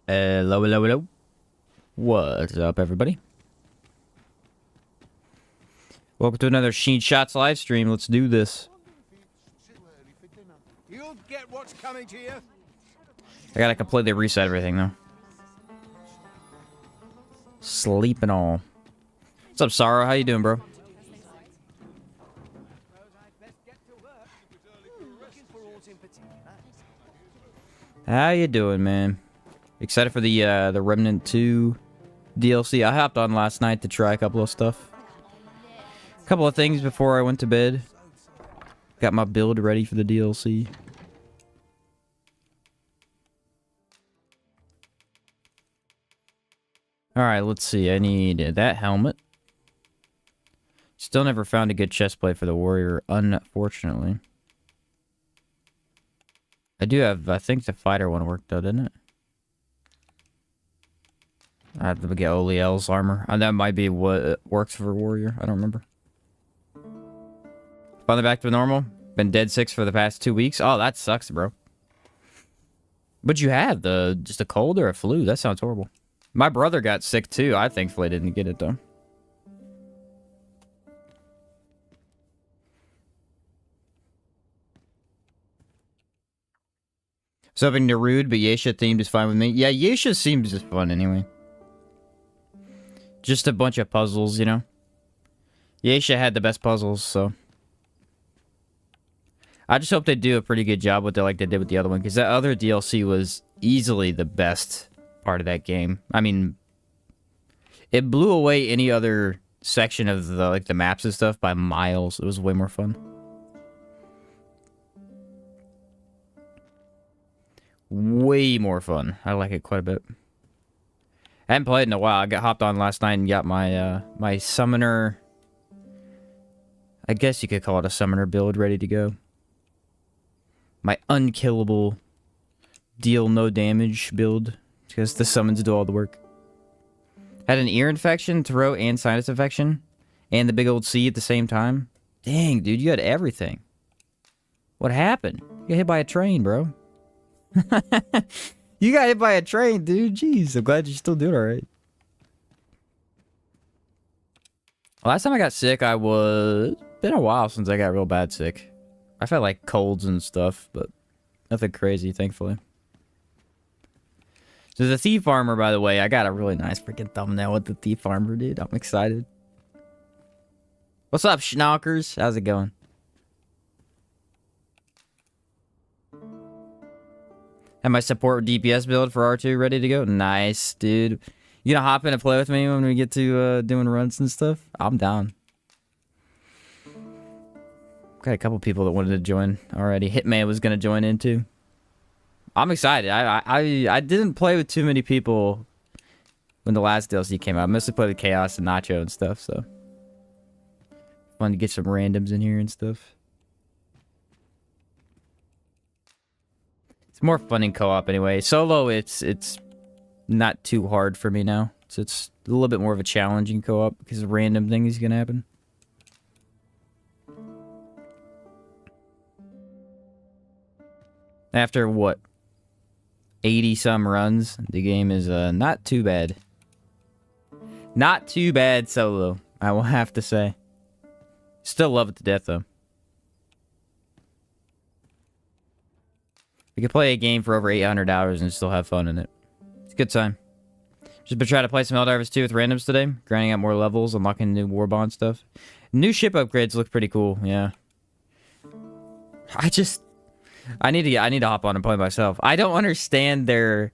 Hello, hello, hello. What's up, everybody? Welcome to another Sheen Shots live stream. Let's do this. You'll get what's coming to you. I gotta completely reset everything, though. Sleep and all. What's up, Sarah? How you doing, bro? How you doing, man? Excited for the Remnant 2 DLC. I hopped on last night to try a couple of stuff. A couple of things before I went to bed. Got my build ready for the DLC. Alright, let's see. I need that helmet. Still never found a good chestplate for the warrior, unfortunately. I do have, I think the fighter one worked though, didn't it? I have to get Oliel's armor. That might be what works for warrior. I don't remember. Finally back to normal. Been dead 6 for the past 2 weeks. Oh, that sucks, bro. But you had just a cold or a flu? That sounds horrible. My brother got sick too. I thankfully didn't get it though. Something to rude, but Yesha themed is fine with me. Yeah, Yesha seems just fun anyway. Just a bunch of puzzles, you know. Yesha had the best puzzles, so. I just hope they do a pretty good job with it like they did with the other one, because that other DLC was easily the best part of that game. I mean, it blew away any other section of the maps and stuff by miles. It was way more fun. Way more fun. I like it quite a bit. I haven't played in a while. I got hopped on last night and got my my summoner. I guess you could call it a summoner build ready to go. My unkillable, deal no damage build because the summons do all the work. Had an ear infection, throat, and sinus infection, and the big old C at the same time. Dang, dude, you had everything. What happened? You got hit by a train, bro. You got hit by a train, dude. Jeez, I'm glad you're still doing alright. Last time I got sick, been a while since I got real bad sick. I've had like colds and stuff, but nothing crazy, thankfully. So the Thief Armor, by the way, I got a really nice freaking thumbnail with the Thief Armor, dude. I'm excited. What's up, schnockers? How's it going? Have my support DPS build for R2 ready to go. Nice, dude. You gonna hop in and play with me when we get to doing runs and stuff? I'm down. Got a couple people that wanted to join already. Hitman was gonna join in too. I'm excited. I didn't play with too many people when the last DLC came out. I mostly played with Chaos and Nacho and stuff, so fun to get some randoms in here and stuff. It's more fun in co-op anyway. Solo, it's not too hard for me now. So it's a little bit more of a challenging co-op because random things can happen. After what? 80 some runs, the game is not too bad. Not too bad solo, I will have to say. Still love it to death though. We could play a game for over 800 hours and still have fun in it. It's a good time. Just been trying to play some Helldivers 2 with randoms today. Grinding out more levels, unlocking new Warbond stuff. New ship upgrades look pretty cool, yeah. I need to hop on and play myself. I don't understand their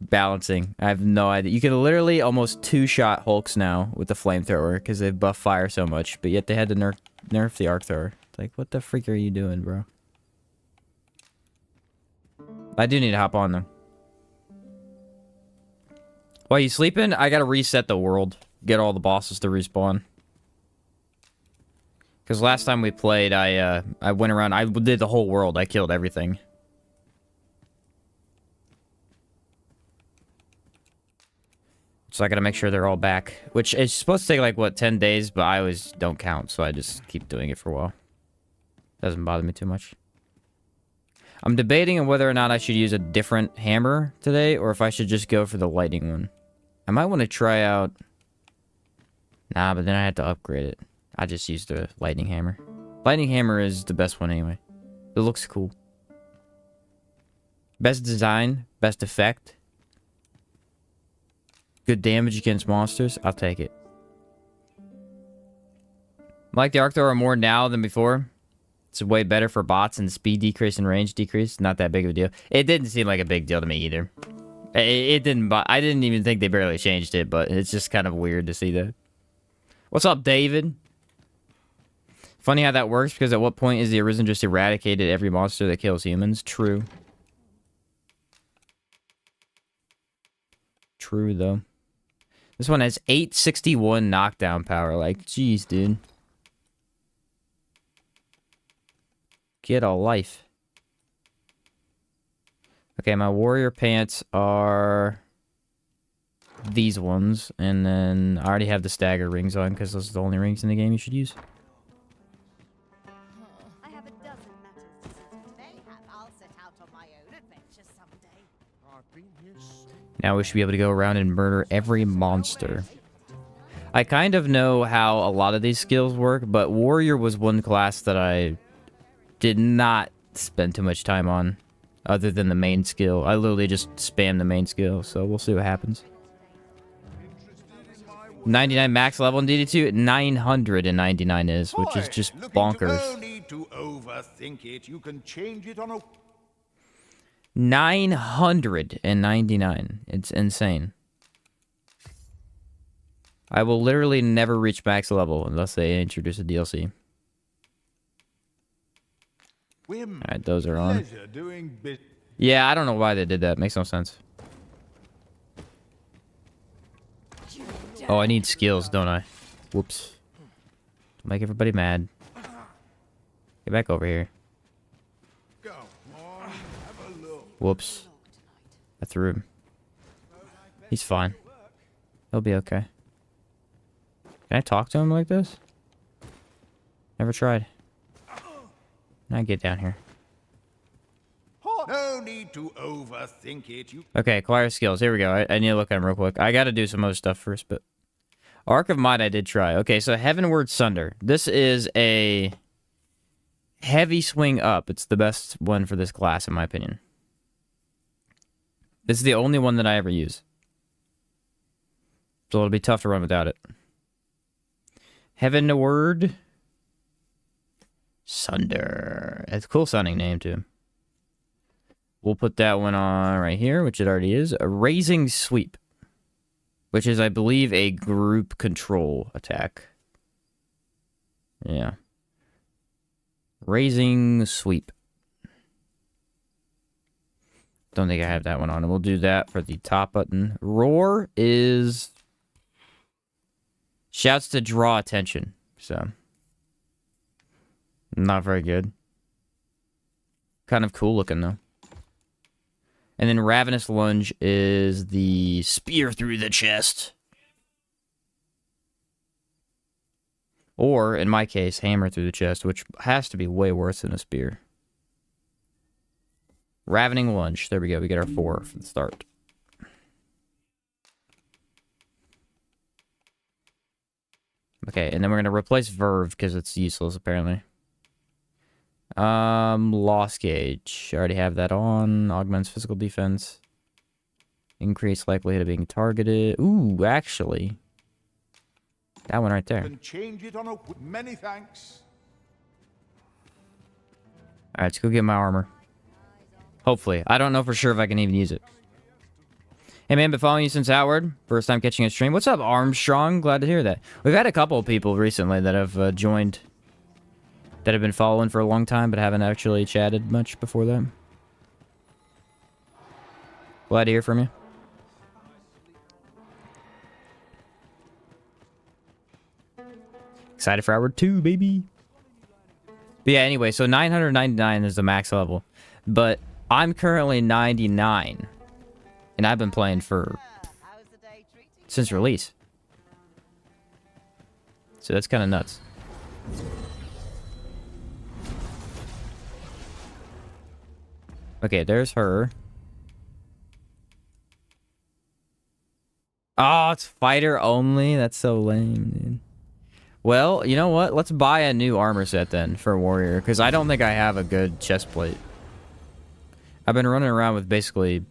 balancing. I have no idea. You can literally almost two-shot Hulks now with the flamethrower because they buff fire so much, but yet they had to nerf the arc thrower. Like, what the freak are you doing, bro? I do need to hop on, though. While you sleeping, I gotta reset the world. Get all the bosses to respawn. Because last time we played, I went around, I did the whole world. I killed everything. So I gotta make sure they're all back. Which is supposed to take, like, what, 10 days? But I always don't count, so I just keep doing it for a while. Doesn't bother me too much. I'm debating on whether or not I should use a different hammer today, or if I should just go for the lightning one. I might want to try out... Nah, but then I have to upgrade it. I just used the lightning hammer. Lightning hammer is the best one anyway. It looks cool. Best design, best effect. Good damage against monsters. I'll take it. I like the arc thrower more now than before. It's way better for bots and speed decrease and range decrease. Not that big of a deal. It didn't seem like a big deal to me either. It didn't. I didn't even think they barely changed it, but it's just kind of weird to see that. What's up, David? Funny how that works, because at what point is the Arisen just eradicated every monster that kills humans? True. True, though. This one has 861 knockdown power. Like, jeez, dude. Get a life. Okay, my warrior pants are these ones, and then I already have the stagger rings on because those are the only rings in the game you should use. I have a dozen matters to see to today, and I'll set out on my own adventure someday. I've been here Now we should be able to go around and murder every monster. I kind of know how a lot of these skills work, but warrior was one class that I did not spend too much time on, other than the main skill. I literally just spam the main skill, so we'll see what happens. 99 max level in DD2, 999 is, which is just bonkers. No need to overthink it. You can change it on a 999. It's insane. I will literally never reach max level unless they introduce a DLC. whim. Alright, those are on. Pleasure doing Yeah, I don't know why they did that. Makes no sense. Oh, I need skills, don't I? Whoops. Don't make everybody mad. Get back over here. Go on, have a look. Whoops. I threw him. He's fine. He'll be okay. Can I talk to him like this? Never tried. Now get down here. No need to overthink it. You Okay, acquire skills. Here we go. I need to look at him real quick. I gotta do some other stuff first, but... Arc of Might I did try. Okay, so Heavenward Sunder. This is a heavy swing up. It's the best one for this class, in my opinion. This is the only one that I ever use. So it'll be tough to run without it. Heavenward Sunder. It's a cool sounding name, too. We'll put that one on right here, which it already is. A Raising Sweep. Which is, I believe, a group control attack. Yeah. Raising Sweep. Don't think I have that one on. And we'll do that for the top button. Roar is... shouts to draw attention. So... not very good. Kind of cool looking, though. And then Ravenous Lunge is the spear through the chest. Or, in my case, hammer through the chest, which has to be way worse than a spear. Ravening Lunge. There we go. We get our 4 from the start. Okay, and then we're going to replace Verve because it's useless, apparently. Loss Gauge. I already have that on. Augments physical defense. Increase likelihood of being targeted. Ooh, actually. That one right there. can change it on a many thanks. Alright, let's go get my armor. Hopefully. I don't know for sure if I can even use it. Hey man, been following you since Outward. First time catching a stream. What's up, Armstrong? Glad to hear that. We've had a couple of people recently that have joined... that have been following for a long time, but haven't actually chatted much before that. Glad to hear from you. Excited for Hour 2, baby. But yeah, anyway, so 999 is the max level. But I'm currently 99. And I've been playing for... How's the day treating you? since release. So that's kind of nuts. Okay, there's her. Oh, it's fighter only? That's so lame, dude. Well, you know what? Let's buy a new armor set then for warrior, because I don't think I have a good chest plate. I've been running around with basically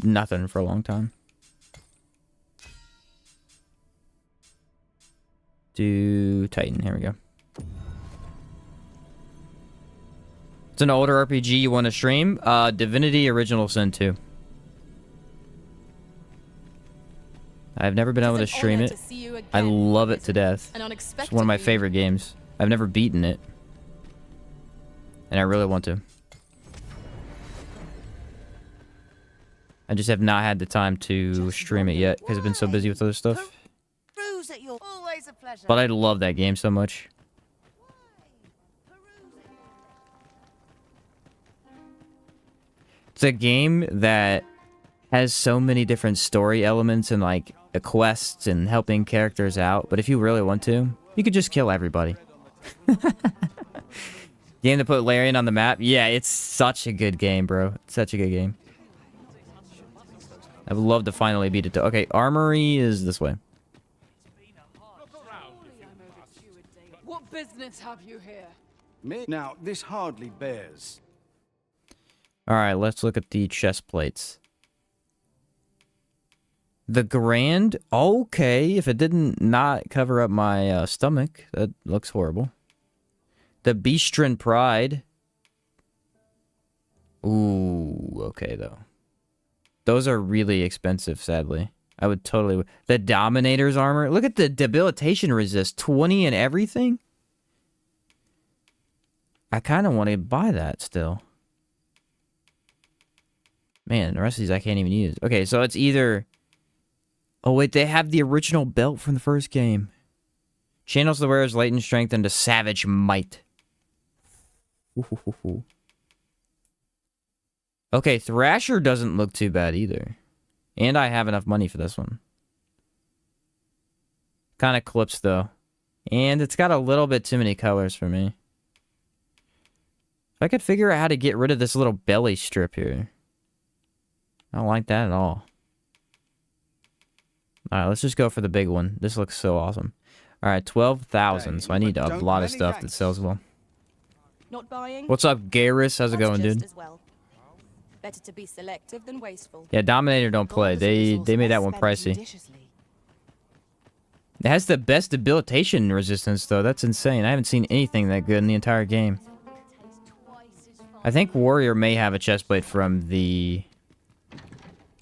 nothing for a long time. Do Titan. Here we go. It's an older RPG you want to stream? Divinity Original Sin 2. I've never been able to stream it. I love it to death. It's one of my favorite games. I've never beaten it. And I really want to. I just have not had the time to stream it yet because I've been so busy with other stuff. But I love that game so much. It's a game that has so many different story elements and like quests and helping characters out. But if you really want to, you could just kill everybody. Game to put Larian on the map? Yeah, it's such a good game, bro. It's such a good game. I would love to finally beat it. Okay, Armory is this way. What business have you here? Me? Now, this hardly bears. Alright, let's look at the chest plates. The Grand? Okay, if it didn't not cover up my stomach, that looks horrible. The Beastren Pride. Ooh, okay though. Those are really expensive, sadly. I would totally... The Dominator's armor. Look at the debilitation resist. 20 and everything? I kind of want to buy that still. Man, the rest of these I can't even use. Okay, so it's either... Oh, wait, they have the original belt from the first game. Channels the wearer's latent strength into savage might. Ooh. Okay, Thrasher doesn't look too bad either. And I have enough money for this one. Kind of clips, though. And it's got a little bit too many colors for me. If I could figure out how to get rid of this little belly strip here. I don't like that at all. Alright, let's just go for the big one. This looks so awesome. Alright, 12,000. So I need a lot of stuff that sells well. Not buying. What's up, Garrus? How's it going, dude? Well. Better to be selective than wasteful. Yeah, Dominator don't play. They made that one pricey. It has the best debilitation resistance, though. That's insane. I haven't seen anything that good in the entire game. I think Warrior may have a chestplate from the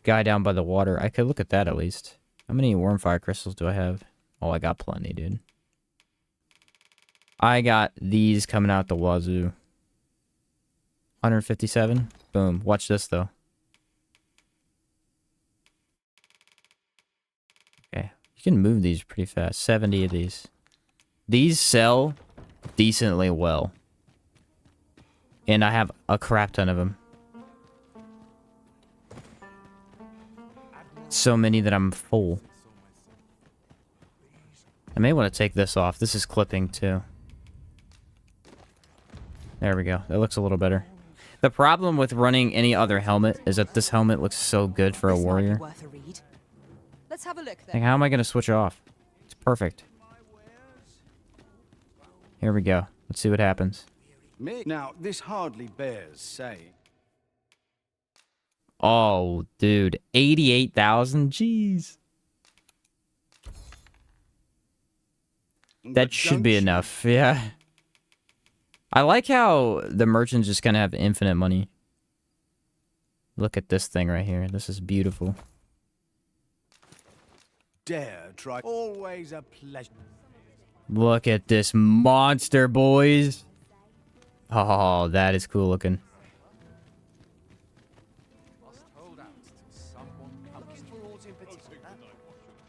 guy down by the water. I could look at that at least. How many Wormfire crystals do I have? Oh, I got plenty, dude. I got these coming out the wazoo. 157. Boom. Watch this, though. Okay. You can move these pretty fast. 70 of these. These sell decently well. And I have a crap ton of them. So many that I'm full. I may want to take this off. This is clipping, too. There we go. That looks a little better. The problem with running any other helmet is that this helmet looks so good for a warrior. Let's have a look Like, how am I going to switch it off? It's perfect. Here we go. Let's see what happens. Me? Now, this hardly bears saying. Oh, dude. 88,000? Jeez. That should be enough. Yeah. I like how the merchants just kind of have infinite money. Look at this thing right here. This is beautiful. Dare try. Always a pleasure. Look at this monster, boys. Oh, that is cool looking.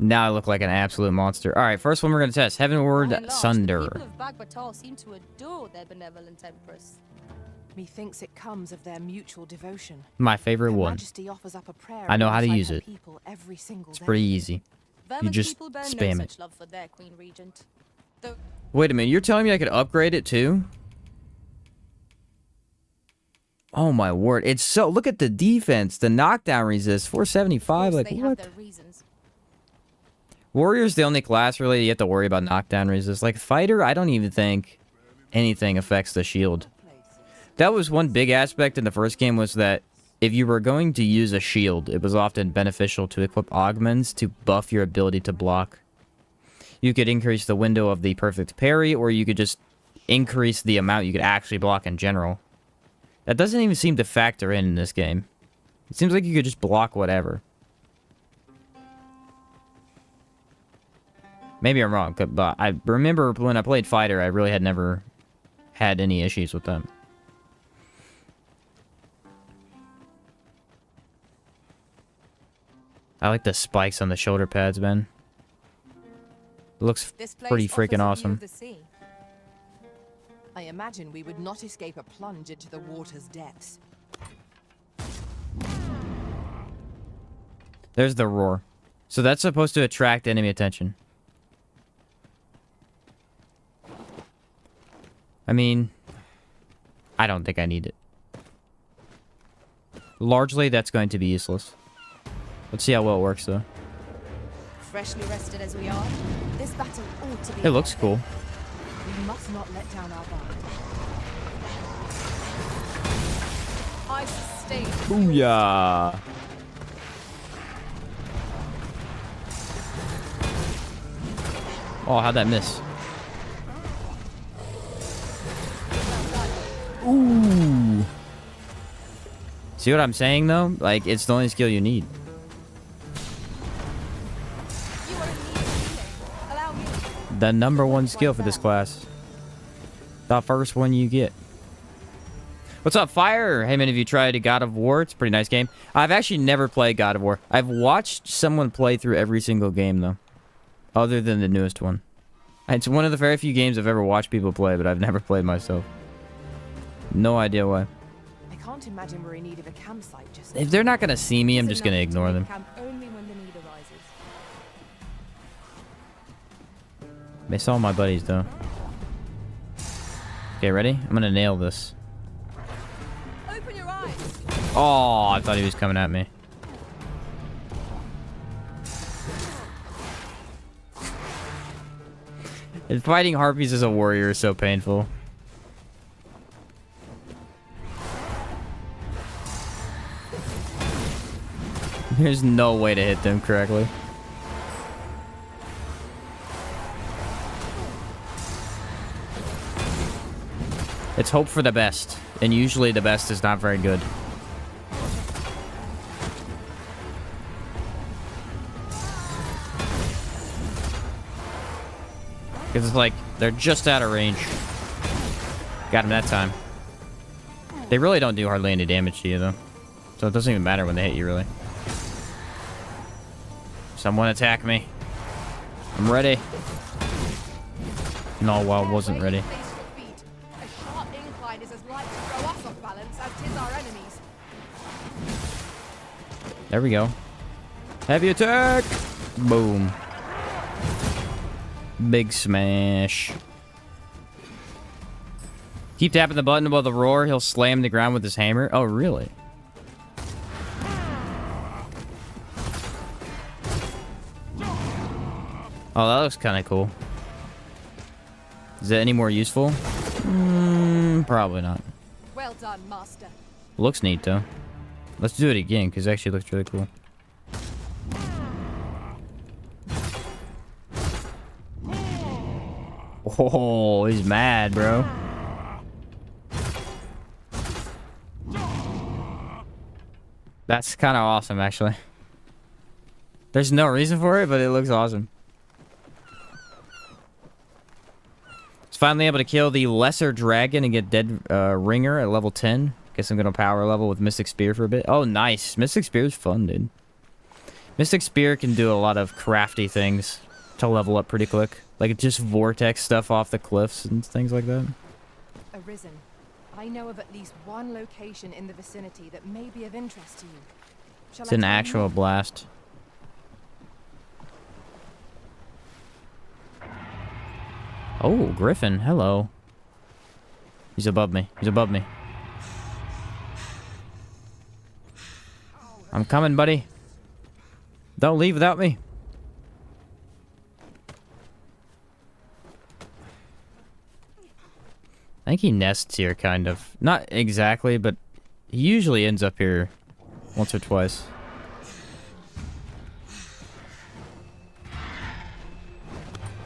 Now I look like an absolute monster. All right, first one we're going to test. Heavenward Sunder. People of Bagbatar seem to adore their benevolent empress. Methinks it comes of their mutual devotion. My favorite Her one. Majesty offers up a prayer I know how to alongside use her it. people every single It's day. pretty easy. Vermont just people bear spam no it. such love for their queen regent. Though Wait a minute, you're telling me I could upgrade it too? Oh my word. It's so... Look at the defense. The knockdown resist. 475. Like, They have what? their reasons. Warrior's the only class, really, you have to worry about knockdown resist. Like, fighter, I don't even think anything affects the shield. That was one big aspect in the first game, was that if you were going to use a shield, it was often beneficial to equip augments to buff your ability to block. You could increase the window of the perfect parry, or you could just increase the amount you could actually block in general. That doesn't even seem to factor in this game. It seems like you could just block whatever. Maybe I'm wrong, but I remember when I played fighter, I really had never had any issues with them. I like the spikes on the shoulder pads, man. It looks This place pretty offers freaking a view awesome. of the sea. I imagine we would not escape a plunge into the water's depths. There's the roar. So that's supposed to attract enemy attention. I mean, I don't think I need it. Largely, that's going to be useless. Let's see how well it works, though. Freshly rested as we are, this battle ought to be. It looks cool. We must not let down our guard. I sustain. Booyah! Oh, how'd that miss? Ooh. See what I'm saying, though? Like, it's the only skill you need. You are in need of healing. Allow me. The #1 skill for this class. The first one you get. What's up, Fire? Hey, many of you tried God of War. It's a pretty nice game. I've actually never played God of War. I've watched someone play through every single game, though. Other than the newest one. It's one of the very few games I've ever watched people play, but I've never played myself. No idea why. I can't imagine we're in need of a campsite just If they're not gonna see me, I'm It's just gonna enough to ignore make them. camp only when the need arises. They saw my buddies, though. Okay, ready? I'm gonna nail this. Open your eyes. Oh, I thought he was coming at me. And fighting harpies as a warrior is so painful. There's no way to hit them correctly. It's hope for the best, and usually the best is not very good. Because it's like, they're just out of range. Got him that time. They really don't do hardly any damage to you, though. So it doesn't even matter when they hit you, really. Someone attack me. I'm ready. No, well, I wasn't ready. Place your feet. A sharp incline is as light to throw us off balance as 'tis our enemies. There we go. Heavy attack! Boom. Big smash. Keep tapping the button above the roar. He'll slam the ground with his hammer. Oh, really? Oh, that looks kind of cool. Is it any more useful? Probably not. Well done, master. Looks neat, though. Let's do it again, because it actually looks really cool. Oh, he's mad, bro. That's kind of awesome, actually. There's no reason for it, but it looks awesome. It's finally able to kill the lesser dragon and get dead ringer at level 10. Guess I'm gonna power level with Mystic Spear for a bit. Oh, nice. Mystic Spear is fun, dude. Mystic Spear can do a lot of crafty things to level up pretty quick. Like just vortex stuff off the cliffs and things like that. Arisen. I know of at least one location in the vicinity that may be of interest to you. Shall It's I an tell you actual more? blast. Oh, Griffin. Hello. He's above me. He's above me. I'm coming, buddy. Don't leave without me. I think he nests here, kind of. Not exactly, but he usually ends up here once or twice.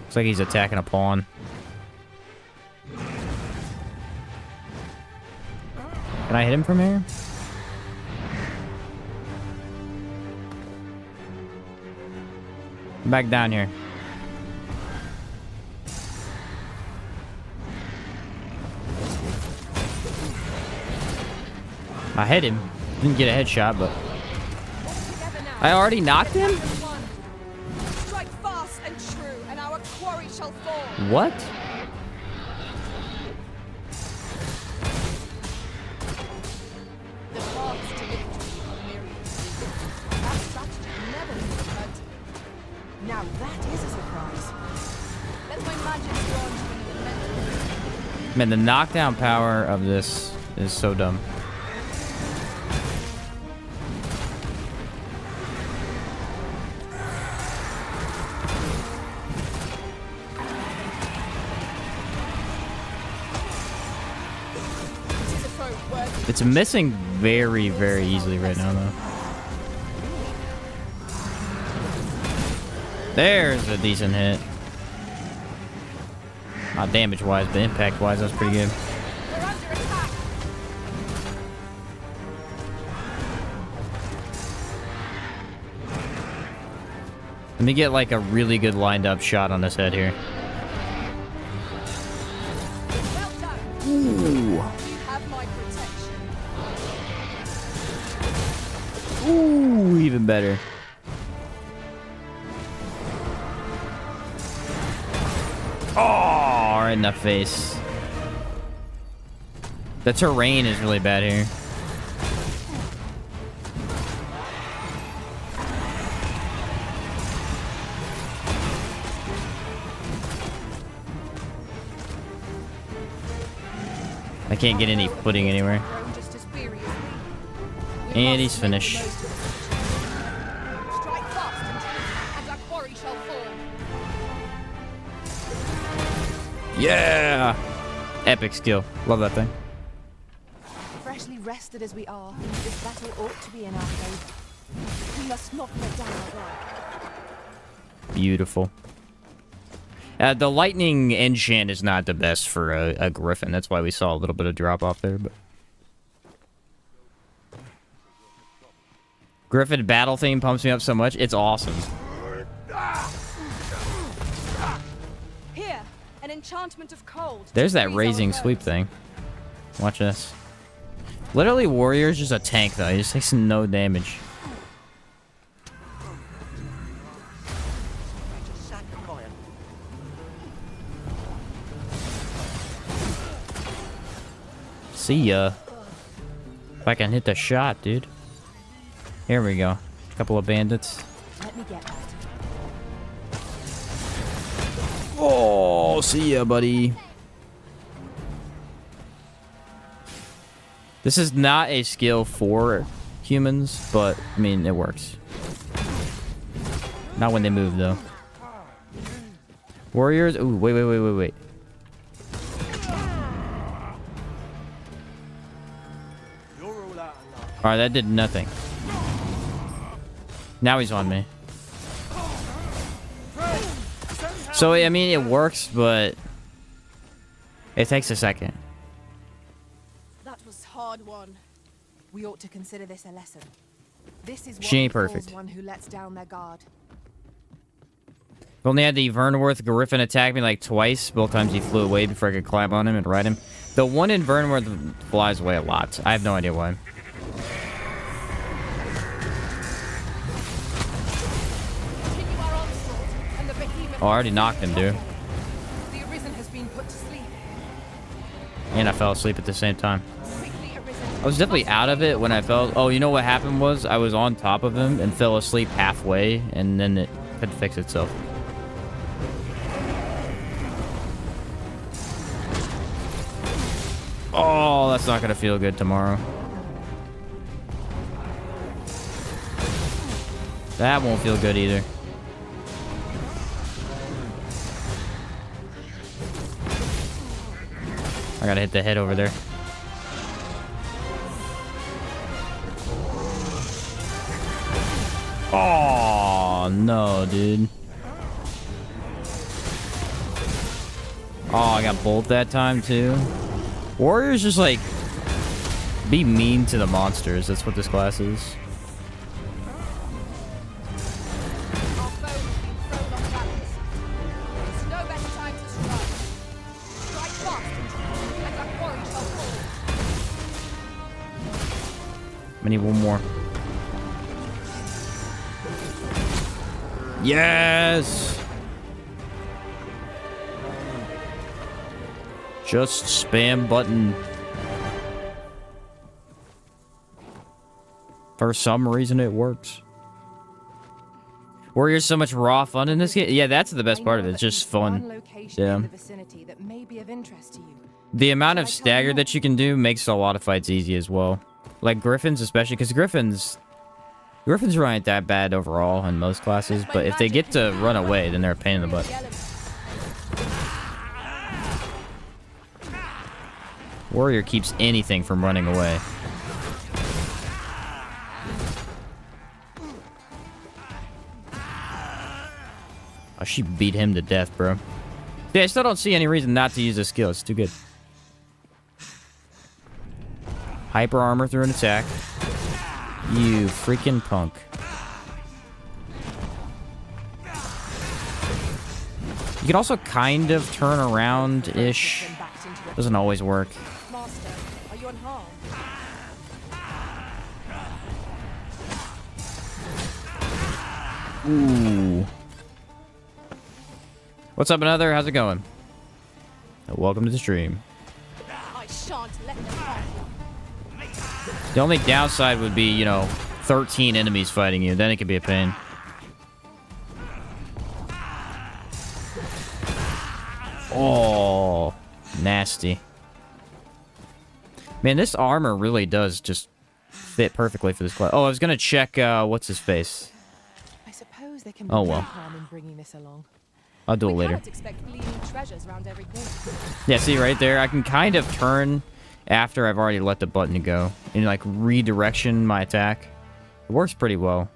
Looks like he's attacking a pawn. Can I hit him from here? Back down here. I hit him. Didn't get a headshot, but I already knocked him? Strike fast and true, and our quarry shall fall. What? The paths to victory are myriad. That strategy never even occurred to me. Now that is a surprise. Let my magic launch in an immense. Man, the knockdown power of this is so dumb. It's missing very, very easily right now, though. There's a decent hit. Not damage-wise, but impact-wise, that's pretty good. We're under attack. Let me get, like, a really good lined-up shot on this head here. Well done. Ooh. You have my protection. Ooh, even better. Oh, right in the face. The terrain is really bad here. I can't get any footing anywhere. Grown just as weary as we. And must he's make the finished. most of the situation. Strike fast and true, and our quarry shall fall. Yeah! Epic skill. Love that thing. Freshly rested as we are, this battle ought to be in our favor. We must not let down our guard. Beautiful. The lightning enchant is not the best for a Griffin. That's why we saw a little bit of drop off there. But Griffin battle theme pumps me up so much. It's awesome. Here, an enchantment of cold. to There's that freeze our raising foes. sweep thing. Watch this. Literally, Warrior's just a tank, though. He just takes no damage. See ya. If I can hit the shot, dude. Here we go. Couple of bandits. Let me get that. Oh, see ya, buddy. This is not a skill for humans, but, I mean, it works. Not when they move, though. Warriors? Ooh, wait. Alright, that did nothing. Now he's on me. So, I mean, it works, but it takes a second. That was hard won. We ought to consider this a lesson. This is She what ain't befalls perfect. one who lets down their guard. I've only had the Vernworth Griffin attack me like twice. Both times he flew away before I could climb on him and ride him. The one in Vernworth flies away a lot. I have no idea why. Continue our onslaught, and the behemoth. Oh, I already knocked him, dude. The Arisen has been put to sleep. And I fell asleep at the same time. Quickly, Arisen. I was definitely out of it when I fell. Oh, you know what happened was I was on top of him and fell asleep halfway, and then it had to fix itself. Oh, that's not gonna feel good tomorrow. That won't feel good either. I gotta hit the head over there. Oh, no, dude. Oh, I got bolt that time, too. Warriors just, like, be mean to the monsters. That's what this class is. Our foe has been thrown off balance. It's no better time to strike. Strike fast and our quarry shall fall. I need one more. Yes! Just spam button. For some reason it works. Warriors so much raw fun in this game. Yeah, that's the best part of it. It's just fun. Yeah. In the vicinity that may be of interest to you. The amount of stagger that you can do makes a lot of fights easy as well. Like Griffins especially, because Griffins aren't that bad overall in most classes, but if they get to run away, then they're a pain in the butt. Warrior keeps anything from running away. Oh, she beat him to death, bro. Yeah, I still don't see any reason not to use this skill. It's too good. Hyper armor through an attack. You freaking punk. You can also kind of turn around-ish. Doesn't always work. Master, are you unharmed? Ooh. What's up, another? How's it going? Welcome to the stream. I shan't let them harm you. The only downside would be, you know, 13 enemies fighting you. Then it could be a pain. Oh, nasty. Man, this armor really does just fit perfectly for this class. Oh, I was gonna check, what's his face? I suppose there can be Oh, no well. harm in bringing this along. I'll do it We later. cannot expect gleaming treasures round every corner. Yeah, see right there? I can kind of turn after I've already let the button go and, like, redirection my attack. It works pretty well.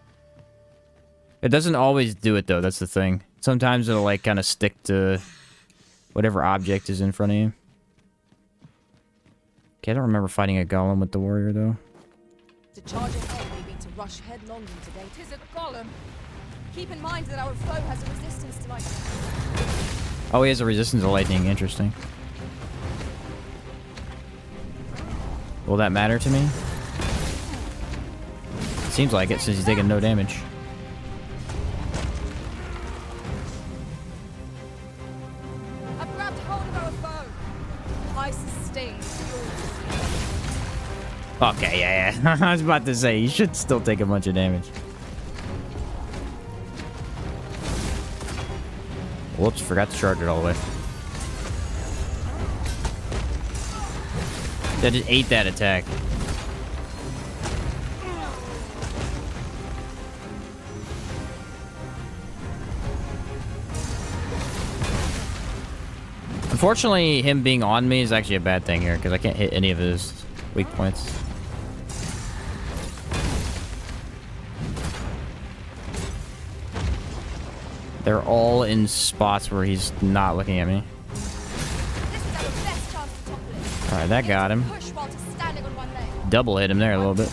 It doesn't always do it, though. That's the thing. Sometimes it'll, like, kind of stick to whatever object is in front of you. Okay, I don't remember fighting a golem with the warrior, though. To charge ahead may be to rush headlong into day. 'Tis a golem. Keep in mind that our foe has a resistance to lightning. Oh, he has a resistance to lightning. Interesting. Will that matter to me? Seems like it, since he's taking no damage. I've grabbed hold of our foe. I sustain yours. Okay, yeah. I was about to say, you should still take a bunch of damage. Whoops, forgot to charge it all the way. That just ate that attack. Unfortunately, him being on me is actually a bad thing here, because I can't hit any of his weak points. They're all in spots where he's not looking at me. This is our best chance to topple it. Alright, that got him. Push while just standing on one leg. Double hit him there a little bit.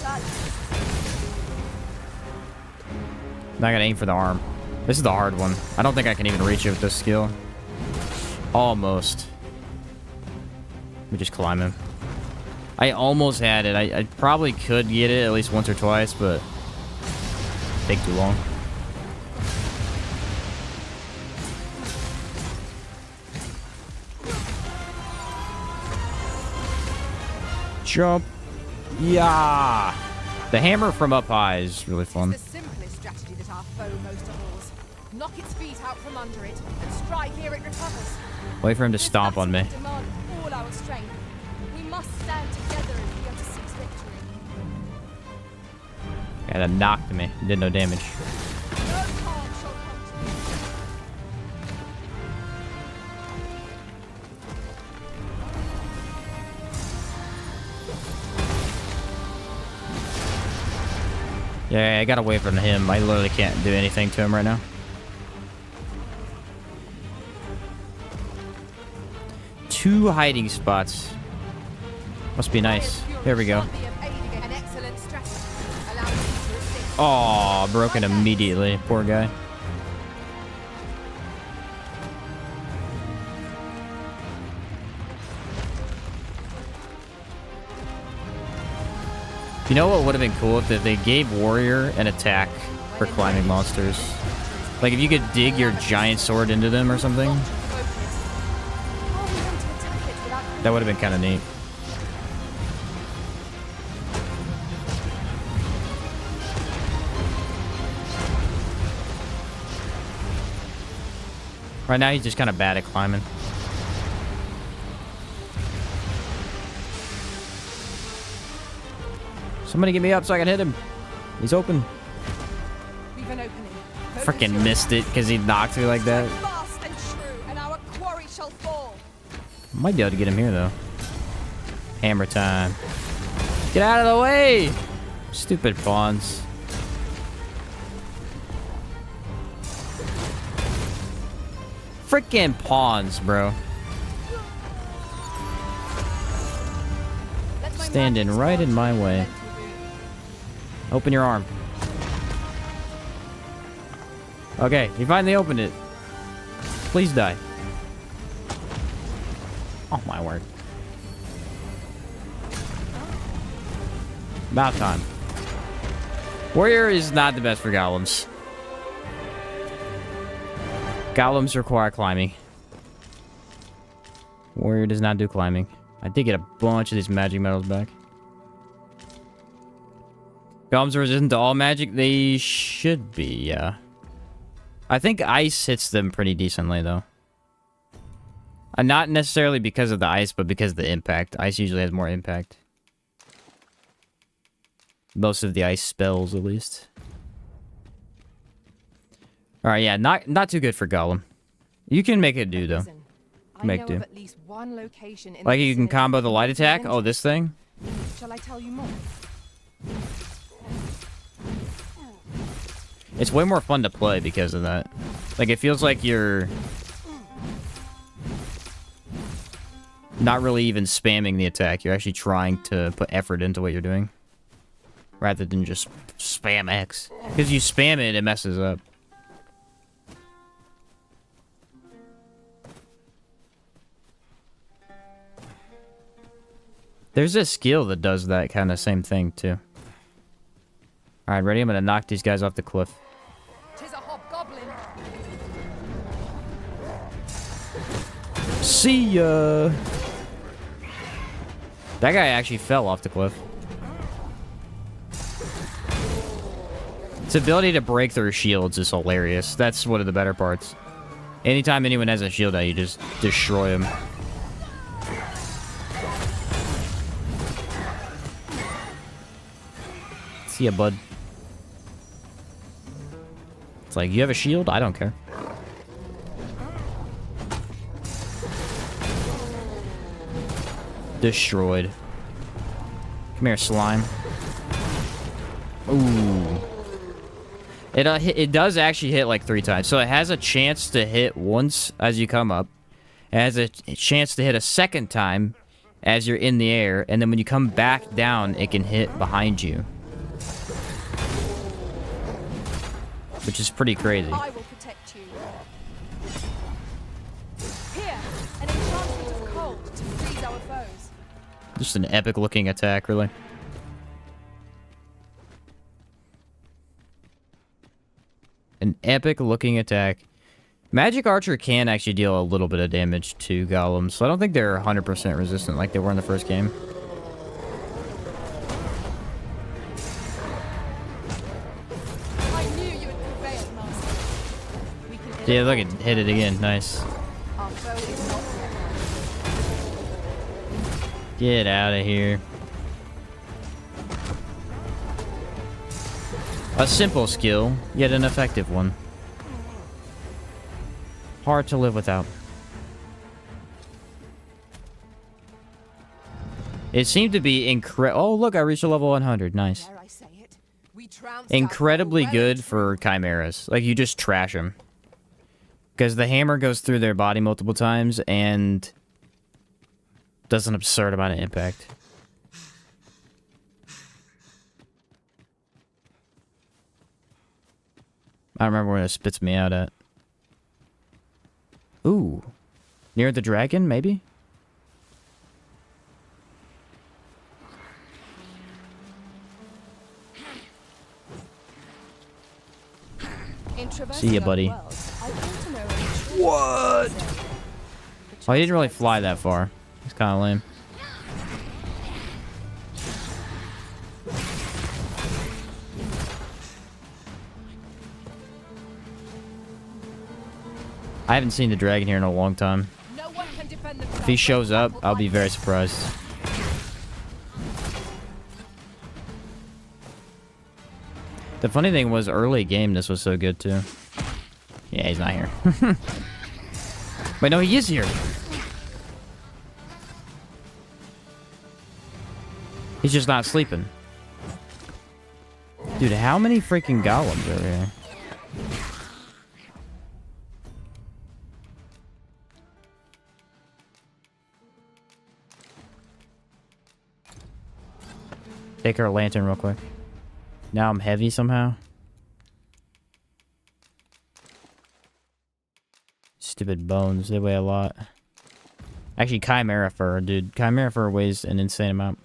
Now I gotta aim for the arm. This is the hard one. I don't think I can even reach it with this skill. Almost. Let me just climb him. I almost had it. I probably could get it at least once or twice, but take too long. Jump. Yeah. The hammer from up high is really fun. It's the simplest strategy that our foe most abhors. Knock its feet out from under it and strike here it recovers. Wait for him to This stomp on me. battle will demand all our strength. We must stand together if we are to seize victory. Yeah, that knocked me. Did no damage. Yeah, I gotta wait for him. I literally can't do anything to him right now. Two hiding spots. Must be nice. There we go. An excellent strategy, allowing you to resist. Oh, broken immediately. Poor guy. You know what would have been cool if they gave Warrior an attack for climbing monsters? Like if you could dig your giant sword into them or something. That would have been kind of neat. Right now he's just kind of bad at climbing. Somebody get me up so I can hit him. He's open. We've an opening. Freaking missed it because he knocked me like that. Fast and true, and our quarry shall fall. Might be able to get him here though. Hammer time. Get out of the way! Stupid pawns. Freaking pawns, bro. Standing right in my way. Open your arm. Okay, you finally opened it. Please die. Oh my word. About time. Warrior is not the best for golems. Golems require climbing. Warrior does not do climbing. I did get a bunch of these magic medals back. Golems are resistant to all magic? They should be, yeah. I think ice hits them pretty decently, though. Not necessarily because of the ice, but because of the impact. Ice usually has more impact. Most of the ice spells, at least. Alright, yeah, not too good for Golem. You can make it do, though. Make do. Like you can combo the light attack? Oh, this thing? Shall I tell you more? It's way more fun to play because of that. Like, it feels like you're not really even spamming the attack. You're actually trying to put effort into what you're doing. Rather than just spam X. Because you spam it, it messes up. There's a skill that does that kind of same thing, too. Alright, ready? I'm gonna knock these guys off the cliff. 'Tis a hobgoblin. See ya! That guy actually fell off the cliff. Its ability to break through shields is hilarious. That's one of the better parts. Anytime anyone has a shield out, you just destroy them. See ya, bud. It's like, you have a shield? I don't care. Destroyed. Come here, slime. Ooh. It does actually hit like 3 times. So it has a chance to hit once as you come up. It has a chance to hit a second time as you're in the air. And then when you come back down, it can hit behind you. Which is pretty crazy. I will protect you. Here, an enchantment of cold to freeze our foes. Just an epic looking attack, really. An epic looking attack. Magic Archer can actually deal a little bit of damage to golems, so I don't think they're 100% resistant like they were in the first game. I knew you would prevail, Master. Yeah, look, it hit it again. Nice. Our foe is not ready. Get out of here. A simple skill, yet an effective one. Hard to live without. It seemed to be incredible. Oh, look, I reached a level 100. Nice. Dare I say it? We We trounced our incredibly foe well good and for true. chimeras. Like, you just trash them. Because the hammer goes through their body multiple times and does an absurd amount of impact. I don't remember where it spits me out at. Ooh. Near the dragon, maybe? In See traversing ya, other buddy. worlds, I came to know a What? Oh, he didn't really fly that far. It's kind of lame. I haven't seen the dragon here in a long time. No one can defend If he shows up, I'll be very surprised. The funny thing was, early game, this was so good, too. Yeah, he's not here. Wait, no, he is here. He's just not sleeping. Dude, how many freaking golems are there? Take our lantern real quick. Now I'm heavy somehow. Stupid bones, they weigh a lot. Actually, chimera fur, dude. Chimera fur weighs an insane amount.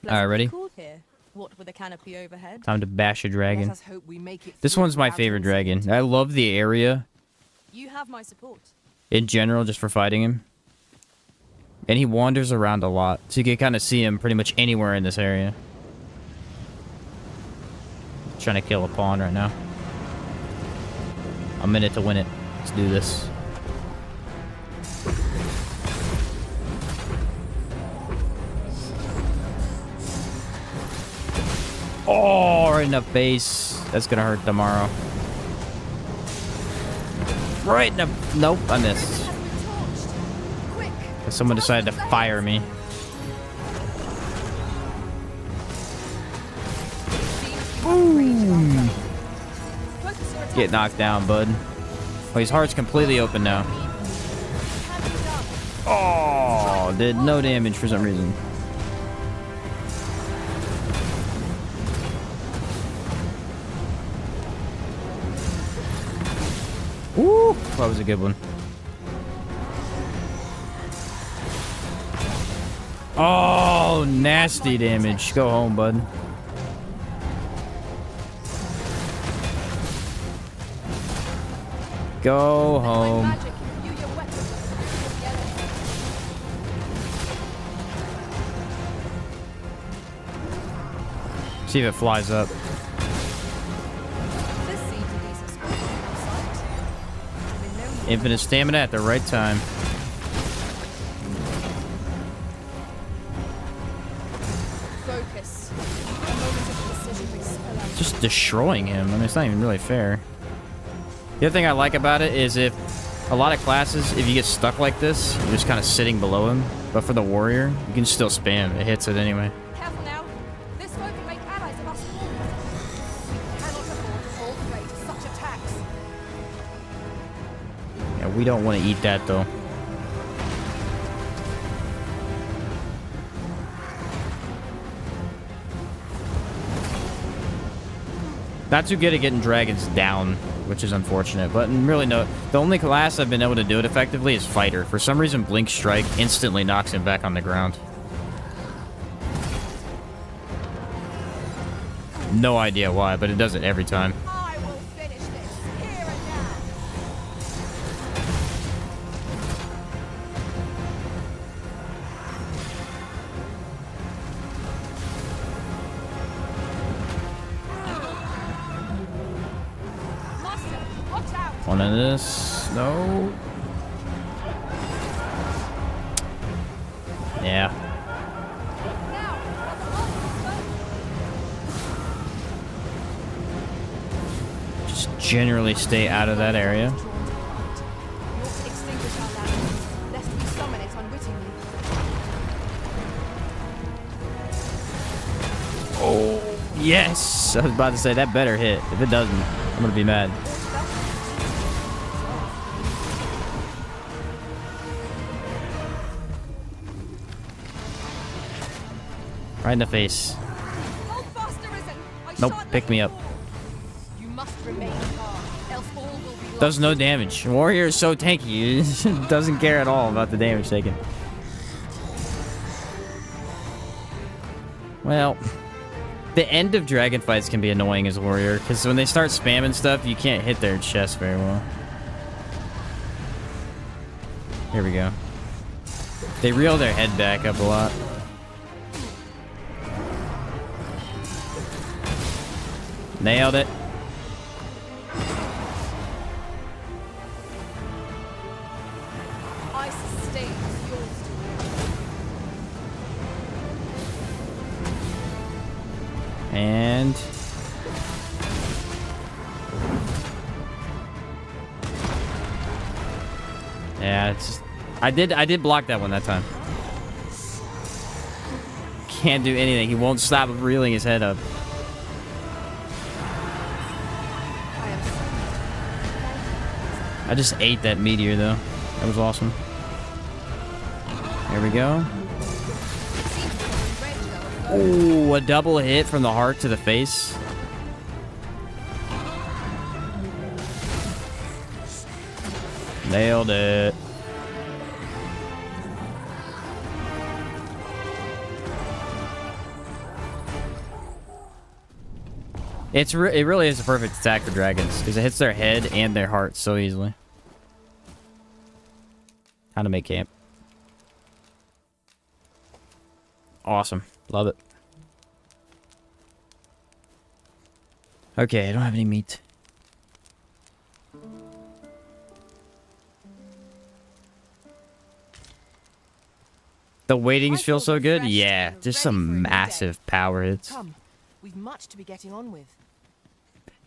Alright, ready? Cool here. What with a canopy overhead? Time to bash a Let dragon. us hope we make it This through one's my without favorite incident. dragon. I love the area You have my support. in general just for fighting him. And he wanders around a lot, so you can kind of see him pretty much anywhere in this area. Trying to kill a pawn right now. A minute to win it. Let's do this. Oh, right in the face. That's gonna hurt tomorrow. Right in the... Nope, I missed. Someone decided to fire me. Boom! Get knocked down, bud. Oh, his heart's completely open now. Oh, did no damage for some reason. Ooh, that was a good one. Oh, nasty damage. Go home, bud. Go home. See if it flies up. Infinite stamina at the right time. Focus. A moment of precision may spell out Just destroying him. I mean, it's not even really fair. The other thing I like about it is if a lot of classes, if you get stuck like this, you're just kind of sitting below him. But for the warrior, you can still spam. It hits it anyway. Careful now. This foe can make allies of us all. We cannot afford to fall prey to such attacks. Yeah, we don't want to eat that, though. Not too good at getting dragons down, which is unfortunate. But really, no. The only class I've been able to do it effectively is Fighter. For some reason, Blink Strike instantly knocks him back on the ground. No idea why, but it does it every time. I will finish this here and now. Master, watch out. One of this. No. Yeah. Now, Just generally stay out of that area. extinguish our lanterns, lest we summon it unwittingly. Yes! I was about to say, that better hit. If it doesn't, I'm gonna be mad. Right in the face. Hold fast, Arisen. I Nope, shan't pick let me you up. fall. You must remain calm, else all will be lost. Does no damage. Warrior is so tanky. He doesn't care at all about the damage taken. Well, the end of dragon fights can be annoying as a warrior, because when they start spamming stuff, you can't hit their chest very well. Here we go. They reel their head back up a lot. Nailed it. I sustain yours to And yeah, it's just, I did block that one that time. Can't do anything. He won't stop reeling his head up. I just ate that meteor though. That was awesome. There we go. Ooh, a double hit from the heart to the face. Nailed it. It really is a perfect attack for dragons because it hits their head and their heart so easily. How to make camp. Awesome. Love it. Okay, I don't have any meat. The waitings feel so good. Yeah, just some massive power hits. Come, we've much to be getting on with.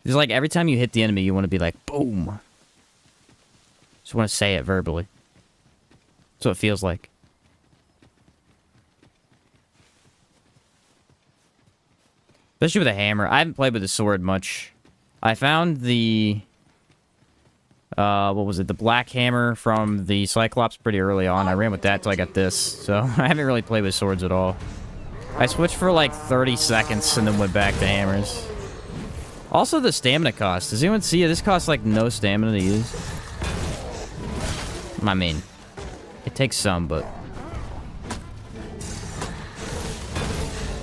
It's like every time you hit the enemy, you want to be like, boom. Just want to say it verbally. That's what it feels like. Especially with a hammer. I haven't played with the sword much. I found the... what was it? The black hammer from the Cyclops pretty early on. I ran with that till I got this. So I haven't really played with swords at all. I switched for like 30 seconds and then went back to hammers. Also the stamina cost. Does anyone see it? This costs like no stamina to use. I mean, it takes some, but...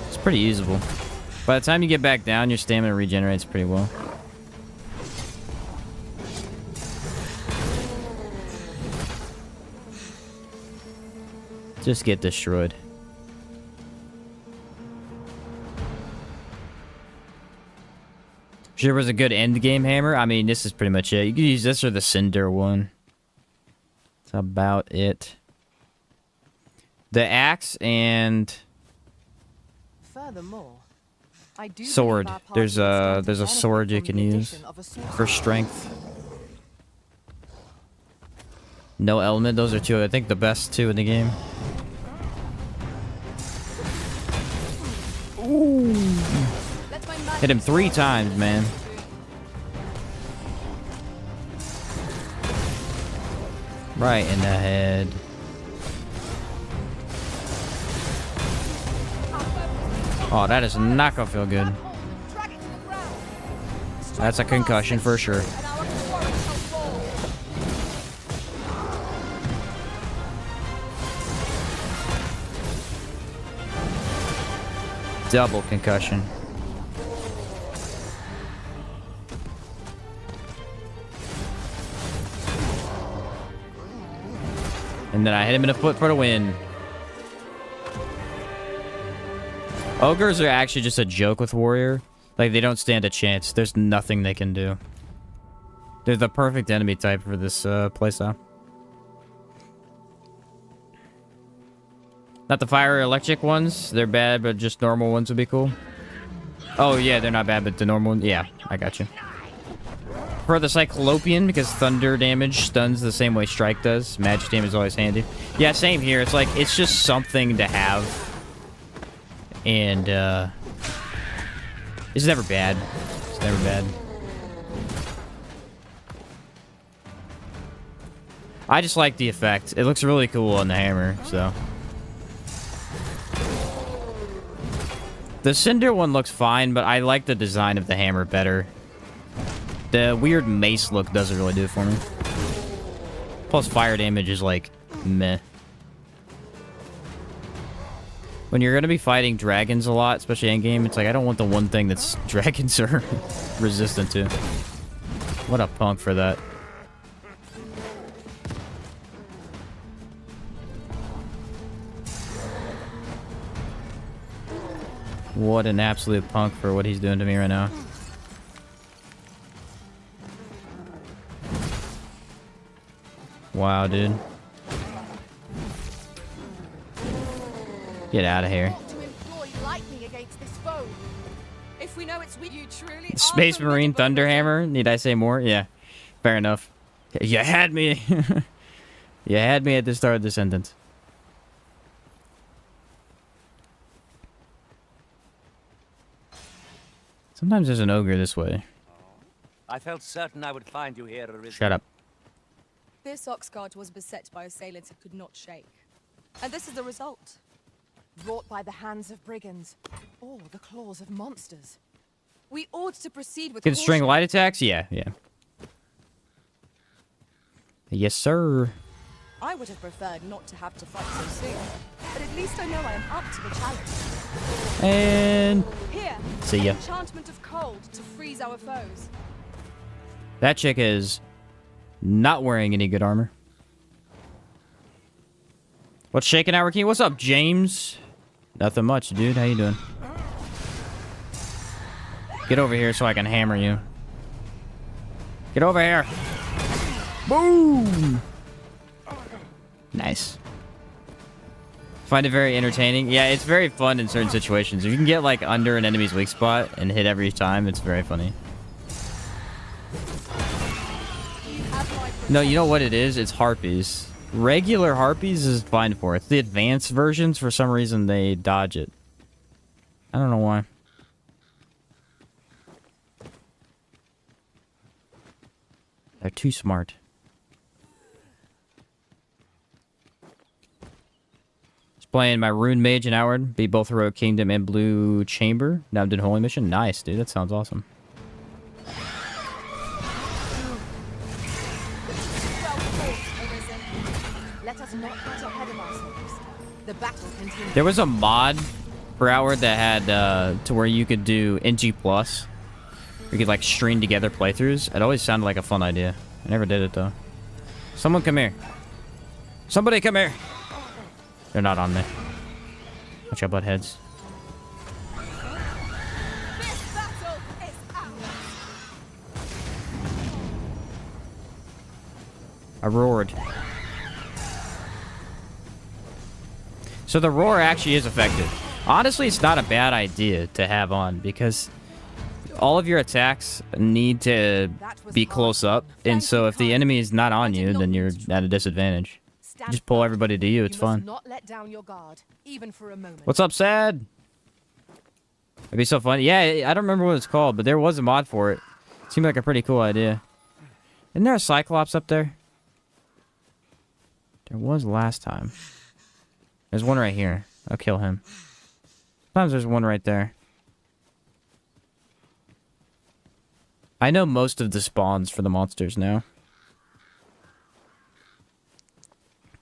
it's pretty usable. By the time you get back down, your stamina regenerates pretty well. Just get destroyed. Sure was a good end game hammer. I mean, this is pretty much it. You can use this or the Cinder one. That's about it. The axe and Furthermore, I do sword. believe our There's party a stands to sword you benefit can from the use addition of a sorcerer. for strength. No element. Those are two. I think the best two in the game. Let my magic Hit him 3 times, man. Right in the head. Oh, that is not gonna feel good. drag it to the ground. That's a concussion for sure. And our quarry shall fall. Double concussion. And then I hit him in the foot for the win. Ogres are actually just a joke with Warrior. Like, they don't stand a chance. There's nothing they can do. They're the perfect enemy type for this playstyle. Not the fire or electric ones. They're bad, but just normal ones would be cool. Oh, yeah, they're not bad, but the normal ones... yeah, I got you. For the Cyclopean, because thunder damage stuns the same way strike does. Magic damage is always handy. Yeah, same here. It's like, it's just something to have. And, It's never bad. It's never bad. I just like the effect. It looks really cool on the hammer, so. The Cinder one looks fine, but I like the design of the hammer better. The weird mace look doesn't really do it for me. Plus fire damage is like, meh. When you're gonna be fighting dragons a lot, especially endgame, it's like, I don't want the one thing that's dragons are resistant to. What a punk for that. What an absolute punk for what he's doing to me right now. Wow, dude. Get out of here. To employ lightning against this foe. If we know it's weak, you truly are Space Marine formidable. Thunderhammer? Need I say more? Yeah. Fair enough. You had me. You had me at the start of the sentence. Sometimes there's an ogre this way. I felt certain I would find you here, Arisen. Shut up. This Oxguard was beset by assailants it could not shake. And this is the result. Wrought by the hands of brigands, or the claws of monsters. We ought to proceed with Can string caution. light attacks? Yeah, yeah. Yes, sir. I would have preferred not to have to fight so soon. But at least I know I am up to the challenge. And Here, see ya. enchantment of cold to freeze our foes. That chick is not wearing any good armor. What's shaking our king? What's up, James? Nothing much, dude. How you doing? Get over here so I can hammer you. Get over here. Boom! Nice. Find it very entertaining. Yeah, it's very fun in certain situations. If you can get like under an enemy's weak spot and hit every time, it's very funny. No, you know what it is? It's harpies. Regular harpies is fine for it. The advanced versions, for some reason, they dodge it. I don't know why. They're too smart. Just playing my Rune Mage and Outward. Beat both Heroic Kingdom and Blue Chamber. Now I'm doing Holy Mission. Nice, dude. That sounds awesome. Let us not get ahead of ourselves. The battle continues. There was a mod for Outward that had to where you could do NG+. You could like string together playthroughs. It always sounded like a fun idea. I never did it though. Someone come here. Somebody come here. They're not on me. Watch out, butt heads. This battle is ours. I roared. So the roar actually is effective. Honestly, it's not a bad idea to have on because all of your attacks need to be close up. And so if the enemy is not on you, then you're at a disadvantage. Stand Just pull firm. everybody to you. It's You fun. must not let down your guard, even for a moment. What's up, Sad? It'd be so fun. Yeah, I don't remember what it's called, but there was a mod for it. Seemed like a pretty cool idea. Isn't there a cyclops up there? There was last time. There's one right here. I'll kill him. Sometimes there's one right there. I know most of the spawns for the monsters now.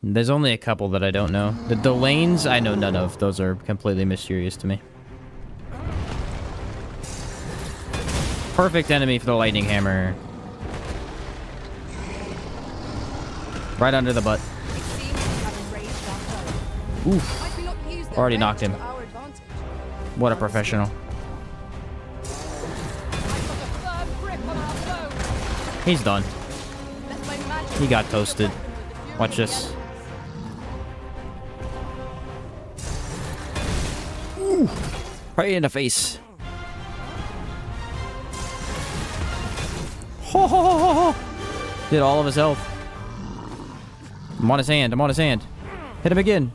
There's only a couple that I don't know. The Delanes, I know none of. Those are completely mysterious to me. Perfect enemy for the lightning hammer. Right under the butt. It seems we have raised our foe. Oof. Might we not use their Already range knocked him. to our advantage? What a professional. I've got a firm grip on our foe. He's done. Let my magic He got toasted. with the fury Watch of this. the Right in the face. Ho, ho, ho, ho, ho. Did all of his health. I'm on his hand. I'm on his hand. Hit him again.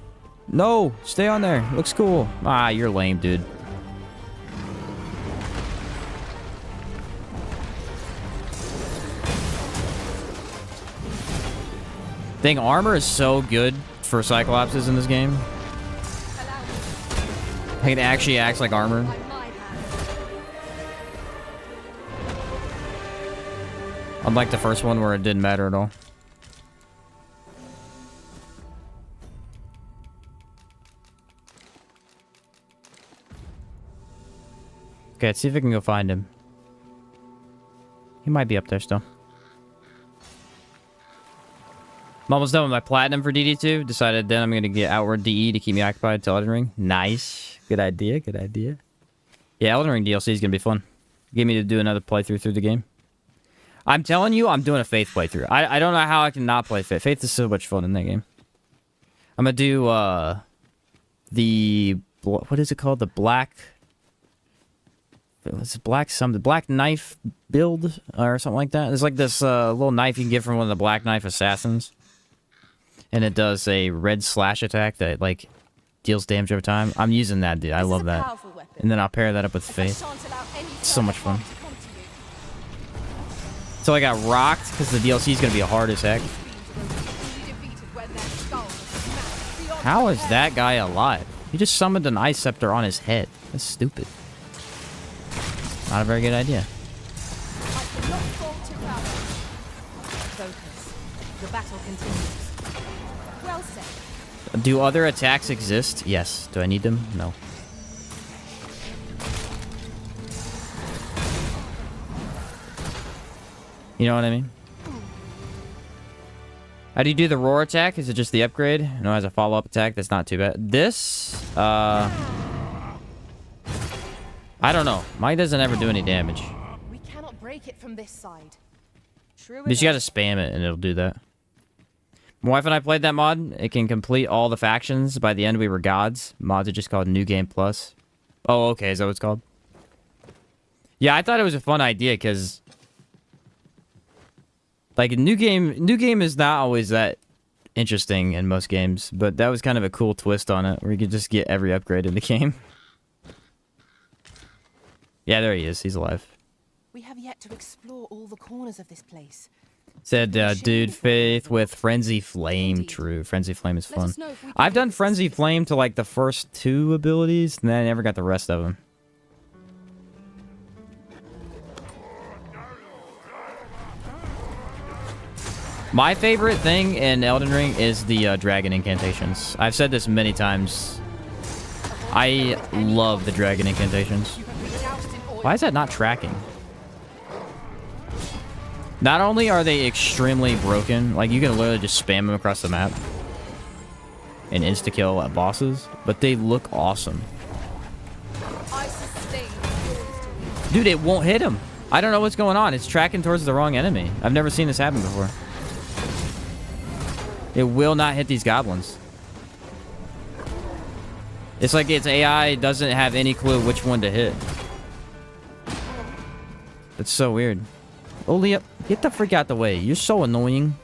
No, stay on there. Looks cool. Ah, you're lame, dude. Thing armor is so good for cyclopses in this game. Allow me. Like, it actually acts like armor. By my hand. Unlike the first one where it didn't matter at all. Okay, let's see if we can go find him. He might be up there still. I'm almost done with my platinum for DD2. Decided then I'm going to get outward DE to keep me occupied till Elden Ring. Nice. Good idea, good idea. Yeah, Elden Ring DLC is going to be fun. Give me to do another playthrough through the game. I'm telling you, I'm doing a Faith playthrough. I don't know how I can not play Faith. Faith is so much fun in that game. I'm going to do what is it called? The black... It's the black knife build or something like that. There's like this little knife you can get from one of the black knife assassins. And it does a red slash attack that like deals damage over time. I'm using that, dude. I love that. And then I'll pair that up with Faith. It's so much fun. So I got rocked because the DLC is going to be hard as heck. How is that guy alive? He just summoned an ice scepter on his head. That's stupid. Not a very good idea. Focus. The battle continues. Well said. Do other attacks exist? Yes. Do I need them? No. You know what I mean? How do you do the roar attack? Is it just the upgrade? No, as a follow-up attack, that's not too bad. This, I don't know. Mine doesn't ever do any damage. We cannot break it from this side. True But you gotta spam it and it'll do that. My wife and I played that mod. It can complete all the factions. By the end, we were gods. Mods are just called New Game Plus. Oh, okay. Is that what it's called? Yeah, I thought it was a fun idea because... Like, new game is not always that interesting in most games. But that was kind of a cool twist on it. Where you could just get every upgrade in the game. Yeah, there he is. He's alive. We have yet to explore all the corners of this place. Said, dude, Faith with Frenzy Flame. True. Frenzy Flame is fun. I've done Frenzy Flame to, like, the first 2 abilities, and then I never got the rest of them. My favorite thing in Elden Ring is the dragon incantations. I've said this many times. I love the dragon incantations. Why is that not tracking? Not only are they extremely broken, like you can literally just spam them across the map and insta-kill at bosses, but they look awesome. Dude, it won't hit him. I don't know what's going on. It's tracking towards the wrong enemy. I've never seen this happen before. It will not hit these goblins. It's like its AI doesn't have any clue which one to hit. It's so weird. Oli, get the freak out the way. You're so annoying.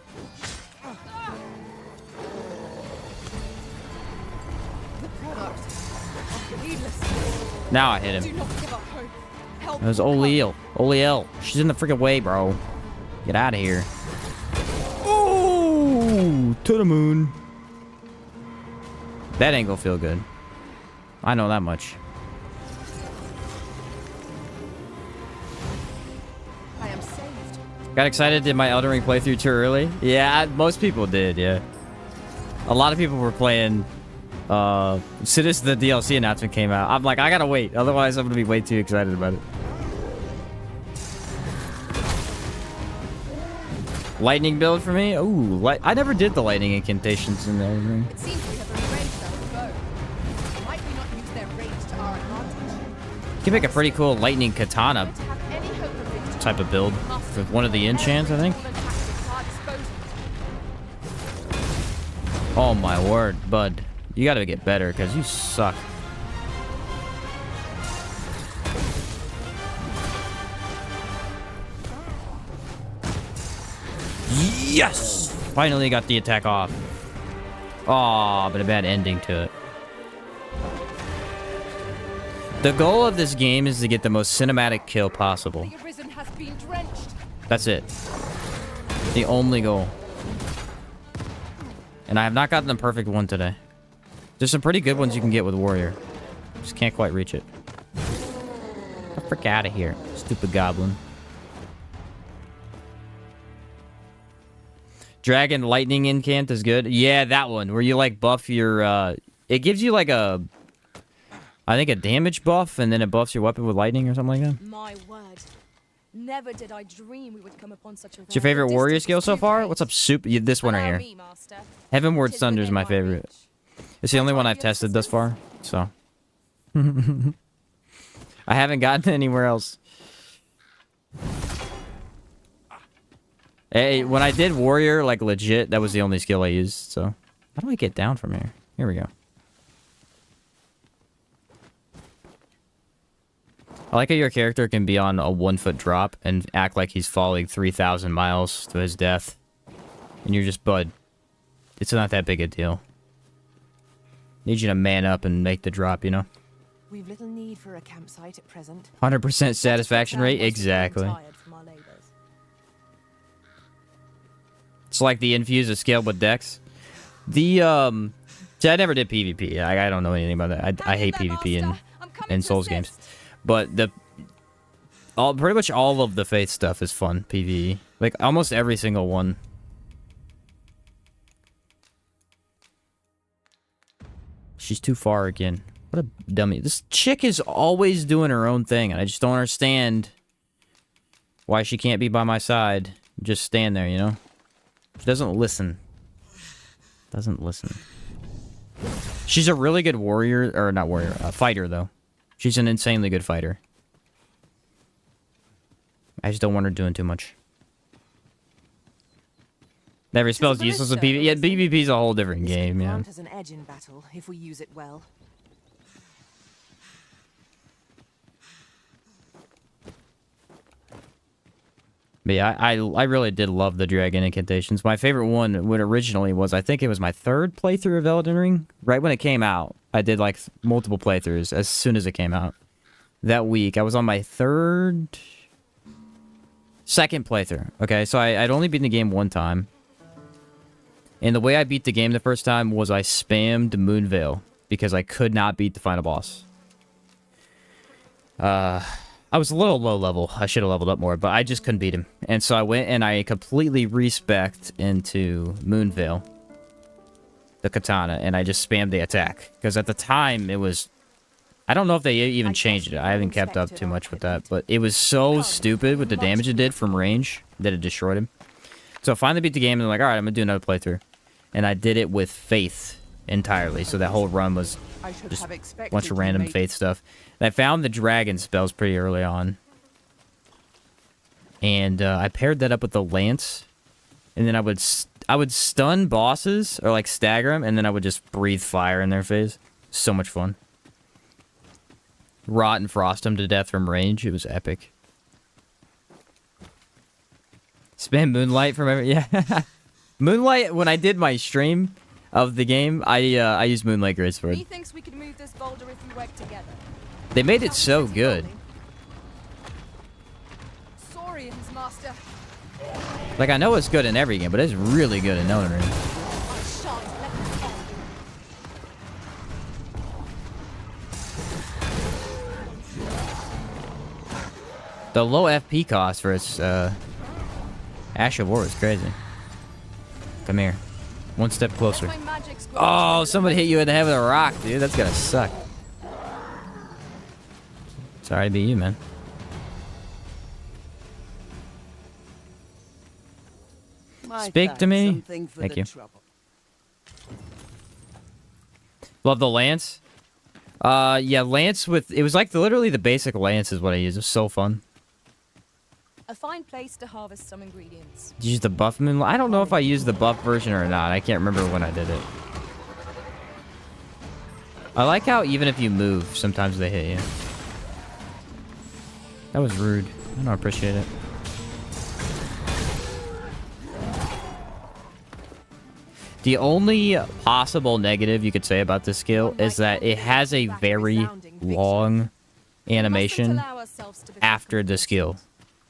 Now I hit him. It was Oliel. Oliel. She's in the freaking way, bro. Get out of here. Oh, to the moon. That ain't gonna feel good. I know that much. I am saved. Got excited, did my Elden Ring playthrough too early? Yeah, most people did, yeah. A lot of people were playing as soon as the DLC announcement came out. I'm like, I gotta wait, otherwise I'm gonna be way too excited about it. Lightning build for me? Ooh, I never did the lightning incantations in the Elden Ring. It seems we have rearranged our bow. Might we not use their range to our advantage? You can make a pretty cool lightning katana Don't have any hope of victory. type of build with one of the enchants, I think. Oh my word, bud. You gotta get better, because you suck. Yes! Finally got the attack off. Aw, but a bad ending to it. The goal of this game is to get the most cinematic kill possible. The Arisen has been drenched. That's it. The only goal. And I have not gotten the perfect one today. There's some pretty good ones you can get with warrior. Just can't quite reach it. Get the frick out of here, stupid goblin. Dragon lightning incant is good. Yeah, that one where you like buff your it gives you like a I think a damage buff and then it buffs your weapon with lightning or something like that. My word. Never did I dream we would come upon such a What's your favorite warrior skill so far? What's up, Soup? This one right here. Heavenward Thunder is my favorite. It's the only one I've tested thus far, so. I haven't gotten anywhere else. Hey, when I did warrior, like legit, that was the only skill I used, so. How do I get down from here? Here we go. I like how your character can be on a 1-foot drop and act like he's falling 3,000 miles to his death. And you're just, bud. It's not that big a deal. Need you to man up and make the drop, you know? We've little need for a campsite at present. 100% satisfaction rate? Exactly. It's like the infuse of scale with dex. The, see, I never did PvP. I don't know anything about that. I hate PvP in Souls games. But pretty much all of the Faith stuff is fun, PvE. Like, almost every single one. She's too far again. What a dummy. This chick is always doing her own thing, and I just don't understand why she can't be by my side. Just stand there, you know? She doesn't listen. Doesn't listen. She's a really good warrior, or not warrior, fighter, though. She's an insanely good fighter. I just don't want her doing too much. Every spell's useless with PvP. Yeah, PvP's a whole different game, yeah. Has an edge in battle if we use it well. But yeah, I really did love the dragon incantations. My favorite one, what originally was, I think it was my 3rd playthrough of Elden Ring. Right when it came out, I did like multiple playthroughs as soon as it came out. That week, I was on my 2nd playthrough. Okay, so I'd only beaten the game one time. And the way I beat the game the first time was I spammed Moonveil because I could not beat the final boss. I was a little low level. I should have leveled up more, but I just couldn't beat him. And so I went and I completely respect into Moonveil, the katana, and I just spammed the attack. Because at the time, it was... I don't know if they even changed it. I haven't kept up too much with that, but it was so stupid with the damage it did from range that it destroyed him. So I finally beat the game, and I'm like, alright, I'm going to do another playthrough. And I did it with Faith entirely, so that whole run was just a bunch of random Faith stuff. And I found the dragon spells pretty early on. And I paired that up with the lance. And then I would stun bosses, or like stagger them, and then I would just breathe fire in their face. So much fun. Rot and frost them to death from range. It was epic. Spam Moonlight from every... Yeah. Moonlight, when I did my stream of the game, I used Moonlight Greatsword. He thinks we could move this boulder if we work together. They made it so good. Sorry, his master. Like, I know it's good in every game, but it's really good in Elden Ring. I shan't let him end. The low FP cost for its Ash of War is crazy. Come here. One step closer. Oh, somebody hit you in the head with a rock, dude. That's gonna suck. Sorry to be you, man. Speak to me. Thank you. Love the lance. Yeah, lance with... It was like literally the basic lance is what I used. It was so fun. A fine place to harvest some ingredients. Did you use the buff moonlight? I don't know if I used the buff version or not. I can't remember when I did it. I like how even if you move, sometimes they hit you. That was rude. I don't appreciate it. The only possible negative you could say about this skill is that it has a very long animation after the skill.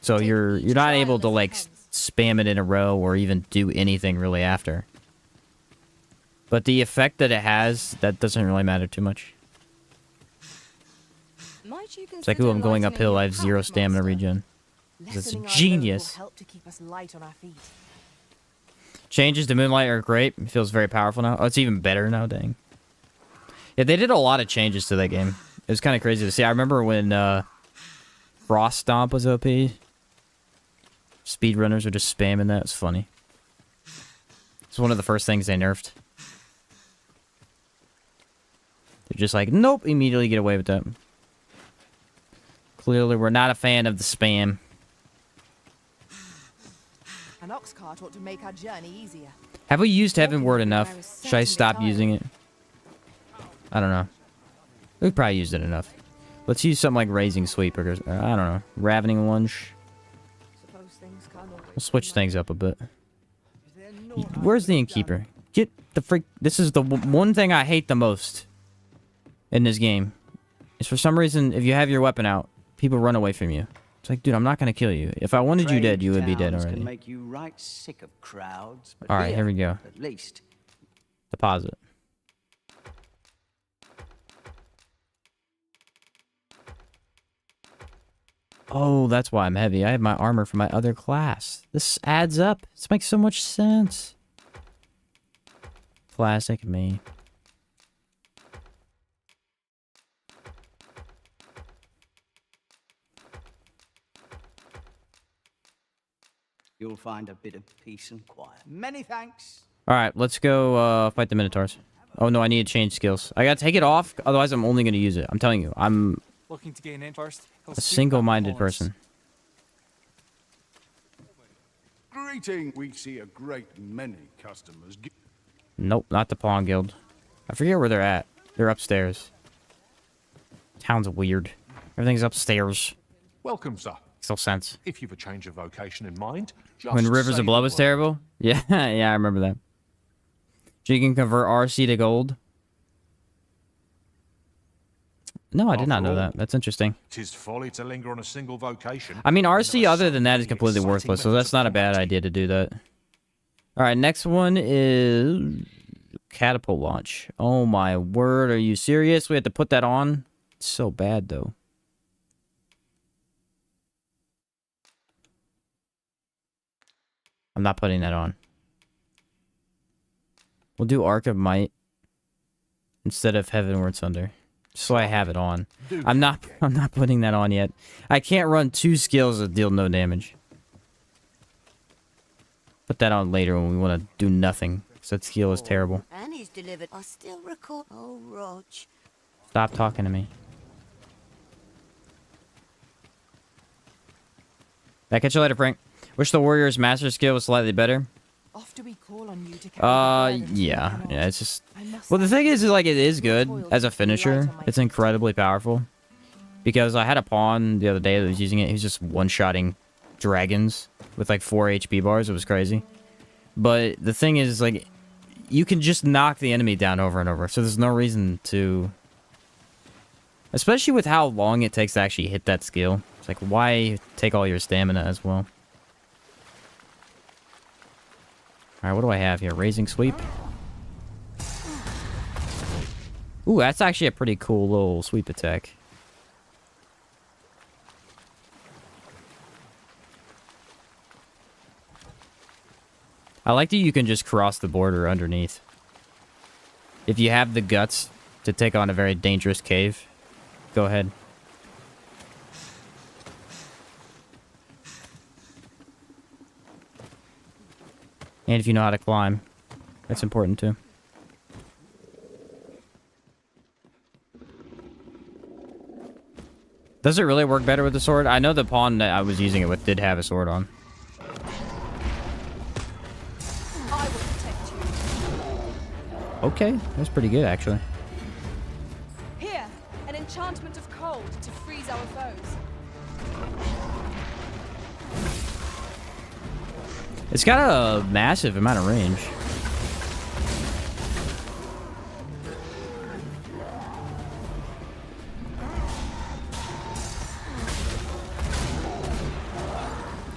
So you're not able to like spam it in a row or even do anything really after. But the effect that it has, that doesn't really matter too much. Might you It's like, ooh, I'm going consider uphill. I have lighting a 0 path, stamina Master? regen. That's Lessening our load genius. will help to keep us light on our feet. Changes to Moonlight are great. It feels very powerful now. Oh, it's even better now, dang. Yeah, they did a lot of changes to that game. It was kind of crazy to see. I remember when Frost Stomp was OP. Speedrunners were just spamming that. It was funny. It's one of the first things they nerfed. They're just like, nope, immediately get away with that. Clearly, we're not a fan of the spam. An ox cart ought to make our journey easier. Have we used Heavenward enough? Should I stop using it? I don't know. We've probably used it enough. Let's use something like Raising Sweep or, I don't know, Ravening Lunge. Suppose things can't always We'll switch things up a bit. Where's the Innkeeper? Get the freak... This is the one thing I hate the most in this game. Is for some reason, if you have your weapon out, people run away from you. It's like, dude, I'm not gonna kill you. If I wanted you dead, you would be dead Towns already. Can make you right sick of crowds, but Alright, here we go. At least. Deposit. Oh, that's why I'm heavy. I have my armor from my other class. This adds up. This makes so much sense. Classic me. You'll find a bit of peace and quiet. Many thanks. Alright, let's go fight the Minotaurs. Oh no, I need to change skills. I gotta take it off, otherwise I'm only gonna use it. I'm telling you, I'm Looking to gain in first. a single-minded person. Greeting. We see a great many customers. Nope, not the Pawn Guild. I forget where they're at. They're upstairs. Town's weird. Everything's upstairs. Welcome, sir. Makes no sense. If you've a change of vocation in mind, just When Rivers say of Blood the was word. terrible? Yeah, yeah, I remember that. So you can convert RC to gold? No, I did not know After all, that. That's interesting. 'Tis folly to linger on a single vocation. I mean, when RC there are other than that is so many completely exciting worthless, so methods that's of not a bad combat. idea to do that. Alright, next one is... Catapult launch. Oh my word, are you serious? We have to put that on? It's so bad, though. I'm not putting that on. We'll do Arc of Might instead of Heavenward Thunder. So I have it on. I'm not putting that on yet. I can't run 2 skills that deal no damage. Put that on later when we want to do nothing. Because that skill is terrible. And he's delivered. I still recall. Oh, Rog. Stop talking to me. That catch you later, Frank. Wish the Warrior's Master skill was slightly better. After we call on you to carry the burden, Yeah. cannot. Yeah, it's just... I must Well, the say, thing is, like, it is your good toil as a keeps me light finisher. on my It's feet. incredibly powerful. Because I had a pawn the other day that was using it. He was just one-shotting dragons with, like, 4 HP bars. It was crazy. But the thing is, like, you can just knock the enemy down over and over. So there's no reason to... Especially with how long it takes to actually hit that skill. It's like, why take all your stamina as well? Alright, what do I have here? Raising Sweep? Ooh, that's actually a pretty cool little sweep attack. I like that you can just cross the border underneath. If you have the guts to take on a very dangerous cave, go ahead. And if you know how to climb, that's important too. Does it really work better with the sword? I know the pawn that I was using it with did have a sword on. I will protect you. Okay, that's pretty good actually. Here, an enchantment of cold to freeze our foes. It's got a massive amount of range.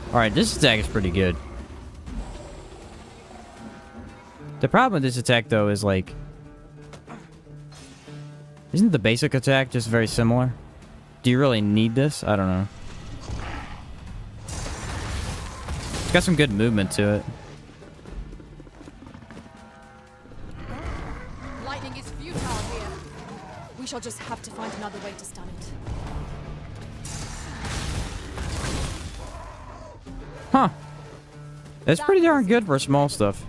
Alright, this attack is pretty good. The problem with this attack, though, is like... Isn't the basic attack just very similar? Do you really need this? I don't know. It's got some good movement to it. Lightning is futile here. We shall just have to find another way to stun it. Huh. That's pretty darn good for small stuff.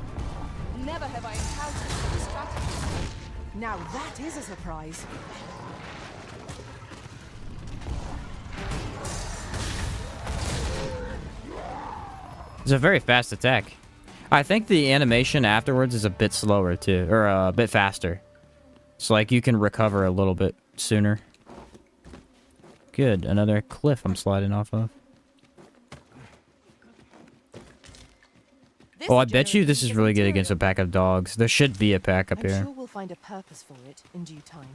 Never have I encountered such a strategy. Now that is a surprise. It's a very fast attack. I think the animation afterwards is a bit slower too, or a bit faster. So like you can recover a little bit sooner. Good, another cliff I'm sliding off of. This Oh, I bet you this agility is really good material. against a pack of dogs. There should be a pack up I'm here. sure we'll find a purpose for it in due time.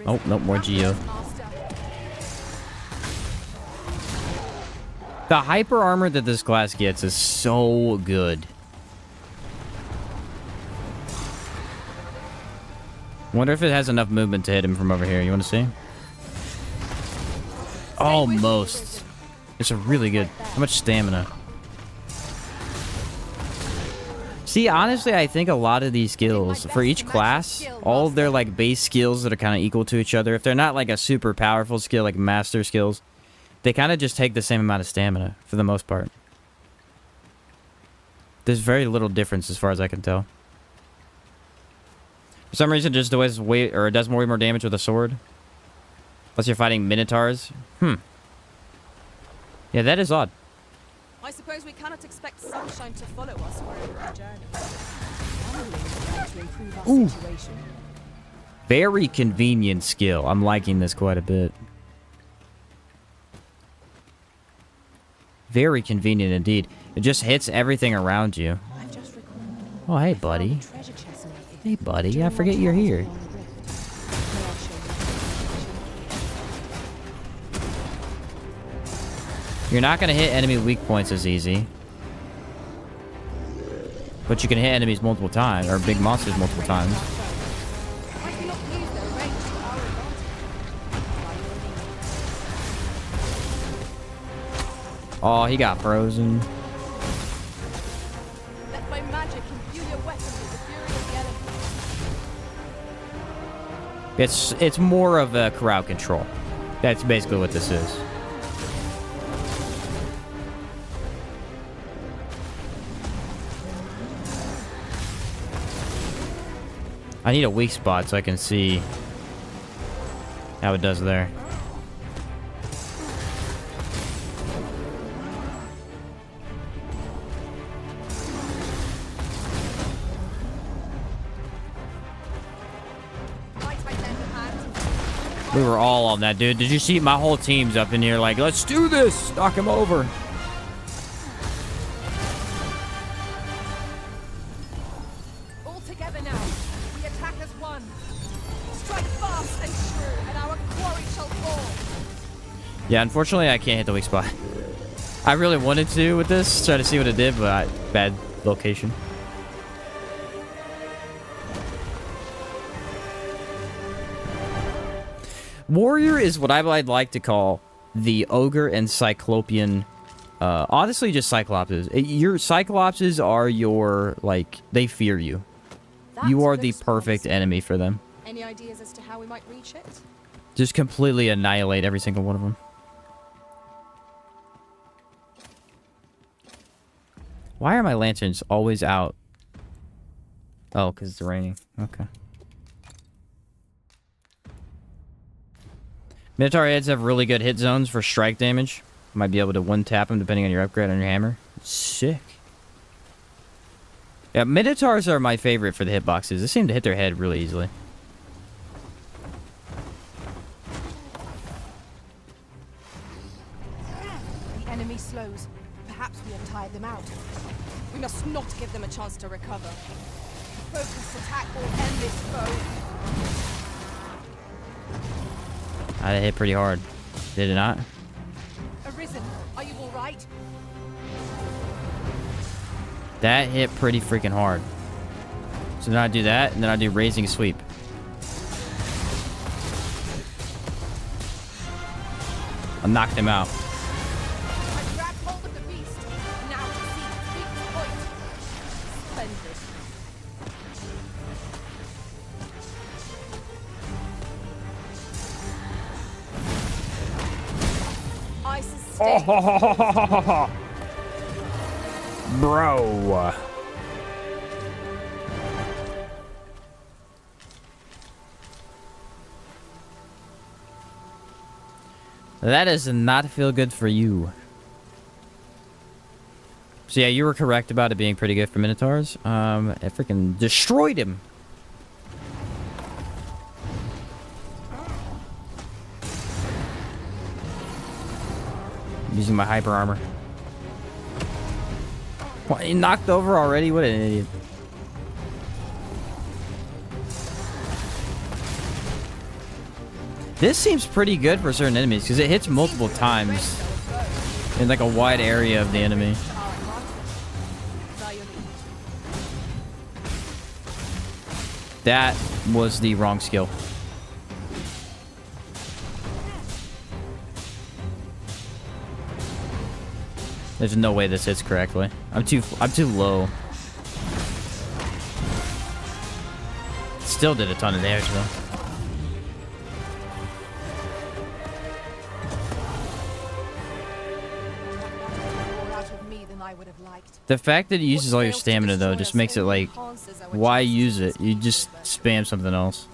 Oh, no more Geo. Master. The hyper armor that this class gets is so good. Wonder if it has enough movement to hit him from over here. You want to see? Almost. It's a really good. How much stamina? See, honestly, I think a lot of these skills, for each class, all of their like base skills that are kind of equal to each other, if they're not like a super powerful skill, like master skills, they kind of just take the same amount of stamina for the most part. There's very little difference as far as I can tell. For some reason, it just does it does way more damage with a sword. Unless you're fighting minotaurs. Yeah, that is odd. I suppose we cannot expect sunshine to follow us wherever we journey. To improve our Ooh. situation. Very convenient skill. I'm liking this quite a bit. Very convenient indeed. It just hits everything around you. I've just recalled. Oh, hey, I found buddy. a treasure chest near here. Hey, buddy. I During forget our you're travels here. along the rift. May I show you? You're not going to hit enemy weak points as easy. But you can hit enemies multiple times, or big monsters multiple times. Might we not use their range to our advantage? Oh, he got frozen. Let my magic imbue your weapon with the fury of the elements. It's more of a crowd control. That's basically what this is. I need a weak spot so I can see how it does there. Might I lend a hand? We were all on that, dude. Did you see my whole team's up in here like, let's do this! Knock him over. All together now. We attack as one. Strike fast and true, and our quarry shall fall. Yeah, unfortunately, I can't hit the weak spot. I really wanted to with this, try to see what it did, but bad location. Warrior is what I'd like to call the Ogre and Cyclopean. Honestly, just Cyclopses. Your Cyclopses are your, like, they fear you. You That are the looks perfect promising. enemy for them. Any ideas as to how we might reach it? Just completely annihilate every single one of them. Why are my lanterns always out? Oh, because it's raining. Okay. Minotaur heads have really good hit zones for strike damage. Might be able to one-tap them depending on your upgrade on your hammer. Sick. Yeah, Minotaurs are my favorite for the hitboxes. They seem to hit their head really easily. The enemy slows. Perhaps we have tired them out. We must not give them a chance to recover. Focused attack will end this foe. I hit pretty hard. Did it not? Arisen, are you all right? That hit pretty freaking hard. So then I do that, and then I do raising sweep. I knocked him out. I grabbed hold of the beast. Now to see its weakest point. Splendid. I sustain. Bro. That does not feel good for you. So yeah, you were correct about it being pretty good for Minotaurs. It freaking destroyed him. Using my hyper armor. What, he knocked over already? What an idiot. This seems pretty good for certain enemies because it hits multiple times in like a wide area of the enemy. That was the wrong skill. There's no way this hits correctly. I'm too low. Still did a ton of damage though. More out of me than I would have liked. The fact that it uses all your stamina though just makes it like, why use it? You just spam something else.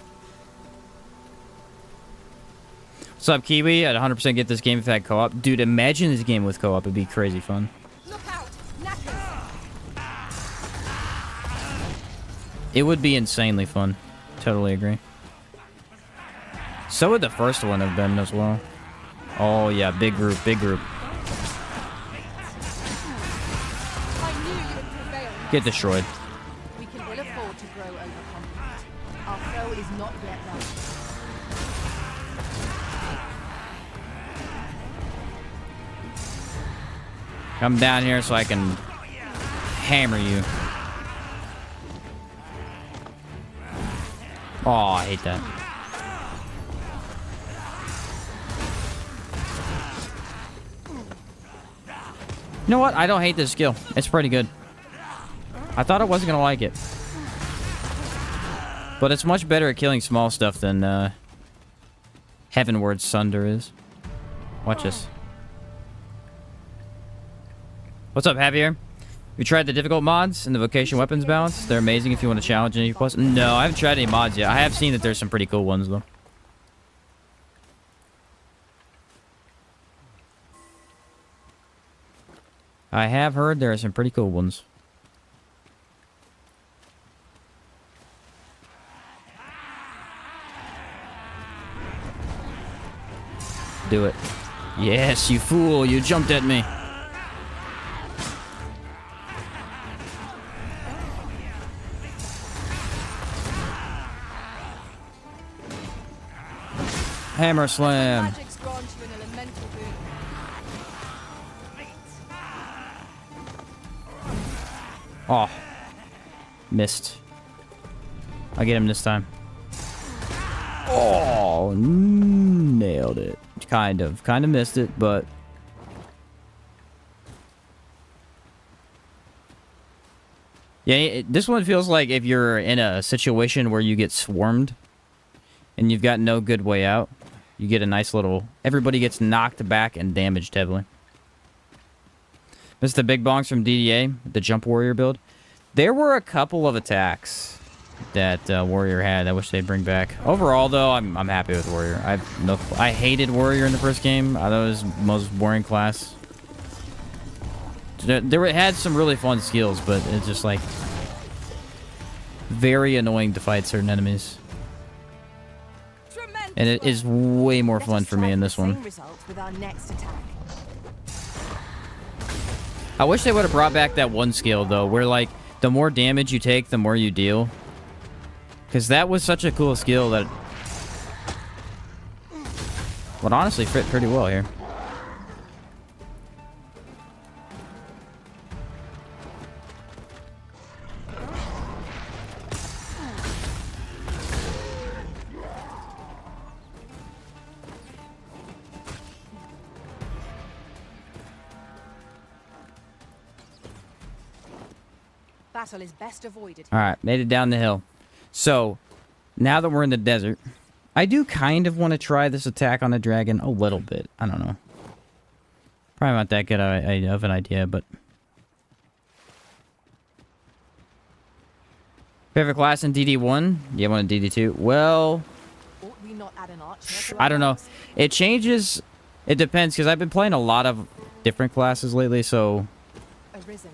What's up, Kiwi? I'd 100% get this game if it had co-op. Dude, imagine this game with co-op. It'd be crazy fun. Look out! Knackers! It would be insanely fun. Totally agree. So would the first one have been as well. Oh yeah, big group, big group. I knew you would prevail. Get destroyed. We can well afford to grow overconfident. Our foe is not yet done. Come down here so I can hammer you. Oh, I hate that. You know what? I don't hate this skill. It's pretty good. I thought I wasn't gonna like it. But it's much better at killing small stuff than Heavenward Sunder is. Watch this. What's up, Javier? You tried the difficult mods and the Vocation weapons balance? They're amazing if you want to challenge any plus. No, I haven't tried any mods yet. I have seen that there's some pretty cool ones, though. I have heard there are some pretty cool ones. Do it. Yes, you fool. You jumped at me. Hammer slam. Magic's granted you an elemental boon. Oh. Missed. I'll get him this time. Oh, nailed it. Kind of missed it, but yeah, this one feels like if you're in a situation where you get swarmed and you've got no good way out, you get a nice little... Everybody gets knocked back and damaged heavily. This is the big bongs from DDA, the Jump Warrior build. There were a couple of attacks that Warrior had I wish they'd bring back. Overall, though, I'm happy with Warrior. I hated Warrior in the first game. I thought it was the most boring class. It had some really fun skills, but it's just like... very annoying to fight certain enemies. And it is way more fun for me in this one. I wish they would have brought back that one skill, though, where, like, the more damage you take, the more you deal. Because that was such a cool skill that... would honestly fit pretty well here. Battle is best avoided. All right, made it down the hill. So, now that we're in the desert, I do kind of want to try this attack on the dragon a little bit. I don't know. Probably not that good of an idea, but... Favorite class in DD1? Yeah, one in DD2. Well, Ought we not add an archer to I our don't know. ranks? It changes. It depends, because I've been playing a lot of different classes lately, so... Arisen.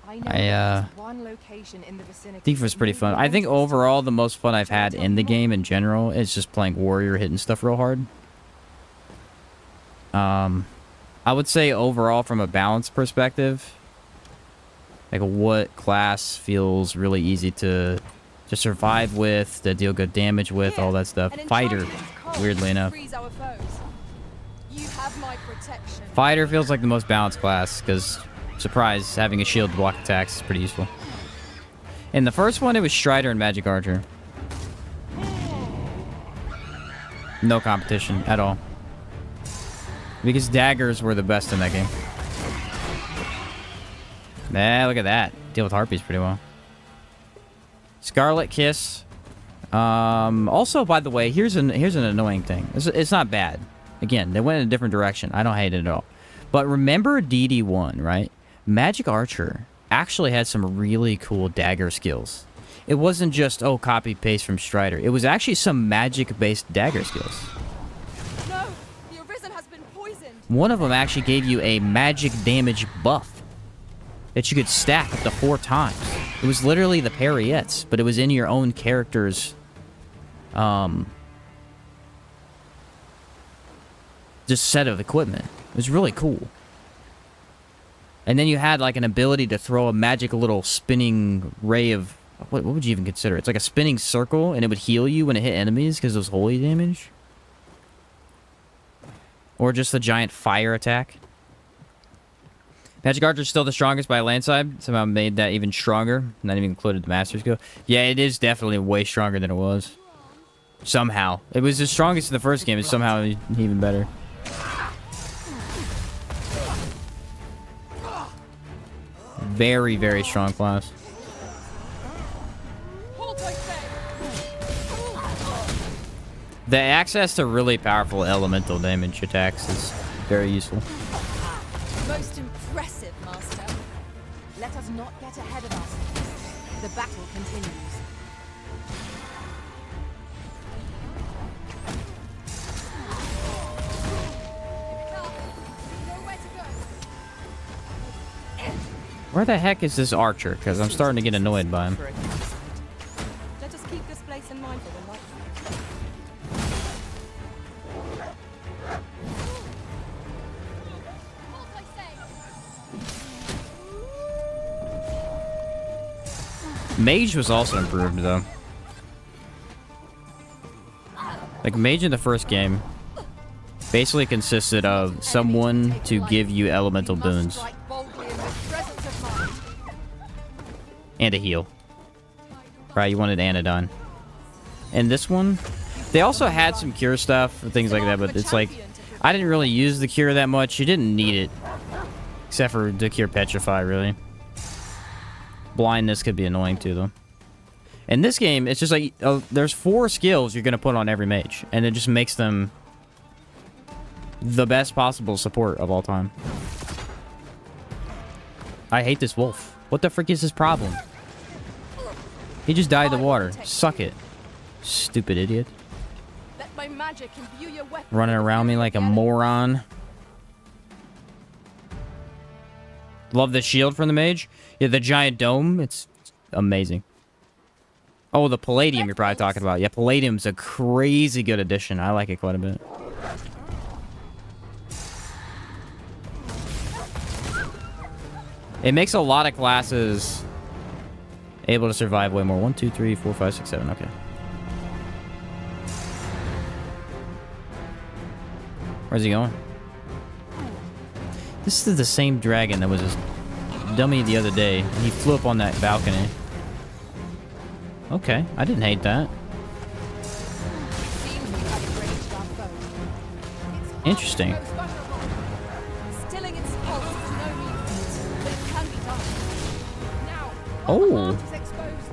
I know I, there is one location in the vicinity. I think it was pretty fun. I think overall the most fun I've had in the game in general is just playing warrior, hitting stuff real hard. I would say overall from a balance perspective, like what class feels really easy to survive with, to deal good damage with, all that stuff. An Fighter, enchanted cold weirdly enough. frees our foes. You have my protection. Fighter feels like the most balanced class because, surprise, having a shield to block attacks is pretty useful. In the first one, it was Strider and Magic Archer. No competition at all. Because daggers were the best in that game. Look at that. Deal with harpies pretty well. Scarlet Kiss. Also, by the way, here's an annoying thing. It's not bad. Again, they went in a different direction. I don't hate it at all. But remember DD1, right? Magic Archer actually had some really cool dagger skills. It wasn't just, oh, copy-paste from Strider. It was actually some magic-based dagger skills. No, the Arisen has been poisoned. One of them actually gave you a magic damage buff that you could stack up to 4 times. It was literally the parriettes, but it was in your own character's just set of equipment. It was really cool. And then you had like an ability to throw a magic little spinning ray of... What would you even consider? It's like a spinning circle, and it would heal you when it hit enemies because it was holy damage. Or just a giant fire attack. Magic Archer's still the strongest by a landslide. Somehow made that even stronger. Not even included the Master Skill. Yeah, it is definitely way stronger than it was. Somehow. It was the strongest in the first game. It's somehow even better. Very, very strong class. Hold, I say. The access to really powerful elemental damage attacks is very useful. Most impressive, Master. Let us not get ahead of ourselves. The battle continues. Nowhere to go. Where the heck is this archer? Because I'm starting to get annoyed by him. Let us keep this place in mind for the night. Hold, I say. Mage was also improved, though. Like, Mage in the first game basically consisted of someone to give you elemental boons Strike boldly in the presence of mind. and a heal. Right, you wanted Anodyne. And this one, they also had some cure stuff and things like that, but it's like, I didn't really use the cure that much. You didn't need it. Except for to cure Petrify, really. Blindness could be annoying too, though. In this game, it's just like, there's 4 skills you're going to put on every mage, and it just makes them the best possible support of all time. I hate this wolf. What the frick is his problem? He just died in the water. Suck it. Stupid idiot. Let my magic imbue your weapon. Running around me like a moron. Love the shield from the mage. Yeah, the giant dome. It's amazing. Oh, the Palladium you're probably talking about. Yeah, Palladium's a crazy good addition. I like it quite a bit. It makes a lot of classes able to survive way more. 1, 2, 3, 4, 5, 6, 7. Okay. Where's he going? This is the same dragon that was his dummy the other day. He flew up on that balcony. Okay, I didn't hate that. Seems we have arranged our foe. It's hard Interesting. to most vulnerable. Stilling its pulse is no mean feat, but it can be done. Now, while the Oh. heart is exposed,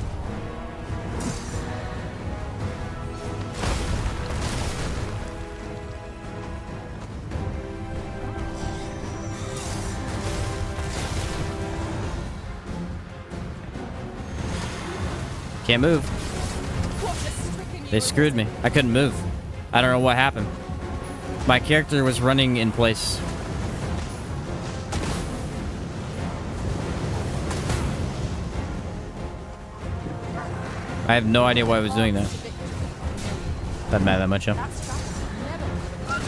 Can't move. what has stricken you They with screwed me. I couldn't move. I don't know what happened. My character was running in place. I have no idea why I was doing that. Doesn't matter that much, huh? that strategy never worked.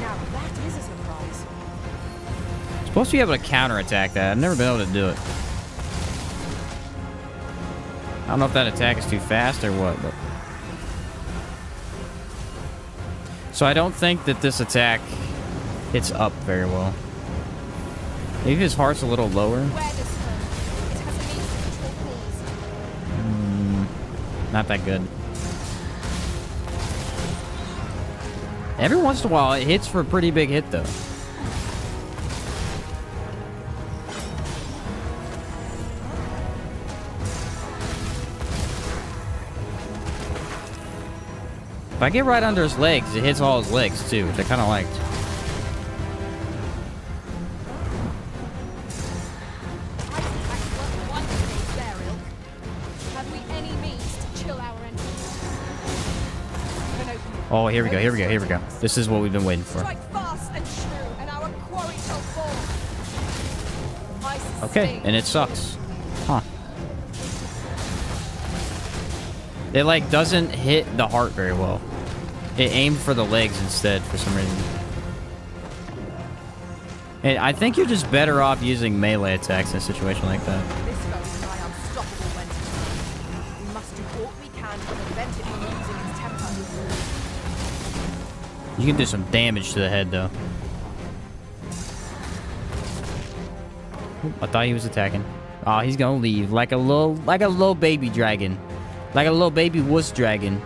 Now that is a surprise. Supposed to be able to counterattack that. I've never been able to do it. I don't know if that attack is too fast or what, but... So I don't think that this attack hits up very well. Maybe his heart's a little lower. Where this hurt, it has a means to control pulse. Not that good. Every once in a while, it hits for a pretty big hit, though. If I get right under his legs, it hits all his legs, too, which I kind of liked. Ice attacks work wonders there, ilk. Have we any means to chill our enemies? Even open it. Oh, here we go, here we go, here we go. This is what we've been waiting for. Strike fast and true, and our quarry shall fall. Ice Okay, and it sucks. Huh. It, like, doesn't hit the heart very well. It aimed for the legs instead for some reason. And I think you're just better off using melee attacks in a situation like that. This foe is nigh unstoppable when it's we must do all we can to prevent it from losing its temper. You can do some damage to the head, though. Oop, I thought he was attacking. Oh, he's gonna leave like a little baby dragon. Like a little baby wuss dragon.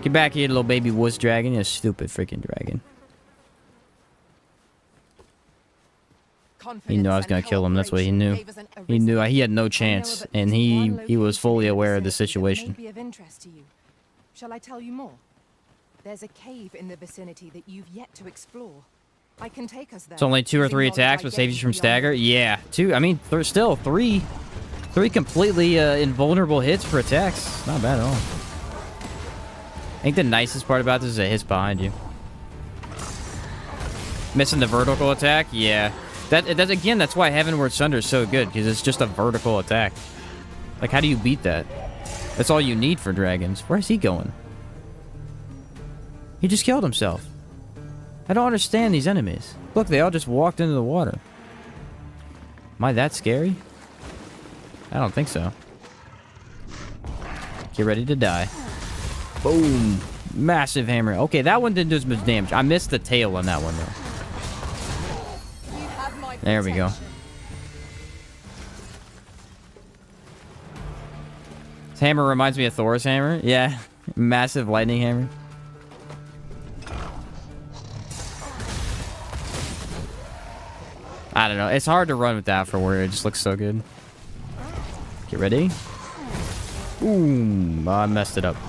Get back here, little baby wuss dragon. You stupid freaking dragon. He knew I was gonna kill him. That's what he knew. He knew he had no chance, and he was fully aware of the situation. May be of interest to you. Shall I tell you more? There's a cave in the vicinity that you've yet to explore. I can take us there. It's only 2 or 3 attacks, but saves you from stagger. Yeah, 2. I mean, there's still 3 completely invulnerable hits for attacks. Not bad at all. I think the nicest part about this is it hits behind you. Missing the vertical attack? Yeah. That's why Heavenward Sunder is so good, because it's just a vertical attack. Like, how do you beat that? That's all you need for dragons. Where's he going? He just killed himself. I don't understand these enemies. Look, they all just walked into the water. Am I that scary? I don't think so. Get ready to die. Boom. Massive hammer. Okay, that one didn't do as much damage. I missed the tail on that one, though. You have my There we go. protection. This hammer reminds me of Thor's hammer. Yeah. Massive lightning hammer. I don't know. It's hard to run with that for where it just looks so good. Get ready. Boom. Oh, I messed it up. No,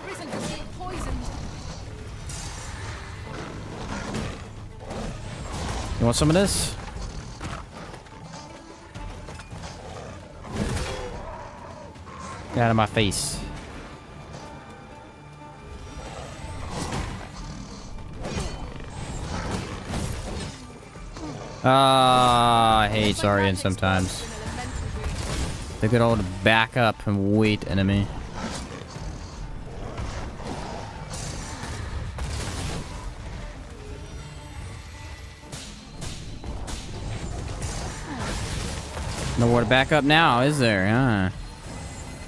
Arisen has been poisoned. You want some of this? Get out of my face. I hate Saurian sometimes. They could all back up and wait enemy. Nowhere to back up now, is there? Huh?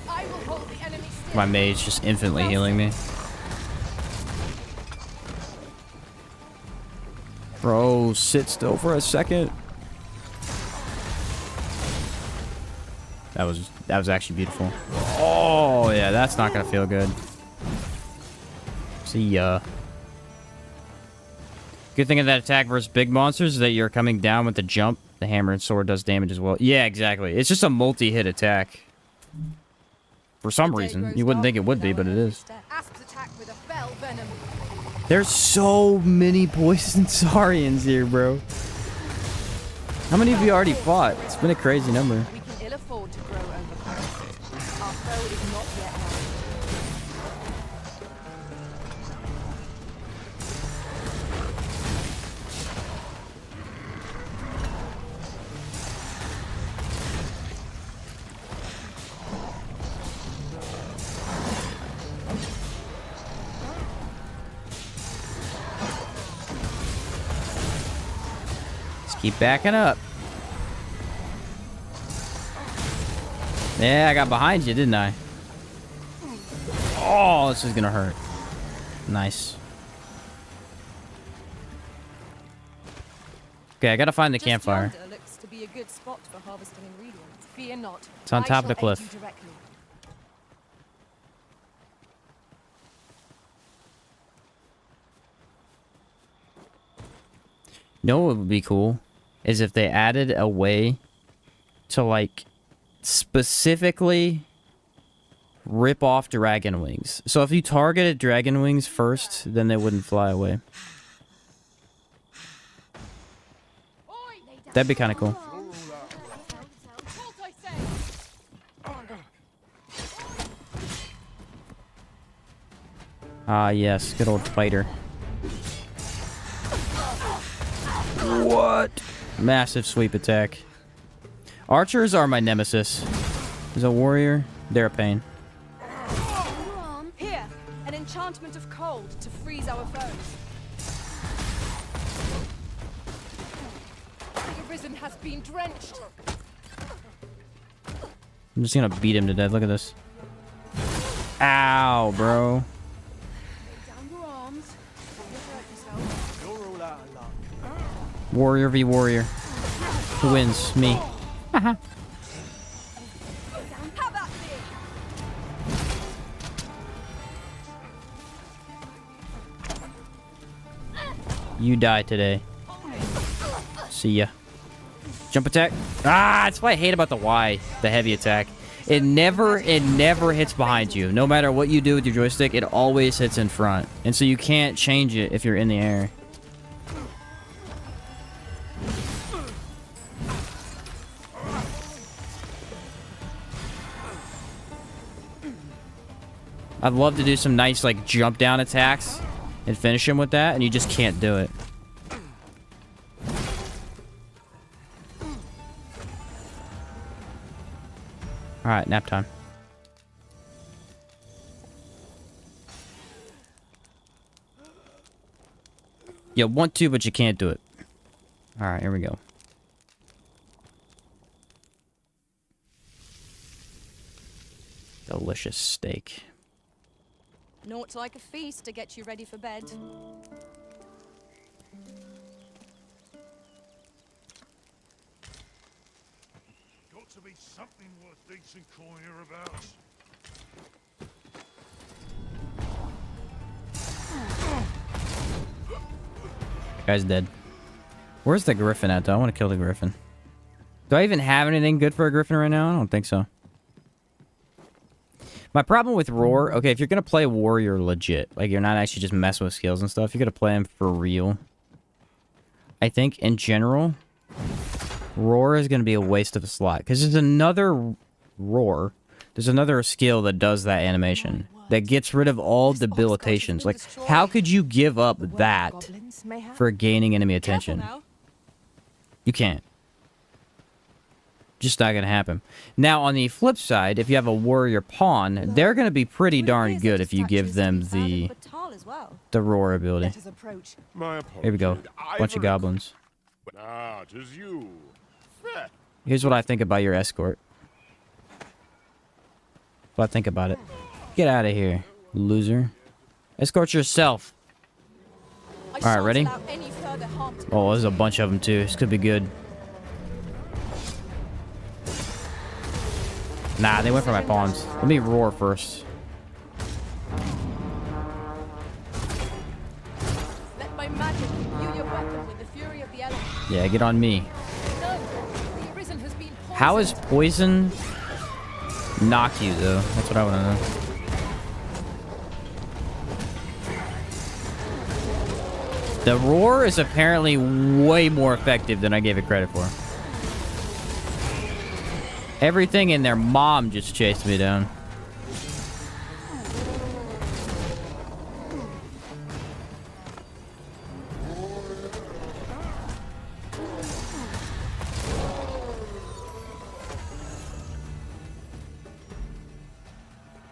I will hold the enemy still. My mage just infinitely healing me. Bro, sit still for a second. That was actually beautiful. Oh, yeah, that's not gonna feel good. See ya. Good thing of that attack versus big monsters is that you're coming down with the jump. The hammer and sword does damage as well. Yeah, exactly. It's just a multi-hit attack. For some reason. You wouldn't think it would be, but it is. Asps attack with a fell venom. There's so many poison saurians here, bro. How many have you already fought? It's been a crazy number. We can ill afford to grow overconfident. Our foe is not yet out. Just keep backing up. Yeah, I got behind you, didn't I? Oh, this is gonna hurt. Nice. Okay, I gotta find the campfire. Just yonder looks to be a good spot for harvesting ingredients. Fear not. It's on I top of the shall aid cliff. you directly. You know what would be cool? Is if they added a way to, like, specifically rip off dragon wings. So if you targeted dragon wings first, then they wouldn't fly away. That'd be kind of cool. Halt, I say! Ah, yes. Good old fighter. What? Massive sweep attack. Archers are my nemesis. As a warrior, they're a pain. Here, an enchantment of cold to freeze our foes. The Arisen has been drenched. I'm just gonna beat him to death. Look at this. Ow, bro. Down your arms. Don't hurt yourself. You're all out of luck. Warrior v warrior. Who wins? Me. How about this? You die today. See ya. Jump attack. Ah, that's what I hate about the Y, the heavy attack. It never hits behind you. No matter what you do with your joystick, it always hits in front. And so you can't change it if you're in the air. I'd love to do some nice, like, jump down attacks and finish him with that, and you just can't do it. Alright, nap time. You want to, but you can't do it. Alright, here we go. Delicious steak. Naught like a feast to get you ready for bed. Got to be something worth decent coin hereabouts. Guy's dead. Where's the Griffin at, though? I want to kill the Griffin. Do I even have anything good for a Griffin right now? I don't think so. My problem with Roar... Okay, if you're going to play Warrior legit, like you're not actually just messing with skills and stuff, you're going to play him for real. I think, in general, Roar is going to be a waste of a slot. Because there's another Roar. There's another skill that does that animation. That gets rid of all debilitations. Like, how could you give up that for gaining enemy attention? You can't. Just not gonna happen. Now, on the flip side, if you have a warrior pawn, they're gonna be pretty darn good if you give them the roar ability. My Here we go. apologies. Bunch of goblins. Ah, 'tis you. Fair. Here's what I think about your escort. What I think about it. Get out of here, loser. Escort yourself. Alright, ready? further harm to Oh, there's a bunch of them too. This could be good. Nah, they went for my pawns. Let me roar first. Let my magic imbue your weapon with the fury of the elements. Yeah, get on me. No, the Arisen has been poisoned. How is poison knock you, though? That's what I want to know. The roar is apparently way more effective than I gave it credit for. Everything and their mom just chased me down.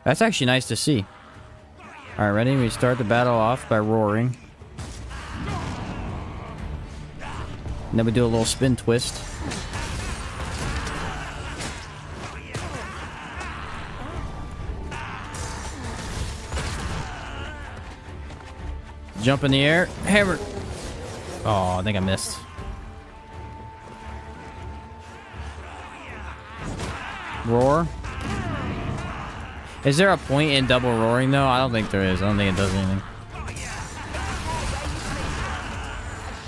That's actually nice to see. Alright, ready? We start the battle off by roaring. And then we do a little spin twist. Jump in the air. Hammer. Oh, I think I missed. Roar. Is there a point in double roaring, though? I don't think there is. I don't think it does anything.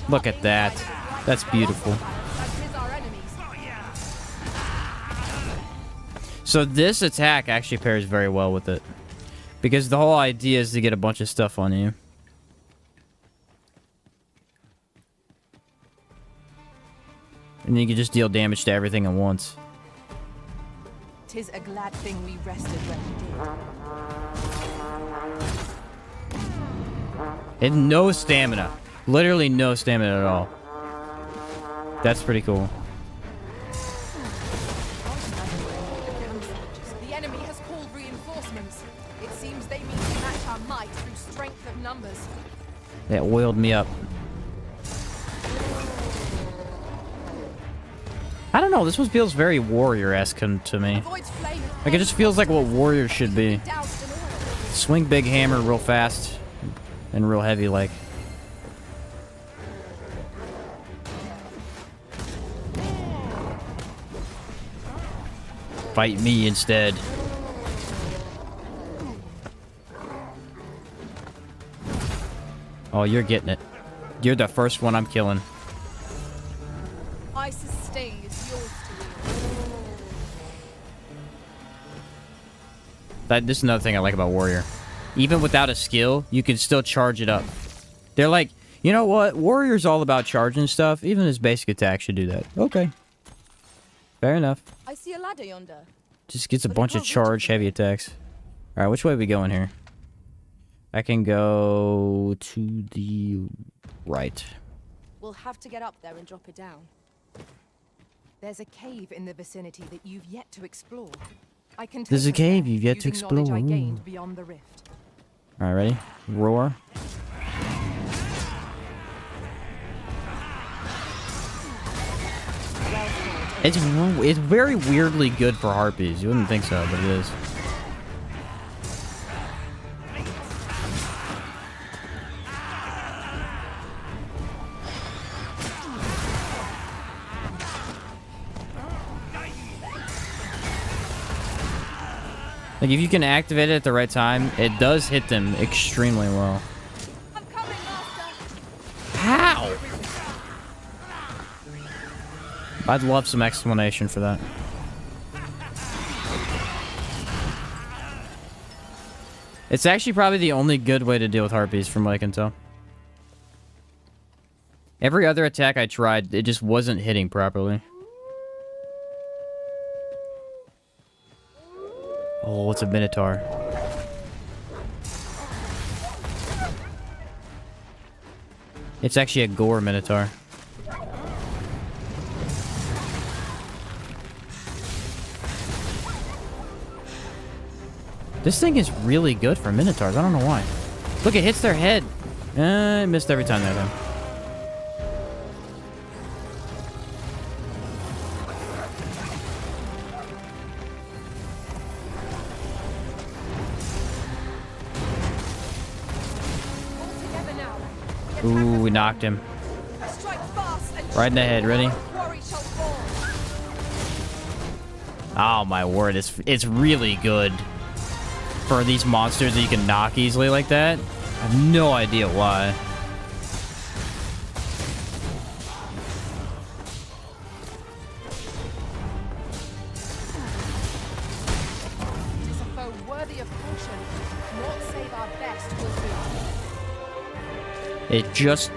Look at that. That's beautiful. So this attack actually pairs very well with it. Because the whole idea is to get a bunch of stuff on you. And you can just deal damage to everything at once. 'Tis a glad thing we rested when we did. And no stamina. Literally no stamina at all. That's pretty cool. The enemy has called reinforcements. It seems they mean to match our might through strength of numbers. That oiled me up. I don't know, this one feels very warrior-esque to me. Avoids flame. Like, it just feels like what warriors should be. Doused in oil. Swing big hammer real fast and real heavy, like. Fight me instead. Oh, you're getting it. You're the first one I'm killing. Isis sting is yours to wield. This is another thing I like about warrior. Even without a skill, you can still charge it up. They're like, you know what? Warrior's all about charging stuff. Even his basic attack should do that. Okay. Fair enough. I see a ladder yonder. Just gets a But I bunch of can't reach charge it. heavy attacks. Alright, which way are we going here? I can go to the right. We'll have to get up there and drop it down. There's a cave in the vicinity that you've yet to explore. I can There's a take us cave there you've yet to using knowledge I explore. gained beyond the rift. Alright, ready? Roar. It's very weirdly good for harpies. You wouldn't think so, but it is. Like, if you can activate it at the right time, it does hit them extremely well. I'm coming, Master. How? I'd love some explanation for that. It's actually probably the only good way to deal with harpies from what I can tell. Every other attack I tried, it just wasn't hitting properly. Oh, it's a minotaur. It's actually a gore minotaur. This thing is really good for minotaurs. I don't know why. Look, it hits their head. It missed every time though. All together now. Ooh, we knocked him. Right in the head. Ready? Quarry shall fall. Oh my word, it's really good for these monsters that you can knock easily like that. I have no idea why. It is a foe worthy of caution. Naught save our best will do. It just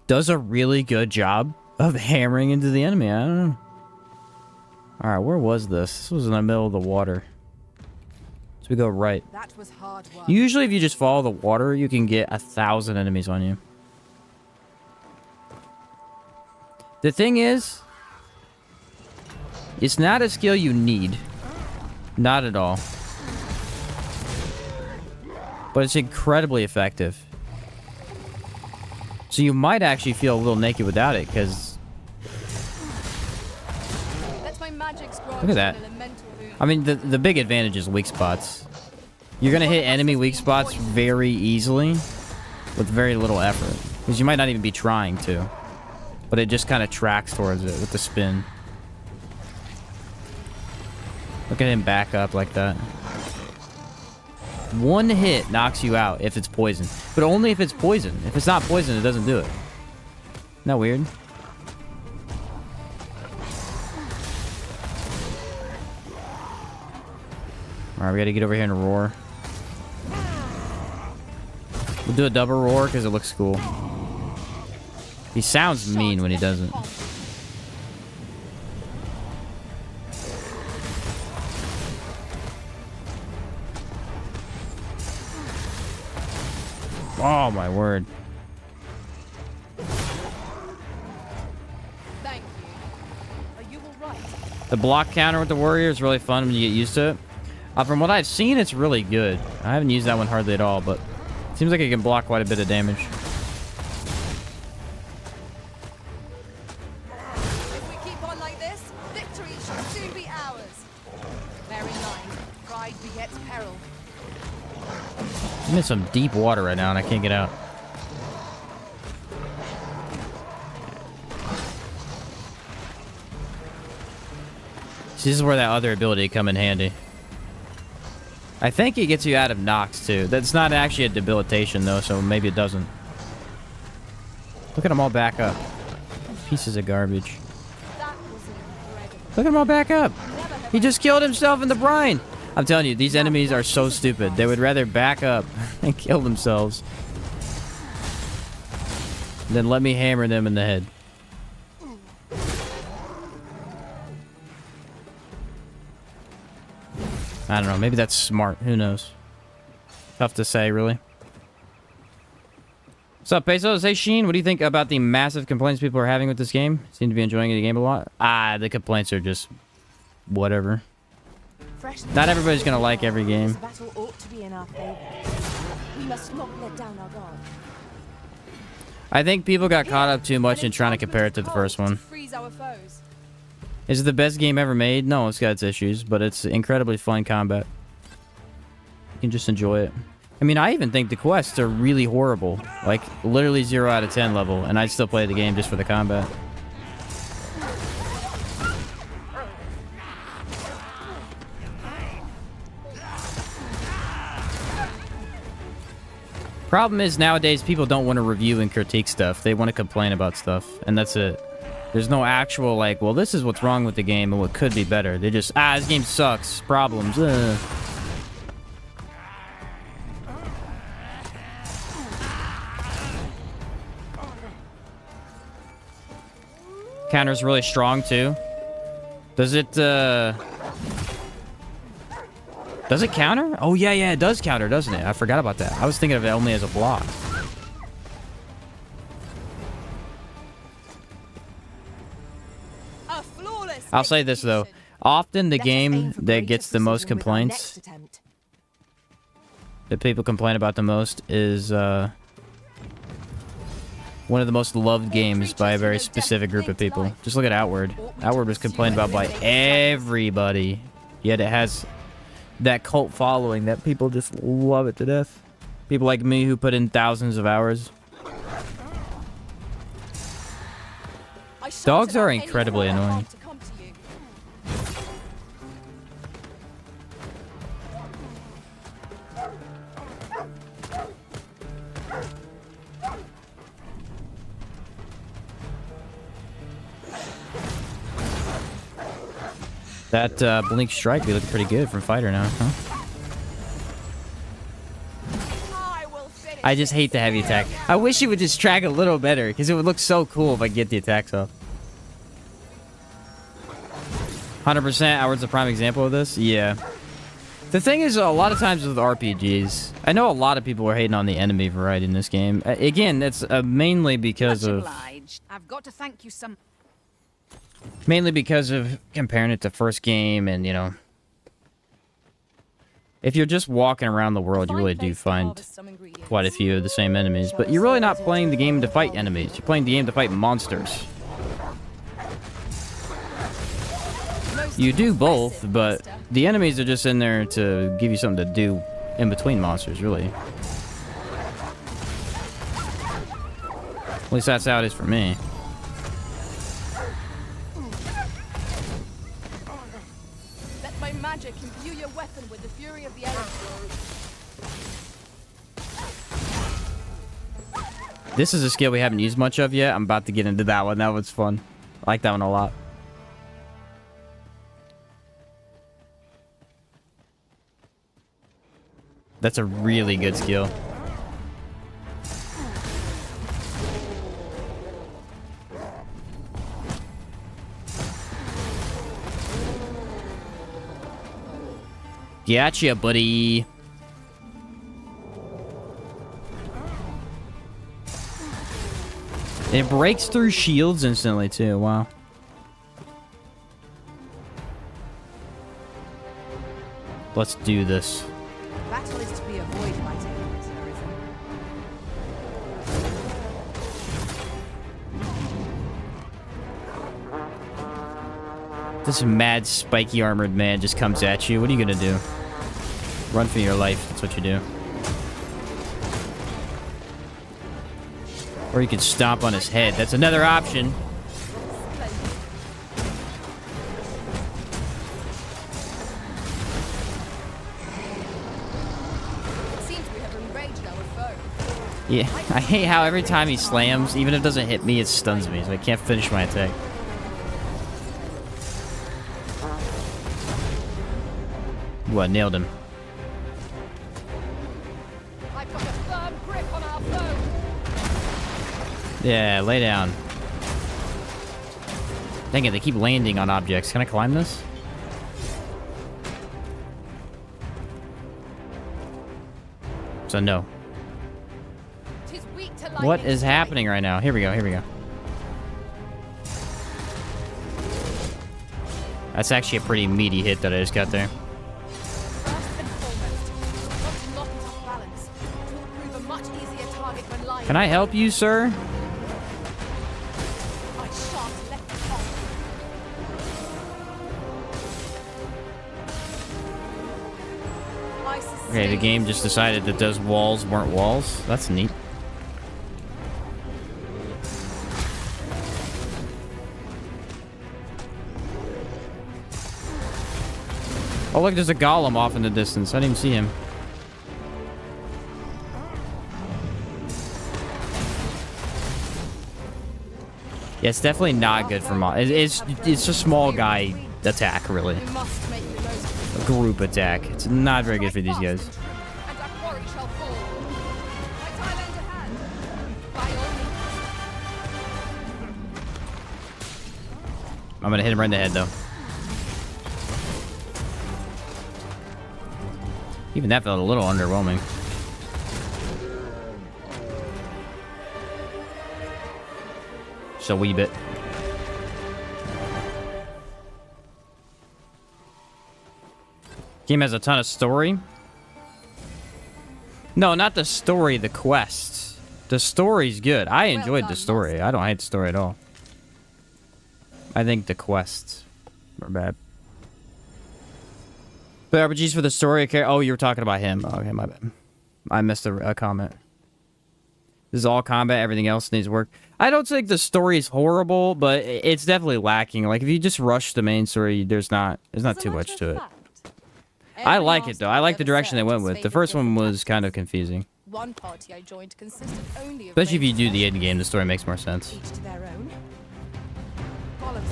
does a really good job of hammering into the enemy. I don't know. Alright, where was this? This was in the middle of the water. So we go right. That was hard work. Usually if you just follow the water, you can get 1,000 enemies on you. The thing is, it's not a skill you need. Not at all. But it's incredibly effective. So you might actually feel a little naked without it, because... Let my magic's grow Look at that. an elemental boon. I mean, the big advantage is weak spots. You're going to hit enemy weak spots very easily with very little effort. Because you might not even be trying to. But it just kind of tracks towards it with the spin. Look at him back up like that. One hit knocks you out if it's poison. But only if it's poison. If it's not poison, it doesn't do it. Isn't that weird? Alright, we gotta get over here and roar. We'll do a double roar because it looks cool. He sounds mean when he doesn't. Oh my word. Thank you. Are you all right? The block counter with the warrior is really fun when you get used to it. From what I've seen, it's really good. I haven't used that one hardly at all, but it seems like it can block quite a bit of damage. If we keep on like this, victory shall soon be ours. Bear in mind, pride begets peril. I'm in some deep water right now and I can't get out. See, this is where that other ability come in handy. I think it gets you out of knocks too. That's not actually a debilitation though, so maybe it doesn't. Look at them all back up. Pieces of garbage. That was incredible. Look at them all back up. He just killed himself in the brine. I'm telling you, these enemies are so stupid. They would rather back up and kill themselves than let me hammer them in the head. I don't know. Maybe that's smart. Who knows? Tough to say, really. What's up, Pesos? Hey, Sheen. What do you think about the massive complaints people are having with this game? Seem to be enjoying the game a lot. The complaints are just whatever. Not everybody's gonna like every game. This battle ought to be in our favor. We must not let down our guard. I think people got caught up too much in trying to compare it to the first one. Freeze our foes. Is it the best game ever made? No, it's got its issues, but it's incredibly fun combat. You can just enjoy it. I mean, I even think the quests are really horrible. Like, literally 0 out of 10 level, and I'd still play the game just for the combat. Problem is, nowadays, people don't want to review and critique stuff. They want to complain about stuff, and that's it. There's no actual, like, well, this is what's wrong with the game and what could be better. They just, this game sucks. Problems. Counter's really strong, too. Does it counter? Oh, yeah, it does counter, doesn't it? I forgot about that. I was thinking of it only as a block. A flawless I'll say this, though. execution. Often the Let us aim game for that greater gets the most precision with our complaints, next attempt. that people complain about the most, is one of the most loved games by a very specific group of people. Just look at Outward. Outward was complained about by everybody, yet it has that cult following that people just love it to death. People like me who put in thousands of hours. I shan't Dogs allow are any incredibly further harm annoying. to come to you. That blink strike be looking pretty good from fighter now, huh? I will finish I just this. hate the heavy attack. I wish it would just track a little better, because it would look so cool if I get the attacks off. 100% Outward's a prime example of this? Yeah. The thing is, a lot of times with RPGs, I know a lot of people are hating on the enemy variety in this game. Again, that's mainly because Much of... obliged. I've got to thank you some. Mainly because of comparing it to first game and, you know... If you're just walking around the world, you really do find quite a few of the same enemies. But you're really not playing the game to fight enemies. You're playing the game to fight monsters. You do both, but the enemies are just in there to give you something to do in between monsters, really. At least that's how it is for me. Let my magic imbue your weapon with the fury of the elements. This is a skill we haven't used much of yet. I'm about to get into that one. That was fun. I like that one a lot. That's a really good skill. Gotcha, buddy. It breaks through shields instantly, too. Wow. Let's do this. Battle is to be avoided by taking it, Arisen. This mad, spiky armored man just comes at you. What are you gonna do? Run for your life. That's what you do. Or you could stomp on his head. That's another option. It seems we have enraged our foe. Yeah, I hate how every time he slams, even if it doesn't hit me, it stuns me, so I can't finish my attack. What, nailed him. I've got a firm grip on our foe. Yeah, lay down. Dang it, they keep landing on objects. Can I climb this? So no. 'Tis weak to What lightning is strike. happening right now? Here we go, here we go. That's actually a pretty meaty hit that I just got there. First and foremost, got to knock it off balance. It will prove a much easier target when lying. Can I help you, sir? I shan't let you off. I Okay, the sustain game just decided that those walls weren't walls. That's neat. Oh, look, there's a golem off in the distance. I didn't even see him. Yeah, it's definitely not good for it's a small guy attack, really. We must make the most of A group attack. It's not very good for these guys. and our quarry shall fall. My time lend a hand. By all means. I'm gonna hit him right in the head, though. Even that felt a little underwhelming. Just a wee bit. Game has a ton of story. No, not the story, the quests. The story's good. I enjoyed the done, story. I don't hate the story at all. I think the quests are bad. But RPGs for the story. Okay. Oh, you were talking about him. Oh, okay, my bad. I missed a comment. This is all combat. Everything else needs work. I don't think the story is horrible, but it's definitely lacking. Like, if you just rush the main story, there's not too much to it. I like it, though. I like the direction they went with. The first one was kind of confusing. One party I joined consisted only of Especially if you do the end game, the story makes more sense. each to their own.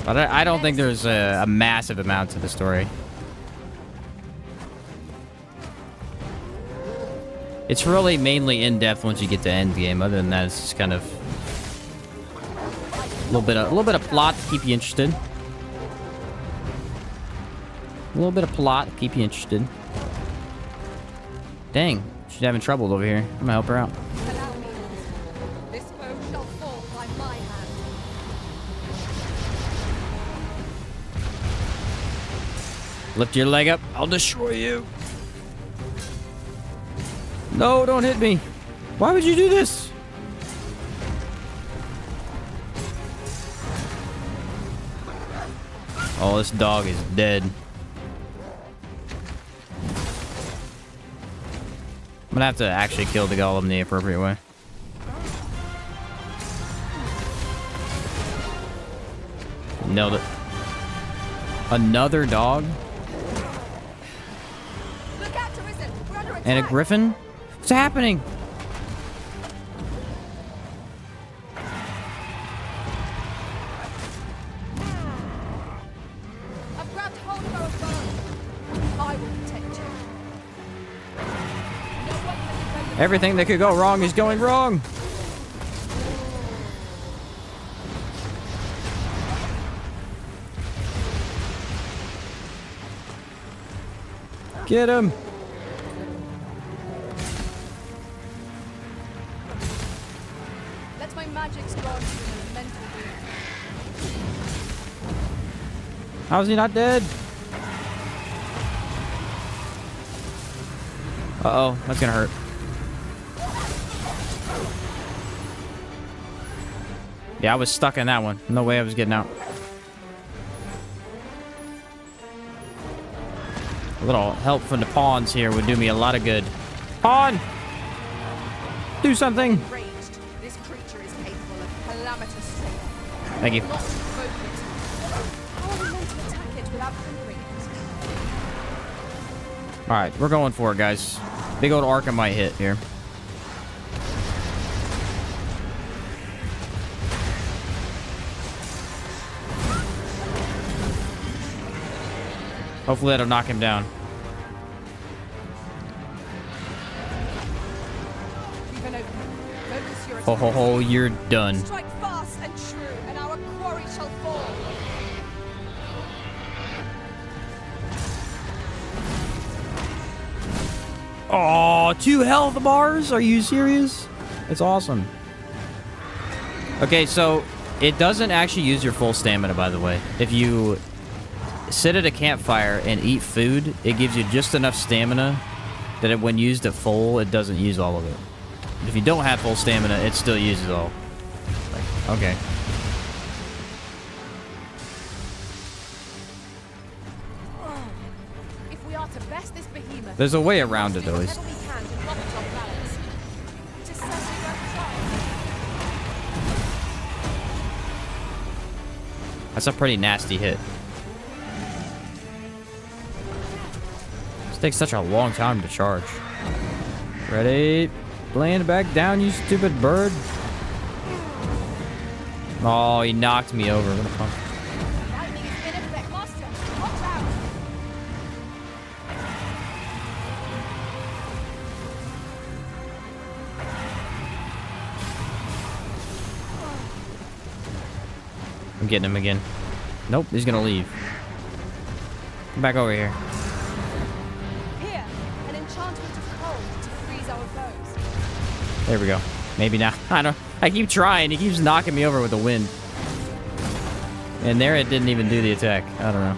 But I don't think there's a massive amount to the story. It's really mainly in-depth once you get to end game. Other than that, it's just kind of a little bit of plot to keep you interested. A little bit of plot to keep you interested. Dang, she's having trouble over here. I'm gonna help her out. Allow me. This foe shall fall by my hand. Lift your leg up. I'll destroy you. No, don't hit me. Why would you do this? Oh, this dog is dead. I'm gonna have to actually kill the golem the appropriate way. Nailed it. Another dog? Look out, Arisen. We're under attack. And a griffin? What's happening? I've grabbed hold of our foe. I will protect you. No one can defend the Everything that could go wrong is going wrong. Get him. Let my magic strong to an mental being. How is he not dead? Uh-oh, that's gonna hurt. Yeah, I was stuck in that one. No way I was getting out. A little help from the pawns here would do me a lot of good. Pawn! Do something! Enraged, this creature is capable of calamitous strength. Thank you. Not provoke it. How are we meant to attack it without conquering it? Alright, we're going for it, guys. Big old Arkham might hit here. Hopefully that'll knock him down. Leave an opening. Focus your Ho ho attack. ho, you're done. Strike fast and true, and our quarry shall fall. Oh, 2 health bars? Are you serious? It's awesome. Okay, so it doesn't actually use your full stamina, by the way. If you sit at a campfire and eat food, it gives you just enough stamina that when used at full, it doesn't use all of it. If you don't have full stamina, it still uses all. Like, okay. If we are to best this behemoth, There's a way around it, though. whatever we can to knock it off balance. It is certainly worth a try. That's a pretty nasty hit. This takes such a long time to charge. Ready? Land back down, you stupid bird. Oh, he knocked me over. What a punk. Lightning is in effect, Master. Watch out! I'm getting him again. Nope, he's gonna leave. Come back over here. Here, an enchantment of cold to freeze our foes. There we go. Maybe now. I keep trying. He keeps knocking me over with the wind. And there it didn't even do the attack. I don't know.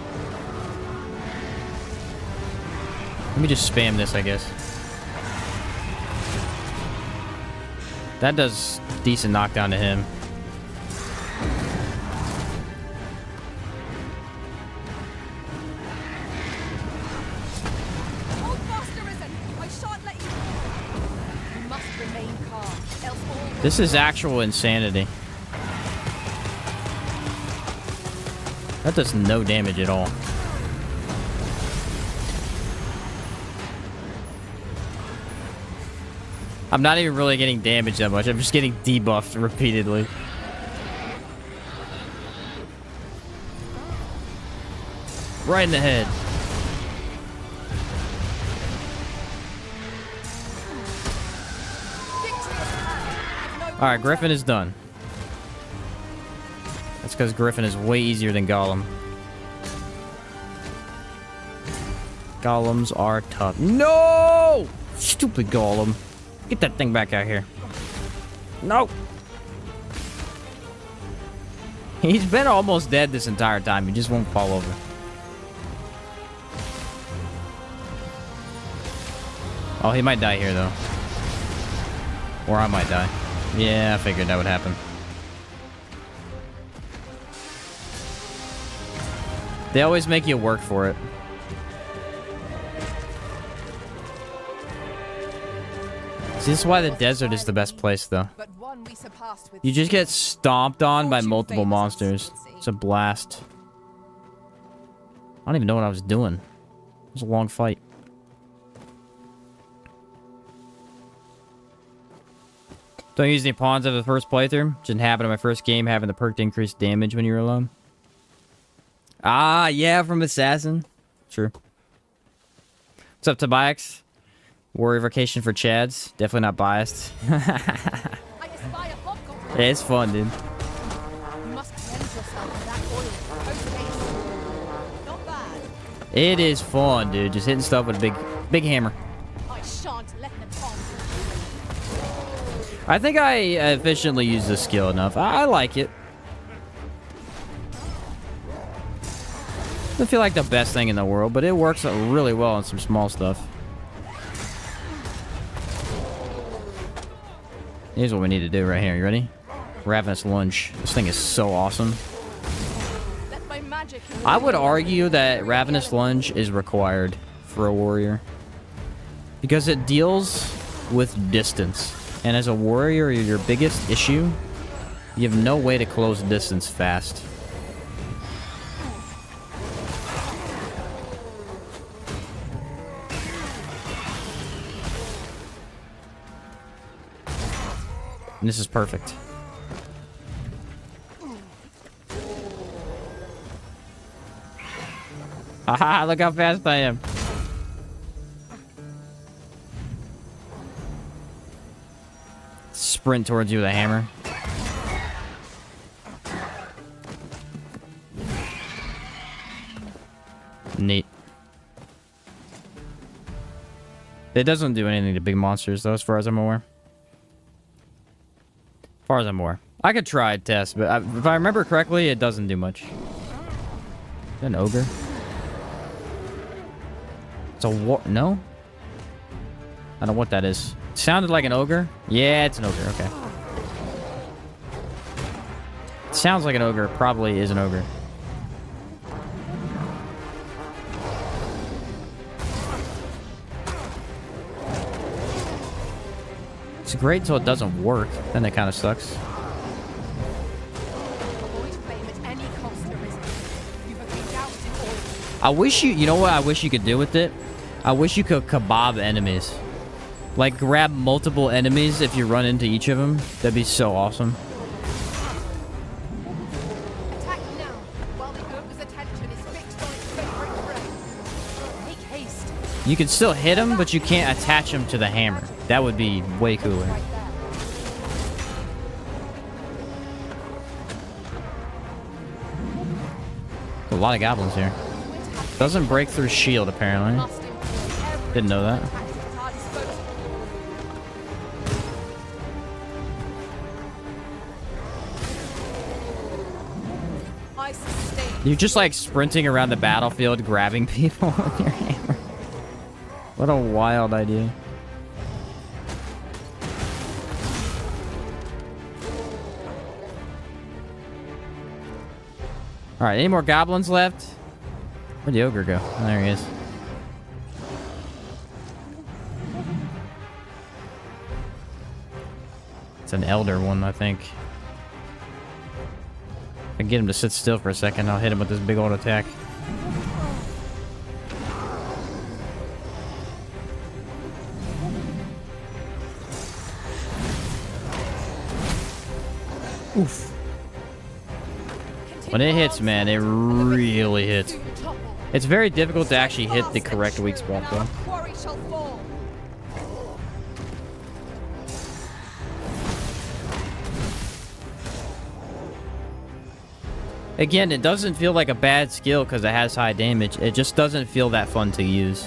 Let me just spam this, I guess. That does decent knockdown to him. This is actual insanity. That does no damage at all. I'm not even really getting damaged that much. I'm just getting debuffed repeatedly. Right in the head. Alright, Griffin is done. That's because Griffin is way easier than Golem. Golems are tough. No! Stupid Golem. Get that thing back out here. No! He's been almost dead this entire time. He just won't fall over. Oh, he might die here, though. Or I might die. Yeah, I figured that would happen. They always make you work for it. See, this is why the desert is the best place, though. But one we surpassed with You just get stomped on by multiple monsters. It's a blast. I don't even know what I was doing. It was a long fight. Don't use any pawns of the first playthrough. Didn't happen in my first game, having the perk to increase damage when you're alone. Ah, yeah, from Assassin. True. What's up, Tobias? Warrior Vocation for Chads. Definitely not biased. I espy a hobgoblin. Yeah, it's fun, dude. You must cleanse yourself of that oil. Post haste. Not bad. It is fun, dude. Just hitting stuff with a big hammer. I shan't let them on. I think I efficiently use this skill enough. I like it. Doesn't feel like the best thing in the world, but it works really well on some small stuff. Here's what we need to do right here. You ready? Ravenous Lunge. This thing is so awesome. Let my magic I would argue that Ravenous Lunge is required for a warrior. Because it deals with distance. And as a warrior, your biggest issue, you have no way to close distance fast. And this is perfect. Haha, look how fast I am. Sprint towards you with a hammer. Neat. It doesn't do anything to big monsters, though, as far as I'm aware. As far as I'm aware. I could try a test, but if I remember correctly, it doesn't do much. Is that an ogre? It's a war... No? I don't know what that is. It sounded like an ogre. Yeah, it's an ogre. Okay. It sounds like an ogre. Probably is an ogre. It's great until it doesn't work. Then it kind of sucks. Avoid flame at any cost, Arisen. You have been doused in oil. I wish you know what I wish you could do with it? I wish you could kebab enemies. Like, grab multiple enemies if you run into each of them. That'd be so awesome. Attack now, while the ogre's attention is fixed on its favorite prey. Make haste. You can still hit them, but you can't attach them to the hammer. That would be way cooler. Right there. A lot of goblins here. Doesn't break through shield, apparently. Must employ every Didn't know that. tactic at our disposal. I sustain. You're just like sprinting around the battlefield, grabbing people with your hammer. What a wild idea. Alright, any more goblins left? Where'd the ogre go? Oh, there he is. It's an elder one, I think. If I can get him to sit still for a second, I'll hit him with this big old attack. Oof. When it hits, man, it really hits. It's very difficult to actually hit the correct weak spot, though. Quarry shall fall. Again, it doesn't feel like a bad skill because it has high damage. It just doesn't feel that fun to use.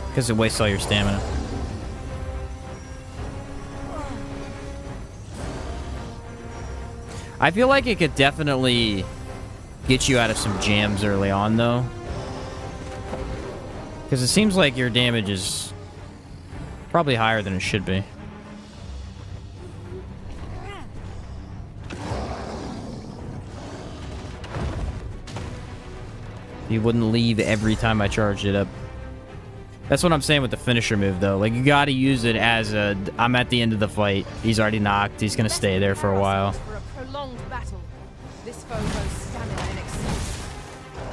Because it wastes all your stamina. I feel like it could definitely get you out of some jams early on, though. Because it seems like your damage is probably higher than it should be. You wouldn't leave every time I charged it up. That's what I'm saying with the finisher move, though. Like, you gotta use it as a... I'm at the end of the fight. He's already knocked. He's gonna stay there for a while. For a prolonged battle, this foe boasts stamina in excess.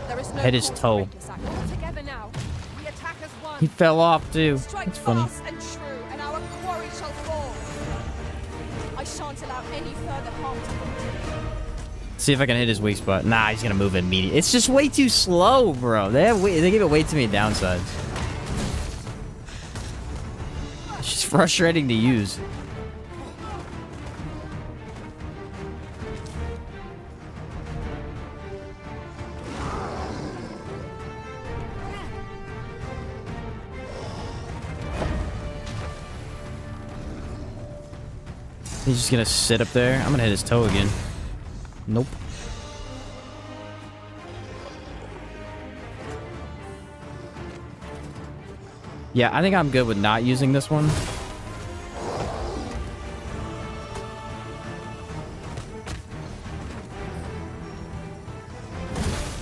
There is no Hit his cause to toe. break this act. All together now, we attack as one. He fell off, too. Strike That's funny. fast and true, and our quarry shall fall. I shan't allow any further harm to come. See if I can hit his weak spot. Nah, he's gonna move immediately. It's just way too slow, bro. They give it way too many downsides. It's just frustrating to use. He's just gonna sit up there. I'm gonna hit his toe again. Nope. Yeah, I think I'm good with not using this one.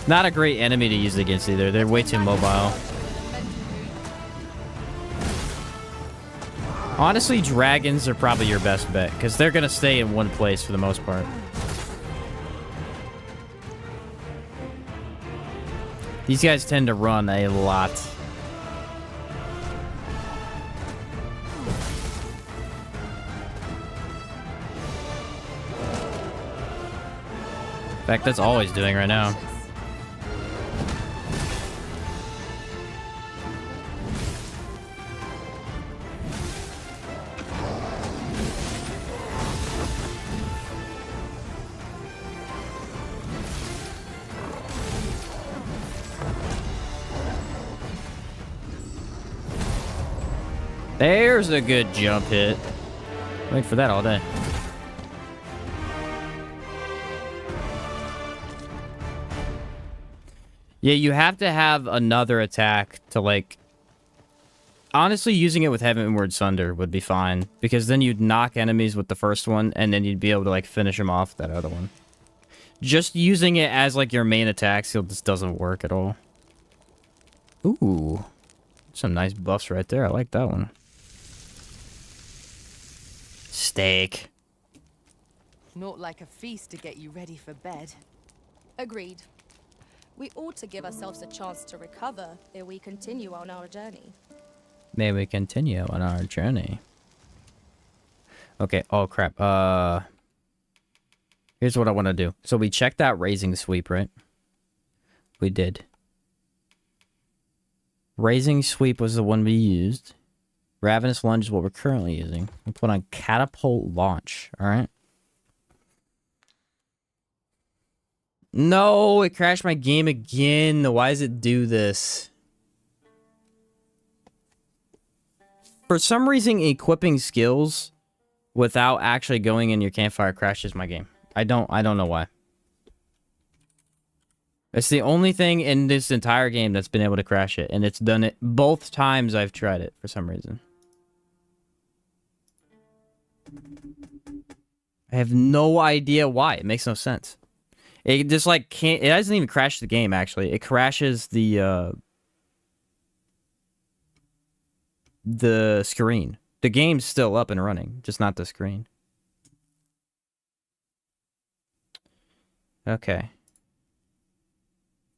Not a great enemy to use against either. They're way too mobile. Honestly, dragons are probably your best bet, because they're going to stay in one place for the most part. These guys tend to run a lot. In fact, that's all he's doing right now. There's a good jump hit. Wait for that all day. Yeah, you have to have another attack to, like... Honestly, using it with Heavenward Sunder would be fine. Because then you'd knock enemies with the first one, and then you'd be able to, like, finish them off with that other one. Just using it as, like, your main attack skill just doesn't work at all. Ooh. Some nice buffs right there. I like that one. Steak. Not like a feast to get you ready for bed. Agreed. We ought to give ourselves a chance to recover ere we continue on our journey. May we continue on our journey. Okay, oh crap. Here's what I want to do. So we checked out Raising Sweep, right? We did. Raising Sweep was the one we used. Ravenous Lunge is what we're currently using. We put on Catapult Launch, alright? No, it crashed my game again. Why does it do this? For some reason, equipping skills without actually going in your campfire crashes my game. I don't know why. It's the only thing in this entire game that's been able to crash it, and it's done it both times I've tried it for some reason. I have no idea why. It makes no sense. It just like can't. It doesn't even crash the game. Actually, it crashes the screen. The game's still up and running, just not the screen. Okay.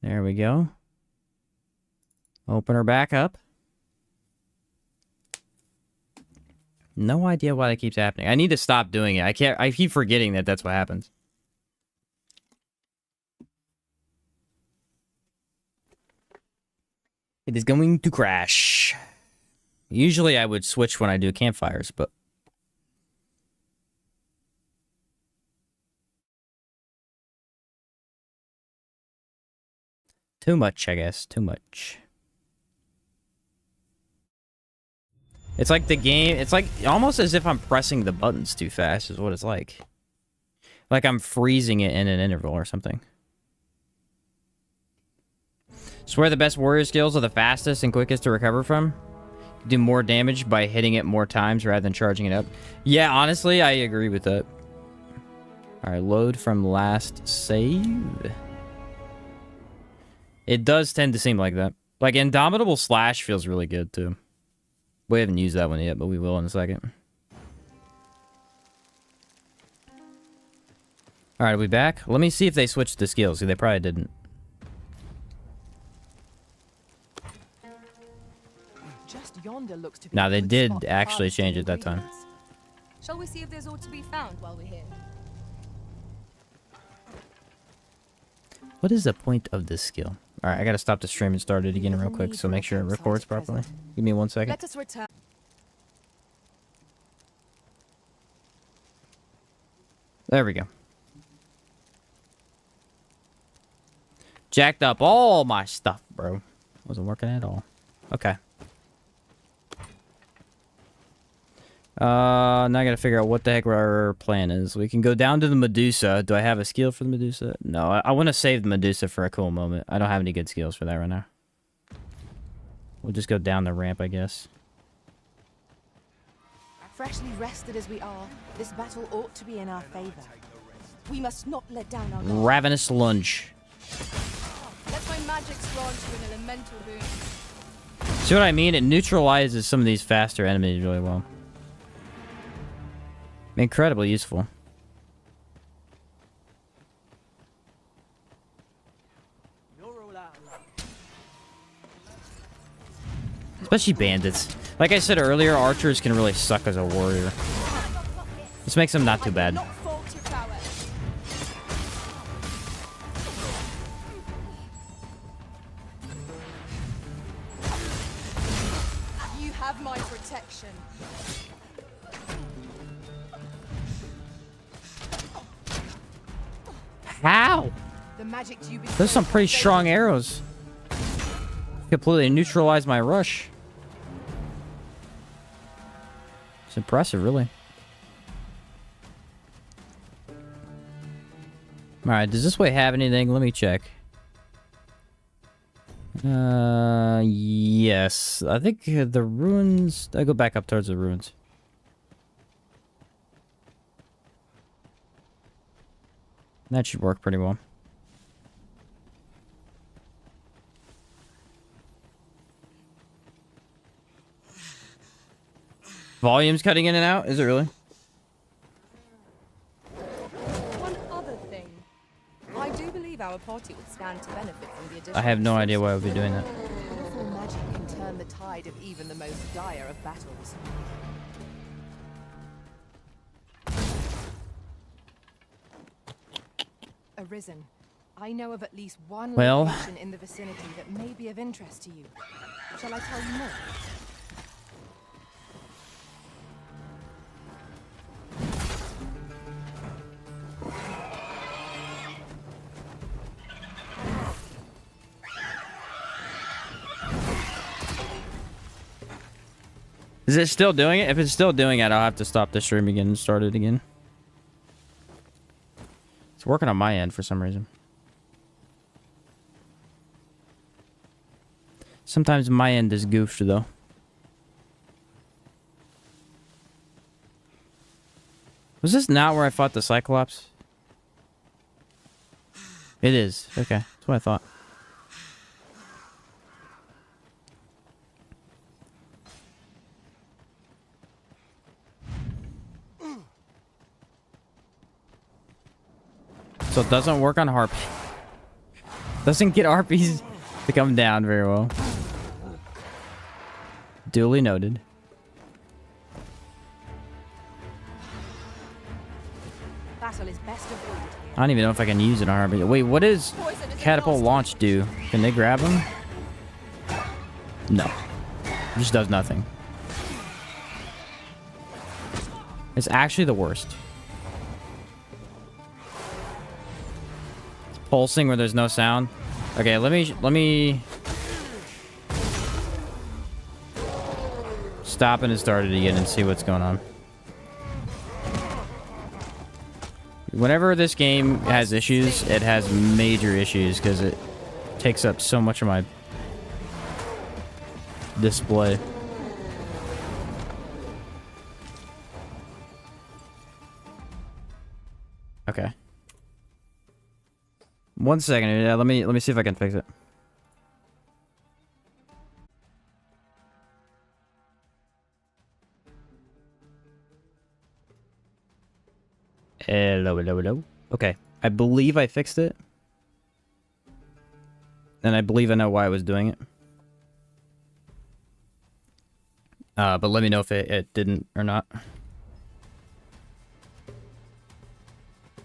There we go. Open her back up. No idea why that keeps happening. I need to stop doing it. I keep forgetting that that's what happens. It is going to crash. Usually I would switch when I do campfires, but... Too much, I guess. Too much. It's like the game... It's like almost as if I'm pressing the buttons too fast is what it's like. Like I'm freezing it in an interval or something. Swear the best warrior skills are the fastest and quickest to recover from. Do more damage by hitting it more times rather than charging it up. Yeah, honestly, I agree with that. Alright, load from last save. It does tend to seem like that. Like, Indomitable Slash feels really good, too. We haven't used that one yet, but we will in a second. Alright, are we back? Let me see if they switched the skills. They probably didn't. Just yonder looks to be Now, a they good did spot for actually harvesting change it that time. ingredients. Shall we see if there's ought to be found while we're here? What is the point of this skill? Alright, I gotta stop the stream and start it again real quick, so make sure it records properly. Give me 1 second. Let us return. There we go. Jacked up all my stuff, bro. Wasn't working at all. Okay. Now I gotta figure out what the heck our plan is. We can go down to the Medusa. Do I have a skill for the Medusa? No, I want to save the Medusa for a cool moment. I don't have any good skills for that right now. We'll just go down the ramp, I guess. Freshly rested as we are, this battle ought to be in our favor. We must not let down our guard. Ravenous lunge. Let my magic spawn to an elemental boon. See what I mean? It neutralizes some of these faster enemies really well. Incredibly useful. Especially bandits. Like I said earlier, archers can really suck as a warrior. This makes them not too bad. Not fault your prowess. You have my protection. How? The magic you Those are some pretty strong arrows. Completely neutralized my rush. It's impressive, really. Alright, does this way have anything? Let me check. Yes. I think the ruins... I go back up towards the ruins. That should work pretty well. Volume's cutting in and out? Is it really? One other thing. I do believe our party would stand to benefit from the addition. I have no idea why I would be doing that. Powerful magic can turn the tide of even the most dire of battles. Arisen, I know of at least one Well. location in the vicinity that may be of interest to you. Shall I tell you more? Is it still doing it? If it's still doing it, I'll have to stop the stream again and start it again. It's working on my end for some reason. Sometimes my end is goofed, though. Was this not where I fought the cyclops? It is. Okay. That's what I thought. So it doesn't work on harp. Doesn't get harpies to come down very well. Duly noted. Battle is best avoided here. I don't even know if I can use it on harpy. Wait, what does catapult launch do? Can they grab him? No. It just does nothing. It's actually the worst. It's pulsing where there's no sound. Okay, let me stop it and start it again and see what's going on. Whenever this game has issues, it has major issues because it takes up so much of my display. Okay. 1 second. Yeah, let me see if I can fix it. Hello. Okay. I believe I fixed it. And I believe I know why I was doing it. But let me know if it didn't or not.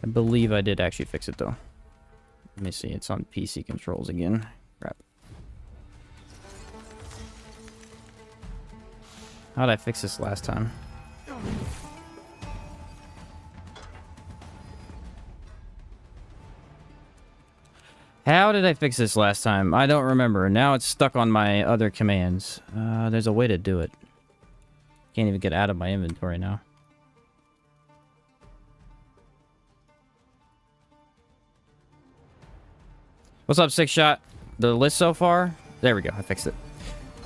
I believe I did actually fix it, though. Let me see. It's on PC controls again. Crap. How did I fix this last time? How did I fix this last time? I don't remember. Now it's stuck on my other commands. There's a way to do it. Can't even get out of my inventory now. What's up, Six Shot? The list so far? There we go. I fixed it.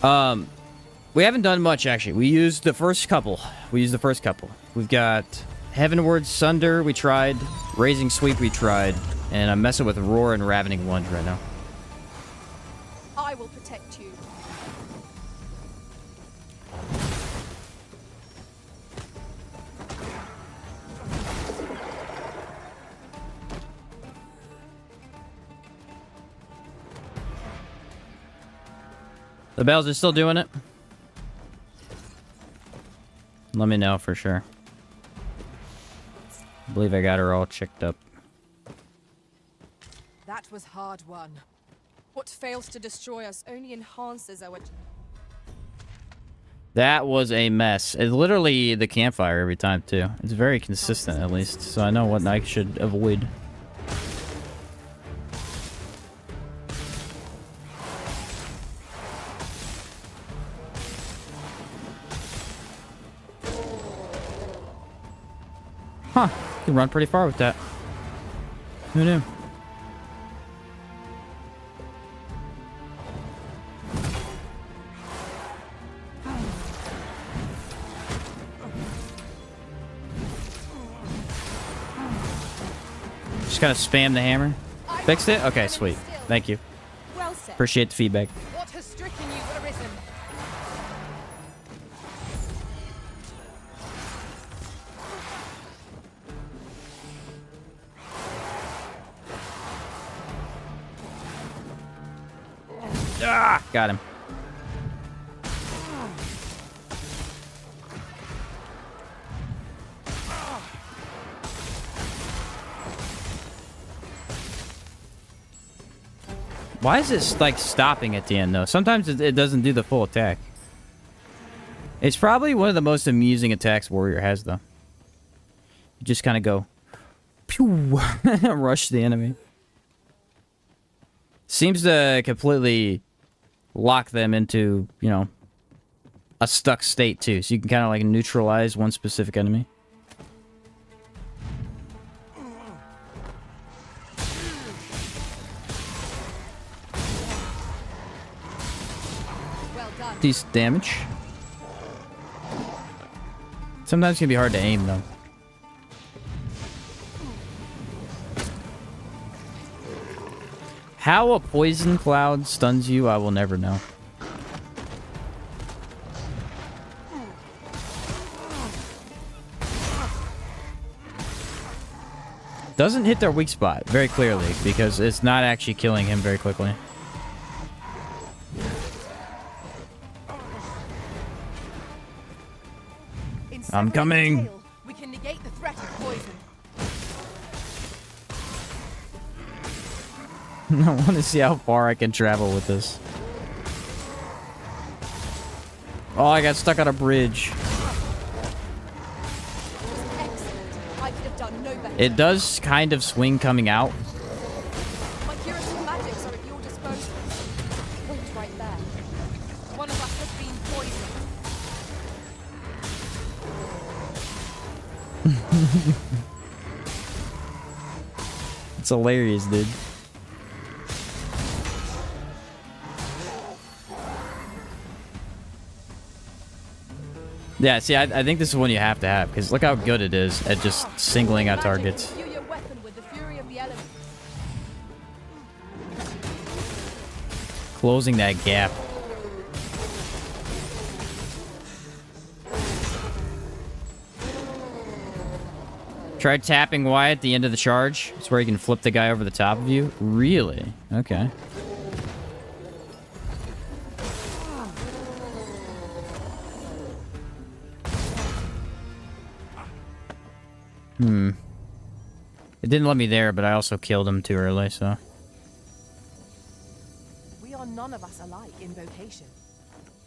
We haven't done much, actually. We used the first couple. We've got Heavenward Sunder, we tried. Raising Sweep, we tried. And I'm messing with Roar and Ravening Lunge right now. I will protect you. The bells are still doing it? Let me know for sure. I believe I got her all checked up. That was hard won. What fails to destroy us only enhances our... That was a mess. It's literally the campfire every time, too. It's very consistent, at least, so I know what I should avoid. Huh. You can run pretty far with that. Who knew? Just gotta spam the hammer. Fixed it? Okay, sweet. Thank you. Well said. Appreciate the feedback. What has stricken you, Arisen? Ah, got him. Why is it like stopping at the end though? Sometimes it doesn't do the full attack. It's probably one of the most amusing attacks Warrior has though. You just kind of go, pew, rush the enemy. Seems to completely lock them into, you know, a stuck state too. So you can kind of like neutralize one specific enemy. Well done. Decent damage. Sometimes it can be hard to aim though. How a poison cloud stuns you, I will never know. Doesn't hit their weak spot very clearly because it's not actually killing him very quickly. In I'm severing coming. the tail, we can negate the threat of poison. I want to see how far I can travel with this. Oh, I got stuck on a bridge. Excellent. I could have done no better. It does kind of swing coming out. My curative magics are at your disposal. Wait right there. One of us has been poisoned. It's hilarious, dude. Yeah, see, I think this is one you have to have, because look how good it is at just singling out targets. Imbue your weapon with the fury of the elements. Closing that gap. Try tapping Y at the end of the charge. It's where you can flip the guy over the top of you. Really? Okay. It didn't let me there, but I also killed him too early, so... We are none of us alike in vocation.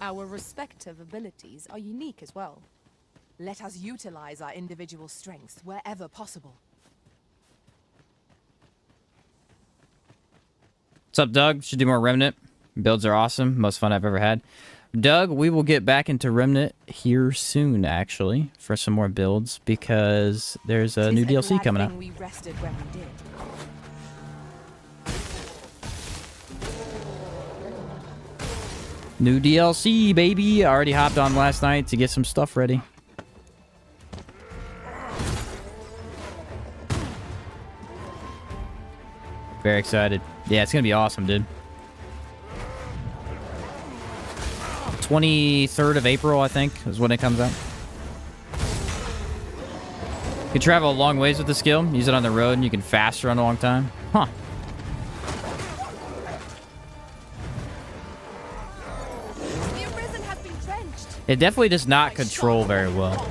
Our respective abilities are unique as well. Let us utilize our individual strengths wherever possible. What's up, Doug? Should do more Remnant. Builds are awesome. Most fun I've ever had. Doug, we will get back into Remnant here soon, actually, for some more builds, because there's a new DLC coming out. We rested when we did. New DLC, baby! I already hopped on last night to get some stuff ready. Very excited. Yeah, it's gonna be awesome, dude. 23rd of April, I think, is when it comes out. You can travel a long ways with the skill. Use it on the road, and you can fast run a long time. Huh. The Arisen has been drenched. It definitely does not control very well.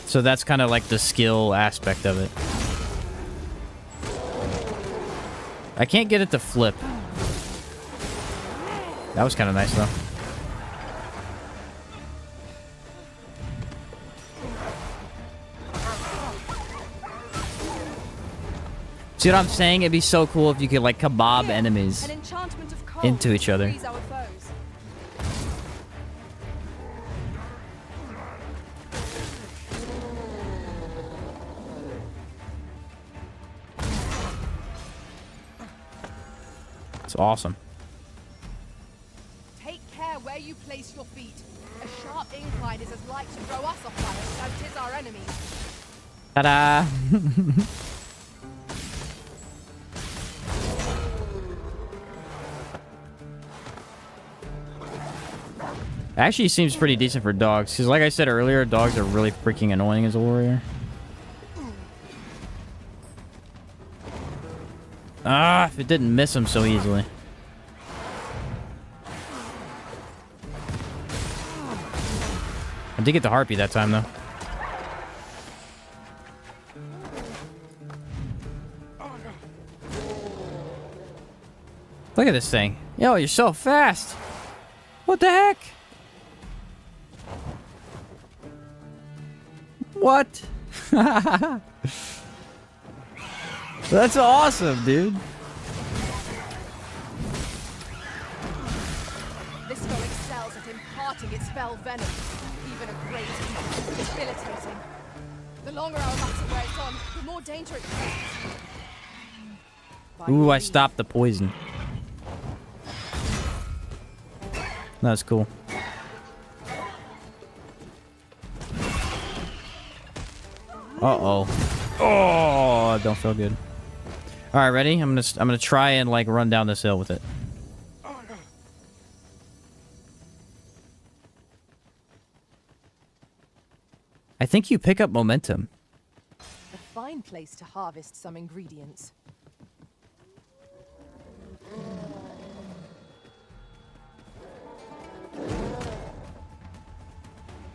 So that's kind of like the skill aspect of it. I can't get it to flip. That was kind of nice, though. See what I'm saying? It'd be so cool if you could, like, kebab enemies An enchantment of cold into each other. freeze our foes. It's awesome. Take care where you place your feet. A sharp incline is as like to throw us off balance as 'tis our enemies. Ta-da! Actually, seems pretty decent for dogs, because like I said earlier, dogs are really freaking annoying as a warrior. Ah, if it didn't miss him so easily. I did get the harpy that time, though. Look at this thing. Yo, you're so fast. What the heck? What? That's awesome, dude. This spell excels at imparting its fell venom. Even a great heat is debilitating. The longer our matter wears on, the more danger it poses. Ooh, I stopped the poison. That's cool. Uh-oh. Oh, I don't feel good. All right, ready? I'm gonna try and like run down this hill with it. I think you pick up momentum. A fine place to harvest some ingredients.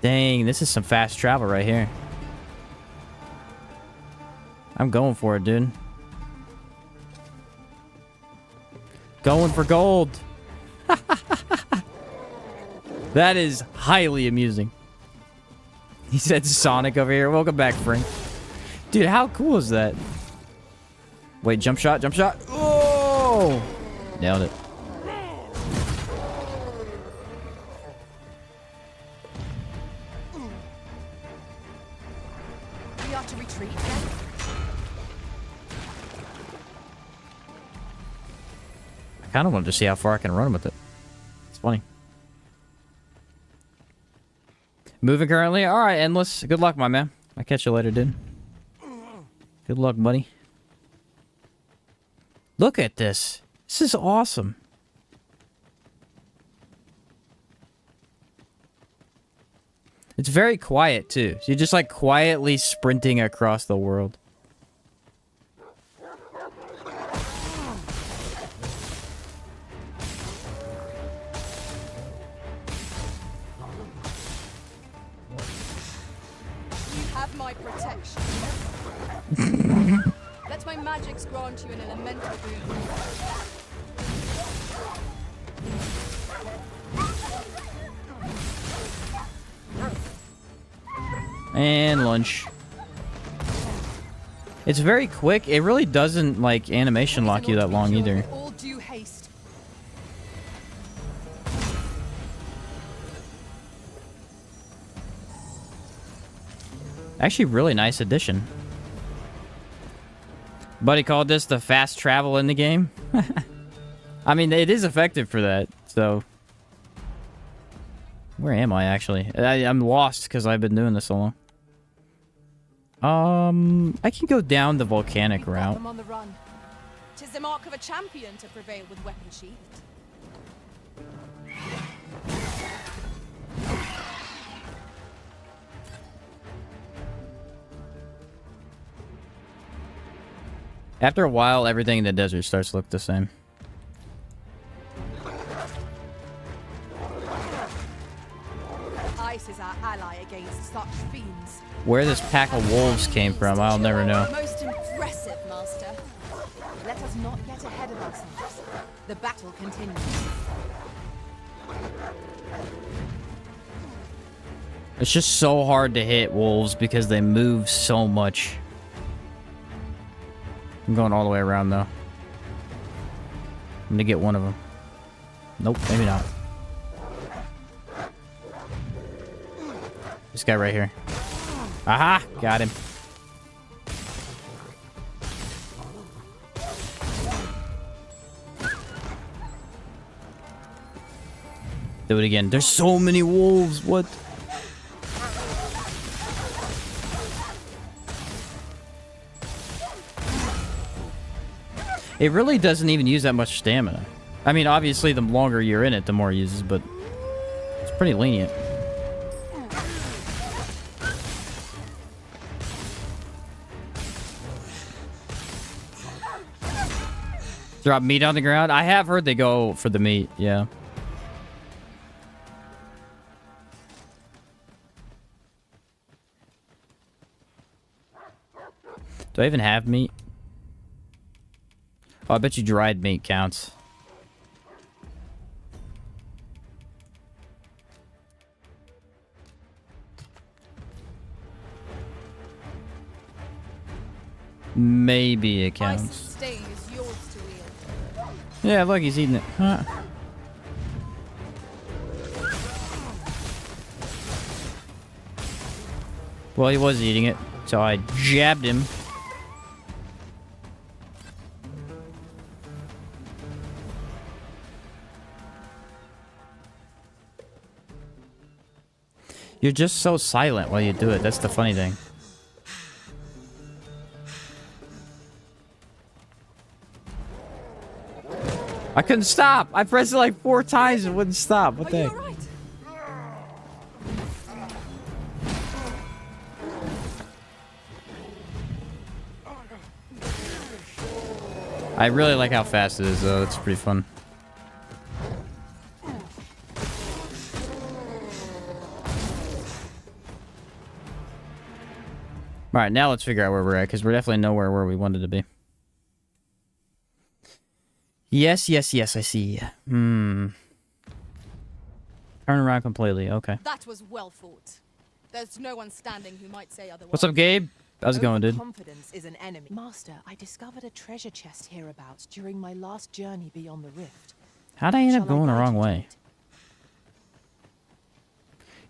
Dang, this is some fast travel right here. I'm going for it, dude. Going for gold. That is highly amusing. He said Sonic over here. Welcome back, Frank. Dude, how cool is that? Wait, jump shot, jump shot. Oh! Nailed it. We are to retreat. I kind of wanted to see how far I can run with it. It's funny. Moving currently? Alright, Endless. Good luck, my man. I'll catch you later, dude. Good luck, buddy. Look at this. This is awesome. It's very quiet, too. So you're just, like, quietly sprinting across the world. My protection. Let my magics grant you an elemental boon. And lunch. It's very quick. It really doesn't, like, animation lock you that long either. All due haste. Actually, really nice addition. Buddy called this the fast travel in the game. I mean, it is effective for that, so... Where am I, actually? I'm lost because I've been doing this so long. I can go down the volcanic route. I'm on the run. 'Tis the mark of a champion to prevail with weapon sheathed. After a while, everything in the desert starts to look the same. Ice is our ally against such fiends. Where this pack of wolves came from, I'll never know. Most impressive, Master. Let us not get ahead of ourselves. The battle continues. It's just so hard to hit wolves because they move so much. I'm going all the way around, though. I'm gonna get one of them. Nope, maybe not. This guy right here. Aha! Got him. Do it again. There's so many wolves. What? It really doesn't even use that much stamina. I mean, obviously, the longer you're in it, the more it uses, but it's pretty lenient. Drop meat on the ground? I have heard they go for the meat, yeah. Do I even have meat? Oh, I bet you dried meat counts. Maybe it counts. Ice stain is yours to wield. Yeah, look, he's eating it. Huh. Well, he was eating it, so I jabbed him. You're just so silent while you do it. That's the funny thing. I couldn't stop. I pressed it like 4 times and wouldn't stop. What the heck? Right. I really like how fast it is, though. It's pretty fun. Alright, now let's figure out where we're at, because we're definitely nowhere where we wanted to be. Yes, yes, yes, I see. Turn around completely, okay. That was well fought. There's no one standing who might say otherwise. What's up, Gabe? How's it going, dude? Confidence is an enemy. Master, I discovered a treasure chest hereabouts during my last journey beyond the rift. How'd I end up Shall I going the guide wrong you to way? it?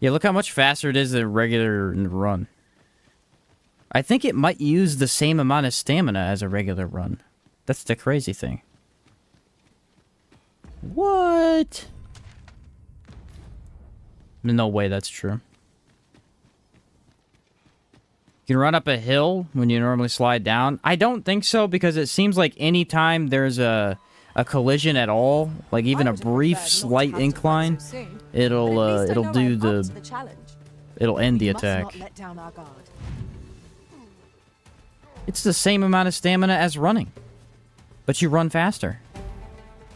Yeah, look how much faster it is than a regular run. I think it might use the same amount of stamina as a regular run. That's the crazy thing. What? No way that's true. You can run up a hill when you normally slide down. I don't think so, because it seems like anytime there's a collision at all, like even I a would have brief preferred not to slight have to fight incline, so soon, it'll but at least I it'll know do I'm up the to the challenge. it'll end the We must attack. not let down our guard. It's the same amount of stamina as running, but you run faster.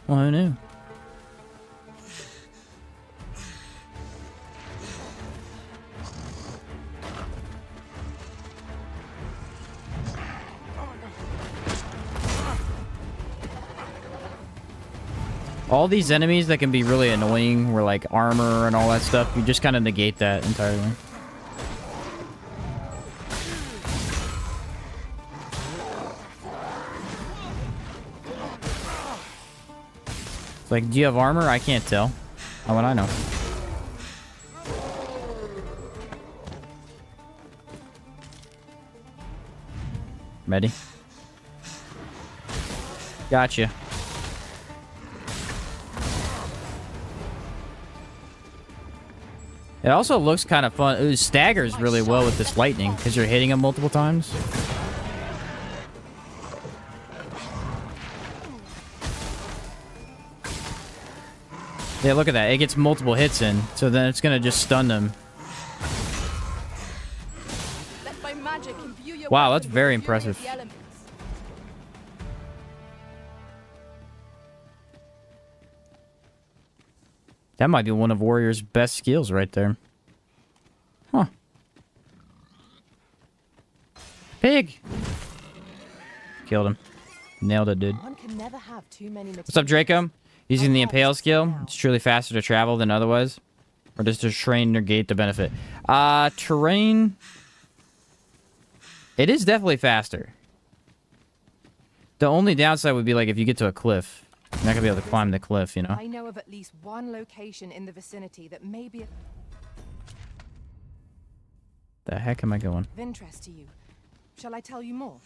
Well, who knew? All these enemies that can be really annoying, were like armor and all that stuff, you just kind of negate that entirely. It's like, do you have armor? I can't tell. How would I know? Ready? Gotcha. It also looks kind of fun. It staggers really well with this lightning because you're hitting them multiple times. Yeah, look at that. It gets multiple hits in, so then it's going to just stun them. Let my magic imbue your Wow, weapon that's with very the fury of impressive. the elements. That might be one of Warrior's best skills right there. Huh. Pig! Killed him. Nailed it, dude. One can never have too many What's up, Draco? Using the Impale skill, it's truly faster to travel than otherwise? Or does the terrain negate the benefit? Terrain... It is definitely faster. The only downside would be, like, if you get to a cliff. You're not gonna be able to climb the cliff, you know? I know of at least one location in the vicinity that may be The heck am I going? of interest to you. Shall I tell you more?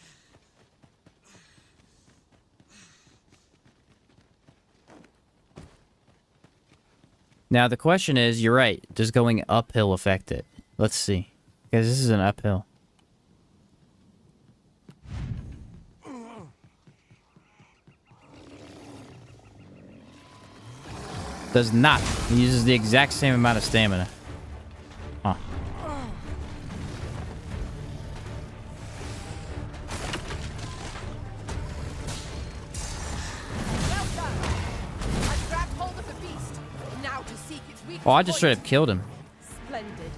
Now, the question is, you're right. Does going uphill affect it? Let's see. Because this is an uphill. Does not. It uses the exact same amount of stamina. Huh. Well done. I've grabbed hold of the beast. Now to seek its weakest Oh, I just straight up point. killed him. Splendid.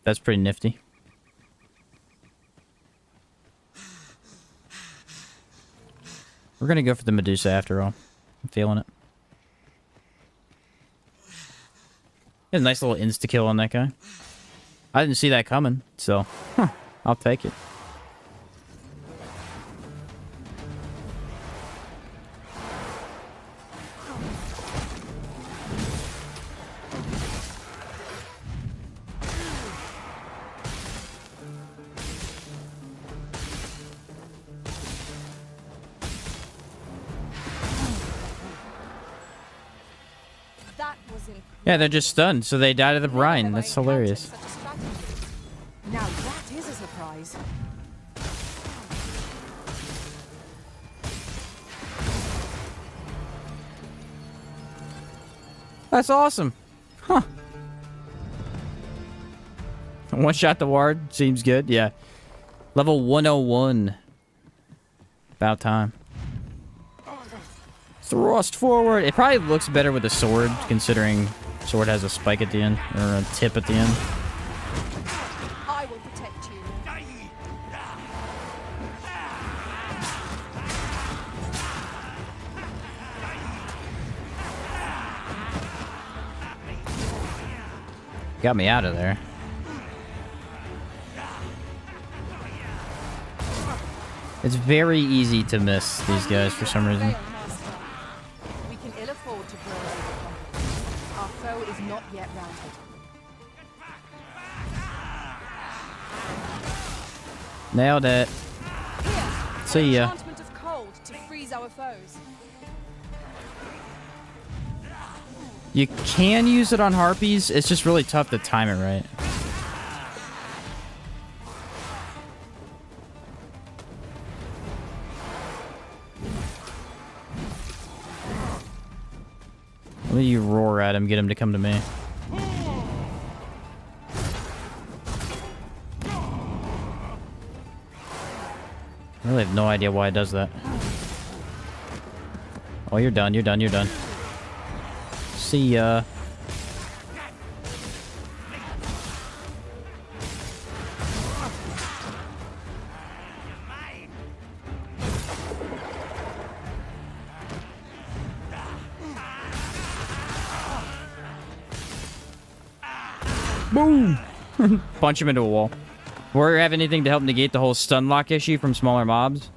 That's pretty nifty. We're gonna go for the Medusa after all. I'm feeling it. He has a nice little insta-kill on that guy. I didn't see that coming, so... I'll take it. That was incredible. Yeah, they're just stunned, so they die to the Never brine. have I That's encountered hilarious. such a strategy. Now that is a surprise. That's awesome. Huh. One shot the ward. Seems good. Yeah. Level 101. About time. Thrust forward. It probably looks better with a sword, considering sword has a spike at the end, or a tip at the end. I will protect you. Got me out of there. It's very easy to miss these guys for some reason. Fail, Master. We can ill afford to blow away the combat. Our foe is not yet routed. Nailed it. Here, See ya. enchantment of cold to freeze our foes. You can use it on harpies. It's just really tough to time it right. Let you roar at him, get him to come to me. I really have no idea why it does that. Oh, you're done, you're done, you're done. See ya. Boom! Punch him into a wall. Warrior have anything to help negate the whole stun lock issue from smaller mobs?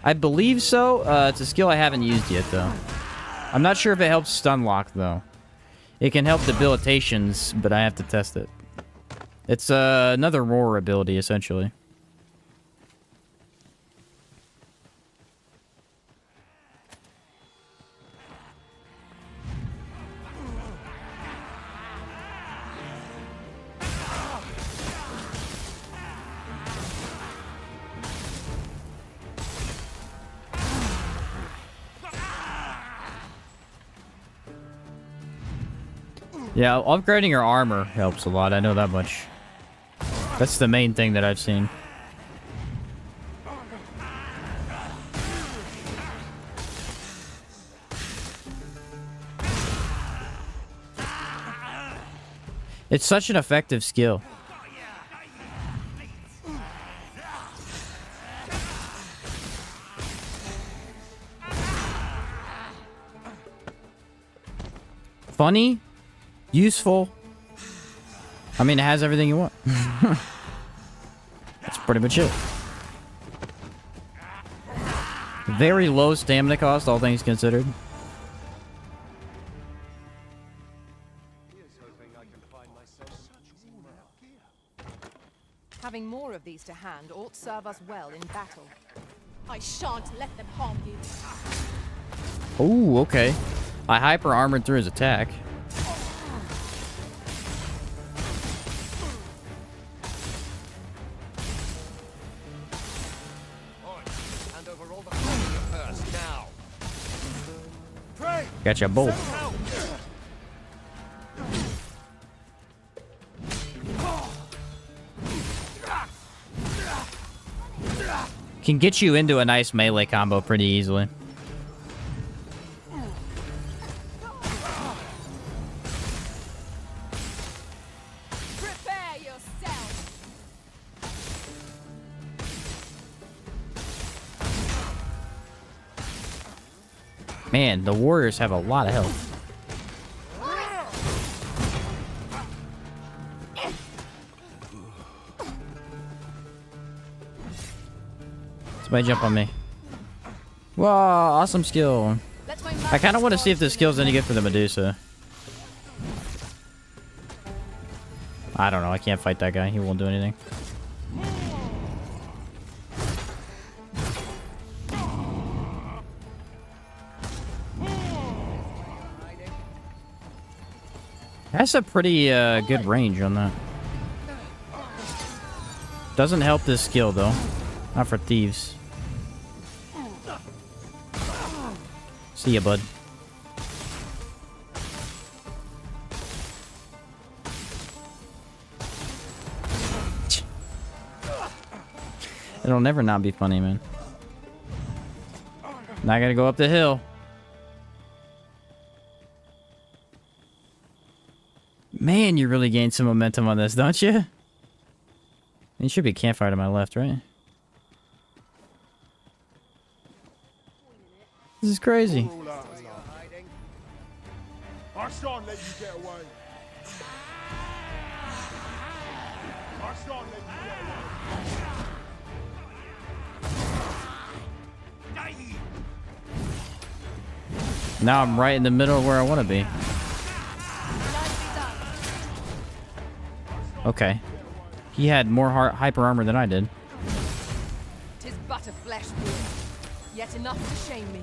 I believe so. It's a skill I haven't used yet, though. I'm not sure if it helps stun lock, though. It can help debilitations, but I have to test it. It's another roar ability, essentially. Yeah, upgrading your armor helps a lot. I know that much. That's the main thing that I've seen. It's such an effective skill. Funny. Useful. I mean, it has everything you want. That's pretty much it. Very low stamina cost, all things considered. Having more of these to hand ought serve us well in battle. I shan't let them harm you. Oh, okay. I hyper armored through his attack. Gotcha both. Can get you into a nice melee combo pretty easily. Prepare yourself. Man, the warriors have a lot of health. Somebody jump on me. Wow, awesome skill. I kind of want to see if this skill's any good for the Medusa. I don't know. I can't fight that guy. He won't do anything. That's a pretty good range on that. Doesn't help this skill, though. Not for thieves. See ya, bud. It'll never not be funny, man. Now I gotta go up the hill. Man, you really gained some momentum on this, don't you? It should be a campfire to my left, right? This is crazy. I shan't let you get away. I shan't let you get away. Now I'm right in the middle of where I want to be. Okay. He had more hyper armor than I did. 'Tis but a flesh wound, yet enough to shame me.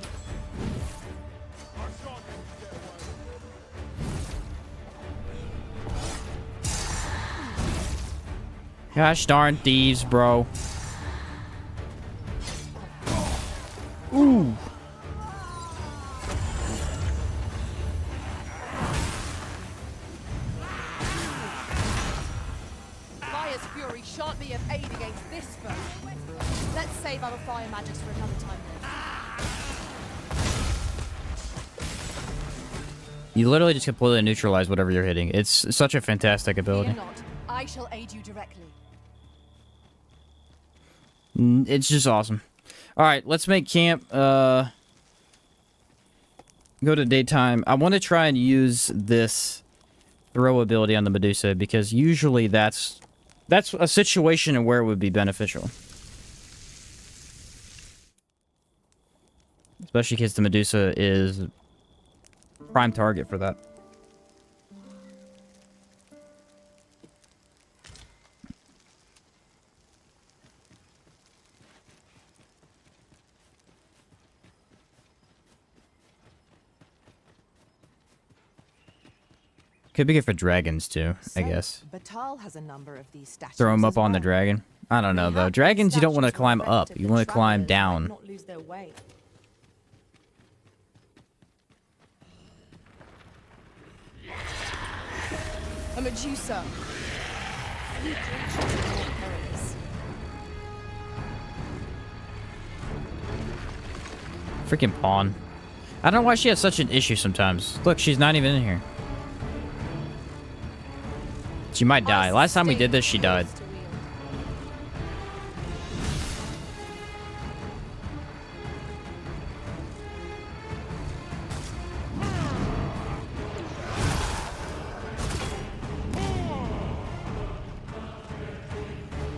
Gosh darn thieves, bro. Ooh. Fire's fury shan't be of aid against this foe. Let's save our fire magics for another time then. You literally just completely neutralize whatever you're hitting. It's such a fantastic ability. Fear not, I shall aid you directly. It's just awesome. All right, let's make camp. Go to daytime. I want to try and use this throw ability on the Medusa because usually that's a situation where it would be beneficial. Especially because the Medusa is prime target for that. Could be good for dragons too, I guess. Batal has a number of these statues. Throw them up as on the well. dragon. I don't know though. Mayhap Dragons you don't want to statues climb were up. effective You for want to climb travelers down. and not lose their way. A Medusa. Few creatures are more perilous. Freaking pawn. I don't know why she has such an issue sometimes. Look, she's not even in here. She might die. Last time we did this, she died.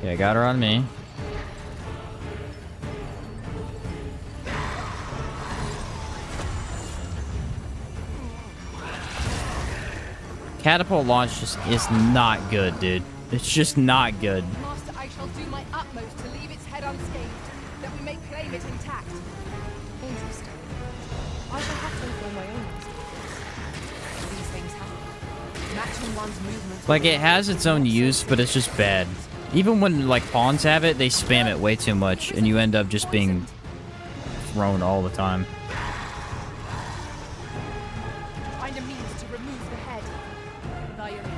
Yeah, I got her on me. Catapult launch just is not good, dude. It's just not good. Master, I shall do my utmost to leave its head unscathed, that we may claim it intact. Interesting. I shall have to inform my own master. These things happen. Matching one's movements. Like, it has its own use, but it's just bad. Even when, like, pawns have it, they spam it way too much, and you end up just being thrown all the time. Find a means to remove the head. By your leave.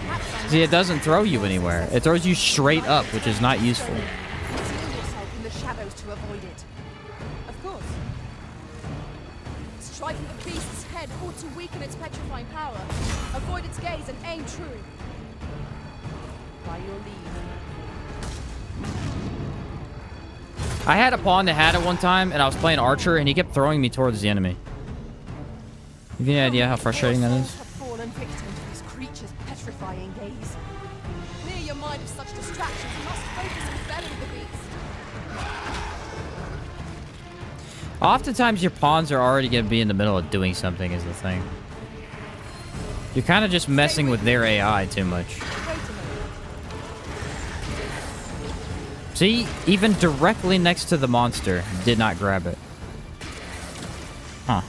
Perhaps I See, it doesn't throw you anywhere. It throws you straight up, which is not useful. conceal yourself in the shadows to avoid it. Of course. Striking the beast's head ought to weaken its petrifying power. Avoid its gaze and aim true. By your leave. I had a pawn that had it one time, and I was playing Archer, and he kept throwing me towards the enemy. You have any idea how frustrating that is? Have fallen victim to this creature's petrifying gaze. Clear your mind of such distractions. You must focus on felling the beast. Oftentimes, your pawns are already going to be in the middle of doing something, is the thing. You're kind of just messing with their AI too much. Wait a moment. See? Even directly next to the monster, did not grab it. Huh.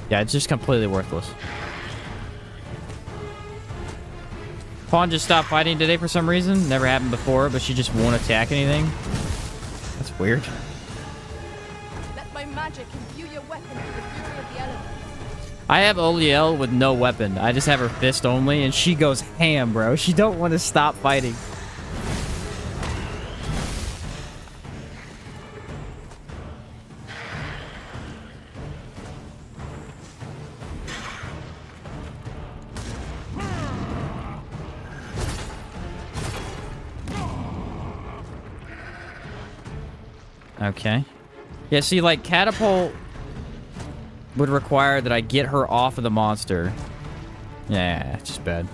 Yeah, it's just completely worthless. Pawn just stopped fighting today for some reason. Never happened before, but she just won't attack anything. That's weird. magic, imbue your weapon with the fury of the elements. I have Oliel with no weapon. I just have her fist only, and she goes ham, bro. She don't want to stop fighting. Okay. Yeah, see, like, catapult would require that I get her off of the monster. Yeah, it's just bad.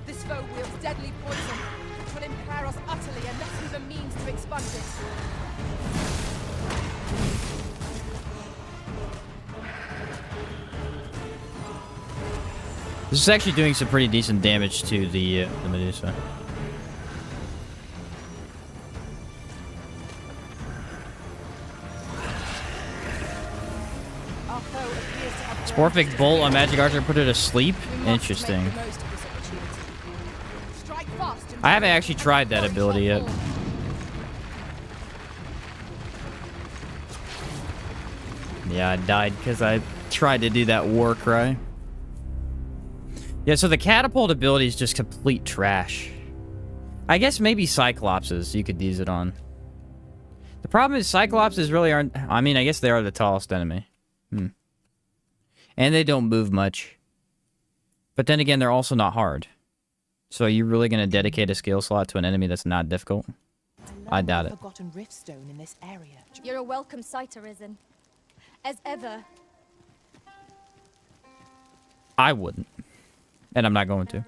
This foe wields deadly poison, which will impair us utterly unless we've a means to expunge it. This is actually doing some pretty decent damage to the Medusa. Sporfic Bolt on Magic Archer put her to sleep? Interesting. I haven't actually tried that ability yet. Yeah, I died because I tried to do that war cry. Yeah, so the catapult ability is just complete trash. I guess maybe cyclopses you could use it on. The problem is cyclopses really aren't... I mean, I guess they are the tallest enemy. And they don't move much. But then again, they're also not hard. So are you really going to dedicate a skill slot to an enemy that's not difficult? I doubt it. Forgotten riftstone in this area. You're a welcome sight, Arisen. As ever. I wouldn't. And I'm not going to.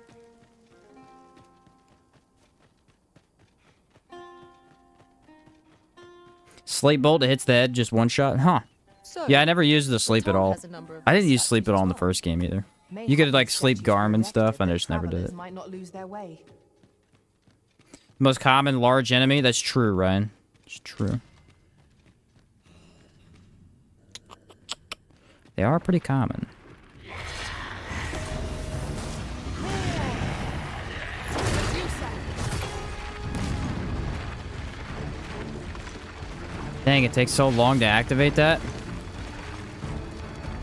Slate bolt, it hits the head, just one shot? Huh. So, Yeah, I never used the sleep at all. has a number of I didn't use research sleep at all in the as well. first game either. May You could have like sleep sketches Garm and directed stuff, and I that just never did travelers it. might not lose their way. Most common large enemy? That's true, Ryan. It's true. They are pretty common. Dang, it takes so long to activate that.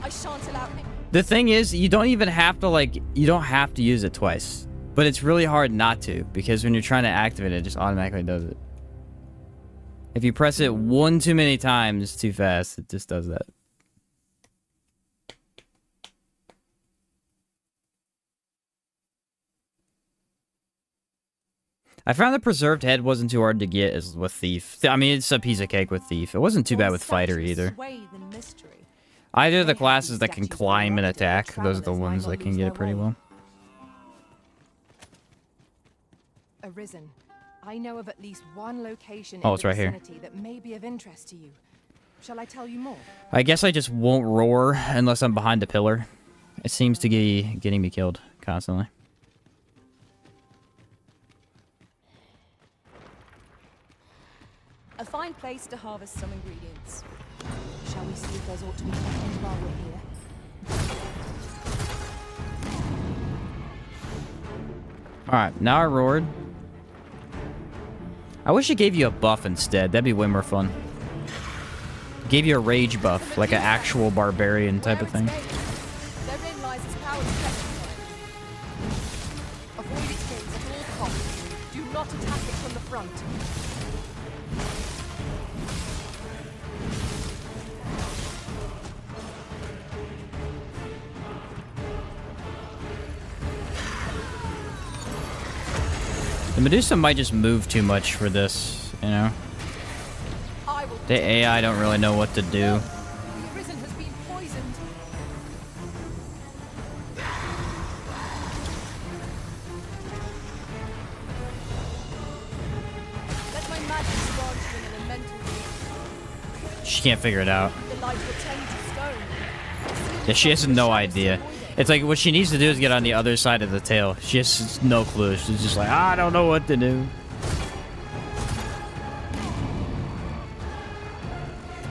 I shan't allow me. The thing is, you don't even have to, like, you don't have to use it twice. But it's really hard not to, because when you're trying to activate it, it just automatically does it. If you press it one too many times too fast, it just does that. I found the preserved head wasn't too hard to get as with Thief. I mean, it's a piece of cake with Thief. It wasn't too bad with Fighter either. Either the classes that can climb and attack, those are the ones that can get it pretty well. Arisen, I know of at least one location Oh, in it's the right here. vicinity that may be of interest to you. Shall I tell you more? I guess I just won't roar unless I'm behind a pillar. It seems to be getting me killed constantly. A fine place to harvest some ingredients. Shall we see if there's ought to be found while we're here? Alright, now I roared. I wish it gave you a buff instead. That'd be way more fun. Gave you a rage buff, like an actual barbarian type of thing. Therein lies its power to petrify. Avoid its gaze at all costs. Do not attack it from the front. The Medusa might just move too much for this, you know? The AI don't really know what to do. The Arisen has been poisoned. Let my magic surround you in an elemental field. She can't figure it out. The light will turn to stone. Yeah, she has no idea. It's like what she needs to do is get on the other side of the tail. She has no clue. She's just like, I don't know what to do.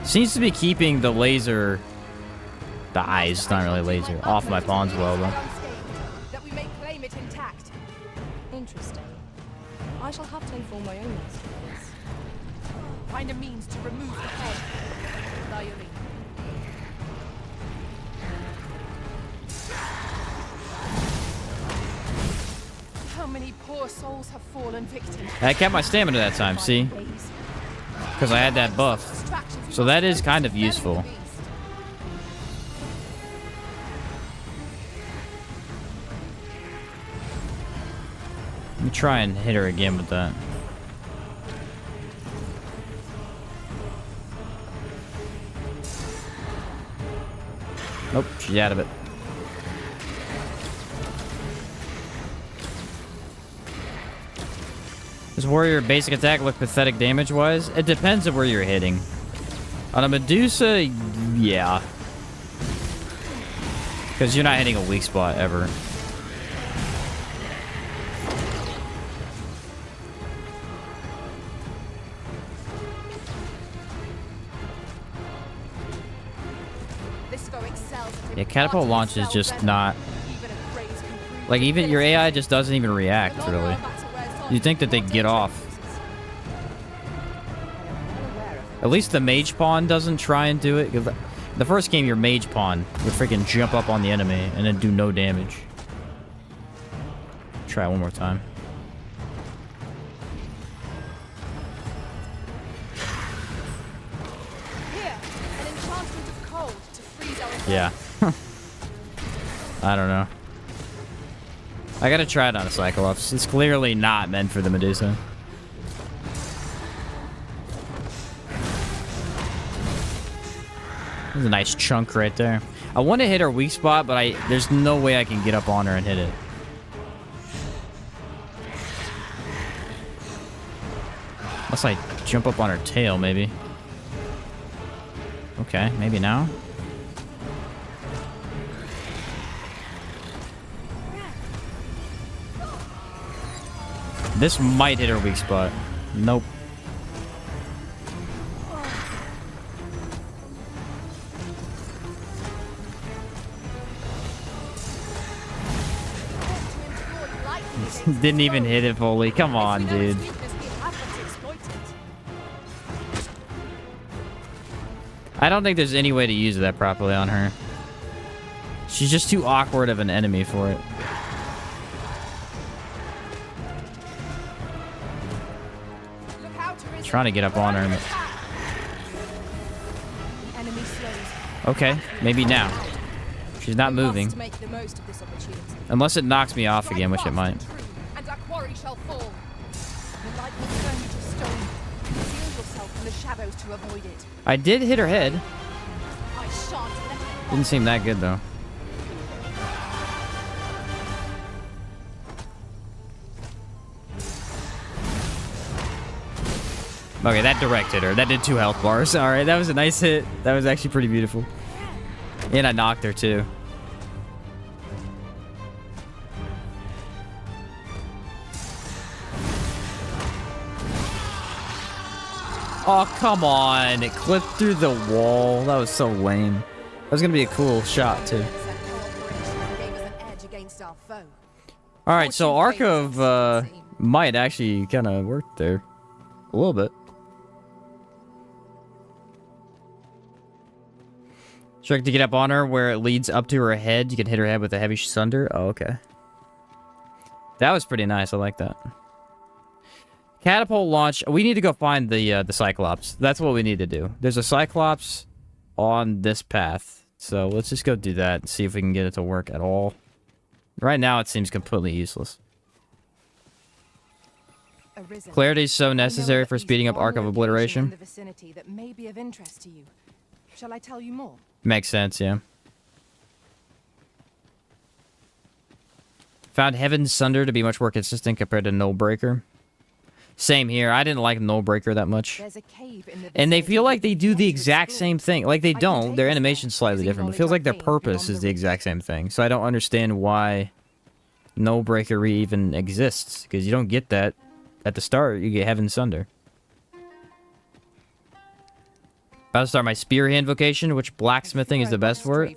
Seems to be keeping the laser, the eyes, not really laser, off my pawns well though. That we may claim it intact. Interesting. I shall have to inform my own master of this. Find a means to remove the head. Diary. How many poor souls have fallen victim? I kept my stamina that time, see? Because I had that buff. So that is kind of useful. Let me try and hit her again with that. Nope, she's out of it. Does warrior basic attack look pathetic damage-wise? It depends on where you're hitting. On a Medusa, yeah. Because you're not hitting a weak spot ever. Yeah, catapult launch is just not... Like, even your AI just doesn't even react, really. You'd think that they'd get off. At least the mage pawn doesn't try and do it. The first game, your mage pawn would freaking jump up on the enemy and then do no damage. Try it one more time. Yeah. I don't know. I gotta try it on a cyclops. It's clearly not meant for the Medusa. There's a nice chunk right there. I want to hit her weak spot, but there's no way I can get up on her and hit it. Unless I jump up on her tail, maybe. Okay, maybe now. This might hit her weak spot. Nope. Didn't even hit it fully. Come on, dude. I don't think there's any way to use that properly on her. She's just too awkward of an enemy for it. Trying to get up on her. Okay, maybe now. She's not moving. Unless it knocks me off again, which it might. I did hit her head. Didn't seem that good though. Okay, that directed her. That did 2 health bars. Alright, that was a nice hit. That was actually pretty beautiful. And I knocked her too. Oh, come on. It clipped through the wall. That was so lame. That was going to be a cool shot too. Alright, so Arc of Might actually kind of worked there. A little bit. Trick to get up on her where it leads up to her head. You can hit her head with a heavy sunder. Oh, okay. That was pretty nice. I like that. Catapult launch. We need to go find the cyclops. That's what we need to do. There's a cyclops on this path. So let's just go do that and see if we can get it to work at all. Right now it seems completely useless. Arisen. Clarity is so necessary for speeding up Arc of Obliteration. In the vicinity that may be of interest to you. Shall I tell you more? Makes sense, yeah. Found Heaven's Sunder to be much more consistent compared to Null Breaker. Same here. I didn't like Null Breaker that much. There's a cave in the And they feel vicinity like they do the you exact explore. same thing. Like they I can don't. take Their this animation's step slightly using different. It knowledge feels like their arcane purpose beyond is the the exact same thing. So I don't understand why Null Breaker even exists. Because you don't get that at the start. You get Heaven's Sunder. About to start my spear hand vocation, which blacksmithing is the best for it.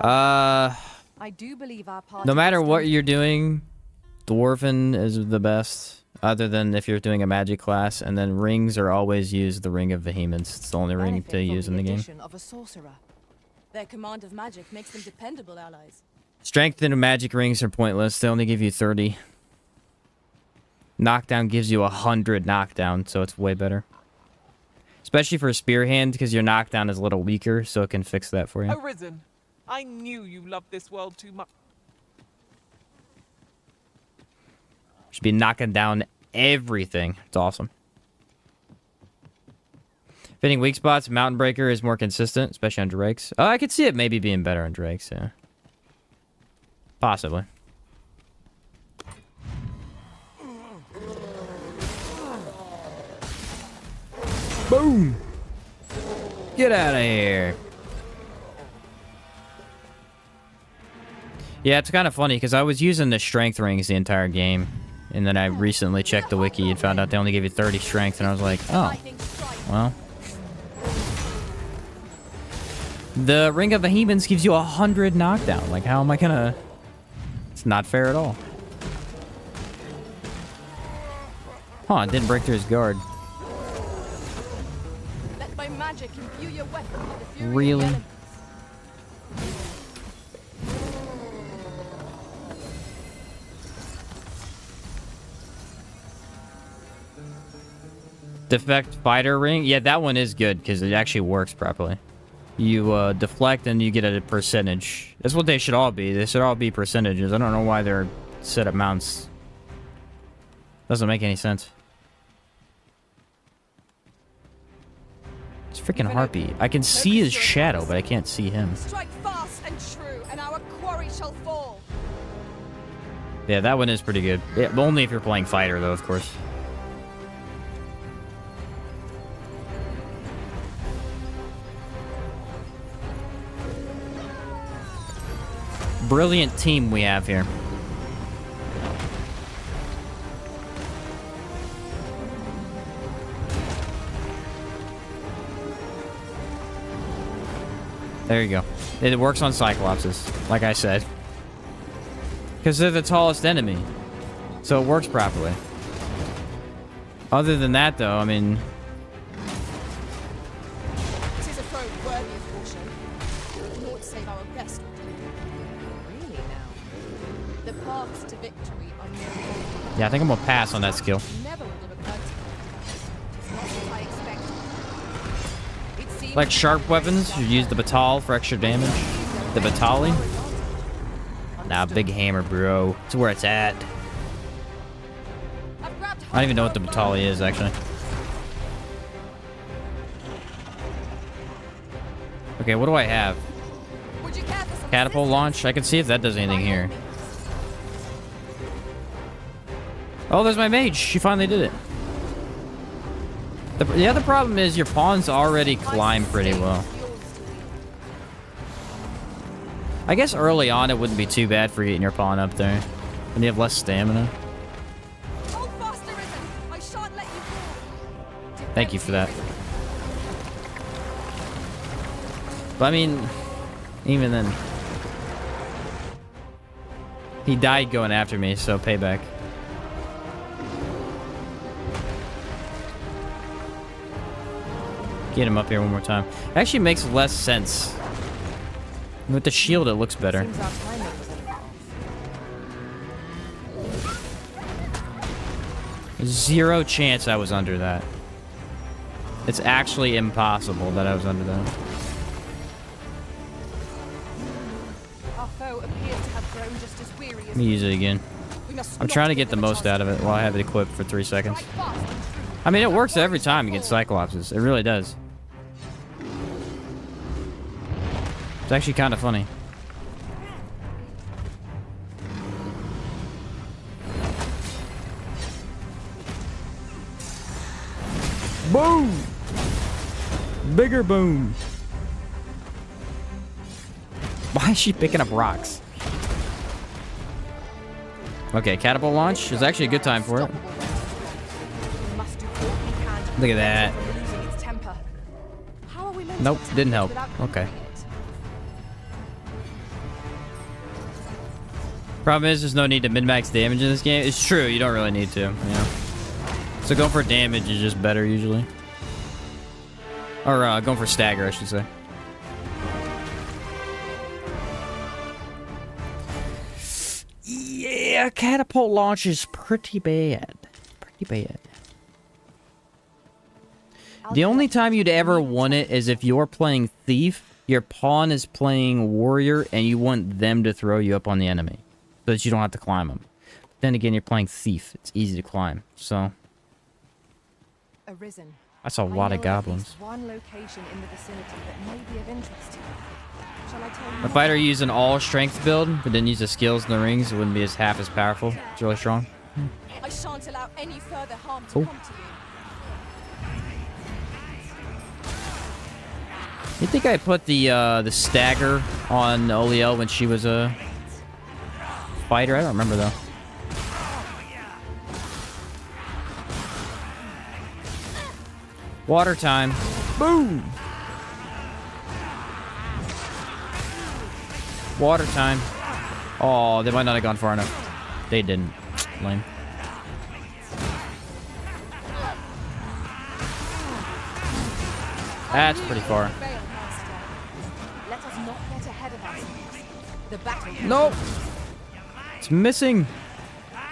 I do believe our No matter what you're doing, dwarven is the best. other than if you're doing a magic class. And then rings are always used. The Ring of Vehemence. It's the only ring Benefit to from use in the game. addition of a sorcerer. Their command of magic makes them dependable allies. Strength and magic rings are pointless. They only give you 30. Knockdown gives you 100 knockdown, so it's way better. Especially for a spear hand, because your knockdown is a little weaker, so it can fix that for you. Arisen, I knew you loved this world too much. Should be knocking down everything. It's awesome. Fitting weak spots, Mountain Breaker is more consistent, especially on Drakes. Oh, I could see it maybe being better on Drakes, yeah. Possibly. Boom! Get out of here. Yeah, it's kind of funny because I was using the strength rings the entire game. And then I recently checked the wiki and found out they only give you 30 strength. And I was like, oh, well. The Ring of Vehemence gives you 100 knockdown. Like, how am I gonna... It's not fair at all. Huh, it didn't break through his guard. Let my magic imbue your weapon with the fury Really? of the elements. Defect Fighter Ring? Yeah, that one is good because it actually works properly. You deflect and you get a percentage. That's what they should all be. They should all be percentages. I don't know why they're set up mounts. Doesn't make any sense. It's freaking Harpy. I can see his shadow, but I can't see him. Strike fast and true, and our quarry shall fall. Yeah, that one is pretty good. Yeah, only if you're playing fighter, though, of course. Brilliant team we have here. There you go. It works on cyclopses, like I said. Because they're the tallest enemy. So it works properly. Other than that, though, I mean... It is a foe worthy of caution. Naught save our best. Really now? The paths to victory are near. Yeah, I think I'm gonna pass on that skill. Never would have occurred to me. It is not what I expected. It seems Like sharp weapons, you use the batal for extra damage. The batali? Nah, big hammer, bro. It's where it's at. I don't even know what the batali is, actually. Okay, what do I have? Would you care for some Catapult launch? I can see if that does anything here. Oh, there's my mage. She finally did it. The other problem is your pawns already climb pretty well. I guess early on it wouldn't be too bad for getting your pawn up there. When you have less stamina. Hold fast, Arisen. I shan't let you fall. Thank you for that. But I mean, even then. He died going after me, so payback. Get him up here one more time. It actually makes less sense. With the shield, it looks better. Seems our timing was off. Zero chance I was under that. It's actually impossible that I was under that. Our foe appears to have grown just as weary Let as me use it again. we must I'm not trying to give get the them a most chance out of it while I have it equipped for 3 seconds. Strike fast and true. I mean, it works every time against Cyclopses. It really does. It's actually kind of funny. Boom! Bigger boom. Why is she picking up rocks? Okay, catapult launch is actually a good time for it. We must do all we can to Look at that. prevent it from losing its temper. How are we meant Nope, to didn't attack help. it without Okay. hindering it? Problem is, there's no need to min-max damage in this game. It's true, you don't really need to, you know. So going for damage is just better usually. Or going for stagger, I should say. Yeah, catapult launch is pretty bad. Pretty bad. The only time you'd ever want it is if you're playing thief, your pawn is playing warrior, and you want them to throw you up on the enemy. So that you don't have to climb them. Then again, you're playing thief. It's easy to climb, so... Arisen. I saw a lot of goblins. One location in the vicinity that may be of interest to you. Shall I tell you? If fighter used an all strength build, but didn't use the skills in the rings, it wouldn't be half as powerful. It's really strong. I shan't allow any further harm to Cool. come to you. You think I put the stagger on Oliel when she was a fighter? I don't remember though. Water time. Boom. Water time. Oh, they might not have gone far enough. They didn't. Lame. That's pretty far. Let us not get ahead of ourselves. The battle. Nope. It's missing.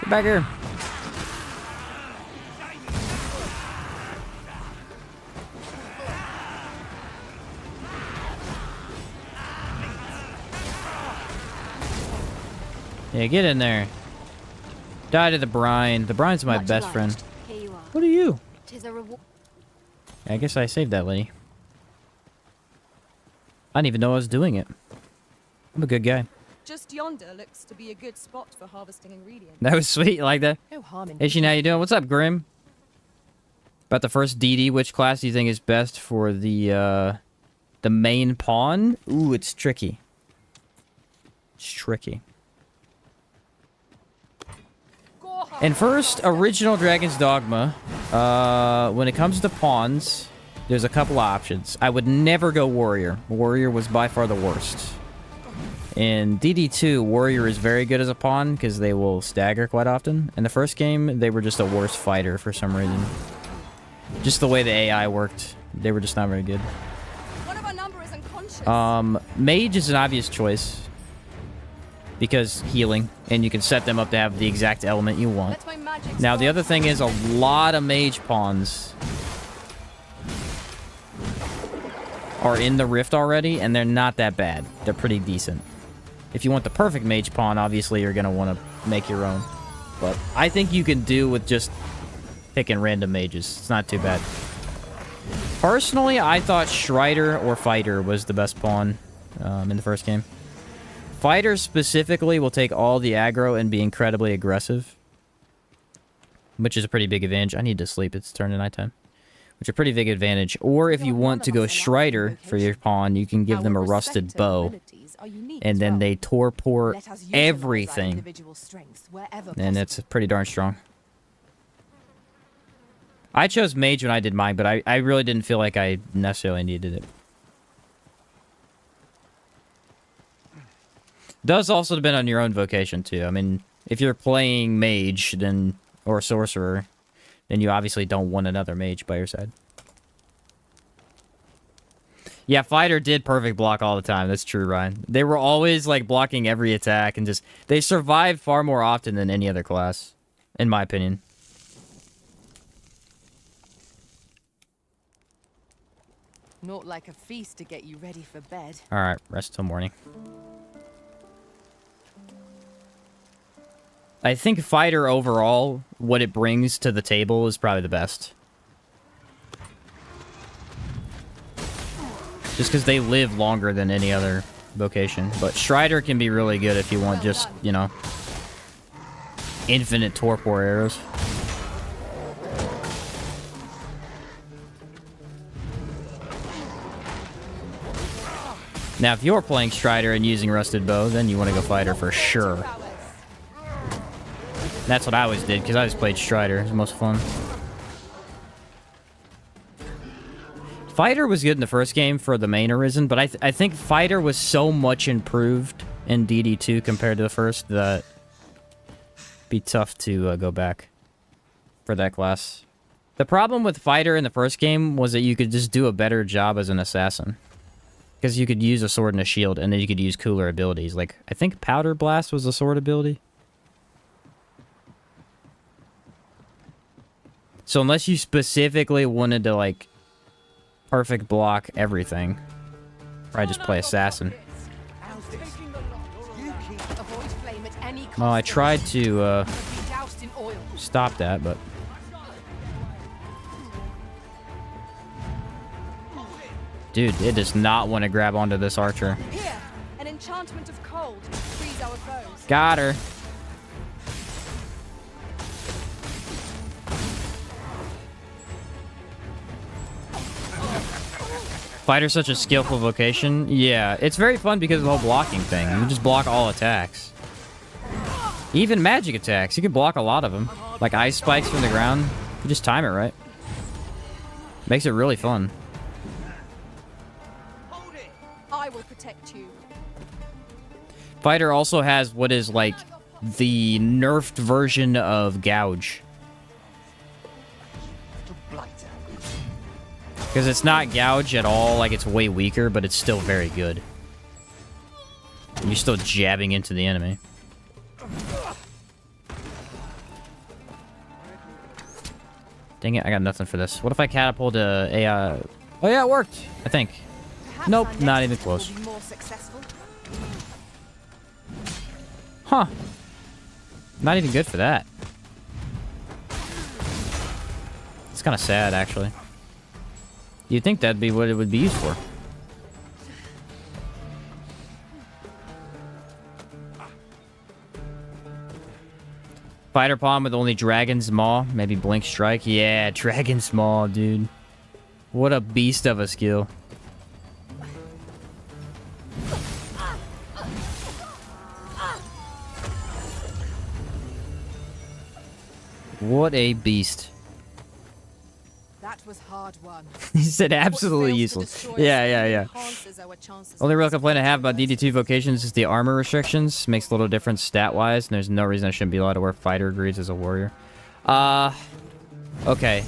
Get back here. Yeah, get in there. Die to the brine. The brine's my Much best obliged. friend. Here you are. What are you? 'Tis a reward. I guess I saved that lady. I didn't even know I was doing it. I'm a good guy. Just yonder looks to be a good spot for harvesting ingredients. That was sweet, like that. No harm in. Hey, Sheen, how you doing? What's up, Grim? About the first DD, which class do you think is best for the main pawn? Ooh, it's tricky. It's tricky. And first, original Dragon's Dogma. When it comes to pawns, there's a couple options. I would never go Warrior. Warrior was by far the worst. In DD2, Warrior is very good as a pawn because they will stagger quite often. In the first game, they were just a worse fighter for some reason. Just the way the AI worked, they were just not very good. One of our number is unconscious. Mage is an obvious choice because healing, and you can set them up to have the exact element you want. Let my magic Now, the spark. other thing is a lot of mage pawns are in the Rift already, and they're not that bad. They're pretty decent. If you want the perfect mage pawn, obviously you're going to want to make your own. But I think you can do with just picking random mages. It's not too bad. Personally, I thought Strider or Fighter was the best pawn in the first game. Fighter specifically will take all the aggro and be incredibly aggressive, which is a pretty big advantage. I need to sleep. It's turning nighttime. Which is a pretty big advantage. Or if you want to go Strider for your pawn, you can give them a rusted bow. And then they torpor everything. And it's pretty darn strong. I chose Mage when I did mine, but I really didn't feel like I necessarily needed it. Does also depend on your own vocation, too. I mean, if you're playing Mage then or Sorcerer, then you obviously don't want another Mage by your side. Yeah, Fighter did perfect block all the time. That's true, Ryan. They were always, like, blocking every attack and just... They survived far more often than any other class, in my opinion. Not like a feast to get you ready for bed. Alright, rest till morning. I think Fighter overall, what it brings to the table is probably the best. Just because they live longer than any other vocation. But Strider can be really good if you want just, you know, infinite torpor arrows. Now, if you're playing Strider and using Rusted Bow, then you want to go Fighter for sure. That's what I always did, because I always played Strider. It was the most fun. Fighter was good in the first game for the main Arisen, but I think Fighter was so much improved in DD2 compared to the first that it'd be tough to go back for that class. The problem with fighter in the first game was that you could just do a better job as an assassin. Because you could use a sword and a shield, and then you could use cooler abilities. Like, I think Powder Blast was a sword ability. So unless you specifically wanted to, like, perfect block everything, or I just play assassin. Avoid flame at any cost. Well, I tried to Be doused in oil. stop that, but... Dude, it does not want to grab onto this archer. Here, an enchantment of cold to freeze our foes. Got her. Fighter's such a skillful vocation. Yeah, it's very fun because of the whole blocking thing. You just block all attacks. Even magic attacks. You can block a lot of them. Like ice spikes from the ground. You just time it right. Makes it really fun. I will protect you. Fighter also has what is like the nerfed version of Gouge. Because it's not Gouge at all, like it's way weaker, but it's still very good. You're still jabbing into the enemy. Dang it, I got nothing for this. What if I catapult a AI? Oh yeah, it worked, I think. Perhaps Nope, our next not even attempt will close. be more successful. Huh. Not even good for that. It's kind of sad, actually. You'd think that'd be what it would be used for. Fighter palm with only Dragon's Maw. Maybe Blink Strike. Yeah, Dragon's Maw, dude. What a beast of a skill. What a beast. That was hard won. He said absolutely What fails to useless. destroy Yeah, us yeah, only yeah. enhances our chances Only of real complaint I have about DD2 Vocations is the armor restrictions. Makes a little difference stat-wise, and there's no reason I shouldn't be allowed to wear fighter greaves as a warrior. Okay.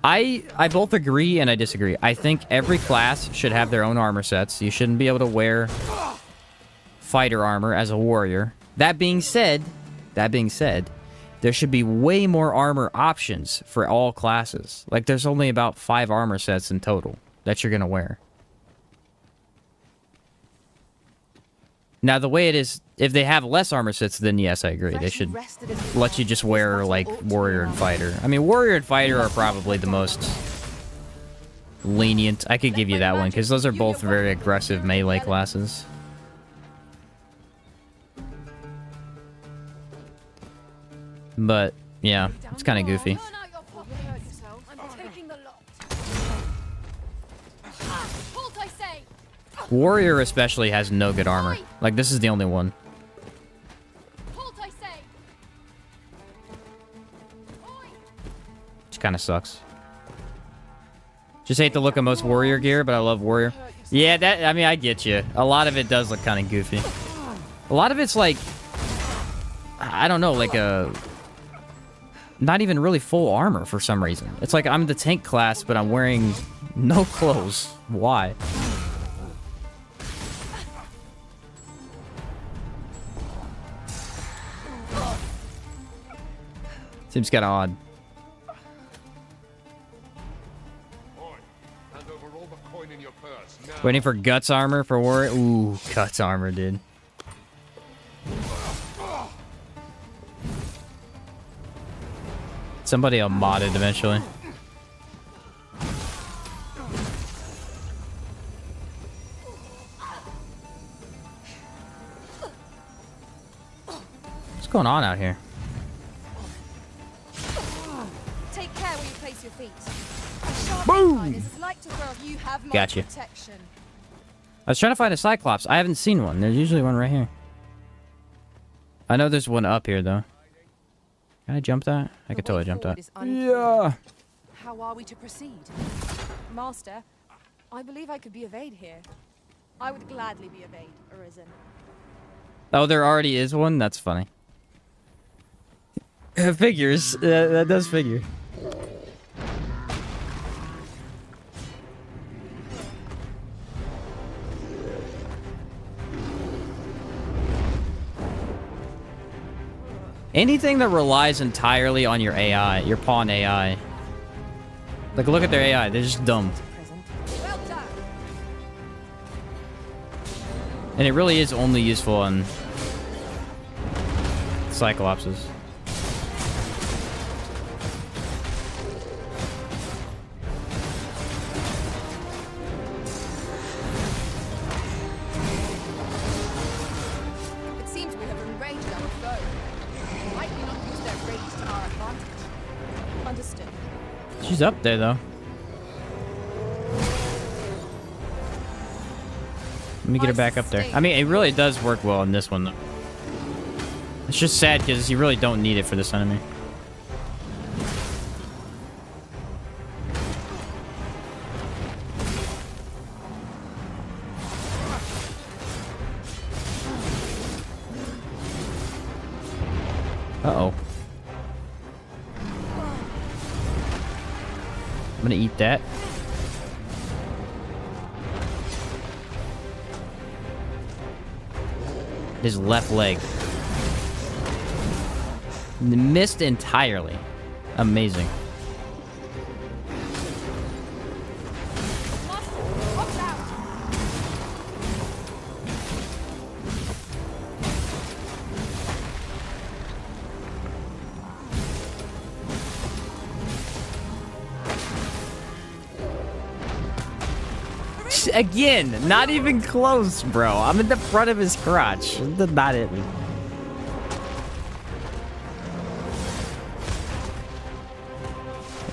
I both agree and I disagree. I think every class should have their own armor sets. You shouldn't be able to wear fighter armor as a warrior. That being said, there should be way more armor options for all classes. Like, there's only about 5 armor sets in total that you're gonna wear. Now, the way it is, if they have less armor sets, then yes, I agree. They should let you just wear, like, warrior and fighter. I mean, warrior and fighter are probably the most lenient. I could give you that one, because those are both very aggressive melee classes. But, yeah, it's kind of goofy. Turn out your pocket. I'm taking the lot. Halt, I say! Warrior especially has no good armor. Like, this is the only one. Halt, I say! Which kind of sucks. Just hate the look of most warrior gear, but I love warrior. Yeah, that, I mean, I get you. A lot of it does look kind of goofy. A lot of it's like, I don't know, like a... not even really full armor for some reason. It's like I'm the tank class, but I'm wearing no clothes. Why? Seems kind of odd. Hand over all the coin in your purse now. Waiting for guts armor for warrior. Ooh, guts armor, dude. Somebody will mod it eventually. What's going on out here? Take care where you place your feet. A sharp Boom! incline is as like to throw. You have my Gotcha. protection. I was trying to find a cyclops. I haven't seen one. There's usually one right here. I know there's one up here though. Can I jump that? I could totally jump that. Yeah. How are we to proceed? Master, I believe I could be of aid here. I would gladly be of aid, Arisen. Oh, there already is one? That's funny. Figures. That does figure. Anything that relies entirely on your AI, your pawn AI. Like, look at their AI. They're just dumb. Well done. And it really is only useful on cyclopses. It seems we have enraged our foe. Might we not use their rage to our advantage? Understood. She's up there, though. Let me get her back up there. I mean, it really does work well in this one, though. It's just sad because you really don't need it for this enemy. Uh-oh. I'm gonna eat that. His left leg. Missed entirely. Amazing. Watch out! Again, not even close, bro. I'm in the front of his crotch. It did not hit me.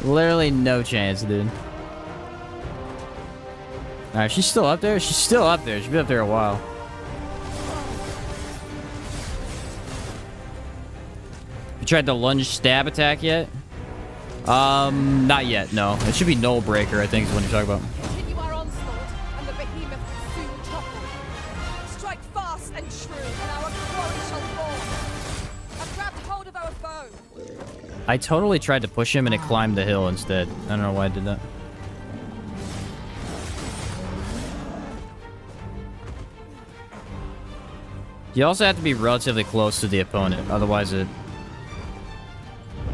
Literally no chance, dude. Alright, she's still up there? She's still up there. She's been up there a while. You tried the lunge stab attack yet? Not yet, no. It should be Null Breaker, I think is what you're talking about. Continue our onslaught, and the behemoth will soon topple. Strike fast and true, and our quarry shall fall. I've grabbed hold of our foe. I totally tried to push him and it climbed the hill instead. I don't know why I did that. You also have to be relatively close to the opponent, otherwise it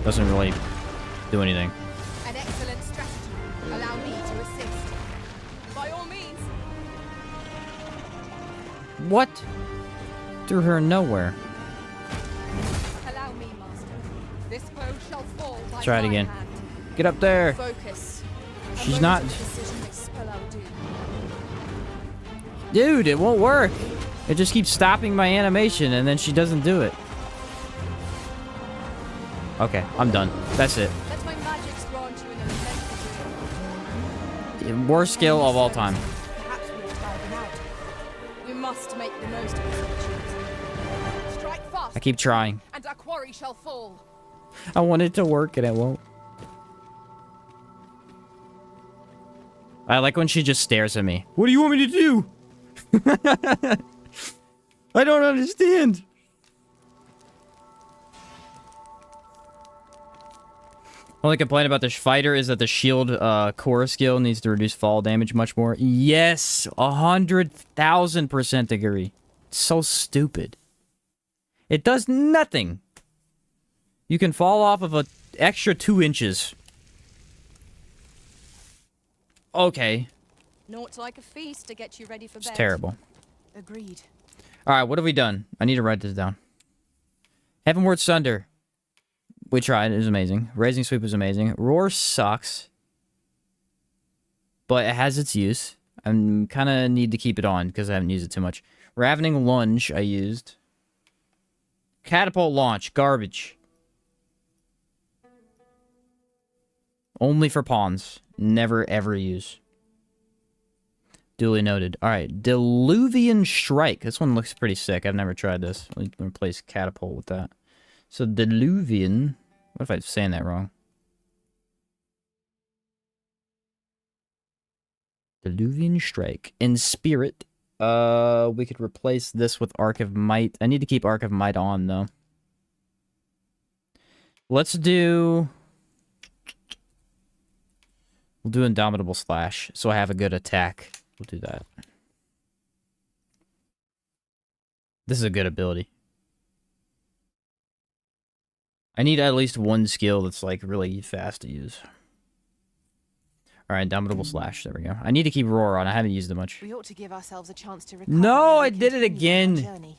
doesn't really do anything. An excellent strategy. Allow me to assist. By all means. What? Threw her nowhere. Allow me, master. This foe shall fall by Try it my again. hand. Get up there. Focus. A She's moment not... of decision may spell our doom. Dude, it won't work. It just keeps stopping my animation and then she doesn't do it. Okay, I'm done. That's it. Let my magics grant you an immense degree. Worst skill of all time. Perhaps we have tired them out. We must make the most of this opportunity. Strike fast, I keep trying. and our quarry shall fall. I want it to work and it won't. I like when she just stares at me. What do you want me to do? I don't understand. Only complaint about this fighter is that the shield core skill needs to reduce fall damage much more. Yes, 100,000% agree. It's so stupid. It does nothing. You can fall off of an extra 2 inches. Okay. Naught like a feast to get you ready for It's bed. terrible. Agreed. Alright, what have we done? I need to write this down. Heavenward Sunder. We tried. It was amazing. Raising Sweep was amazing. Roar sucks. But it has its use. I kind of need to keep it on because I haven't used it too much. Ravening Lunge I used. Catapult Launch. Garbage. Only for pawns. Never ever use. Duly noted. Alright. Diluvian Strike. This one looks pretty sick. I've never tried this. Let me replace Catapult with that. So, Diluvian... What if I'm saying that wrong? Diluvian Strike. In Spirit, we could replace this with Arc of Might. I need to keep Arc of Might on, though. Let's do... We'll do Indomitable Slash, so I have a good attack. We'll do that. This is a good ability. I need at least one skill that's like really fast to use. Alright, Indomitable Slash. There we go. I need to keep Roar on. I haven't used it much. We ought to give ourselves a chance to recover. No, and I did it continue our again. journey.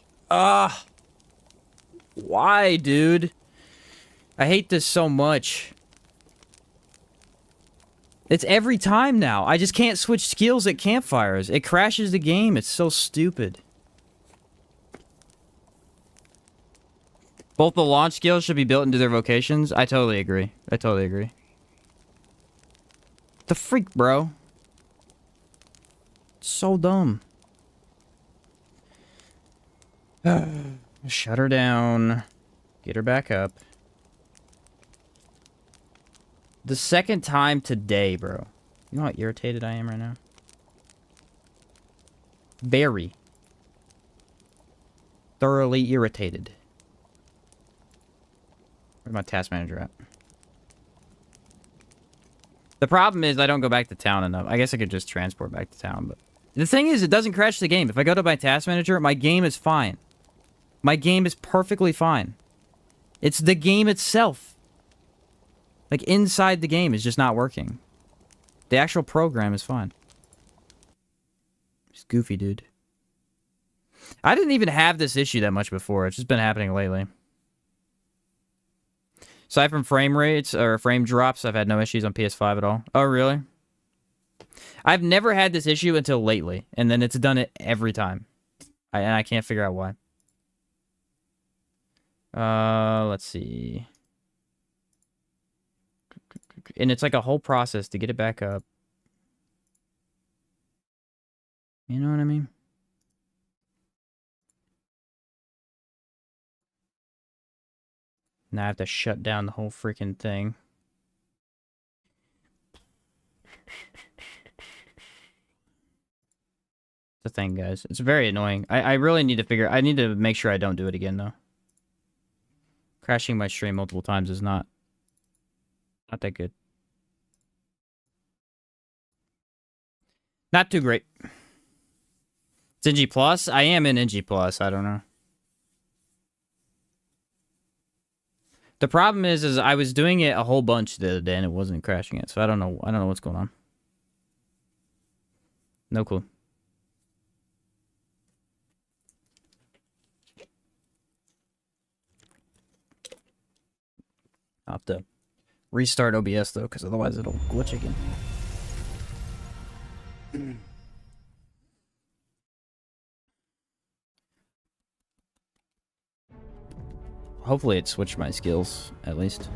Why, dude? I hate this so much. It's every time now. I just can't switch skills at campfires. It crashes the game. It's so stupid. Both the launch skills should be built into their vocations. I totally agree. I totally agree. The freak, bro. So dumb. Shut her down. Get her back up. The second time today, bro. You know how irritated I am right now? Very. Thoroughly irritated. Where's my task manager at? The problem is I don't go back to town enough. I guess I could just transport back to town, but... The thing is, it doesn't crash the game. If I go to my task manager, my game is fine. My game is perfectly fine. It's the game itself. Like, inside the game is just not working. The actual program is fine. It's goofy, dude. I didn't even have this issue that much before. It's just been happening lately. Aside from frame rates or frame drops, I've had no issues on PS5 at all. Oh, really? I've never had this issue until lately, and then it's done it every time. And I can't figure out why. Let's see. And it's like a whole process to get it back up. You know what I mean? Now I have to shut down the whole freaking thing. The thing, guys. It's very annoying. I really need to figure... I need to make sure I don't do it again, though. Crashing my stream multiple times is not that good. Not too great. It's NG Plus? I am in NG Plus. I don't know. The problem is I was doing it a whole bunch the other day and it wasn't crashing it. So I don't know. I don't know what's going on. No clue. I'll have to restart OBS though, because otherwise it'll glitch again. Hopefully it switched my skills, at least.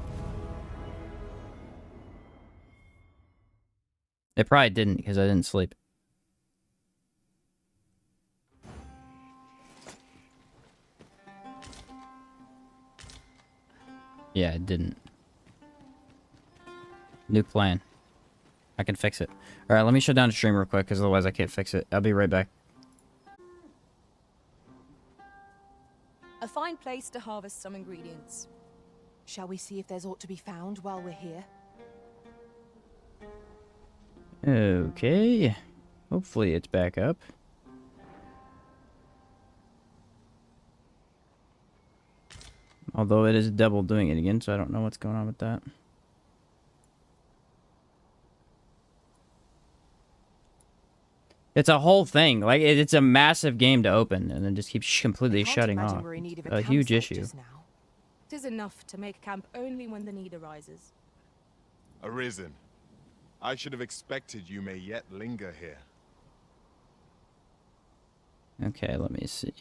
It probably didn't, because I didn't sleep. Yeah, it didn't. New plan. I can fix it. Alright, let me shut down the stream real quick, because otherwise I can't fix it. I'll be right back. A fine place to harvest some ingredients. Shall we see if there's aught to be found while we're here? Okay. Hopefully it's back up. Although it is double doing it again, so I don't know what's going on with that. It's a whole thing. Like, it's a massive game to open, and then just keeps completely shutting off. A huge issue. It is enough to make camp only when the need arises. Arisen. I should have expected you may yet linger here. Okay, let me see.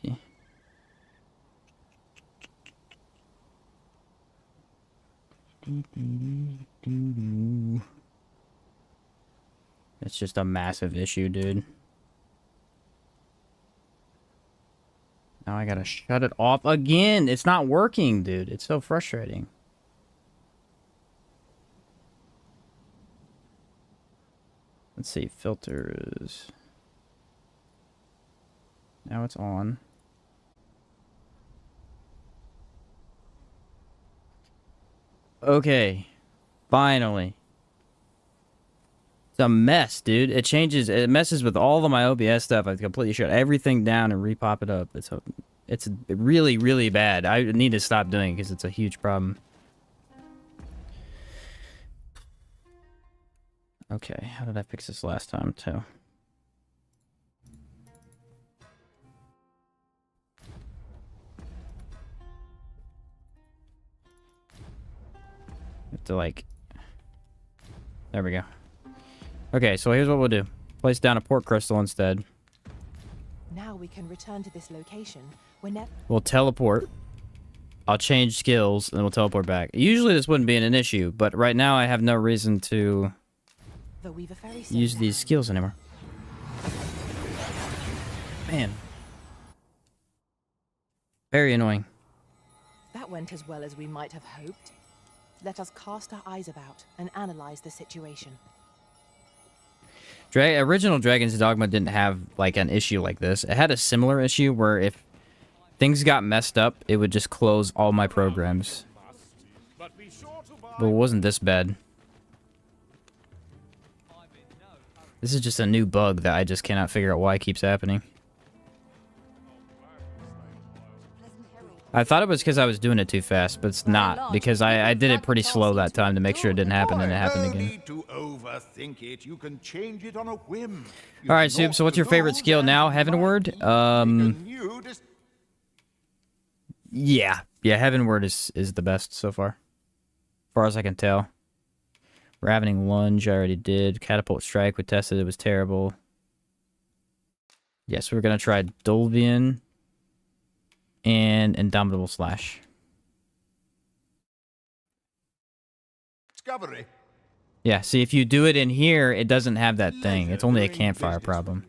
It's just a massive issue, dude. Now I gotta shut it off again. It's not working, dude. It's so frustrating. Let's see, filters. Now it's on. Okay. Finally. It's a mess, dude. It changes, it messes with all of my OBS stuff. I completely shut everything down and repop it up. It's really, really bad. I need to stop doing it because it's a huge problem. Okay, how did I fix this last time, too? Have to, like... There we go. Okay, so here's what we'll do. Place down a port crystal instead. Now we can return to this location whenever. We'll teleport. I'll change skills, and then we'll teleport back. Usually this wouldn't be an issue, but right now I have no reason to use these skills anymore. Man. Very annoying. That went as well as we might have hoped. Let us cast our eyes about and analyze the situation. Original Dragon's Dogma didn't have, like, an issue like this. It had a similar issue where if things got messed up, it would just close all my programs. But it wasn't this bad. This is just a new bug that I just cannot figure out why it keeps happening. I thought it was because I was doing it too fast, but it's not, because I did it pretty slow that time to make sure it didn't happen, and it happened again. Need to overthink it. You can change it on a whim. All right, Soup, so what's your favorite skill now? Heavenward? Yeah, Heavenward is the best so far. As far as I can tell. Ravening Lunge, I already did. Catapult Strike, we tested, it was terrible. Yes, we're going to try Dolvian and Indomitable Slash. Discovery. Yeah, see, if you do it in here, it doesn't have that thing. It's only a campfire problem.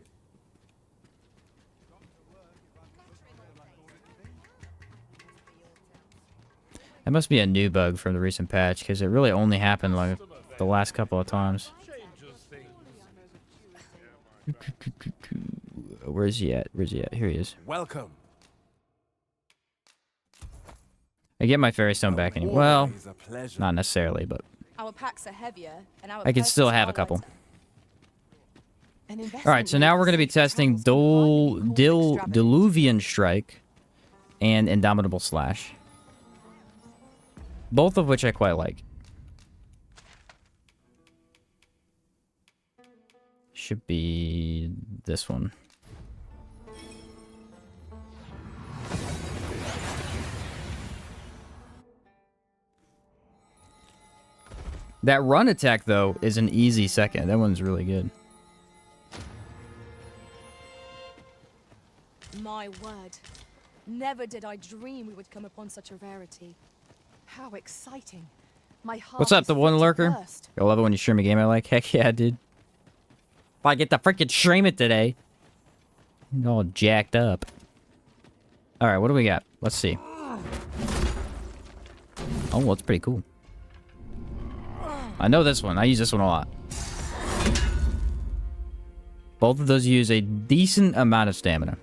That must be a new bug from the recent patch, because it really only happened like the last couple of times. Where's he at? Where's he at? Here he is. Welcome. I get my fairy stone back anyway. Well, not necessarily, but Our packs are heavier, and our I can still purses have are a couple. lighter. All right, so now we're going to be testing Diluvian Strike and Indomitable Slash. Both of which I quite like. Should be this one. That run attack, though, is an easy second. That one's really good. My word. Never did I dream we would come upon such a rarity. How exciting. My heart What's up, is the one filled to lurker? burst. I love it when you stream a game I like. Heck yeah, dude. If I get to freaking stream it today. I'm all jacked up. Alright, what do we got? Let's see. Oh, well, it's pretty cool. I know this one. I use this one a lot. Both of those use a decent amount of stamina.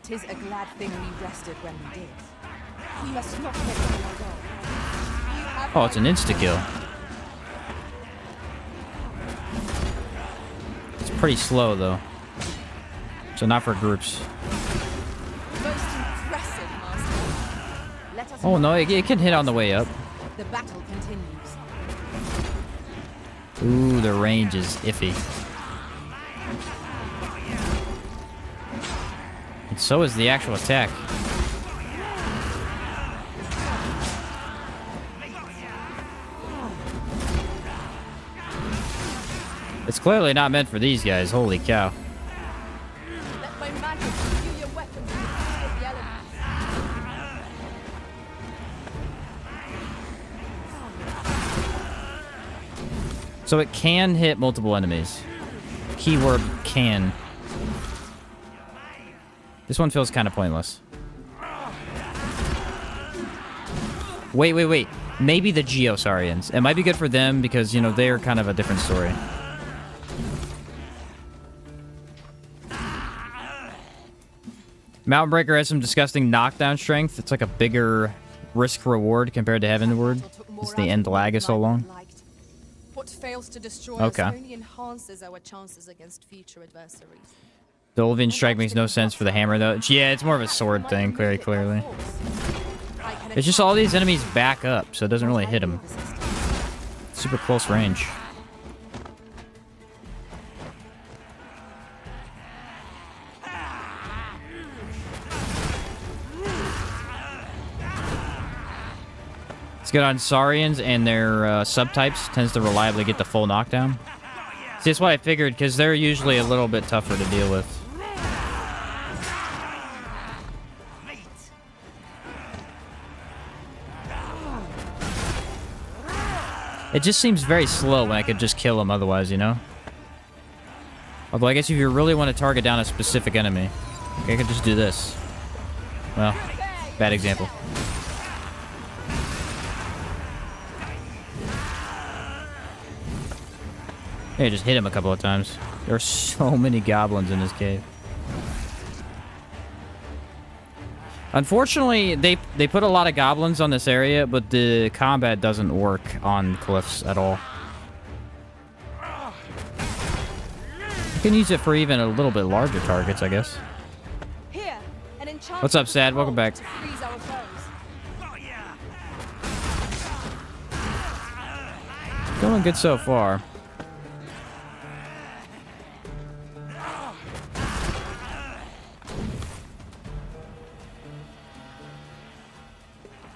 'Tis a glad thing we rested when we did. We must not let go of our goal. Oh, it's an insta-kill. It's pretty slow, though. So not for groups. Most impressive, Master. Let us Oh, not no, it can hit on the way up. The battle continues. Ooh, the range is iffy. And so is the actual attack. It's clearly not meant for these guys, holy cow. Let my magic imbue your weapons with the power of the elements. So it can hit multiple enemies. Keyword can. This one feels kind of pointless. Wait. Maybe the Geosaurians. It might be good for them because, you know, they're kind of a different story. Mountain Breaker has some disgusting knockdown strength. It's like a bigger risk-reward compared to Heavenward. It's the end lag is so long. What fails to destroy Okay. us only enhances our chances against future adversaries. The Olvian Strike makes no sense for the hammer, though. Yeah, it's more of a sword thing, very clearly. It's just all these enemies back up, so it doesn't really hit them. Super close range. It's good on Saurians and their subtypes. Tends to reliably get the full knockdown. See, that's what I figured, because they're usually a little bit tougher to deal with. It just seems very slow when I could just kill him otherwise, you know? Although I guess if you really want to target down a specific enemy, I could just do this. Well, bad example. Yeah, just hit him a couple of times. There are so many goblins in this cave. Unfortunately, they put a lot of goblins on this area, but the combat doesn't work on cliffs at all. You can use it for even a little bit larger targets, I guess. Here, an enchanted What's up, Sad? Welcome back. to freeze our foes. Going good so far.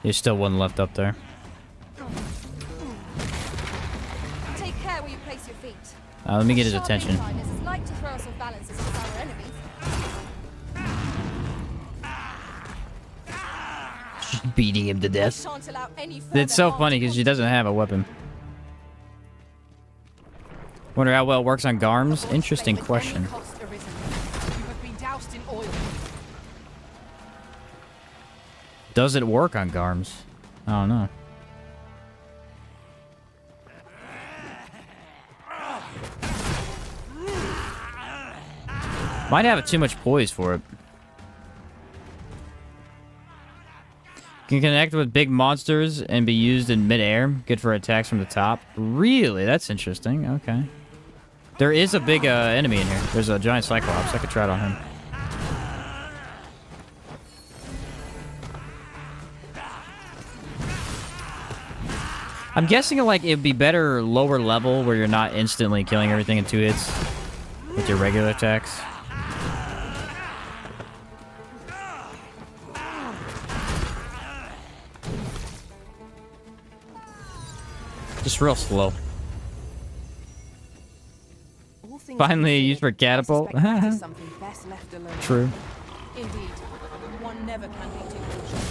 There's still one left up there. Take care where you place your feet. Let me get his Sharp attention. incline is as like to throw us off balance as our enemies. Beating him to I death. shan't allow any further It's so harm funny to because she doesn't have a weapon. Wonder how well it works on Garms? avoid Interesting flame at question. any cost, Arisen. You have been doused in oil. Does it work on Garms? I don't know. Might have too much poise for it. Can connect with big monsters and be used in midair. Good for attacks from the top. Really? That's interesting. Okay. There is a big enemy in here. There's a giant cyclops. I could try it on him. I'm guessing like it'd be better lower level where you're not instantly killing everything in 2 hits with your regular attacks. Just real slow. All things Finally used for considered, I catapult. suspect that is something best left alone. True. Indeed, one never can be too cautious.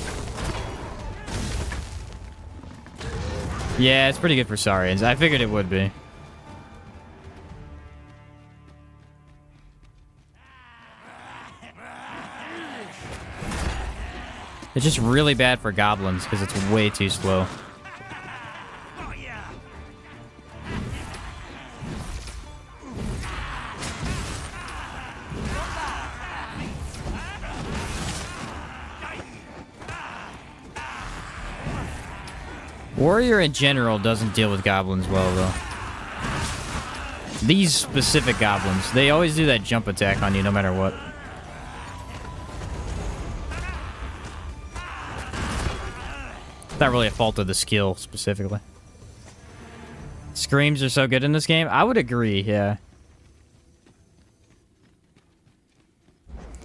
Yeah, it's pretty good for Saurians. I figured it would be. It's just really bad for goblins because it's way too slow. Warrior in general doesn't deal with goblins well, though. These specific goblins, they always do that jump attack on you no matter what. It's not really a fault of the skill, specifically. Screams are so good in this game? I would agree, yeah.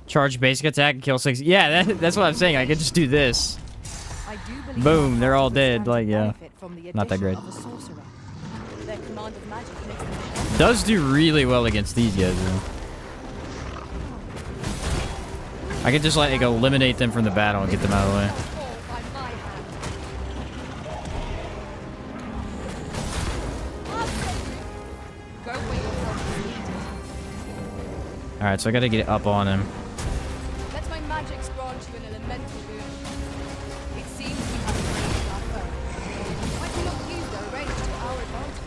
Charge basic attack and kill 6. Yeah, that's what I'm saying. I could just do this. I do believe Boom, our they're all fighters dead, stand like, to yeah. benefit from the Not that great. addition of a sorcerer. Their command of magic makes them Does do really well against these guys, though. I could just, like, eliminate them from the battle and get them out of the way. fall by my hand. Go where your help is needed. Alright, so I gotta get up on him. Let my magics grant you an elemental boon. It seems we have range our foe. Why do not use their range to our advantage?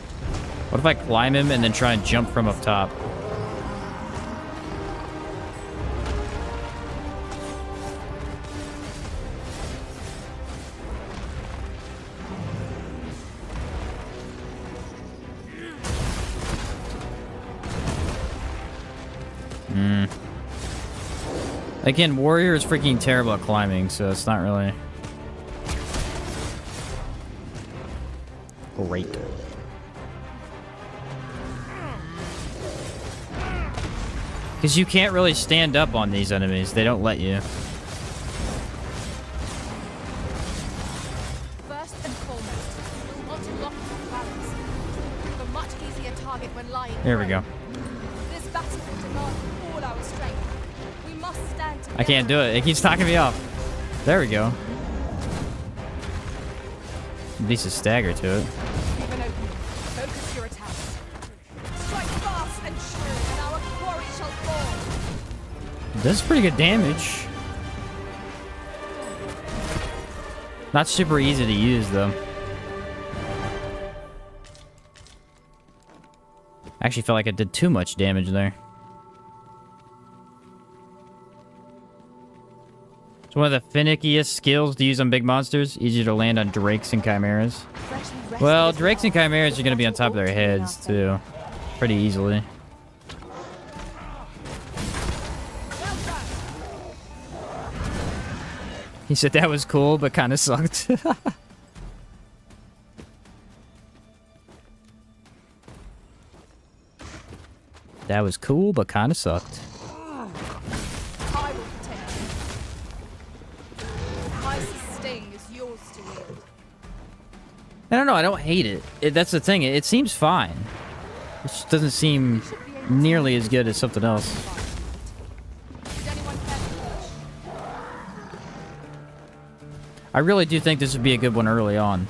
What if I climb him and then try and jump from up top? Again, Warrior is freaking terrible at climbing, so it's not really great. Because you can't really stand up on these enemies. They don't let you. First and foremost, locked off balance. A much easier target when lying. There we go. This battle will demand all our strength. We must stand together. I can't do it. It keeps knocking me off. There we go. At least a stagger to it. Leave an opening. Focus your attacks. Strike fast and true, and our quarry shall fall. Does pretty good damage. Not super easy to use though. Actually felt like it did too much damage there. It's one of the finickiest skills to use on big monsters. Easier to land on drakes and chimeras. Well, drakes and chimeras are going to be on top of their heads too. Pretty easily. He said that was cool, but kind of sucked. That was cool, but kind of sucked. I will protect you. My sustain is yours to wield. I don't know. I don't hate it. That's the thing. It seems fine. It just doesn't seem nearly as good as something else. Did anyone care to push? I really do think this would be a good one early on.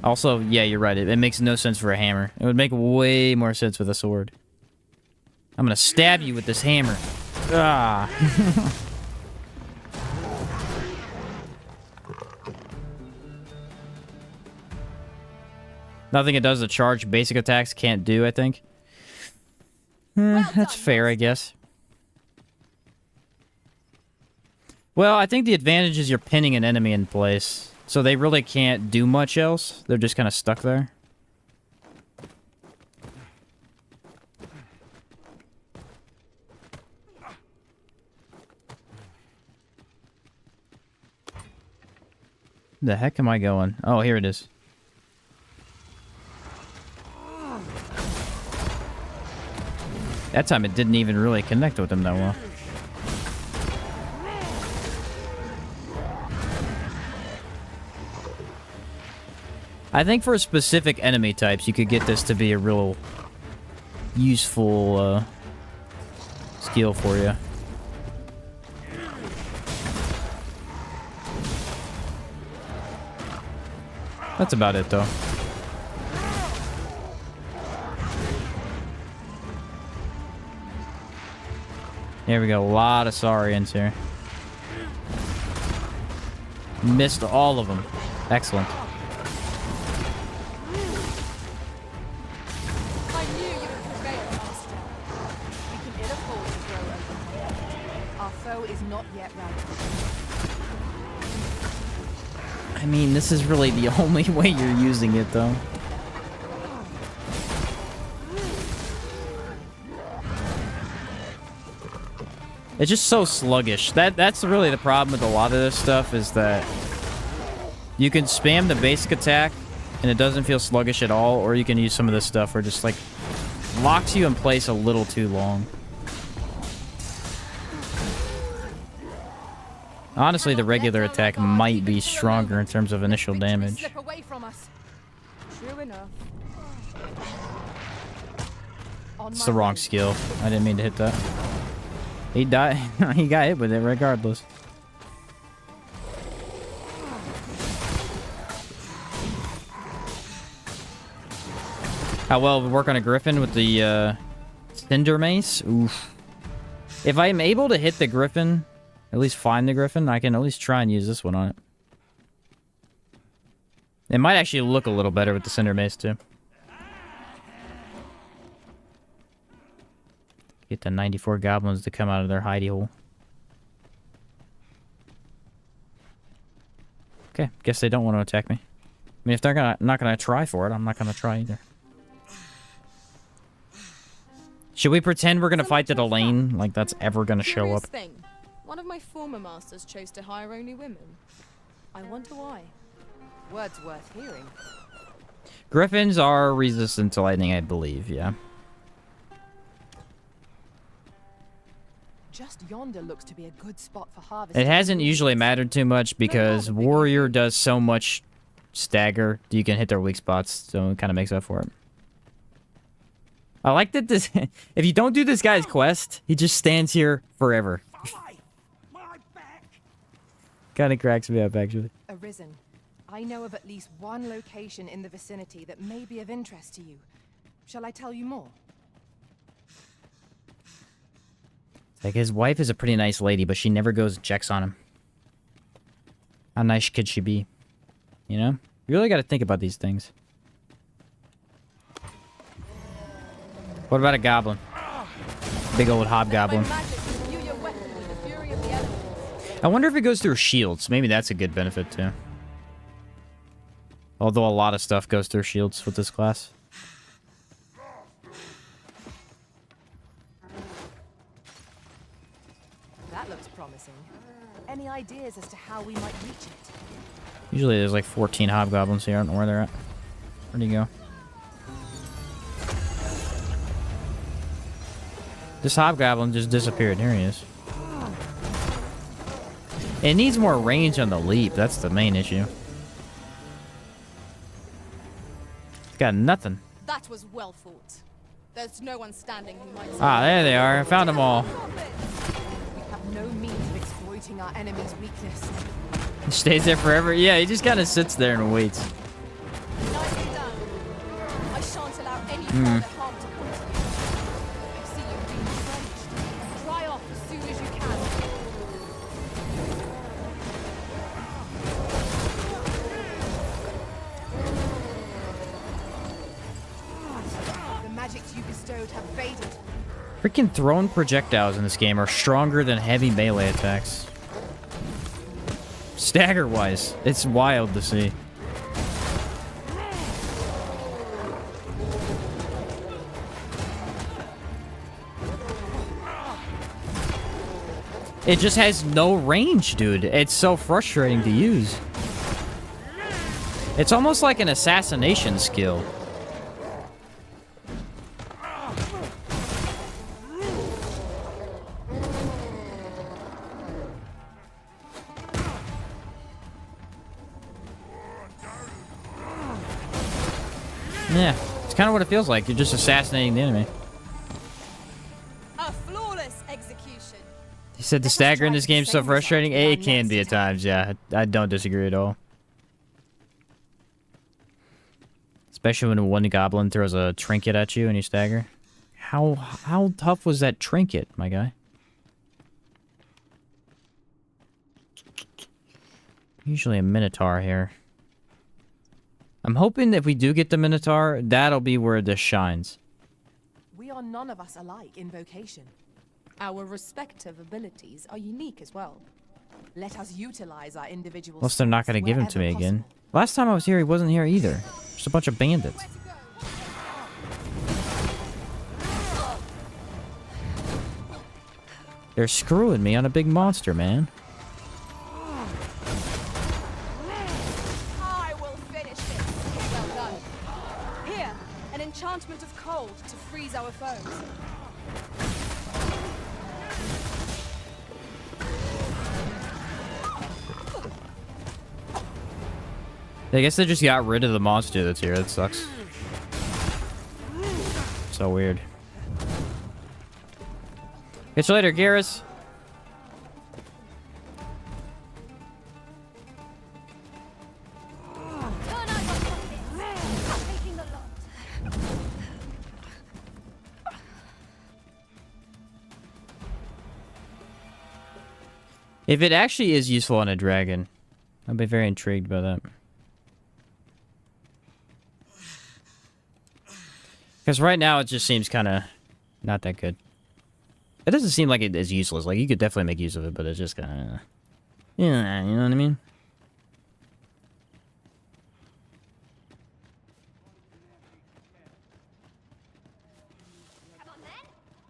Also, yeah, you're right. It makes no sense for a hammer. It would make way more sense with a sword. I'm gonna stab you with this hammer. Ah. Nothing it does to charge basic attacks can't do, I think. That's fair, I guess. Well, I think the advantage is you're pinning an enemy in place. So they really can't do much else. They're just kind of stuck there. The heck am I going? Oh, here it is. That time it didn't even really connect with him that well. I think for specific enemy types, you could get this to be a real useful skill for you. That's about it, though. There we go. A lot of Saurians here. Missed all of them. Excellent. I knew you would prevail, Master. We can ill afford to grow old. Our foe is not yet routed. I mean, this is really the only way you're using it, though. It's just so sluggish. That's really the problem with a lot of this stuff, is that you can spam the basic attack and it doesn't feel sluggish at all, or you can use some of this stuff where it just like locks you in place a little too long. Honestly, the regular attack might be stronger in terms of initial damage. Slip away from us. True enough. It's the wrong skill. I didn't mean to hit that. He died. He got hit with it regardless. How well we work on a Griffin with the Cinder Mace? Oof. If I am able to hit the Griffin, at least find the Griffin, I can at least try and use this one on it. It might actually look a little better with the Cinder Mace too. Get the 94 goblins to come out of their hidey hole. Okay, guess they don't want to attack me. I mean, if they're not gonna try for it, I'm not gonna try either. Should we pretend we're gonna fight the Delane like that's ever gonna show up? Thing. One of my former masters chose to hire only women. I wonder why. Words worth hearing. Griffins are resistant to lightning, I believe, yeah. Just yonder looks to be a good spot for harvesting. It hasn't usually mattered too much because warrior does so much stagger. You can hit their weak spots, so it kind of makes up for it. I like that this... if you don't do this guy's quest, he just stands here forever. Kind of cracks me up, actually. Arisen, I know of at least one location in the vicinity that may be of interest to you. Shall I tell you more? Like, his wife is a pretty nice lady, but she never goes and checks on him. How nice could she be? You know? You really gotta think about these things. What about a goblin? Big old hobgoblin. I wonder if it goes through shields. Maybe that's a good benefit, too. Although a lot of stuff goes through shields with this class. That looks promising. Any ideas as to how we might reach it? Usually there's like 14 hobgoblins here. I don't know where they're at. Where'd he go? This hobgoblin just disappeared. Here he is. It needs more range on the leap. That's the main issue. It's got nothing. That was well fought. There's no one standing who might... Ah, there they are. I found them all. We have no means of exploiting our enemy's weakness. He stays there forever. Yeah, he just kind of sits there and waits. Nicely done. I shan't allow any further harm to come to you. I see you being drenched. Dry off as soon as you can. The magics you bestowed have faded. Freaking thrown projectiles in this game are stronger than heavy melee attacks. Stagger-wise, it's wild to see. It just has no range, dude. It's so frustrating to use. It's almost like an assassination skill. Yeah, it's kind of what it feels like. You're just assassinating the enemy. A flawless execution. He said the stagger in this game is so frustrating. It can be at times, yeah. I don't disagree at all. Especially when one goblin throws a trinket at you and you stagger. How tough was that trinket, my guy? Usually a minotaur here. I'm hoping if we do get the minotaur, that'll be where this shines. We are none of us alike in vocation. Our respective abilities are unique as well. Let us utilize our individual... Unless they're not going to give him to me again. Last time I was here, he wasn't here either. Just a bunch of bandits. They're screwing me on a big monster, man. I will finish this. Well done. Here, an enchantment of cold to freeze our foes. I guess they just got rid of the monster that's here. That sucks. So weird. Catch you later, Garrus. If it actually is useful on a dragon, I'd be very intrigued by that. Because right now it just seems kind of not that good. It doesn't seem like it is useless. Like, you could definitely make use of it, but it's just kind of... Yeah, you know what I mean?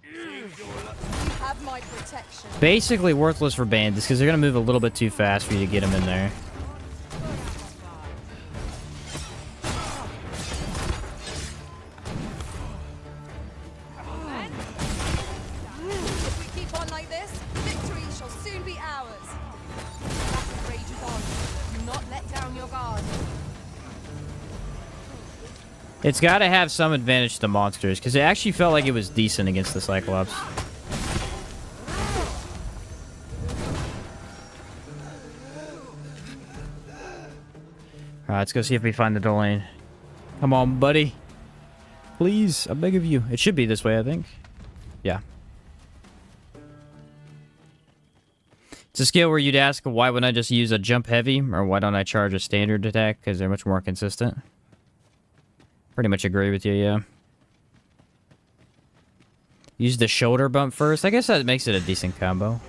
You have my protection. Basically worthless for bandits, because they're going to move a little bit too fast for you to get them in there. If we keep on like this, It's got to have some advantage to monsters, because it actually felt like it was decent against the Cyclops. Alright, let's go see if we find the Delane. Come on, buddy. Please, I beg of you. It should be this way, I think. Yeah. It's a skill where you'd ask, why wouldn't I just use a jump heavy? Or why don't I charge a standard attack? Because they're much more consistent. Pretty much agree with you, yeah. Use the shoulder bump first. I guess that makes it a decent combo.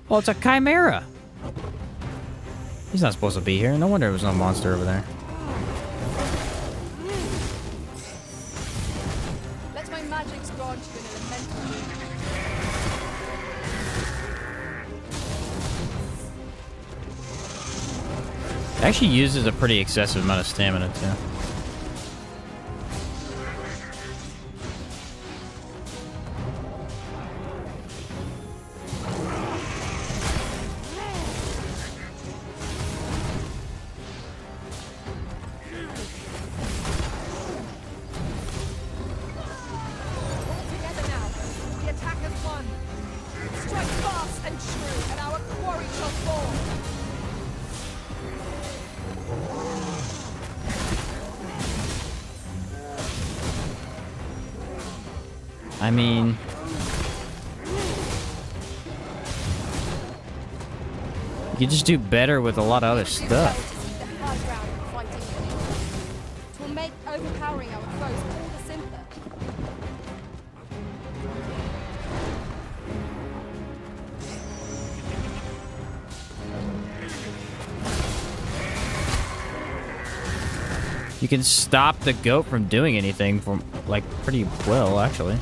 Oh, it's a chimera. He's not supposed to be here. No wonder there was no monster over there. Let my magics grant you an elemental. It actually uses a pretty excessive amount of stamina, too. I mean... you just do better with a lot of other stuff. It will make overpowering our foes all the simpler. You can stop the goat from doing anything from, like, pretty well, actually.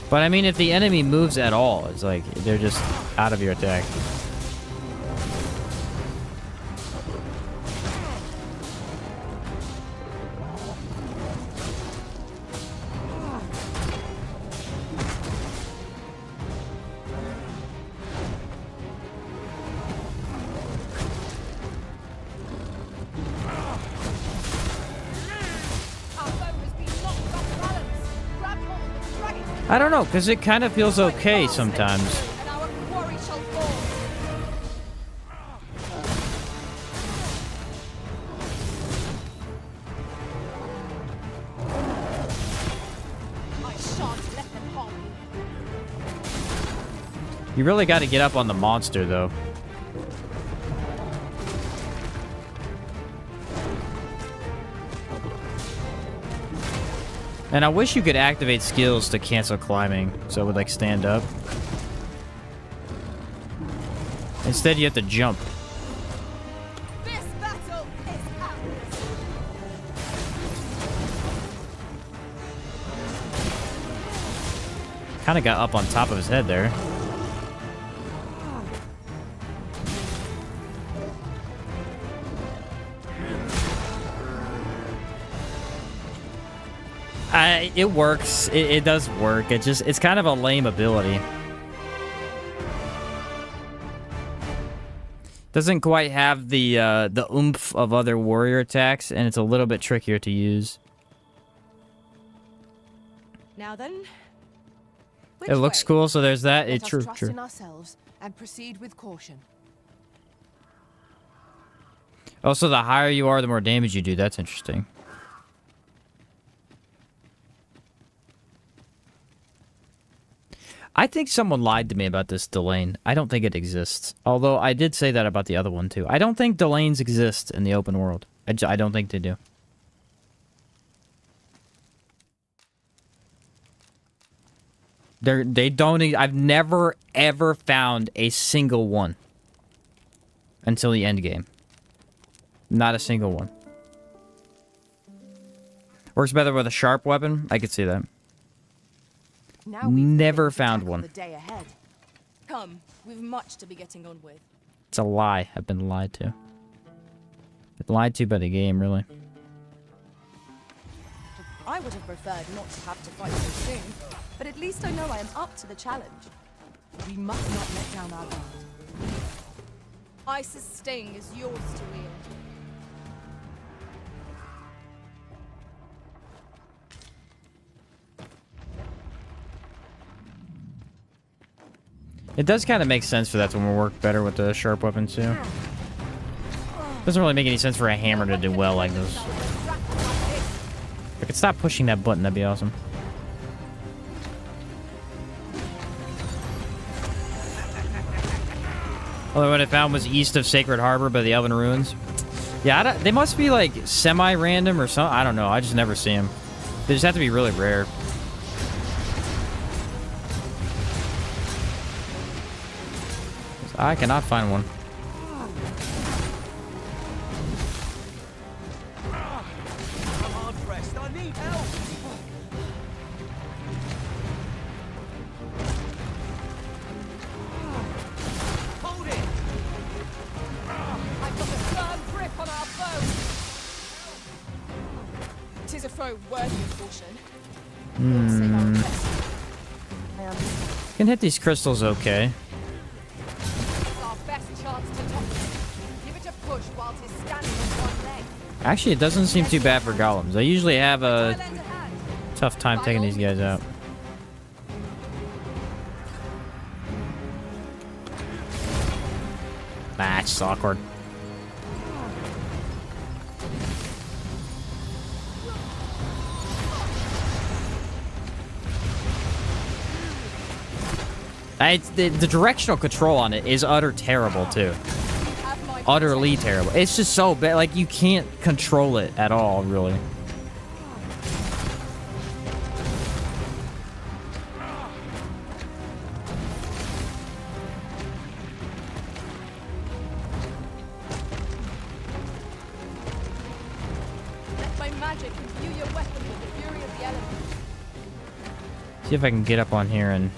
But I mean, if the enemy moves at all, it's like they're just out of your attack. I don't know, because it kind of feels okay sometimes. And our quarry shall fall. I shan't let them harm you. You really got to get up on the monster, though. And I wish you could activate skills to cancel climbing, so it would, like, stand up. Instead, you have to jump. This battle is ours. Kind of got up on top of his head there. It works. It does work. It's kind of a lame ability. Doesn't quite have the oomph of other warrior attacks, and it's a little bit trickier to use. Now then, It looks cool, so there's that. Let us True. trust in ourselves and proceed with caution. Also, the higher you are, the more damage you do. That's interesting. I think someone lied to me about this Delane. I don't think it exists. Although I did say that about the other one too. I don't think Delanes exist in the open world. I don't think they do. They don't. I've never ever found a single one until the end game. Not a single one. Works better with a sharp weapon. I could see that. Now Never found one. the day ahead. Come, we've much to be getting on with. It's a lie. I've been lied to. Been lied to by the game, really. I would have preferred not to have to fight so soon, but at least I know I am up to the challenge. We must not let down our guard. Ice's sting is yours to wield. It does kind of make sense for that to work better with the sharp weapon too. Doesn't really make any sense for a hammer to do well like this. If I could stop pushing that button, that'd be awesome. Although what I found was east of Sacred Harbor by the Elven Ruins. Yeah, they must be like semi-random or something. I don't know. I just never see them. They just have to be really rare. I cannot find one. I'm hard pressed. I need help. Hold it. I've got a firm grip on our foe. 'Tis a foe worthy of caution. Lord save our best. Can hit these crystals okay. It's our best chance to top it. Give it a push whilst he's standing on one leg. Actually, it doesn't seem too bad for golems. I usually have a I'll lend a hand. tough time taking these guys out. Nah, it's just awkward. The directional control on it is utter terrible too. Have my Utterly terrible. It's just so bad. Like, you can't control it at all, really. Let my magic imbue your weapon with the fury of the elements. See if I can get up on here and...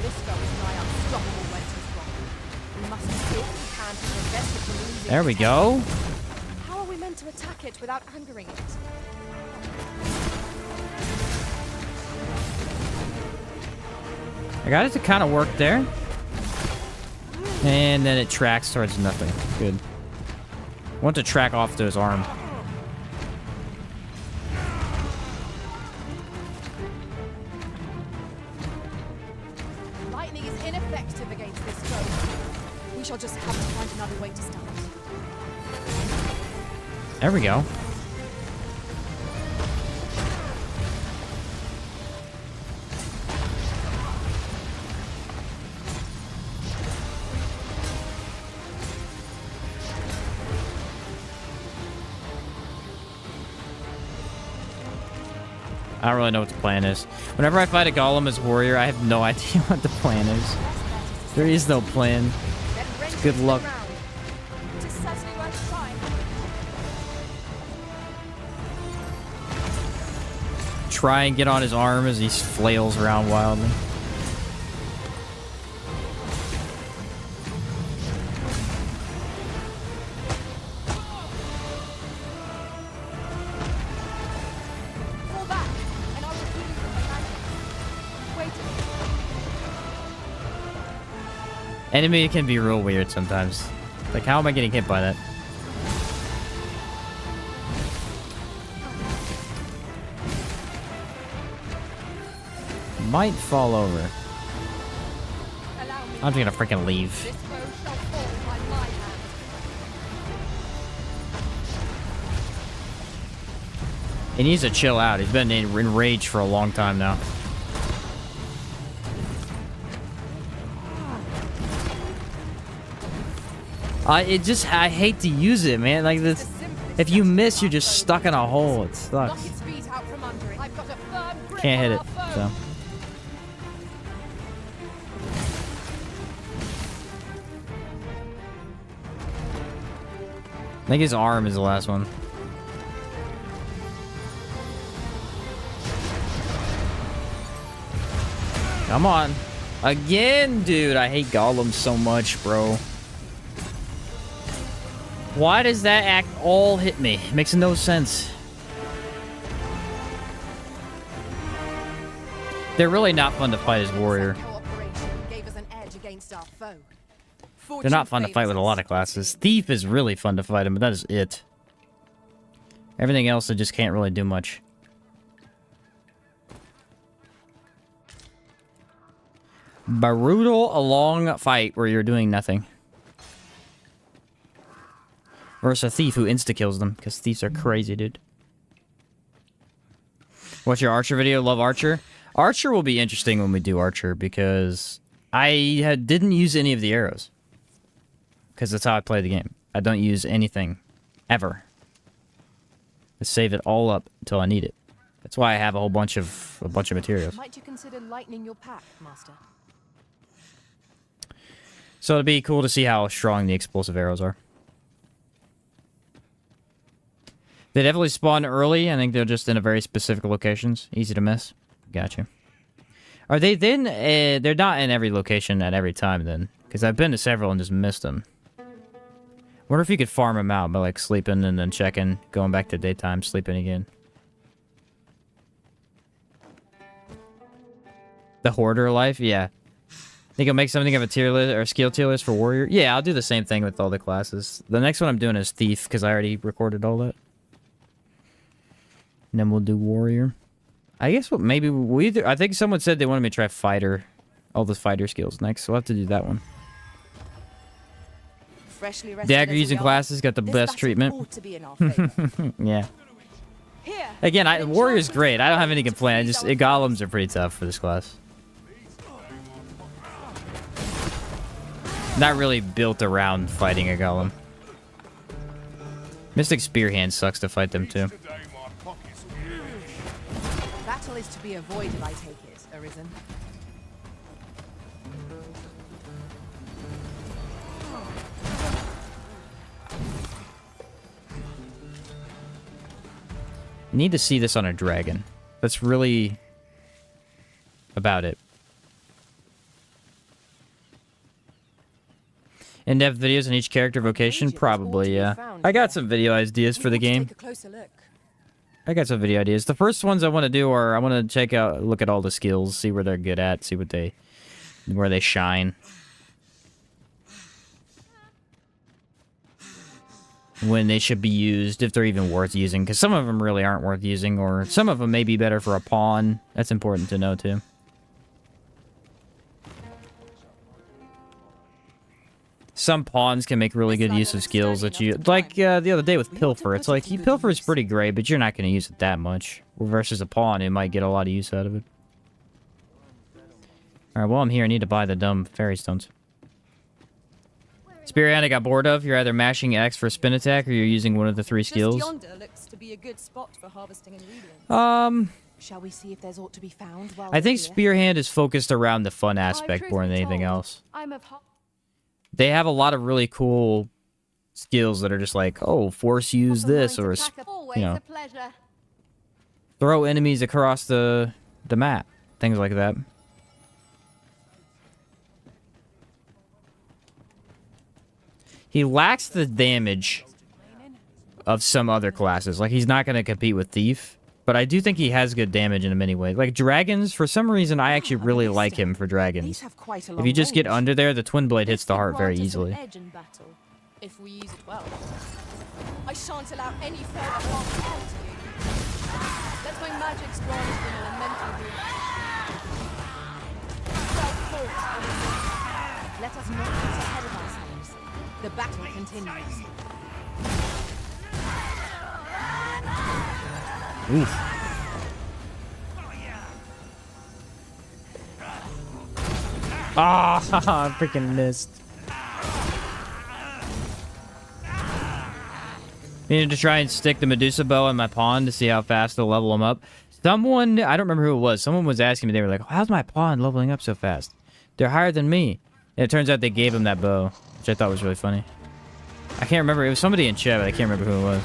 This foe is nigh unstoppable when 'tis wrong. We must do all we can to prevent it from losing There we its go. power. How are we meant to attack it without angering it? I got it to kind of work there. And then it tracks towards nothing. Good. I want to track off to his arm. Lightning is ineffective against this foe. We shall just have to find another way to stop it. There we go. I don't really know what the plan is. Whenever I fight a golem as warrior, I have no idea what the plan is. There is no plan. Then rend Good it luck. around. It is certainly worth trying. Try and get on his arm as he flails around wildly. Fall back, and I will heal you with my magic. Wait a minute. Enemy can be real weird sometimes. Like, how am I getting hit by that? Might fall over. Allow me. I'm just gonna freaking leave. This foe shall fall by my hand. He needs to chill out. He's been in rage for a long time now. I hate to use it, man. Like this, if you miss, you're just stuck in a hole. It Knock sucks. its feet out from under it. I've got a firm grip Can't hit on it. our foe. So. I think his arm is the last one. Come on. Again, dude. I hate golems so much, bro. Why does that act all hit me? It makes no sense. They're really not fun to fight as warrior. Cooperation gave us an edge against our foe. They're not fun to fight with a lot of classes. Thief is really fun to fight him, but that is it. Everything else, I just can't really do much. Brutal, a long fight where you're doing nothing. Versus a thief who insta-kills them, because thieves are crazy, dude. What's your Archer video? Love Archer? Archer will be interesting when we do Archer, because I didn't use any of the arrows. Because that's how I play the game. I don't use anything. Ever. I save it all up until I need it. That's why I have a bunch of materials. Might you consider lightening your pack, Master? So it'd be cool to see how strong the explosive arrows are. They definitely spawn early. I think they're just in a very specific locations. Easy to miss. Gotcha. Are they then? They're not in every location at every time then. Because I've been to several and just missed them. Wonder if you could farm them out by like sleeping and then checking, going back to daytime, sleeping again. The hoarder life? Yeah. Think I'll make something of a tier list or skill tier list for warrior? Yeah, I'll do the same thing with all the classes. The next one I'm doing is thief because I already recorded all that. And then we'll do warrior. I guess what maybe we do. I think someone said they wanted me to try fighter, all the fighter skills next. So we'll have to do that one. Freshly rested Dagger as using we are, classes got the this best battle treatment. ought to be in our favor. Yeah. Here, Again, warrior's great. I don't have any complaint. Golems are pretty tough for this class. Not really built around fighting a golem. Mystic Spearhand sucks to fight them too. battle is to be avoided, I take it, Arisen. Need to see this on a dragon. That's really about it. In-depth videos on each character vocation? Probably, yeah. I got some video ideas for the game. Take a closer look. I got some video ideas. The first ones I want to do are I want to look at all the skills, see where they're good at, see where they shine. When they should be used, if they're even worth using, because some of them really aren't worth using, or some of them may be better for a pawn. That's important to know too. Some pawns can make really good use of skills that you... Like the other day with Pilfer. It's like, Pilfer is pretty great, but you're not going to use it that much. Versus a pawn, it might get a lot of use out of it. Alright, while I'm here, I need to buy the dumb fairy stones. Spearhand I got bored of. You're either mashing X for spin attack, or you're using one of the three skills. Just yonder looks to be a good spot for harvesting ingredients. Shall we see if there's aught to be found while I think we're here? Spearhand is focused around the fun aspect more than anything else. I'm of They have a lot of really cool skills that are just like, oh, force use this, or, Always you know, a pleasure. throw enemies across the map. Things like that. He lacks the damage of some other classes. Like, he's not going to compete with Thief. But I do think he has good damage in many ways. Like, dragons, for some reason, I actually really like him for dragons. These have quite a If long you just get range. under there, the Twin Blade hits the heart very Grant us an easily. edge in battle, if we use it well. I shan't allow any further harm to come to you. Let my magic's grant them elemental roots. Self-thought. Let us not get ahead of ourselves. The battle continues. Oof. Ah, I freaking missed. Needed to try and stick the Medusa bow in my pawn to see how fast to level them up. Someone, I don't remember who it was, someone was asking me, they were like, how's my pawn leveling up so fast? They're higher than me. And it turns out they gave him that bow, which I thought was really funny. I can't remember, it was somebody in chat, but I can't remember who it was.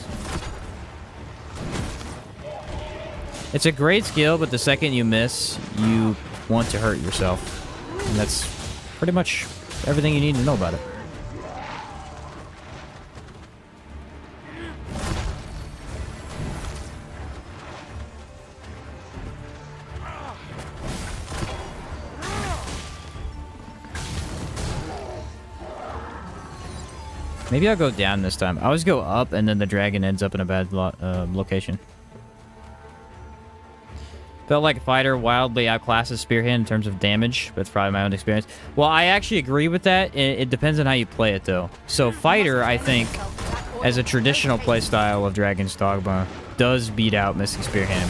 It's a great skill, but the second you miss, you want to hurt yourself. And that's pretty much everything you need to know about it. Maybe I'll go down this time. I always go up, and then the dragon ends up in a bad location. Felt like fighter wildly outclasses Spearhand in terms of damage, but it's probably my own experience. Well, I actually agree with that. It depends on how you play it, though. So fighter, I think, as a traditional playstyle of Dragon's Dogma, does beat out Mystic Spearhand.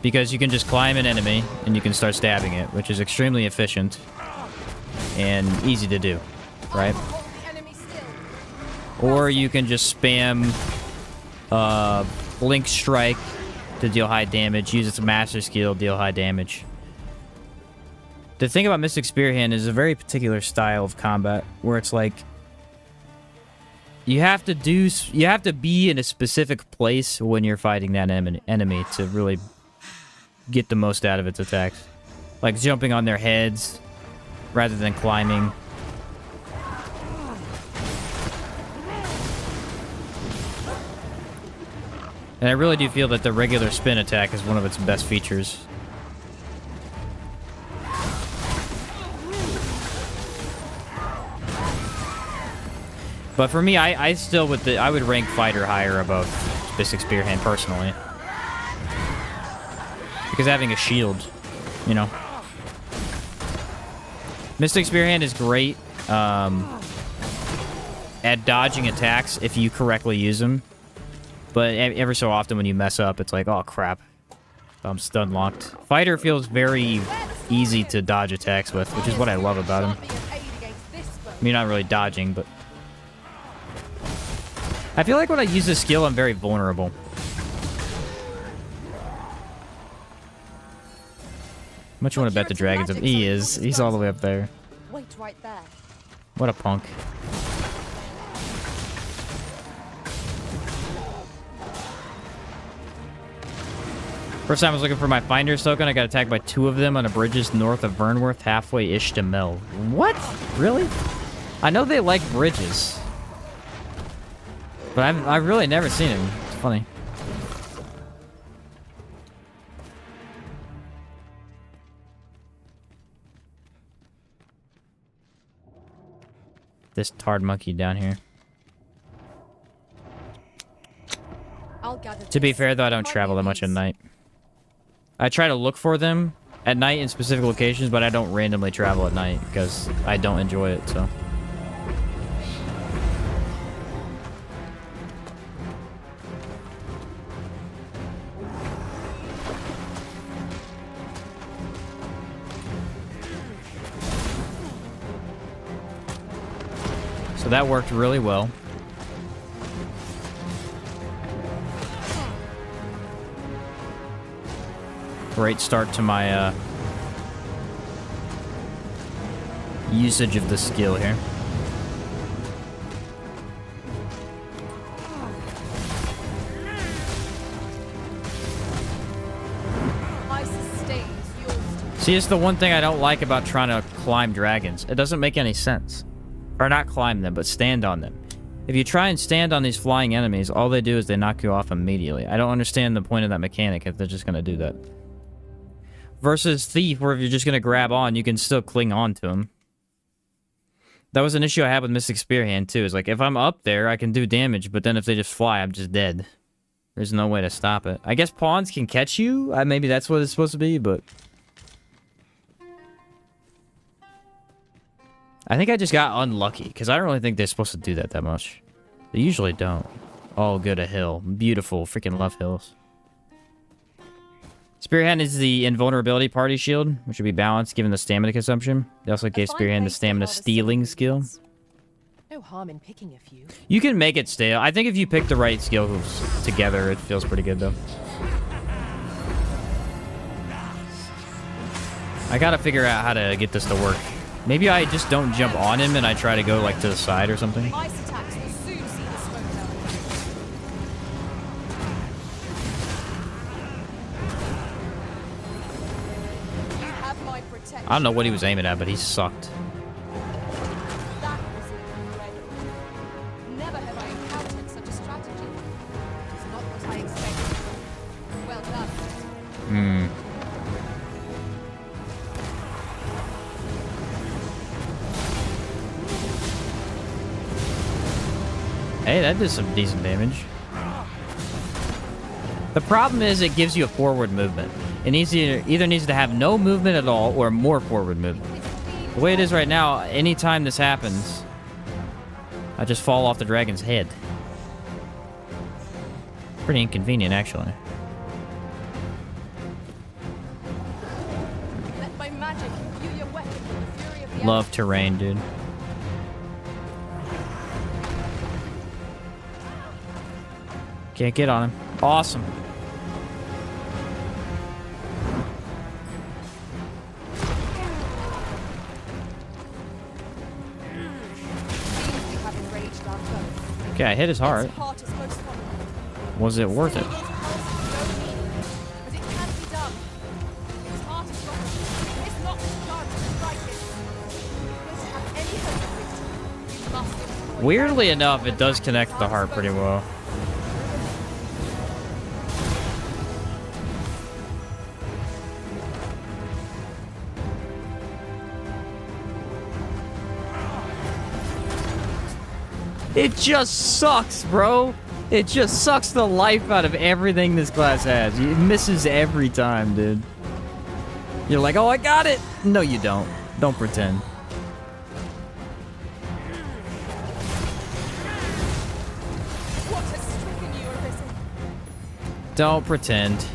Because you can just climb an enemy, and you can start stabbing it, which is extremely efficient and easy to do, right? Or you can just spam Blink Strike to deal high damage, use its master skill, deal high damage. The thing about Mystic Spearhand is a very particular style of combat where it's like you have to be in a specific place when you're fighting that enemy to really get the most out of its attacks. Like jumping on their heads rather than climbing. And I really do feel that the regular spin attack is one of its best features. But for me, I still I would rank fighter higher above Mystic Spearhand personally. Because having a shield, you know. Mystic Spearhand is great at dodging attacks if you correctly use them. But every so often when you mess up, it's like, oh crap, I'm stun locked. Fighter feels very easy to dodge attacks with, which is what I love about him. I mean, not really dodging, but... I feel like when I use this skill, I'm very vulnerable. How much you want to bet the dragons up? He is. He's all the way up there. Wait right there. What a punk. First time I was looking for my Finder's token, I got attacked by 2 of them on the bridges north of Vernworth, halfway-ish to Mel. What? Really? I know they like bridges. But I've really never seen him. It's funny. This tarred monkey down here. To be fair, though, I don't travel that much at night. I try to look for them at night in specific locations, but I don't randomly travel at night because I don't enjoy it, so. So that worked really well. Great start to my usage of the skill here. See, it's the one thing I don't like about trying to climb dragons. It doesn't make any sense. Or not climb them, but stand on them. If you try and stand on these flying enemies, all they do is they knock you off immediately. I don't understand the point of that mechanic if they're just going to do that. Versus Thief, where if you're just going to grab on, you can still cling on to him. That was an issue I had with Mystic Spearhand, too. Is like, if I'm up there, I can do damage, but then if they just fly, I'm just dead. There's no way to stop it. I guess pawns can catch you? Maybe that's what it's supposed to be, but... I think I just got unlucky, because I don't really think they're supposed to do that much. They usually don't. Oh, good, a hill. Beautiful. Freaking love hills. Spearhand is the invulnerability party shield, which would be balanced given the stamina consumption. They also gave Spearhand the stamina stealing skill. No harm in picking a few. You can make it stale. I think if you pick the right skills together, it feels pretty good, though. I gotta figure out how to get this to work. Maybe I just don't jump on him and I try to go, like, to the side or something. Ice attacks will soon see the smoke element. You have my protection. I don't know what he was aiming at, but he sucked. That was incredible. Never have I encountered such a strategy. It's not what I expected. Well done. hey, that did some decent damage. The problem is it gives you a forward movement. It needs either needs to have no movement at all or more forward movement. The way it is right now, anytime this happens, I just fall off the dragon's head. Pretty inconvenient, actually. Let my magic imbue your weapon with the fury of the Love terrain, dude. Can't get on him. Awesome. Okay, I hit his heart. Was it worth it? Weirdly enough, it does connect to the heart pretty well. It just sucks, bro. It just sucks the life out of everything this class has. It misses every time, dude. You're like, oh, I got it. No, you don't. Don't pretend. What has stricken you, Arisen? Don't pretend.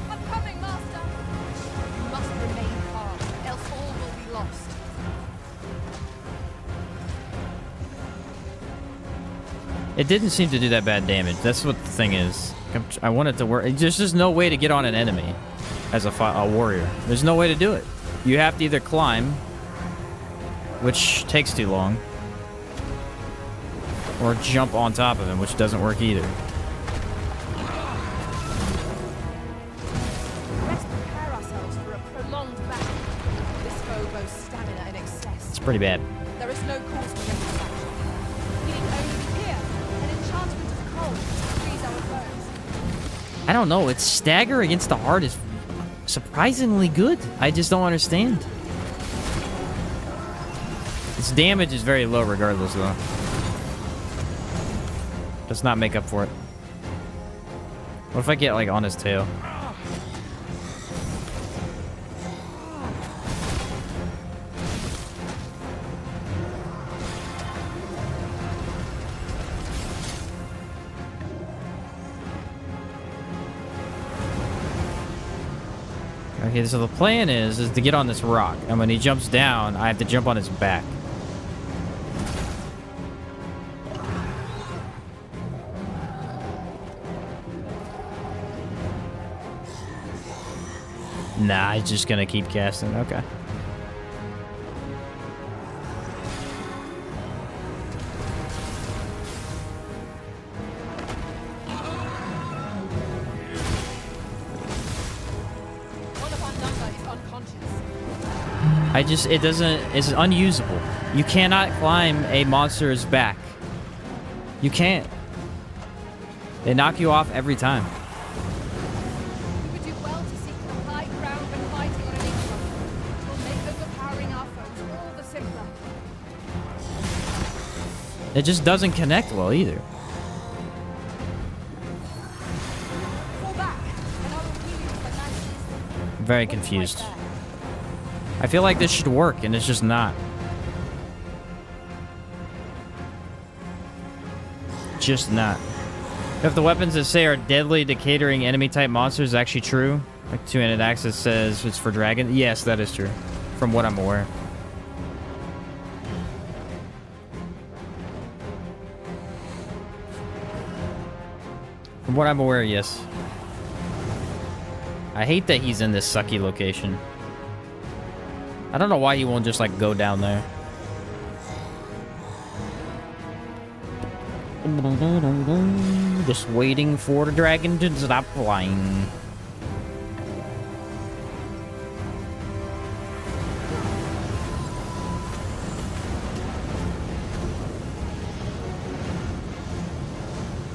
I'm coming, Master. You must remain calm, else all will be lost. It didn't seem to do that bad damage. That's what the thing is. I want it to work. There's just no way to get on an enemy as a warrior. There's no way to do it. You have to either climb, which takes too long, or jump on top of him, which doesn't work either. Let's prepare ourselves for a prolonged battle. This foe boasts stamina in excess. It's pretty bad. There is no cause for reckless action. We need only here, an enchantment of cold to freeze our foes. I don't know. Its stagger against the heart is surprisingly good. I just don't understand. Its damage is very low regardless, though. Does not make up for it. What if I get, like, on his tail? Okay, so the plan is to get on this rock, and when he jumps down, I have to jump on his back. Nah, he's just gonna keep casting. Okay. It's unusable. You cannot climb a monster's back. You can't. They knock you off every time. We would do well to seek the high ground when fighting on an incline. It will make overpowering our foes all the simpler. It just doesn't connect well either. Fall back, and I will heal you with my magic. I'm very confused. I feel like this should work, and it's just not. Just not. If the weapons that say are deadly to catering enemy-type monsters is actually true, like two-handed axis says it's for dragon, yes, that is true, from what I'm aware. From what I'm aware, yes. I hate that he's in this sucky location. I don't know why he won't just, like, go down there. Just waiting for the dragon to stop flying.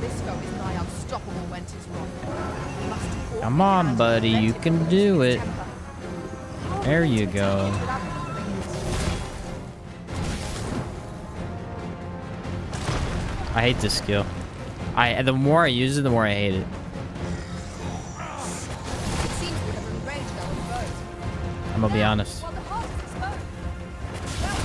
This crossbow is nigh unstoppable when 'tis wrong. We must do all Come we on, can to buddy, prevent you it can from do losing it. its temper. How are There we you to go. attack it without hindering it? I hate this skill. The more I use it, the more I hate it. It seems we have enraged our foes. I'm gonna be honest. While the heart is exposed. Well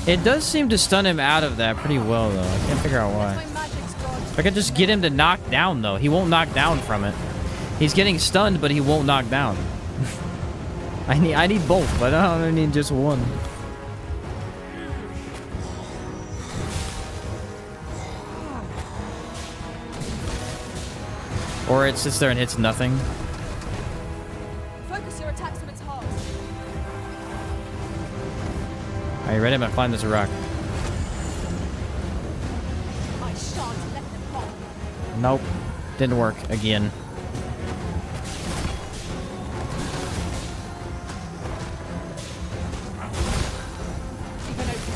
done. It does seem to stun him out of that pretty well, though. I can't figure out why. My magic's gone. If I could just get him to knock down, though. He won't knock down from it. He's getting stunned, but he won't knock down. I need both, but I don't need just one. Or it sits there and hits nothing. Focus your attacks on its heart. Are you ready? I'm gonna climb this rock. I shan't let them rock. Nope. Didn't work again. Keep an open.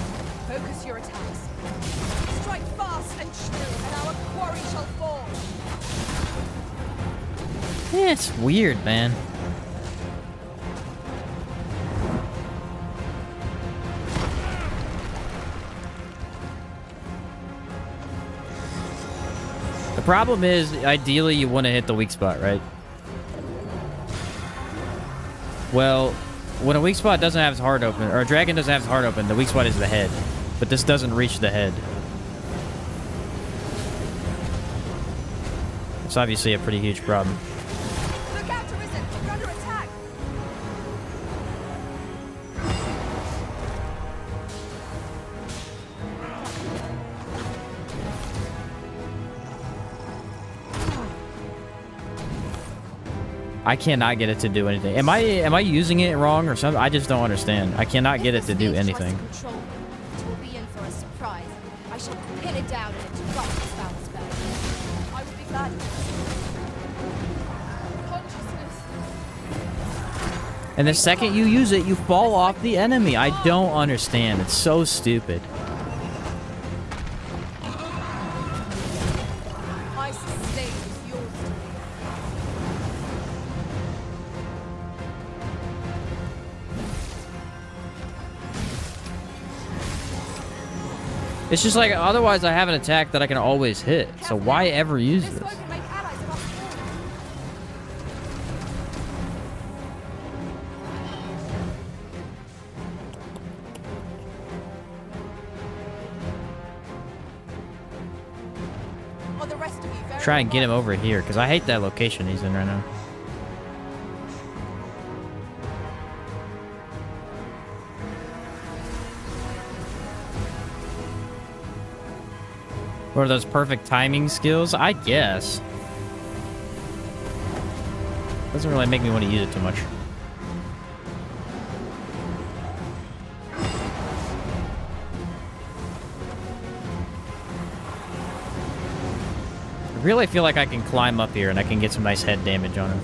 Focus your attacks. Strike fast and true, and our quarry shall fall. Yeah, it's weird, man. The problem is, ideally, you want to hit the weak spot, right? Well, when a weak spot doesn't have its heart open, or a dragon doesn't have its heart open, the weak spot is the head. But this doesn't reach the head. It's obviously a pretty huge problem. Look out, Arisen! We're under attack! I cannot get it to do anything. Am I using it wrong or something? I just don't understand. I cannot get it to do anything. Control them. It will be in for a surprise. I shall pin it down and interrupt its foul spell. I would be glad. Consciousness. And the second you use it, you fall off the enemy. I don't understand. It's so stupid. I sustain yours. It's just like, otherwise I have an attack that I can always hit. So why ever use This this? foe can make allies of us all. Are the rest of you very Try and get him over here, because I hate that location he's in right now. What are those perfect timing skills? I guess. Doesn't really make me want to use it too much. I really feel like I can climb up here and I can get some nice head damage on him.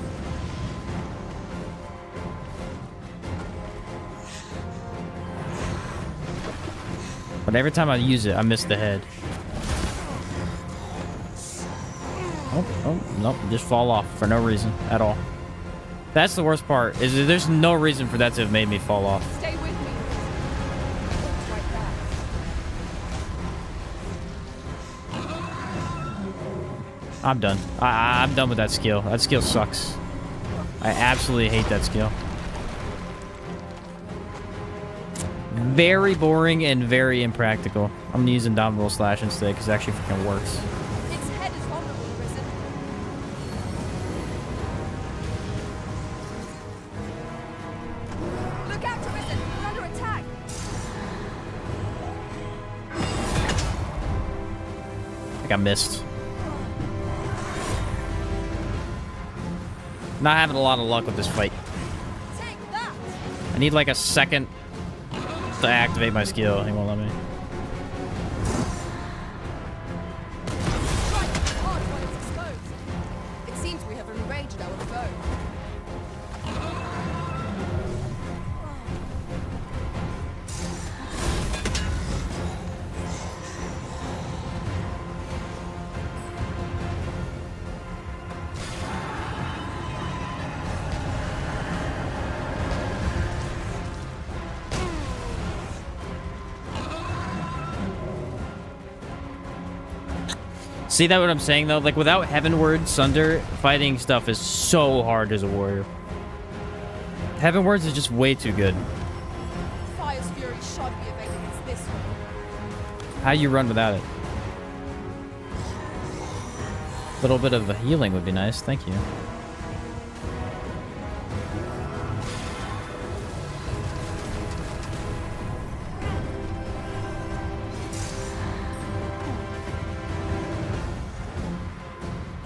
But every time I use it, I miss the head. Oh, nope, just fall off for no reason at all. That's the worst part, is that there's no reason for that to have made me fall off. Stay with me. Right back. I'm done. I'm done with that skill. That skill sucks. I absolutely hate that skill. Very boring and very impractical. I'm using Dominable Slash instead because it actually freaking works. Its head is vulnerable, Arisen. Look out, Arisen! We're under attack! I think I missed. Not having a lot of luck with this fight. Take that! I need like a second to activate my skill. He won't let me. Strike hard while it's exposed. It seems we have enraged our foe. See that what I'm saying though? Like without Heavenward Sunder, fighting stuff is so hard as a warrior. Heavenwards is just way too good. Fire's fury shan't be evaded against this one. How you run without it? A little bit of a healing would be nice. Thank you.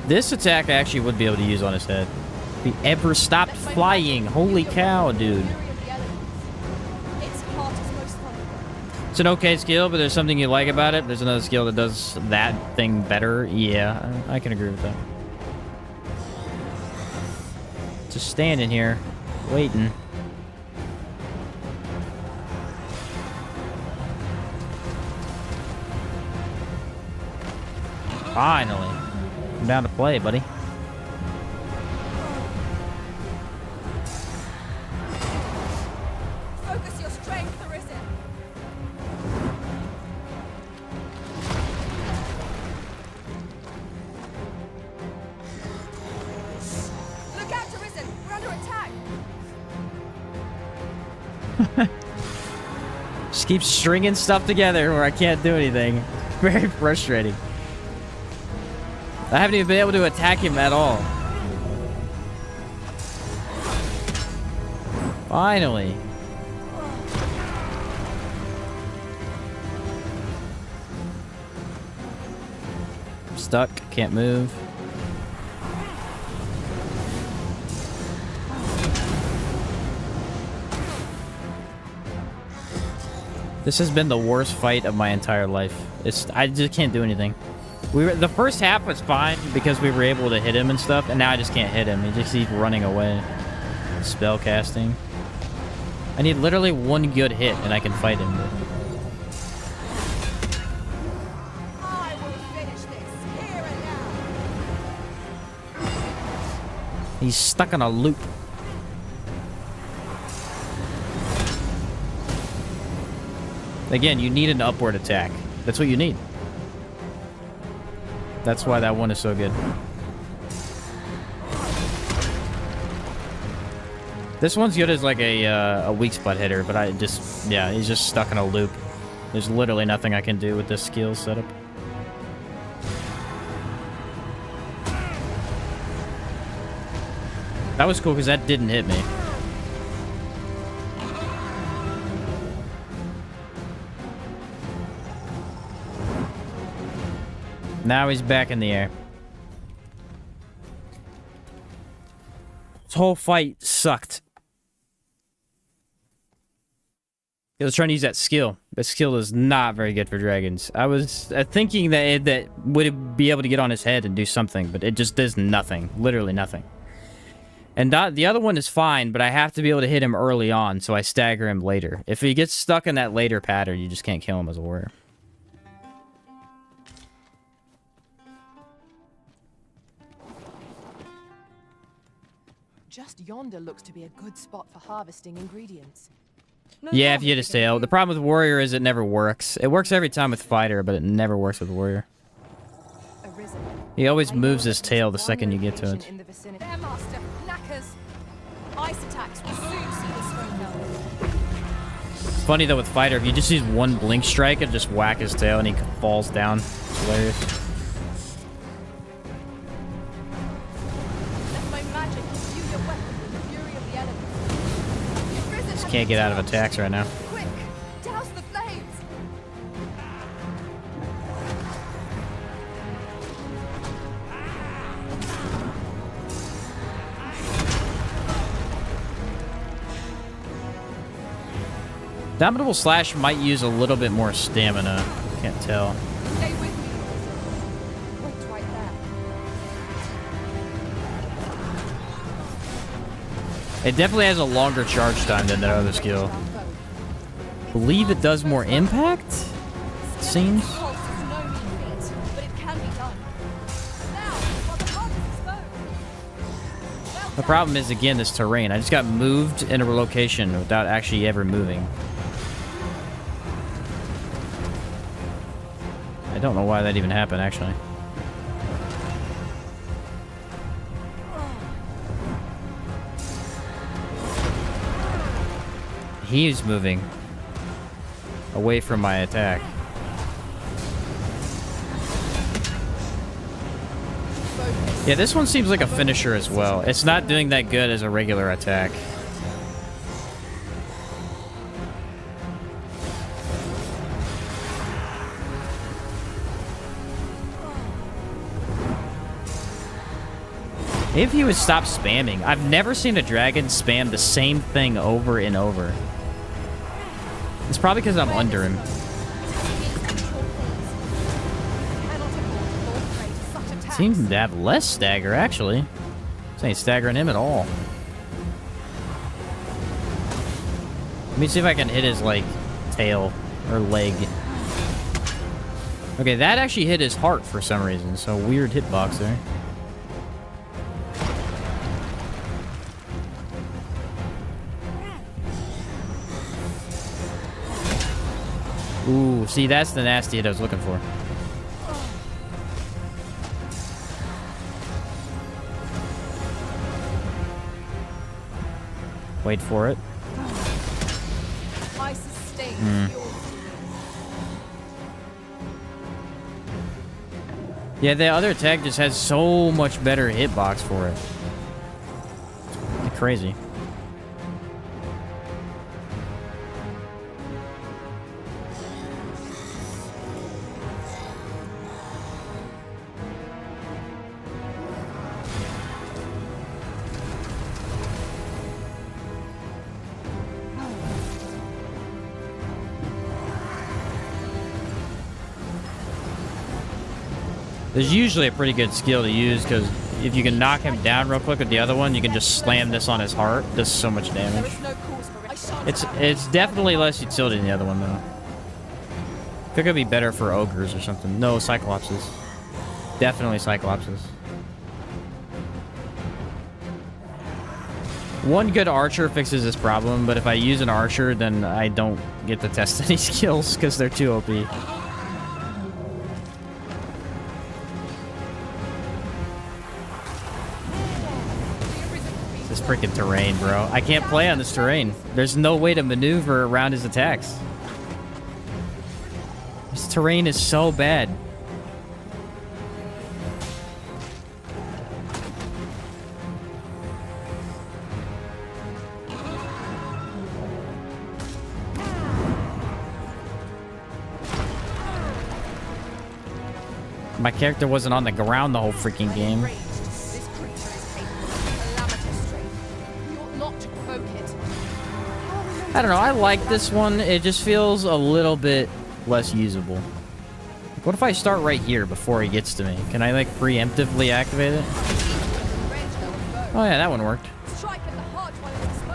This attack I actually would be able to use on his head. If he ever stopped flying. Holy cow, dude. Its heart is most vulnerable. It's an okay skill, but there's something you like about it. There's another skill that does that thing better. Yeah, I can agree with that. Just standing here, waiting. Finally. I'm down to play, buddy. Focus your strength, Arisen. Look out, Arisen. We're under attack. Just keep stringing stuff together where I can't do anything. Very frustrating. I haven't even been able to attack him at all. Finally. I'm stuck. Can't move. This has been the worst fight of my entire life. I just can't do anything. The first half was fine because we were able to hit him and stuff, and now I just can't hit him. He just keeps running away. Spell casting. I need literally one good hit and I can fight him. I will finish this here and now. He's stuck in a loop. Again, you need an upward attack. That's what you need. That's why that one is so good. This one's good as like a weak spot hitter, but yeah, he's just stuck in a loop. There's literally nothing I can do with this skill setup. That was cool because that didn't hit me. Now he's back in the air. This whole fight sucked. I was trying to use that skill. That skill is not very good for dragons. I was thinking that that would be able to get on his head and do something, but it just does nothing. Literally nothing. And the other one is fine, but I have to be able to hit him early on, so I stagger him later. If he gets stuck in that later pattern, you just can't kill him as a warrior. Just yonder looks to be a good spot for harvesting ingredients. Yeah, if you hit his tail. The problem with Warrior is it never works. It works every time with Fighter, but it never works with Warrior. Arisen. He always moves his tail the second you get to it. Their master, knackers. Ice attacks will soon see this stone down. It's funny though with Fighter, if you just use one blink strike and just whack his tail and he falls down. It's hilarious. Let my magic imbue your weapon with the fury of the elements. Arisen Just has can't get out of charged. attacks right now. Quick, douse the flames. Dominable Slash might use a little bit more stamina. Can't tell. Stay with me. Wait right there. It definitely has a longer charge time than that other skill. Believe it does more impact? It seems. Pulse is no mean feat, but it can be done. Now, while the harvest is low. Well The problem is, again, this terrain. I just got moved in a location without actually ever moving. I don't know why that even happened, actually. he's moving away from my attack. Yeah, this one seems like a finisher as well. It's not doing that good as a regular attack. If he would stop spamming. I've never seen a dragon spam the same thing over and over. It's probably because I'm under him. Seems to have less stagger, actually. This ain't staggering him at all. Let me see if I can hit his, like, tail or leg. Okay, that actually hit his heart for some reason, so weird hitbox there. Ooh, see, that's the nasty hit I was looking for. Wait for it. I sustain your Yeah, the other attack just has so much better hitbox for it. It's crazy. There's usually a pretty good skill to use, because if you can knock him down real quick with the other one, you can just slam this on his heart. Does so much damage. It's definitely less utility than the other one, though. I think it'd be better for ogres or something. No, cyclopses. Definitely cyclopses. One good archer fixes this problem, but if I use an archer, then I don't get to test any skills because they're too OP. This freaking terrain, bro. I can't play on this terrain. There's no way to maneuver around his attacks. This terrain is so bad. My character wasn't on the ground the whole freaking game. This creature is capable of calamitous strength. You ought not to provoke it. I don't know. I like this one. It just feels a little bit less usable. What if I start right here before he gets to me? Can I, like, preemptively activate it? Oh, yeah, that one worked. Strike at the heart while it's exposed.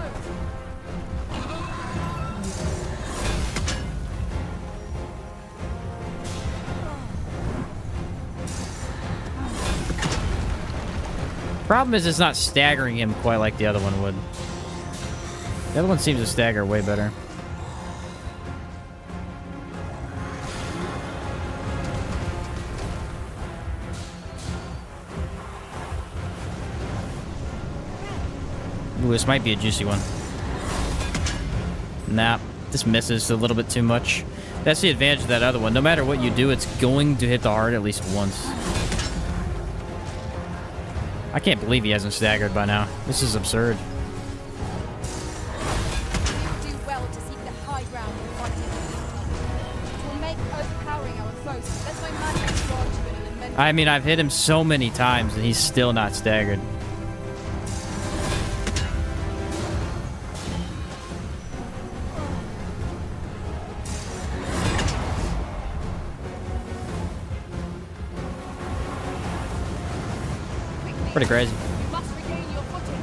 Problem is, it's not staggering him quite like the other one would. The other one seems to stagger way better. Ooh, this might be a juicy one. Nah, this misses a little bit too much. That's the advantage of that other one. No matter what you do, it's going to hit the heart at least once. I can't believe he hasn't staggered by now. This is absurd. Do well to seek the high ground and fighting. It will make overpowering our foes. That's why magic drawn to an immense. I mean, I've hit him so many times and he's still not staggered. Pretty crazy. You must regain your footing.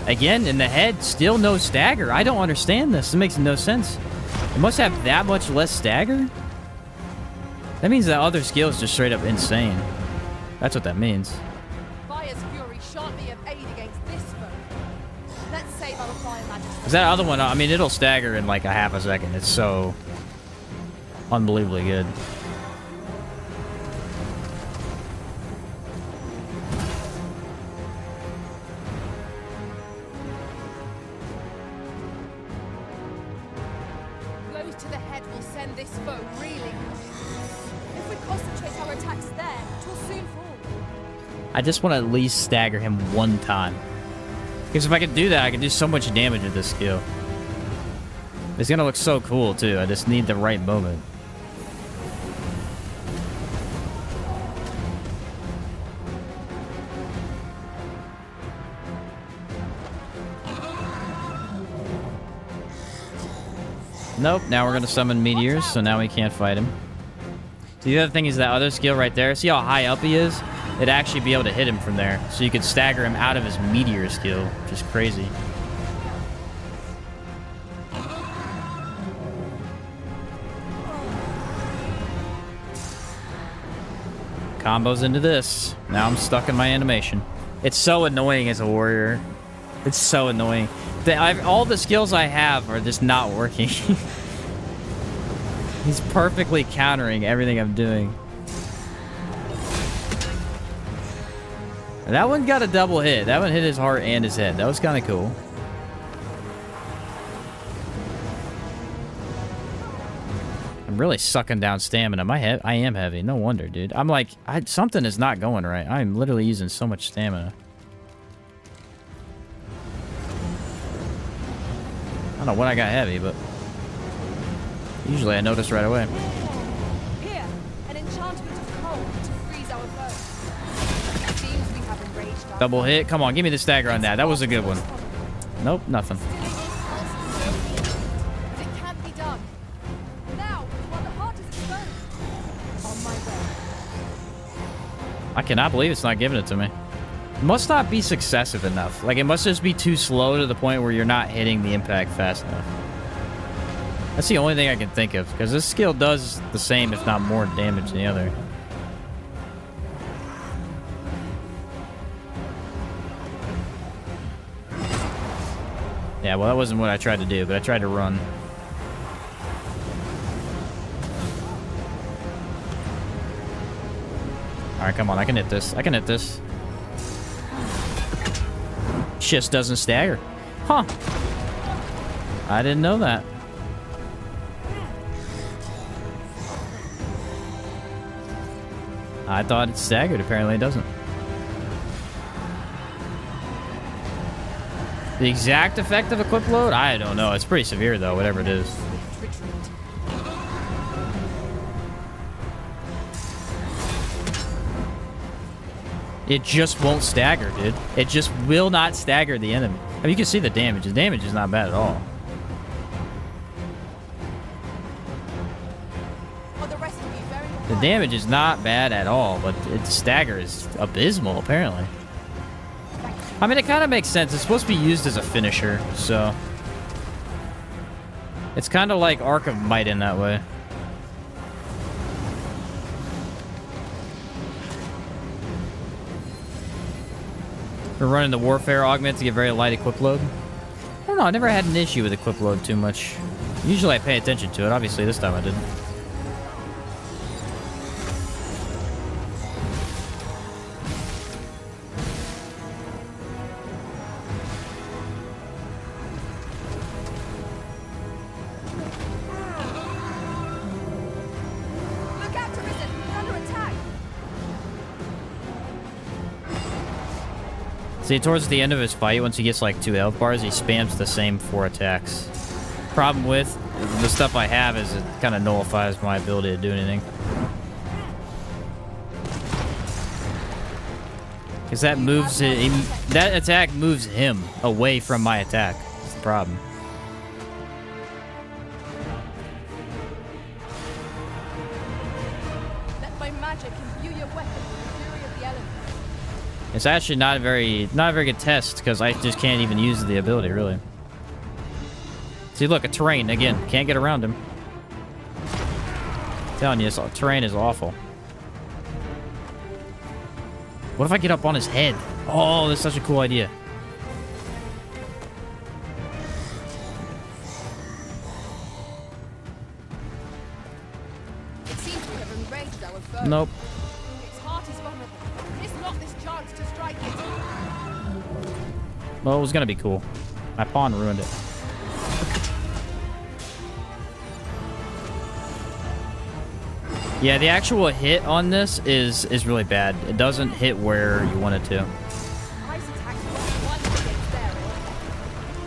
Again, in the head, still no stagger. I don't understand this. It makes no sense. It must have that much less stagger? That means that other skill is just straight up insane. That's what that means. Fire's fury shan't be of aid against this foe. Let's save our fire magic. Because that other one, I mean, it'll stagger in like a half a second. It's so unbelievably good. to the head will send this foe reeling. If we concentrate our attacks there, it will soon fall. I just want to at least stagger him one time. Because if I can do that, I can do so much damage with this skill. It's gonna look so cool, too. I just need the right moment. Nope, now we're gonna summon meteors, so now we can't fight him. So the other thing is that other skill right there. See how high up he is? It'd actually be able to hit him from there. So you could stagger him out of his meteor skill, which is crazy. Combos into this. Now I'm stuck in my animation. It's so annoying as a warrior. It's so annoying. All the skills I have are just not working. He's perfectly countering everything I'm doing. And that one got a double hit. That one hit his heart and his head. That was kind of cool. I'm really sucking down stamina. I am heavy. No wonder, dude. I'm like, something is not going right. I'm literally using so much stamina. I don't know when I got heavy, but usually I notice right away. Here, an enchantment of cold to freeze our foe. It seems we have enraged our Double hit. Come on, give me the stagger on that. That was a good one. Nope, nothing. But it can't be done. Now, while the heart is exposed. On my way. I cannot believe it's not giving it to me. It must not be successive enough. Like, it must just be too slow to the point where you're not hitting the impact fast enough. That's the only thing I can think of, because this skill does the same, if not more, damage than the other. Yeah, well, that wasn't what I tried to do, but I tried to run. Alright, come on, I can hit this. I can hit this. Just doesn't stagger. Huh. I didn't know that. I thought it staggered. Apparently it doesn't. The exact effect of equip load? I don't know. It's pretty severe though, whatever it is. It just won't stagger, dude. It just will not stagger the enemy. I mean, you can see the damage. The damage is not bad at all. The damage is not bad at all, but the stagger is abysmal, apparently. I mean, it kind of makes sense. It's supposed to be used as a finisher, so... It's kind of like Arc of Might in that way. We're running the Warfare Augment to get very light equip load. I don't know, I never had an issue with equip load too much. Usually I pay attention to it. Obviously, this time I didn't. Look out, Arisen! He's under attack! See, towards the end of his fight, once he gets like 2 health bars, he spams the same 4 attacks. Problem with the stuff I have is it kind of nullifies my ability to do anything. Because that moves it, that attack moves him away from my attack. That's the problem. Let my magic imbue your weapon with the fury of the elements. It's actually not a very good test because I just can't even use the ability, really. See, look, a terrain again. Can't get around him. I'm telling you, this terrain is awful. What if I get up on his head? Oh, that's such a cool idea. It seems we have enraged our foe. Nope. Its heart is vulnerable. Miss not this chance to strike it. Well, it was gonna be cool. My pawn ruined it. Yeah, the actual hit on this is really bad. It doesn't hit where you want it to. Ice attacks work once against their order.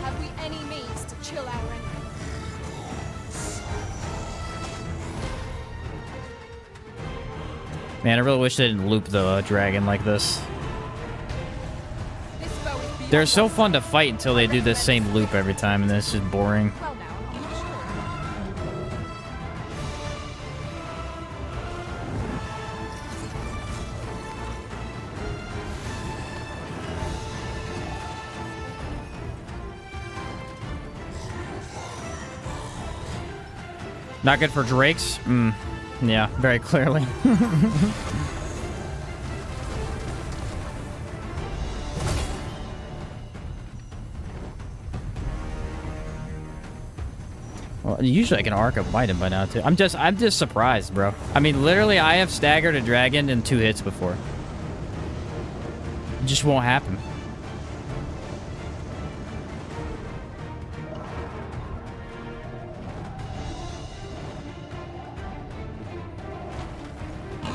Have we any means to chill our enemies? Man, I really wish they didn't loop the dragon like this. This bow is beyond They're so us. fun to fight until they do this same loop every time, and then it's just boring. Well now, are you sure? Not good for drakes? Yeah, very clearly. Well, usually I can arc up bite him by now too. I'm just surprised, bro. I mean, literally, I have staggered a dragon in 2 hits before. It just won't happen.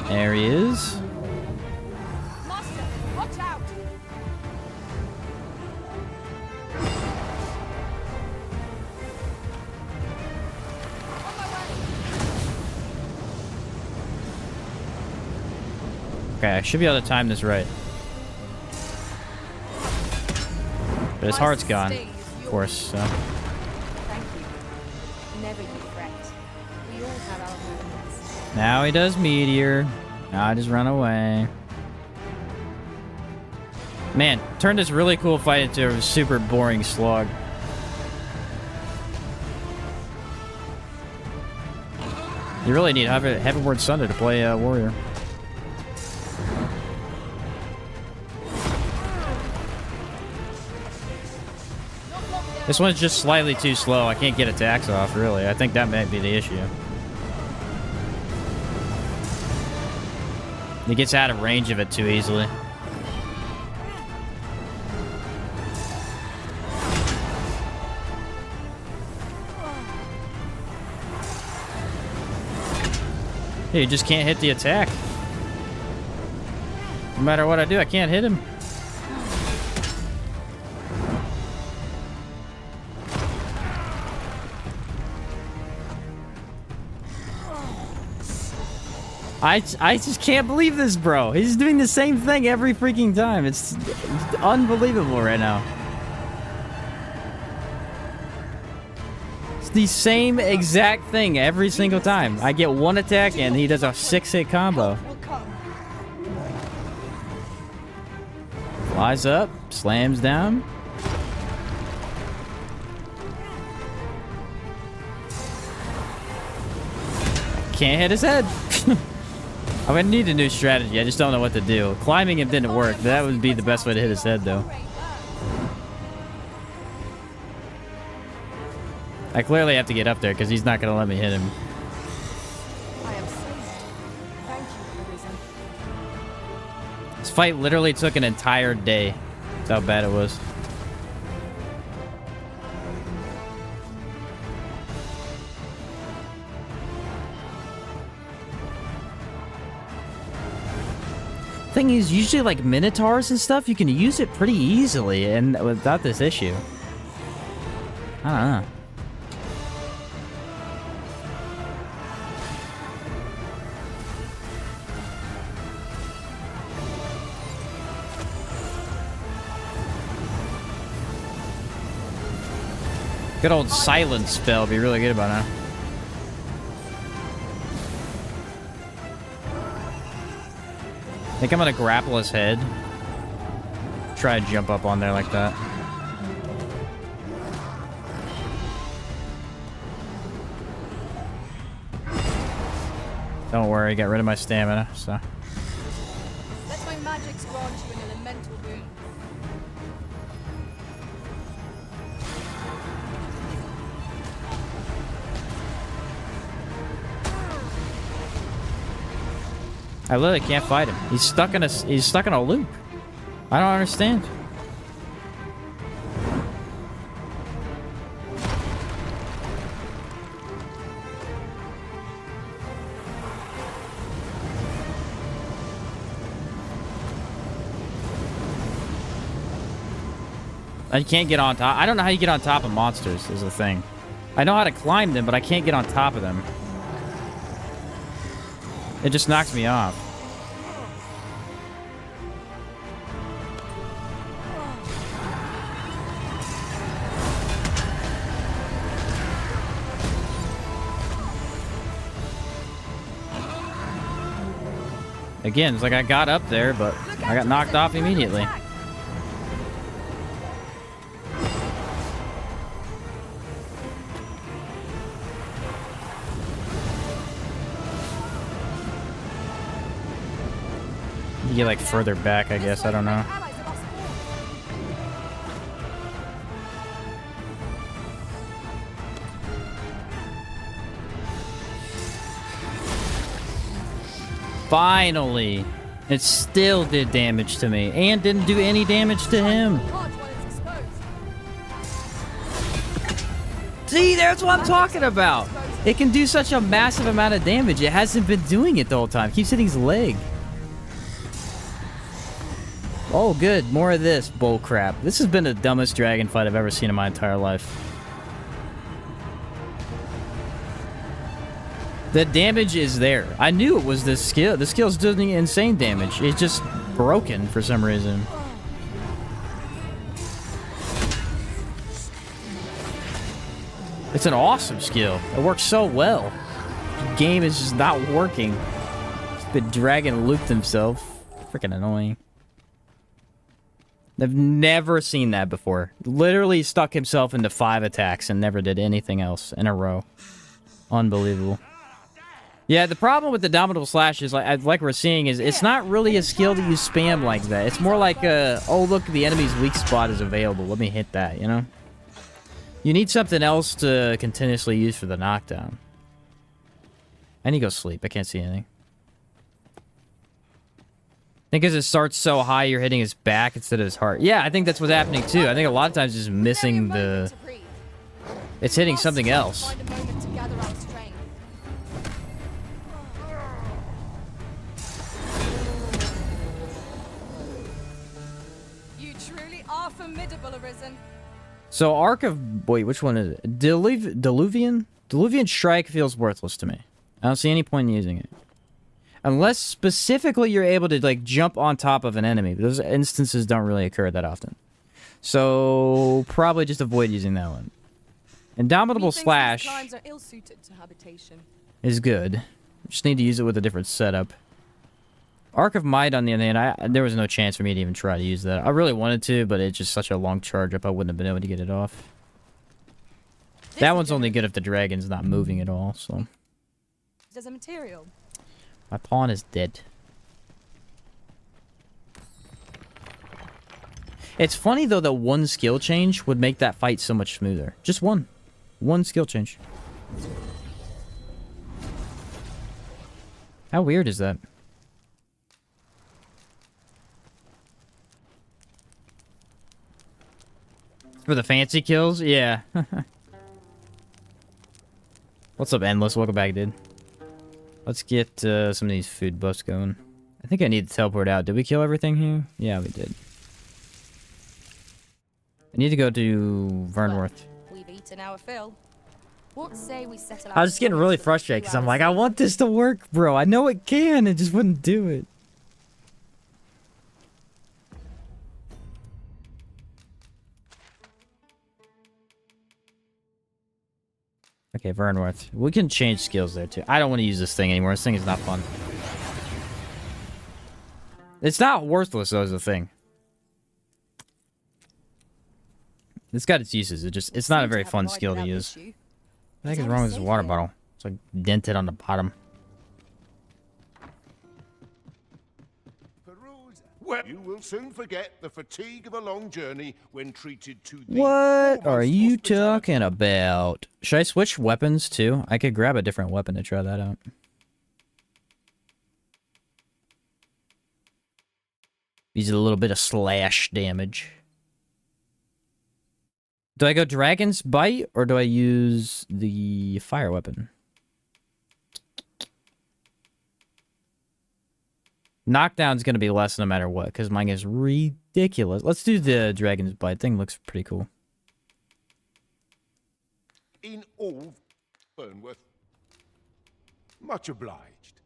There he is. Master, watch out! On my way! Okay, I should be able to time this right. But his heart's gone, of course, so. Thank you. Never you fret. We all have our moments. Now he does meteor. Now I just run away. Man, turn this really cool fight into a super boring slog. You really need Heavenward Sunder to play warrior. This one's just slightly too slow. I can't get attacks off, really. I think that might be the issue. He gets out of range of it too easily. Yeah, you just can't hit the attack. No matter what I do, I can't hit him. I just can't believe this, bro. He's doing the same thing every freaking time. It's unbelievable right now. It's the same exact thing every single time. I get one attack and he does a 6-hit combo. Flies up, slams down. Can't hit his head. I'm gonna need a new strategy. I just don't know what to do. Climbing him didn't work. That would be the best way to hit his head, though. I clearly have to get up there because he's not gonna let me hit him. I am saved. Thank you, Arisen. This fight literally took an entire day. That's how bad it was. Thing is, usually like minotaurs and stuff, you can use it pretty easily and without this issue. I don't know. Good old silence spell would be really good by now. I think I'm gonna grapple his head. Try to jump up on there like that. Don't worry, got rid of my stamina, so. Let my magics grant you an elemental boon. I literally can't fight him. He's stuck in a loop. I don't understand. I can't get on top. I don't know how you get on top of monsters is the thing. I know how to climb them, but I can't get on top of them. It just knocks me off. Again, it's like I got up there, but I got knocked off immediately. You get like further back, I guess. I don't know. Finally! It still did damage to me, and didn't do any damage to him. See, that's what I'm talking about! It can do such a massive amount of damage. It hasn't been doing it the whole time. It keeps hitting his leg. Oh, good. More of this bull crap. This has been the dumbest dragon fight I've ever seen in my entire life. The damage is there. I knew it was this skill. The skill's doing insane damage. It's just broken for some reason. It's an awesome skill. It works so well. The game is just not working. The dragon looped himself. Freaking annoying. I've never seen that before. Literally stuck himself into 5 attacks and never did anything else in a row. Unbelievable. Yeah, the problem with the Dominable Slash is, like we're seeing, is it's not really a skill that you spam like that. It's more like, oh, look, the enemy's weak spot is available. Let me hit that, you know? You need something else to continuously use for the knockdown. I need to go sleep. I can't see anything. I think as it starts so high, you're hitting his back instead of his heart. Yeah, I think that's what's happening, too. I think a lot of times it's just missing the... It's hitting something else. Formidable, Arisen. So Arc of... Wait, which one is it? Diluvian? Diluvian Strike feels worthless to me. I don't see any point in using it. Unless specifically you're able to, like, jump on top of an enemy. Those instances don't really occur that often. So, probably just avoid using that one. Indomitable Slash are ill-suited to habitation. is good. Just need to use it with a different setup. Arc of Might, on the other hand, there was no chance for me to even try to use that. I really wanted to, but it's just such a long charge up, I wouldn't have been able to get it off. That one's only good if the dragon's not moving at all, so... There's a material. My pawn is dead. It's funny, though, that one skill change would make that fight so much smoother. Just one. One skill change. How weird is that? For the fancy kills? Yeah. What's up, Endless? Welcome back, dude. Let's get some of these food buffs going. I think I need to teleport out. Did we kill everything here? Yeah, we did. I need to go to Vernworth. We've eaten our fill. What say we settle I was just getting really frustrated because I'm like, I want this to work, bro. I know it can. It just wouldn't do it. Okay, Vernworth. We can change skills there, too. I don't want to use this thing anymore. This thing is not fun. It's not worthless, though, is the thing. It's got its uses. It's not a very fun skill to use. What the heck is wrong with this water bottle? It's like dented on the bottom. Well, you will soon forget the fatigue of a long journey when treated to the... What are you talking about? Should I switch weapons too? I could grab a different weapon to try that out. Use a little bit of slash damage. Do I go Dragon's Bite or do I use the fire weapon? Knockdown's gonna be less no matter what, because mine is ridiculous. Let's do the Dragon's Bite. Thing looks pretty cool. In all, Burnworth. Much obliged.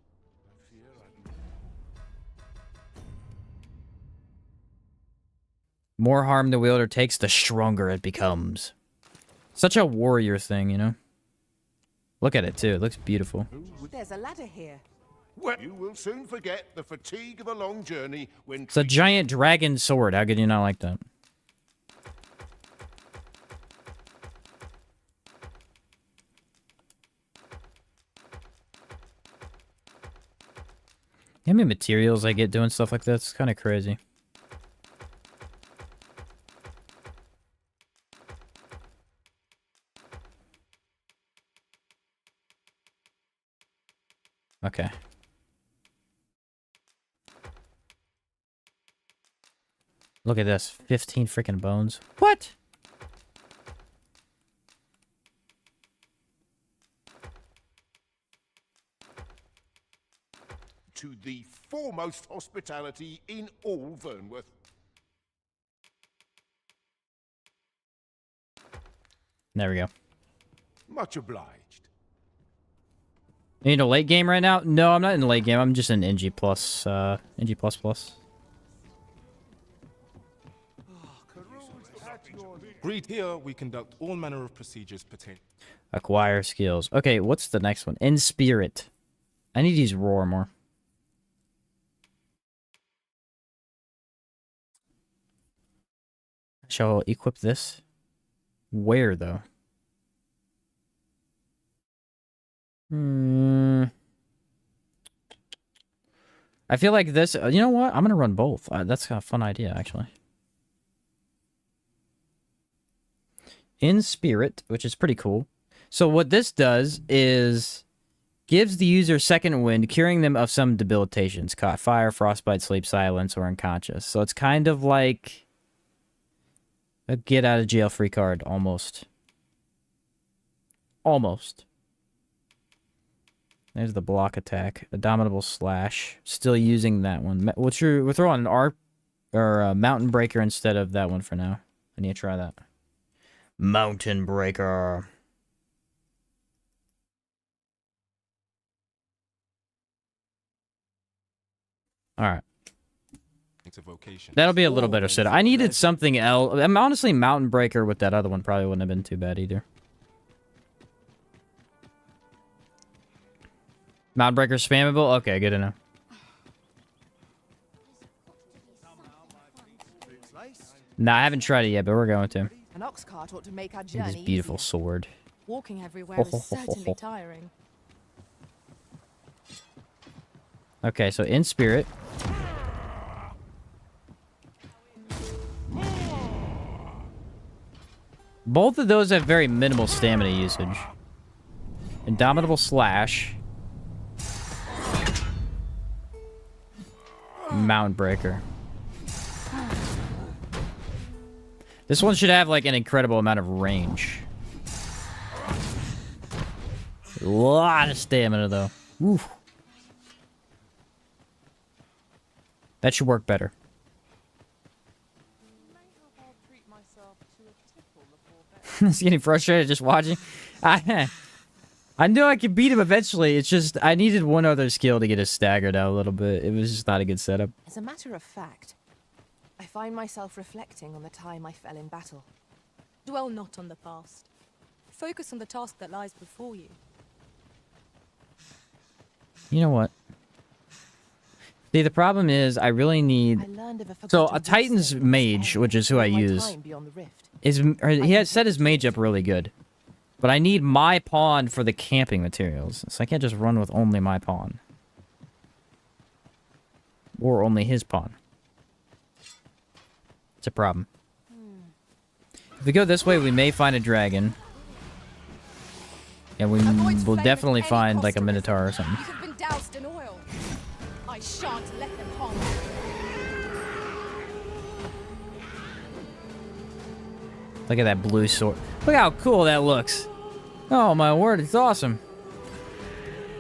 More harm the wielder takes, the stronger it becomes. Such a warrior thing, you know? Look at it, too. It looks beautiful. There's a ladder here. Well, you will soon forget the fatigue of a long journey when... It's a giant dragon sword. How could you not like that? How many materials I get doing stuff like that? It's kind of crazy. Okay. Look at this. 15 freaking bones. What? To the foremost hospitality in all Vernworth. There we go. Much obliged. You need a late game right now? No, I'm not in the late game. I'm just in NG+, NG++. Agreed. Here, we conduct all manner of procedures pertaining. Acquire skills. Okay, what's the next one? In Spirit. I need to use Roar more. Shall I equip this? Where, though? I feel like this... you know what? I'm going to run both. That's a fun idea, actually. In Spirit, which is pretty cool. So what this does is... gives the user second wind, curing them of some debilitations. Caught fire, frostbite, sleep, silence, or unconscious. So it's kind of like... a get-out-of-jail-free card, almost. Almost. There's the block attack. Abominable Slash. Still using that one. We'll throw on an ARP or a Mountain Breaker instead of that one for now. I need to try that. Mountain Breaker. Alright. Vocation. That'll be a little better setup. I needed something else. I'm honestly Mountain Breaker with that other one probably wouldn't have been too bad either. Mountain Breaker spammable? Okay, good to know. Nah, I haven't tried it yet, but we're going to. An ox cart ought to make our Look at journey this beautiful easier. sword. Walking everywhere is certainly tiring. Okay, so in Spirit. Both of those have very minimal stamina usage. Indomitable Slash. Mountain Breaker. This one should have like an incredible amount of range. A lot of stamina though. Oof. That should work better. He's getting frustrated just watching. I knew I could beat him eventually. It's just I needed one other skill to get us staggered out a little bit. It was just not a good setup. As a matter of fact, I find myself reflecting on the time I fell in battle. Dwell not on the past. Focus on the task that lies before you. You know what? See, the problem is I really need... So a Titan's mage, which is who I use, he has set his mage up really good. But I need my pawn for the camping materials. So I can't just run with only my pawn. Or only his pawn. It's a problem. If we go this way, we may find a dragon. And we will definitely find like a minotaur or something. You have been doused in oil. I shan't let them harm you. Look at that blue sword. Look how cool that looks. Oh my word, it's awesome.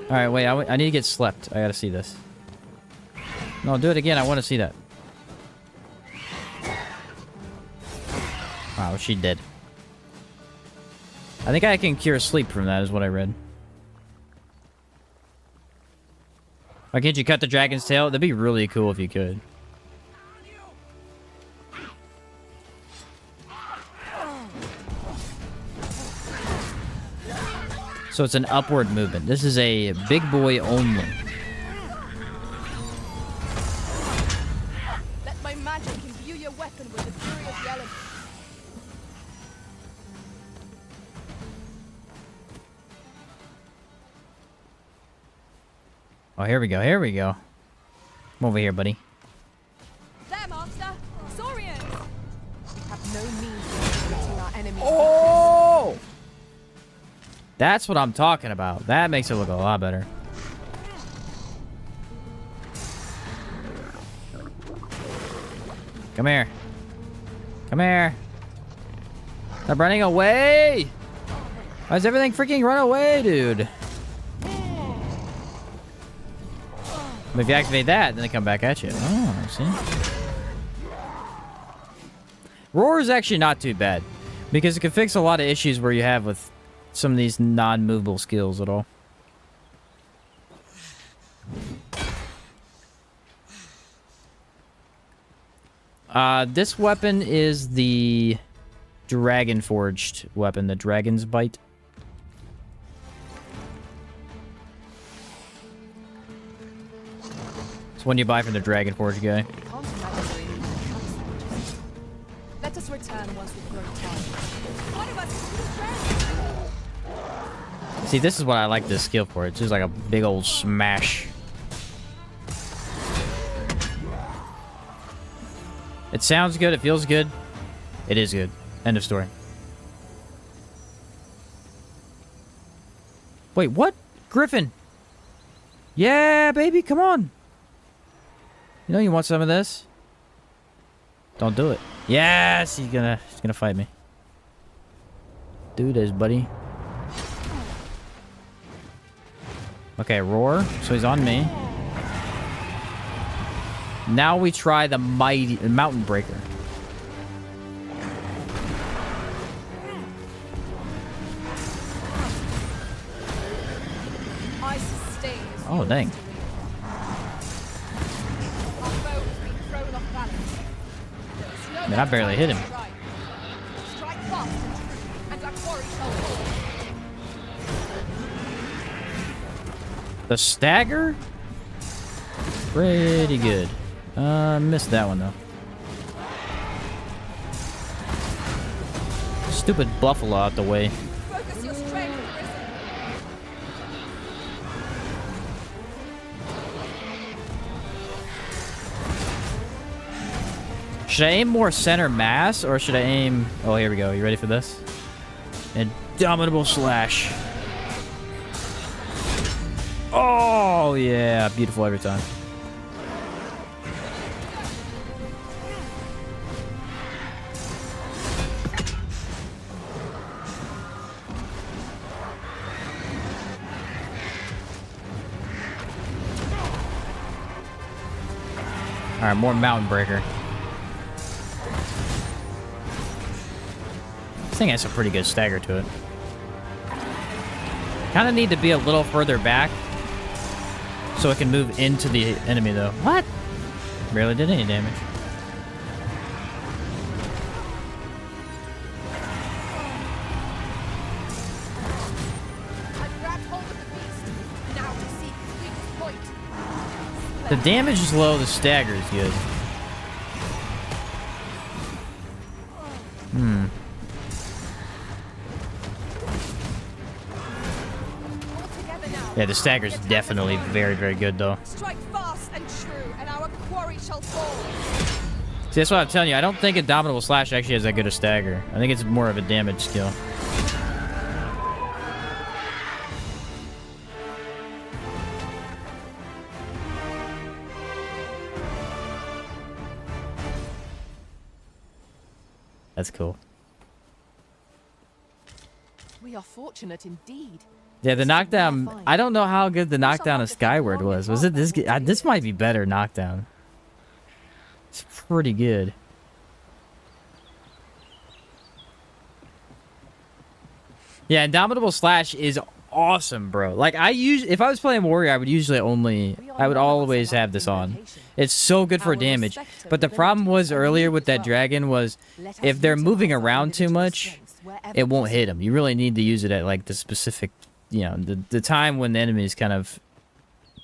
Alright, wait, I need to get slept. I gotta see this. No, do it again. I want to see that. Wow, she did. I think I can cure sleep from that, is what I read. Why can't you cut the dragon's tail? That'd be really cool if you could. So it's an upward movement. This is a big boy only. Let my magic imbue your weapon with the fury of the elements. Oh, here we go. Here we go. Come over here, buddy. There, Master! Saurians! We have no means of limiting our enemies. Oh! That's what I'm talking about. That makes it look a lot better. Come here. Come here. Stop running away! Why does everything freaking run away, dude? But if you activate that, then they come back at you. Oh, see? Roar is actually not too bad, because it can fix a lot of issues where you have with some of these non-movable skills at all. This weapon is the dragon forged weapon, the dragon's bite. It's one you buy from the dragon forge guy. Can't imagine there really being consequences. Let us return once we've grown tired. One of us is See, this is what I like this skill for. It's just like a big old smash. It sounds good. It feels good. It is good. End of story. Wait, what? Griffin. Yeah, baby, come on. You know you want some of this? Don't do it. Yes, he's gonna fight me. Do this, buddy. Okay, roar. So he's on me. Now we try the mighty mountain breaker. I sustain. Oh, dang. Our bow has been thrown off balance. I mean, I barely hit him. Strike fast and true, and our quarry shall fall. The stagger? Pretty good. Missed that one though. Stupid buffalo out the way. Focus your strength, Arisen. Should I aim more center mass or should I aim... Oh, here we go. You ready for this? Indomitable slash. Oh, yeah. Beautiful every time. Alright, more mountain breaker. This thing has a pretty good stagger to it. Kind of need to be a little further back so it can move into the enemy, though. What? Barely did any damage. I grabbed hold of the beast. Now to seek its weakest point. The damage is low, the stagger is good. Yeah, the stagger's definitely very, very good, though. Strike fast and true, and our quarry shall fall. See, that's what I'm telling you. I don't think Indomitable Slash actually has that good a stagger. I think it's more of a damage skill. That's cool. We are fortunate indeed. Yeah, the knockdown... I don't know how good the knockdown of Skyward was. Was it this... This might be better knockdown. It's pretty good. Yeah, Indomitable Slash is awesome, bro. Like if I was playing Warrior, I would always have this on. It's so good for damage. But the problem was earlier with that dragon was if they're moving around too much, it won't hit them. You really need to use it at like the specific, you know, the time when the enemy is kind of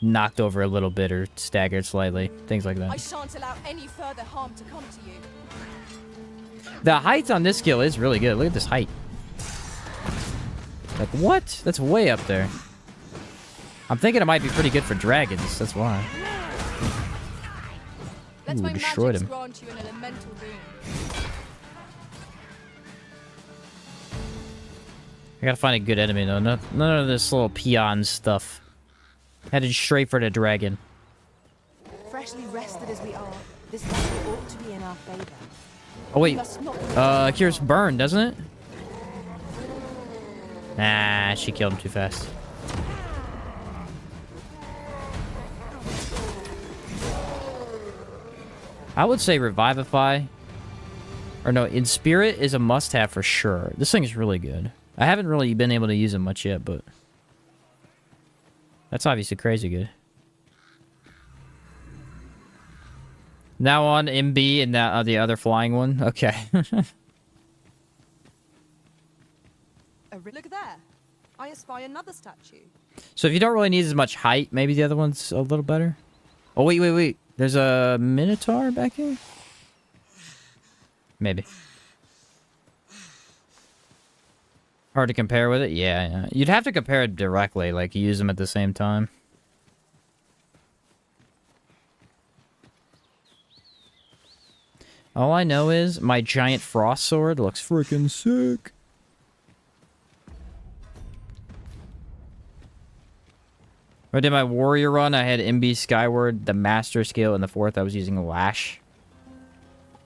knocked over a little bit or staggered slightly, things like that. I shan't allow any further harm to come to you. The height on this skill is really good. Look at this height. Like, what? That's way up there. I'm thinking it might be pretty good for dragons. That's why. Ooh, destroyed him. Grant you an elemental boon. I gotta find a good enemy, though. None of this little peon stuff. Headed straight for the dragon. Freshly rested as we are, this battle ought to be in our favor. Oh, wait. Cures burn, doesn't it? Nah, she killed him too fast. I would say Revivify. Or no, In Spirit is a must-have for sure. This thing is really good. I haven't really been able to use it much yet, but... that's obviously crazy good. Now on MB and that the other flying one? Okay. Look there. I espy another statue. So if you don't really need as much height, maybe the other one's a little better. Oh, wait. There's a Minotaur back here? Maybe. Hard to compare with it? Yeah. You'd have to compare it directly, like use them at the same time. All I know is my giant frost sword looks freaking sick. When I did my warrior run, I had MB Skyward, the master skill, and the fourth I was using Lash.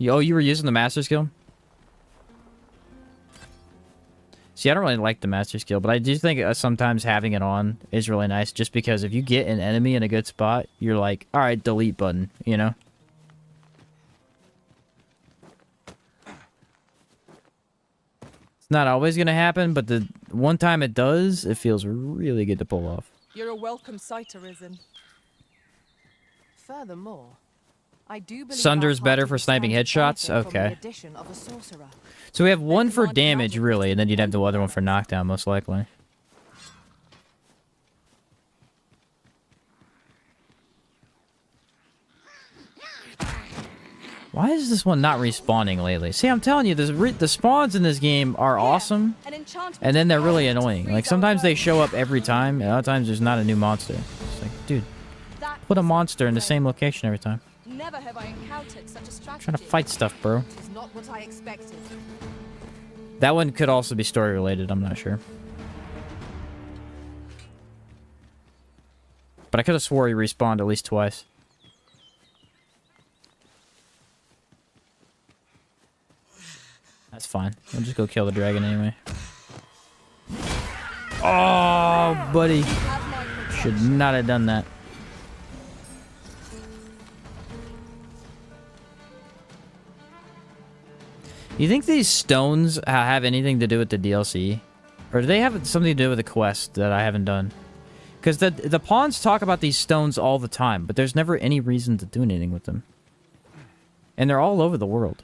Oh, you were using the master skill? See, I don't really like the master skill, but I do think sometimes having it on is really nice, just because if you get an enemy in a good spot, you're like, alright, delete button, you know? It's not always going to happen, but the one time it does, it feels really good to pull off. You're a welcome sight, Arisen. Furthermore, I do believe Sunder's better for sniping headshots? Okay. So we have one for damage, really, and then you'd have the other one for knockdown, most likely. Why is this one not respawning lately? See, I'm telling you, the spawns in this game are awesome, and then they're really annoying. Like, sometimes they show up every time, and other times there's not a new monster. It's like, dude, put a monster in the same location every time. Never have I encountered such a strategy. Trying to fight stuff, bro. It's not what I expected. That one could also be story related, I'm not sure. But I could have swore he respawned at least twice. That's fine. We'll just go kill the dragon anyway. Oh, buddy. Should not have done that. You think these stones have anything to do with the DLC? Or do they have something to do with the quest that I haven't done? Because the pawns talk about these stones all the time, but there's never any reason to do anything with them. And they're all over the world.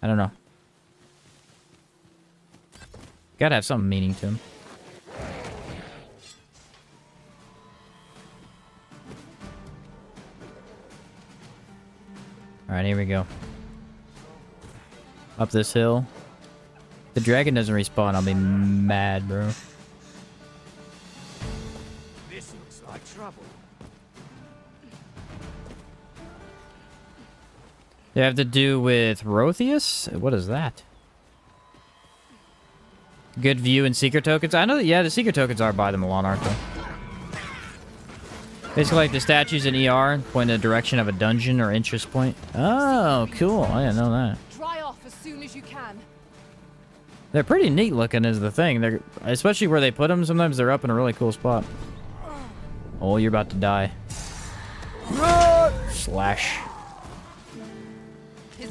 I don't know. Gotta have some meaning to them. Alright, here we go. Up this hill. If the dragon doesn't respawn, I'll be mad, bro. This looks like trouble. They have to do with Rotheus? What is that? Good view and secret tokens? I know that, yeah, the secret tokens are by the Milan, aren't they? Basically like the statues in ER point in the direction of a dungeon or interest point. Oh, cool. I didn't know that. Dry off as soon as you can. They're pretty neat looking is the thing. They're, especially where they put them, sometimes they're up in a really cool spot. Oh, you're about to die. Slash.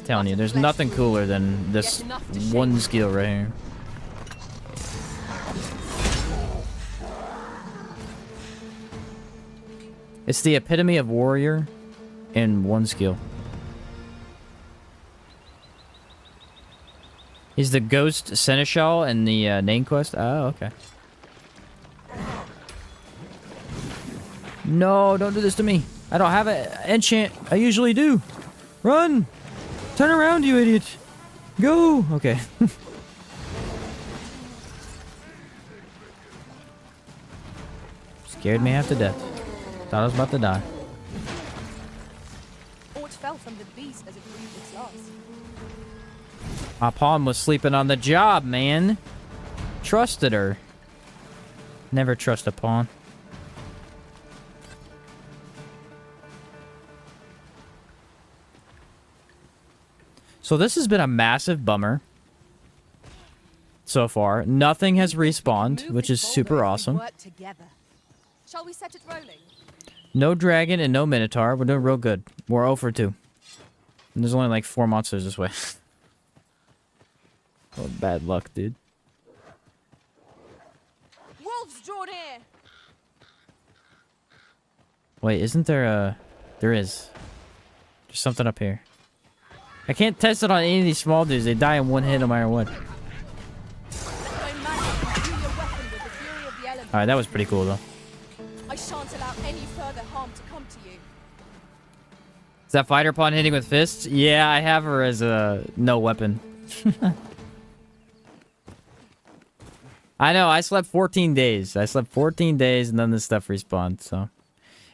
Telling you, there's nothing cooler than this one skill right here. It's the epitome of warrior in one skill. He's the ghost seneschal in the name quest. Oh, okay. No, don't do this to me. I don't have an enchant. I usually do. Run! Turn around, you idiot. Go! Okay. Scared me half to death. Thought I was about to die. Aught fell from the beast as it breathed its last. My pawn was sleeping on the job, man. Trusted her. Never trust a pawn. So this has been a massive bummer so far. Nothing has respawned, which is super awesome. Shall we set it rolling? No dragon and no minotaur. We're doing real good. We're 0 for 2. And there's only like 4 monsters this way. Oh, bad luck, dude. Wolves draw near. Wait, isn't there a... There is. There's something up here. I can't test it on any of these small dudes. They die in one hit no matter what. Alright, that was pretty cool, though. I shan't allow any further harm to come to you. Is that fighter pawn hitting with fists? Yeah, I have her as a no weapon. I know, I slept 14 days. I slept 14 days and then this stuff respawns, so.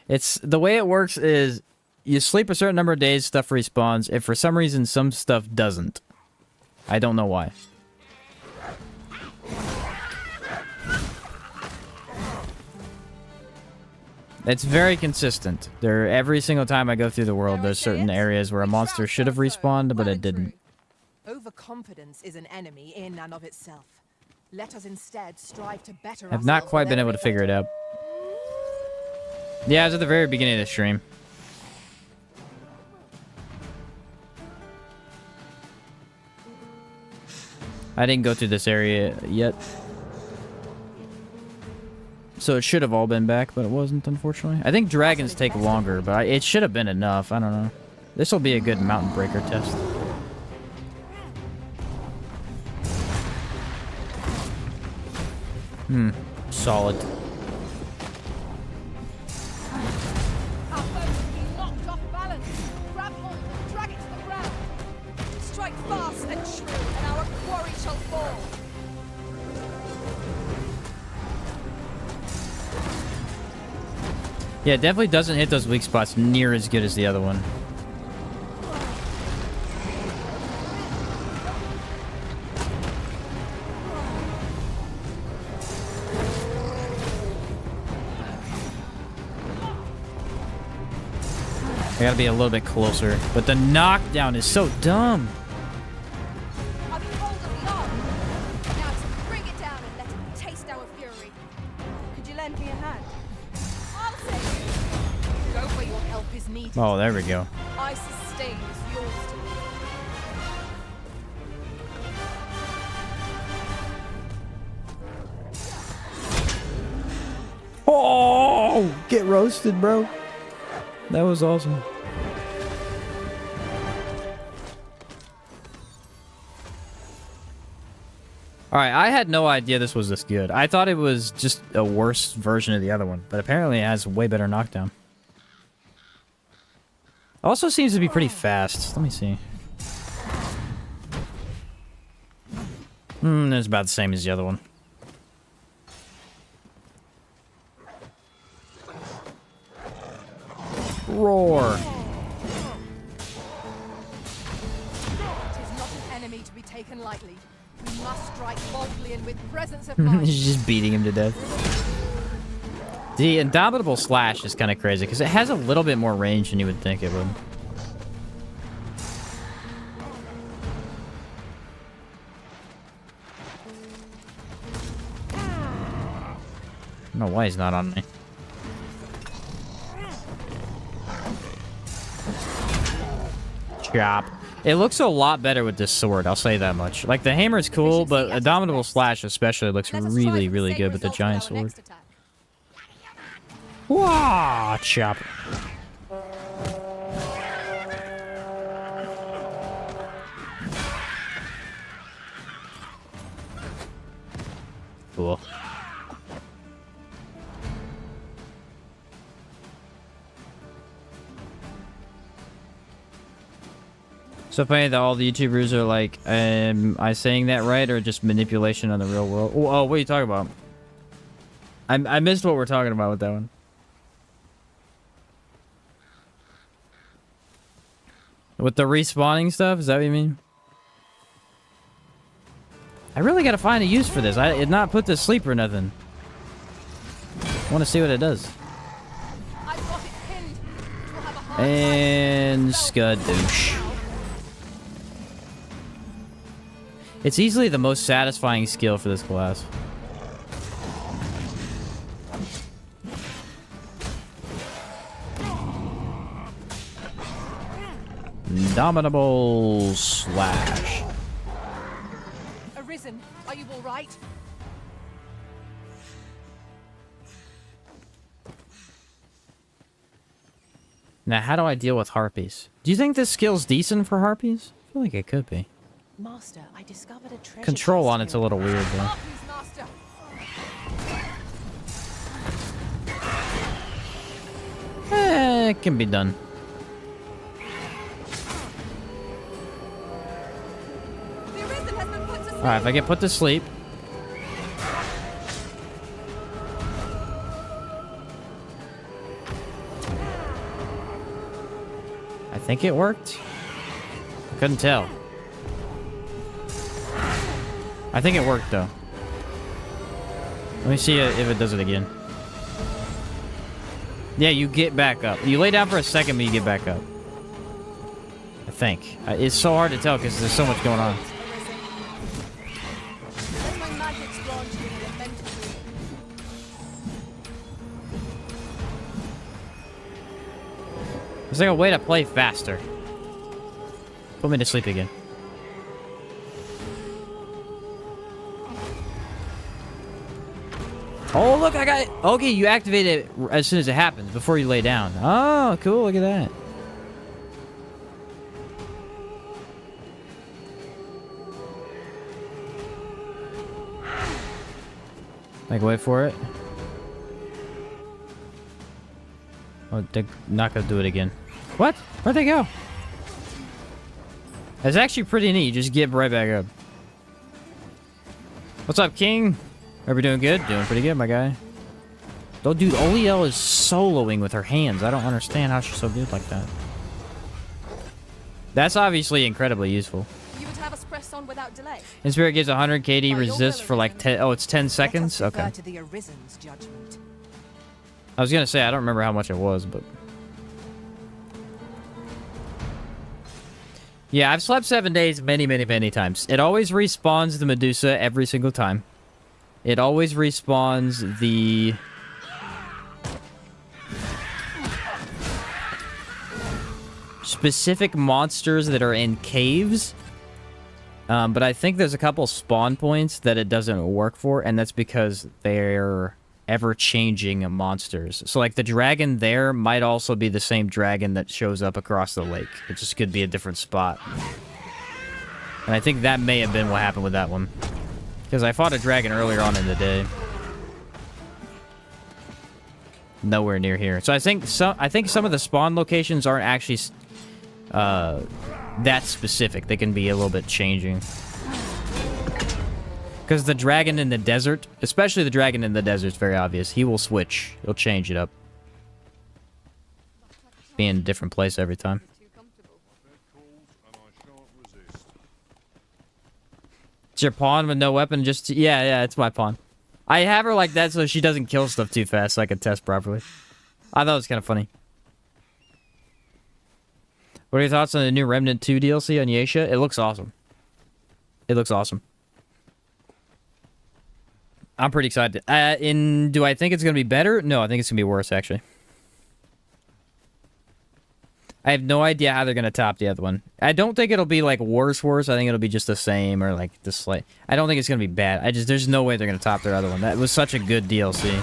It's, the way it works is, you sleep a certain number of days, stuff respawns. If for some reason some stuff doesn't. I don't know why. It's very consistent. Every single time I go through the world, there's certain areas where a monster should have respawned, but it didn't. Overconfidence is an enemy in and of itself. Let us instead strive to better I've not quite been able to figure it out. Yeah, it was at the very beginning of the stream. I didn't go through this area yet. So it should have all been back, but it wasn't, unfortunately. I think dragons take longer, but it should have been enough. I don't know. This will be a good mountain breaker test. Solid. Our foes will be knocked off balance. Grab hold and drag it to the ground. Strike fast and true, and our quarry shall fall. Yeah, it definitely doesn't hit those weak spots near as good as the other one. I gotta be a little bit closer, but the knockdown is so dumb. I've hold of the arm. Now to bring it down and let it taste our fury. Could you lend me a hand? I'll save you. Go where your help is needed. Oh, there we go. I sustain is yours to me. Oh, get roasted, bro. That was awesome. Alright, I had no idea this was this good. I thought it was just a worse version of the other one, but apparently it has way better knockdown. Also seems to be pretty fast. Let me see. It's about the same as the other one. Roar. It is not an enemy to be taken lightly. We must strike boldly and with presence of mind. He's just beating him to death. The Indomitable Slash is kind of crazy because it has a little bit more range than you would think it would. I don't know why he's not on me. Chop. It looks a lot better with this sword, I'll say that much. Like, the hammer is cool, but Abominable Slash especially looks really, really good with the giant sword. Wah! Chop. Cool. So funny that all the YouTubers are like, am I saying that right, or just manipulation on the real world? Oh, what are you talking about? I missed what we're talking about with that one. With the respawning stuff? Is that what you mean? I really gotta find a use for this. I did not put to sleep or nothing. I want to see what it does. And skadoosh. It's easily the most satisfying skill for this class. Indomitable Slash. Arisen, are you all right? Now, how do I deal with harpies? Do you think this skill's decent for harpies? I feel like it could be. Master, I discovered a treasure. Control on it's a little weird, though. It can be done. Alright, if I get put to sleep. I think it worked. Couldn't tell. I think it worked, though. Let me see if it does it again. Yeah, you get back up. You lay down for a second, but you get back up. I think. It's so hard to tell because there's so much going on. There's like a way to play faster. Put me to sleep again. Oh, look, I got it. Okay, you activate it as soon as it happens, before you lay down. Oh, cool, look at that. Like, wait for it. Oh, they're not gonna do it again. What? Where'd they go? That's actually pretty neat. You just get right back up. What's up, King? Are we doing good? Doing pretty good, my guy. Oh, dude, Oliel is soloing with her hands. I don't understand how she's so good like that. That's obviously incredibly useful. You would have us press on without delay. Inspirit gives 100 KD resist for like 10. Oh, it's 10 seconds? Okay. To the Arisen's judgment. I was gonna say, I don't remember how much it was, but... Yeah, I've slept 7 days many, many, many times. It always respawns the Medusa every single time. It always respawns the... specific monsters that are in caves. But I think there's a couple spawn points that it doesn't work for, and that's because they're ever-changing monsters. So, like, the dragon there might also be the same dragon that shows up across the lake. It just could be a different spot. And I think that may have been what happened with that one. Because I fought a dragon earlier on in the day. Nowhere near here. So I think some of the spawn locations aren't actually that specific. They can be a little bit changing. Because the dragon in the desert, especially the dragon in the desert, is very obvious. He will switch. He'll change it up. Be in a different place every time. It's your pawn with no weapon, just... Yeah, it's my pawn. I have her like that so she doesn't kill stuff too fast so I can test properly. I thought it was kind of funny. What are your thoughts on the new Remnant 2 DLC on Yesha? It looks awesome. It looks awesome. I'm pretty excited. Do I think it's going to be better? No, I think it's going to be worse, actually. I have no idea how they're gonna top the other one. I don't think it'll be like worse. I think it'll be just the same or like the slight. I don't think it's gonna be bad. There's no way they're gonna top their other one. That was such a good DLC.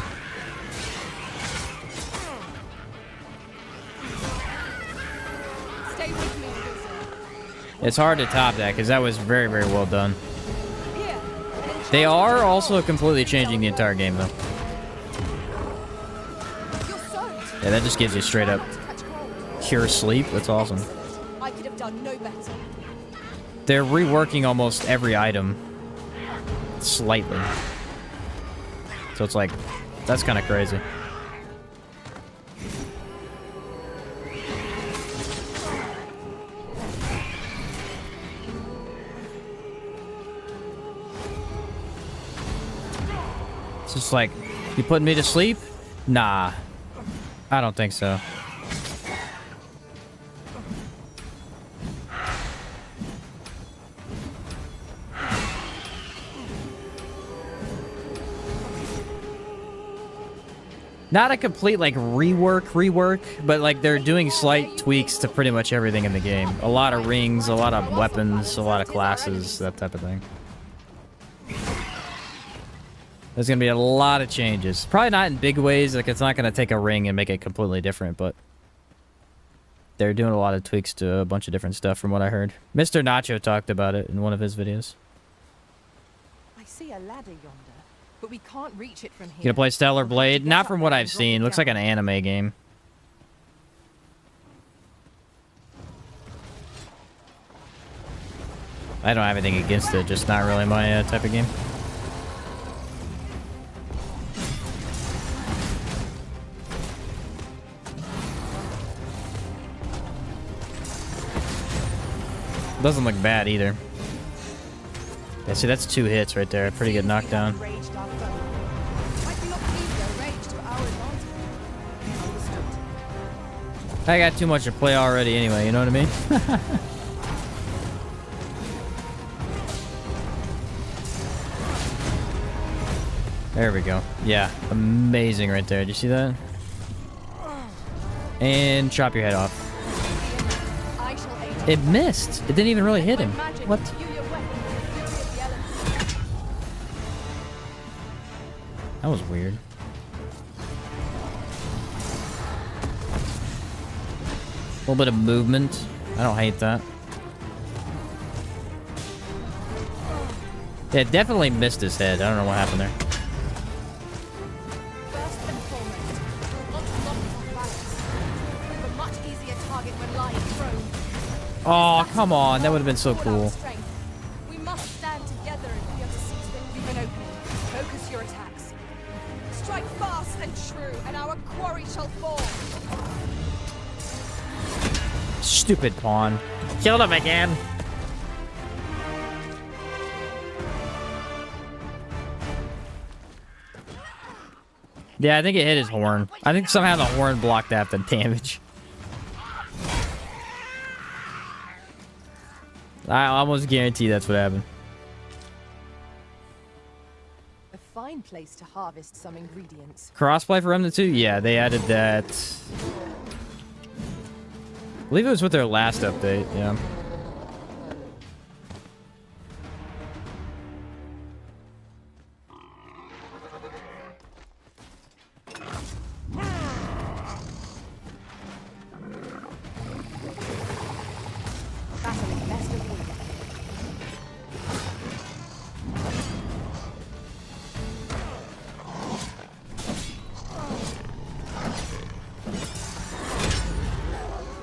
Stay with me, Medusa. It's hard to top that because that was very, very well done. Here, They are also completely changing the entire game though. you're soaked. Yeah, that just gives you straight up Catch cold. cure sleep. That's awesome. Excellent. I could have done no better. They're reworking almost every item slightly. So it's like, that's kind of crazy. It's just like, you putting me to sleep? Nah, I don't think so. Not a complete, like, rework, but, like, they're doing slight tweaks to pretty much everything in the game. A lot of rings, a lot of weapons, a lot of classes, that type of thing. There's gonna be a lot of changes. Probably not in big ways, like, it's not gonna take a ring and make it completely different, but they're doing a lot of tweaks to a bunch of different stuff from what I heard. Mr. Nacho talked about it in one of his videos. I see a ladder yonder, but we can't reach it from here. You gonna play Stellar I'll have to Blade? get Not up from there what and I've drop seen. it Looks like down. an anime game. I don't have anything against it, just not really my type of game. Doesn't look bad either. Yeah, see, that's 2 hits right there. Pretty good knockdown. Enraged our foe. Might be not keep their rage to our advantage. Understood. I got too much to play already anyway, you know what I mean? There we go. Yeah, amazing right there. Did you see that? And chop your head off. I shall aid you. It missed. It didn't even really hit him. Magic, What? you your weapon with the fury of the elements. That was weird. A little bit of movement. I don't hate that. Yeah, it definitely missed his head. I don't know what happened there. First and foremost, we'll not knock it off balance. We've a much easier target when lying prone. Oh, come on. That would have been so All our cool. strength. We must stand together if we are to seize the given opening. Focus your attacks. Strike fast and true, and our quarry shall fall. Stupid pawn. Killed him again. Yeah, I think it hit his horn. I think somehow the horn blocked out the damage. I almost guarantee that's what happened. A fine place to harvest some ingredients. Crossplay for Remnant 2? Yeah, they added that. I believe it was with their last update, yeah. Battling best of all.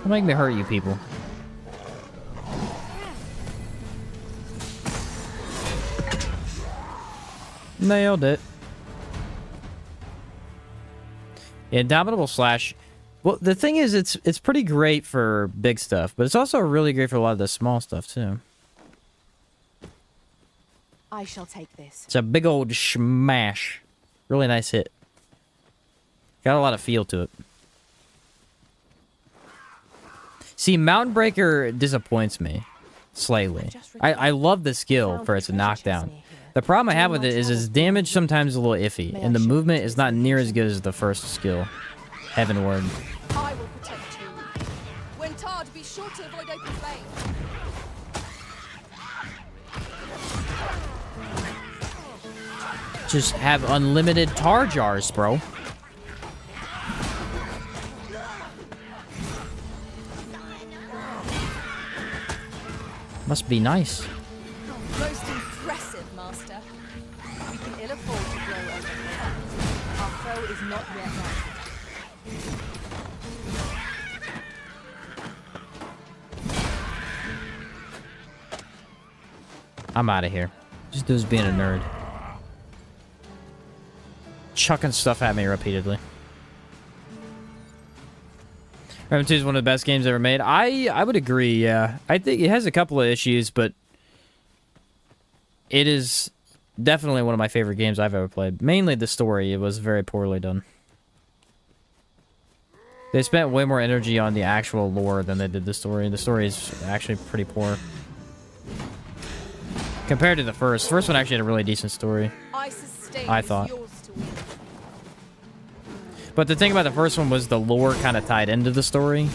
Don't make me hurt you people. Nailed it. Indomitable Slash. Well, the thing is, it's pretty great for big stuff, but it's also really great for a lot of the small stuff too. I shall take this. It's a big old smash. Really nice hit. Got a lot of feel to it. See, Mountain Breaker disappoints me slightly. I love the skill for its knockdown. The problem I have with it is its damage sometimes is a little iffy, and the movement is not near as good as the first skill. Heavenward. I will protect you. When time just have unlimited tar jars, bro. Must be nice. Most impressive, Master. We can ill afford to grow over here. Our foe is not yet ripe. I'm out of here. Just dude's being a nerd. Chucking stuff at me repeatedly. Remnant 2 is one of the best games ever made. I would agree, yeah. I think it has a couple of issues, but it is definitely one of my favorite games I've ever played. Mainly the story. It was very poorly done. They spent way more energy on the actual lore than they did the story. The story is actually pretty poor. Compared to the first. First one actually had a really decent story, I thought. But the thing about the first one was the lore kind of tied into the story.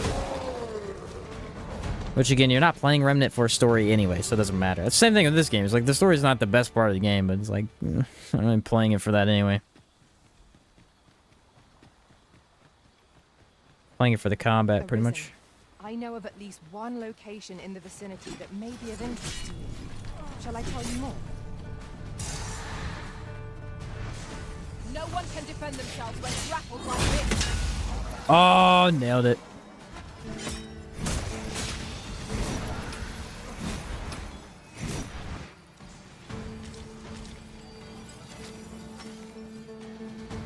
Which, again, you're not playing Remnant for a story anyway, so it doesn't matter. It's the same thing with this game. It's like, the story's not the best part of the game, but it's like, I'm playing it for that anyway. Playing it for the combat, pretty much. I know of at least one location in the vicinity that may be of interest to you. Shall I tell you more? No one can defend themselves when grappled like this. Oh, nailed it.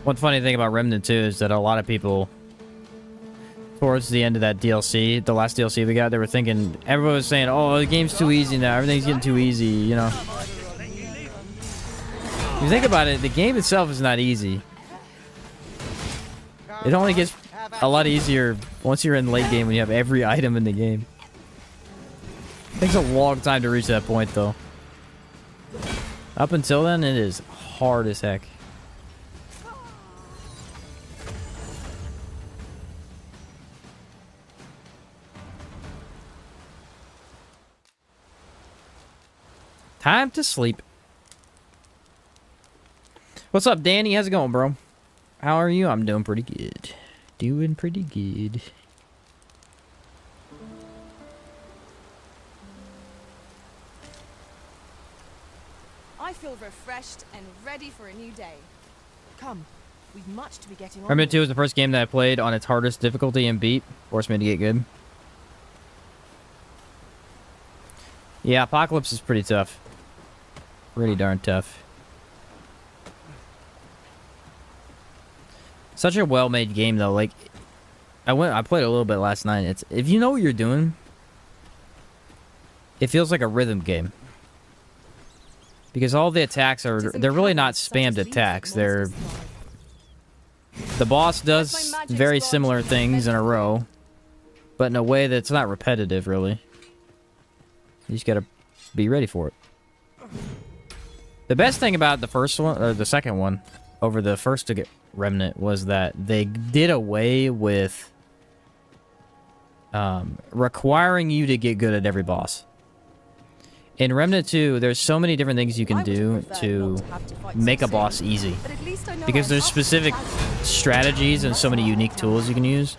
One funny thing about Remnant 2 is that a lot of people, towards the end of that DLC, the last DLC we got, they were thinking, everyone was saying, oh, the game's too easy now, everything's getting too easy, you know. If you think about it, the game itself is not easy. It only gets a lot easier once you're in late game when you have every item in the game. It takes a long time to reach that point, though. Up until then, it is hard as heck. Time to sleep. What's up, Danny? How's it going, bro? How are you? I'm doing pretty good. Doing pretty good. I feel refreshed and ready for a new day. Come, we've much to be getting on. Remnant 2 was the first game that I played on its hardest difficulty and beat. Forced me to get good. Yeah, Apocalypse is pretty tough. Pretty darn tough. Such a well-made game, though. Like, I played a little bit last night. It's, if you know what you're doing, it feels like a rhythm game. Because all the attacks are, they're really not spammed attacks. They're, the boss does very similar things in a row, but in a way that's not repetitive, really. You just gotta be ready for it. The best thing about the first one, or the second one, over the first to get Remnant, was that they did away with requiring you to get good at every boss. In Remnant 2, there's so many different things you can do to make a boss easy. Because there's specific strategies and so many unique tools you can use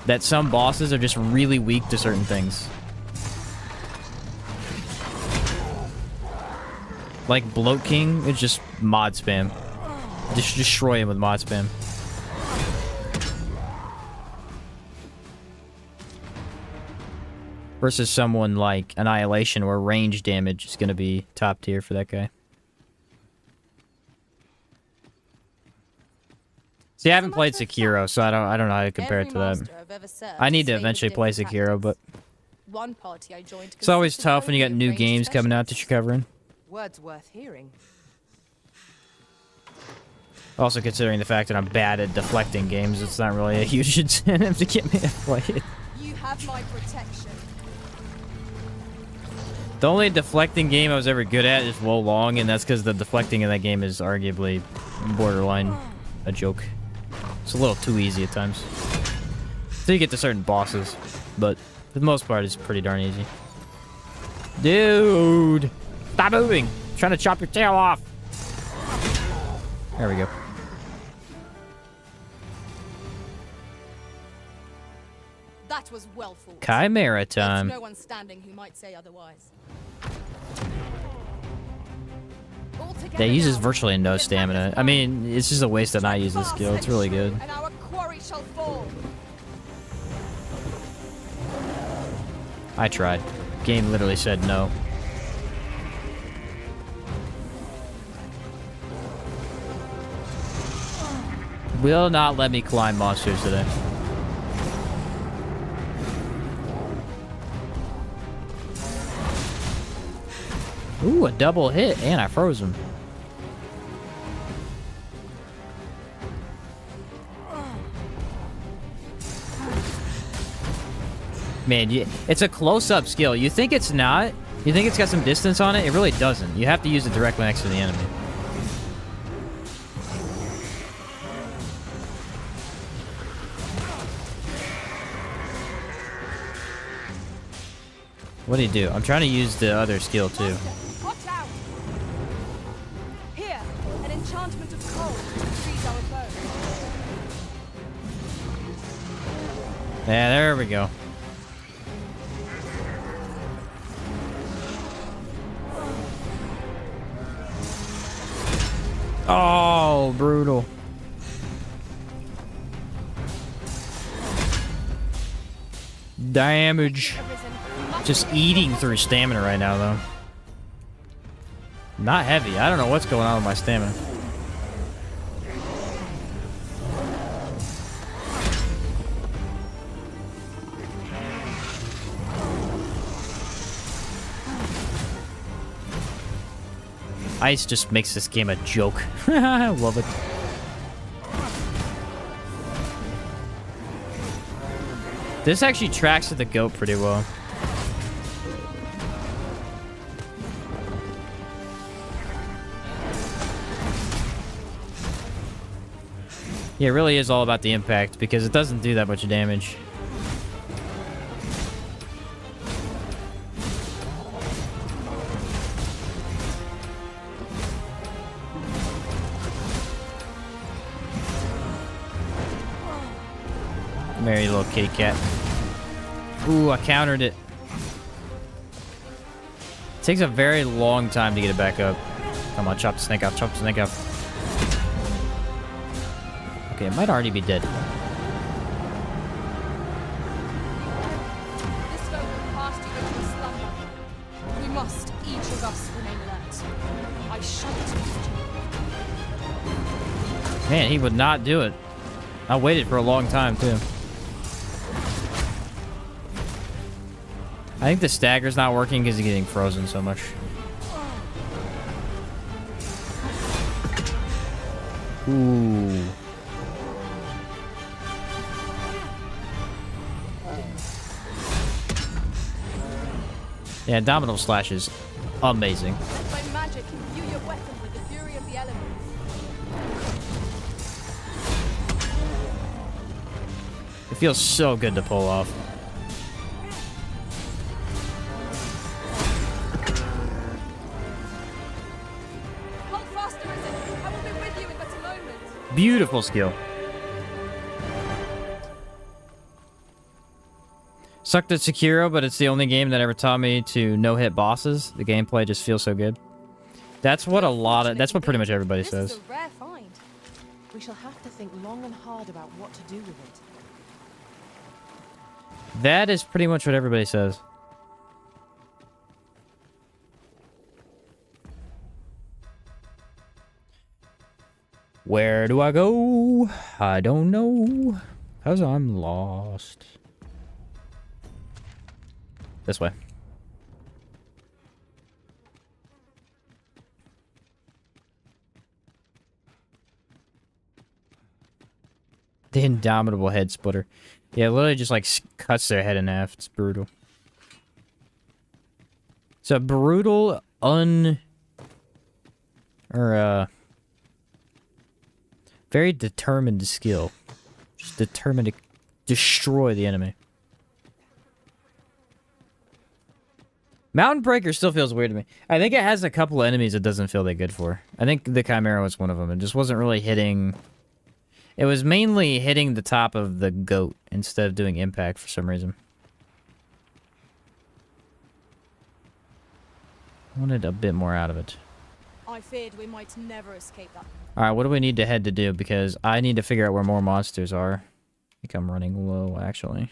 that some bosses are just really weak to certain things. Like Bloat King, it's just mod spam. Just destroy him with mod spam. Versus someone like Annihilation, where range damage is going to be top tier for that guy. See, I haven't played Sekiro, so I don't know how to compare it to that. I need to eventually play Sekiro, but it's always tough when you got new games coming out that you're covering. Words worth hearing. Also, considering the fact that I'm bad at deflecting games, it's not really a huge incentive to get me to play it. You have my protection. The only deflecting game I was ever good at is Wo Long, and that's because the deflecting in that game is arguably borderline a joke. It's a little too easy at times. So you get to certain bosses, but for the most part, it's pretty darn easy. Dude! Stop moving! I'm trying to chop your tail off! There we go. That was well fought. Chimera time. There's no one standing who might say otherwise. Yeah, he uses virtually no stamina. I mean, it's just a waste to not use this skill. It's really good. And our quarry shall fall. I tried. Game literally said no. Will not let me climb monsters today. Ooh, a double hit, and I froze him. Man, it's a close-up skill. You think it's not? You think it's got some distance on it? It really doesn't. You have to use it directly next to the enemy. What do you do? I'm trying to use the other skill too. Watch out! Here, an enchantment of cold to freeze our foe. Yeah, there we go. Oh, brutal. Damage. Just eating through stamina right now, though. Not heavy. I don't know what's going on with my stamina. Ice just makes this game a joke. I love it. This actually tracks with the goat pretty well. Yeah, it really is all about the impact because it doesn't do that much damage. Merry little kitty cat. Ooh, I countered it. It takes a very long time to get it back up. Come on, chop the snake off, chop the snake off. Okay, it might already be dead. This foe will cast you into a slumber. We must, each of us, remain alert. I shudder to use. Man, he would not do it. I waited for a long time, too. I think the stagger's not working because he's getting frozen so much. Ooh. Yeah, Domino Slash is amazing. By magic, imbue your weapon with the fury of the elements. It feels so good to pull off. Hold fast, Arisen. I will be with you in but a moment. Beautiful skill. Sucked at Sekiro, but it's the only game that ever taught me to no-hit bosses. The gameplay just feels so good. That's what that's what pretty much everybody says. This is a rare find. We shall have to think long and hard about what to do with it. That is pretty much what everybody says. Where do I go? I don't know. 'Cause I'm lost. This way. The indomitable head splitter. Yeah, it literally just like cuts their head in half. It's brutal. It's a brutal, very determined skill. Just determined to destroy the enemy. Mountain Breaker still feels weird to me. I think it has a couple of enemies it doesn't feel that good for. I think the Chimera was one of them. It just wasn't really hitting... It was mainly hitting the top of the goat instead of doing impact for some reason. I wanted a bit more out of it. I feared we might never escape that. Alright, what do we need to head to do? Because I need to figure out where more monsters are. I think I'm running low, actually.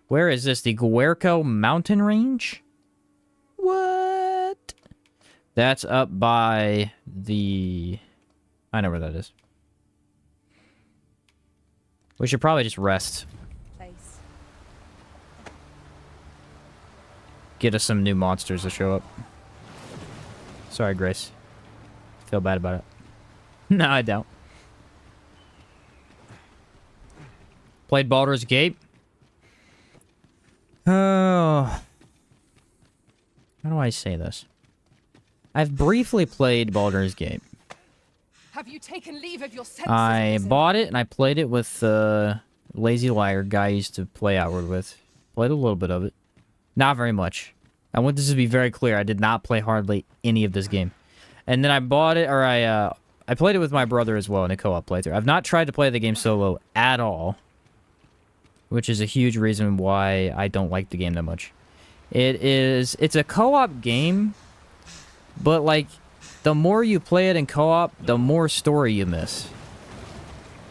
Where is this? The Guerco Mountain Range? What? That's up by the... I know where that is. We should probably just rest. Place. Get us some new monsters to show up. Sorry, Grace. Feel bad about it. No, I don't. Played Baldur's Gate. Oh. How do I say this? I've briefly played Baldur's Gate. Have you taken leave of your senses? I bought it and I played it with the Lazy Liar guy I used to play Outward with. Played a little bit of it. Not very much. I want this to be very clear. I did not play hardly any of this game. And then I bought it, or I played it with my brother as well in a co-op playthrough. I've not tried to play the game solo at all. Which is a huge reason why I don't like the game that much. It's a co-op game, but like, the more you play it in co-op, the more story you miss.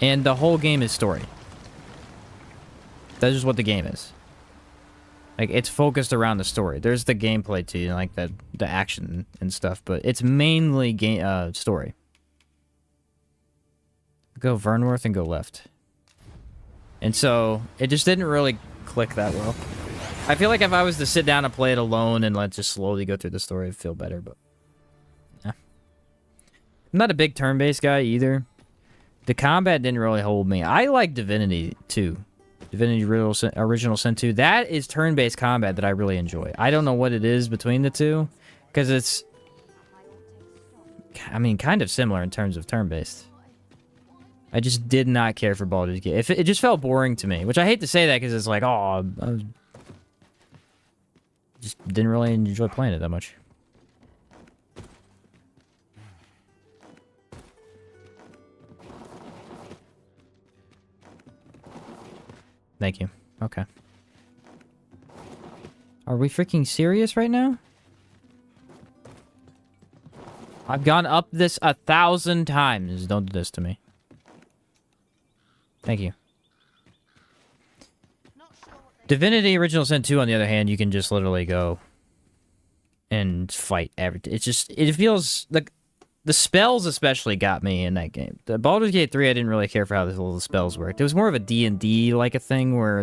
And the whole game is story. That's just what the game is. Like, it's focused around the story. There's the gameplay too, like the action and stuff, but it's mainly story. Go Vernworth and go left. And so, it just didn't really click that well. I feel like if I was to sit down and play it alone and let just slowly go through the story, I'd feel better, but... Yeah. I'm not a big turn-based guy either. The combat didn't really hold me. I like Divinity 2. Divinity Original Sin 2. That is turn-based combat that I really enjoy. I don't know what it is between the two, because it's... I mean, kind of similar in terms of turn-based. I just did not care for Baldur's Gate. It just felt boring to me, which I hate to say that because it's like, oh, I just didn't really enjoy playing it that much. Thank you. Okay. Are we freaking serious right now? I've gone up this 1,000 times. Don't do this to me. Thank you. Divinity Original Sin 2, on the other hand, you can just literally go and fight everything. It's just, it feels like the spells especially got me in that game. The Baldur's Gate 3, I didn't really care for how the spells worked. It was more of a D&D like a thing where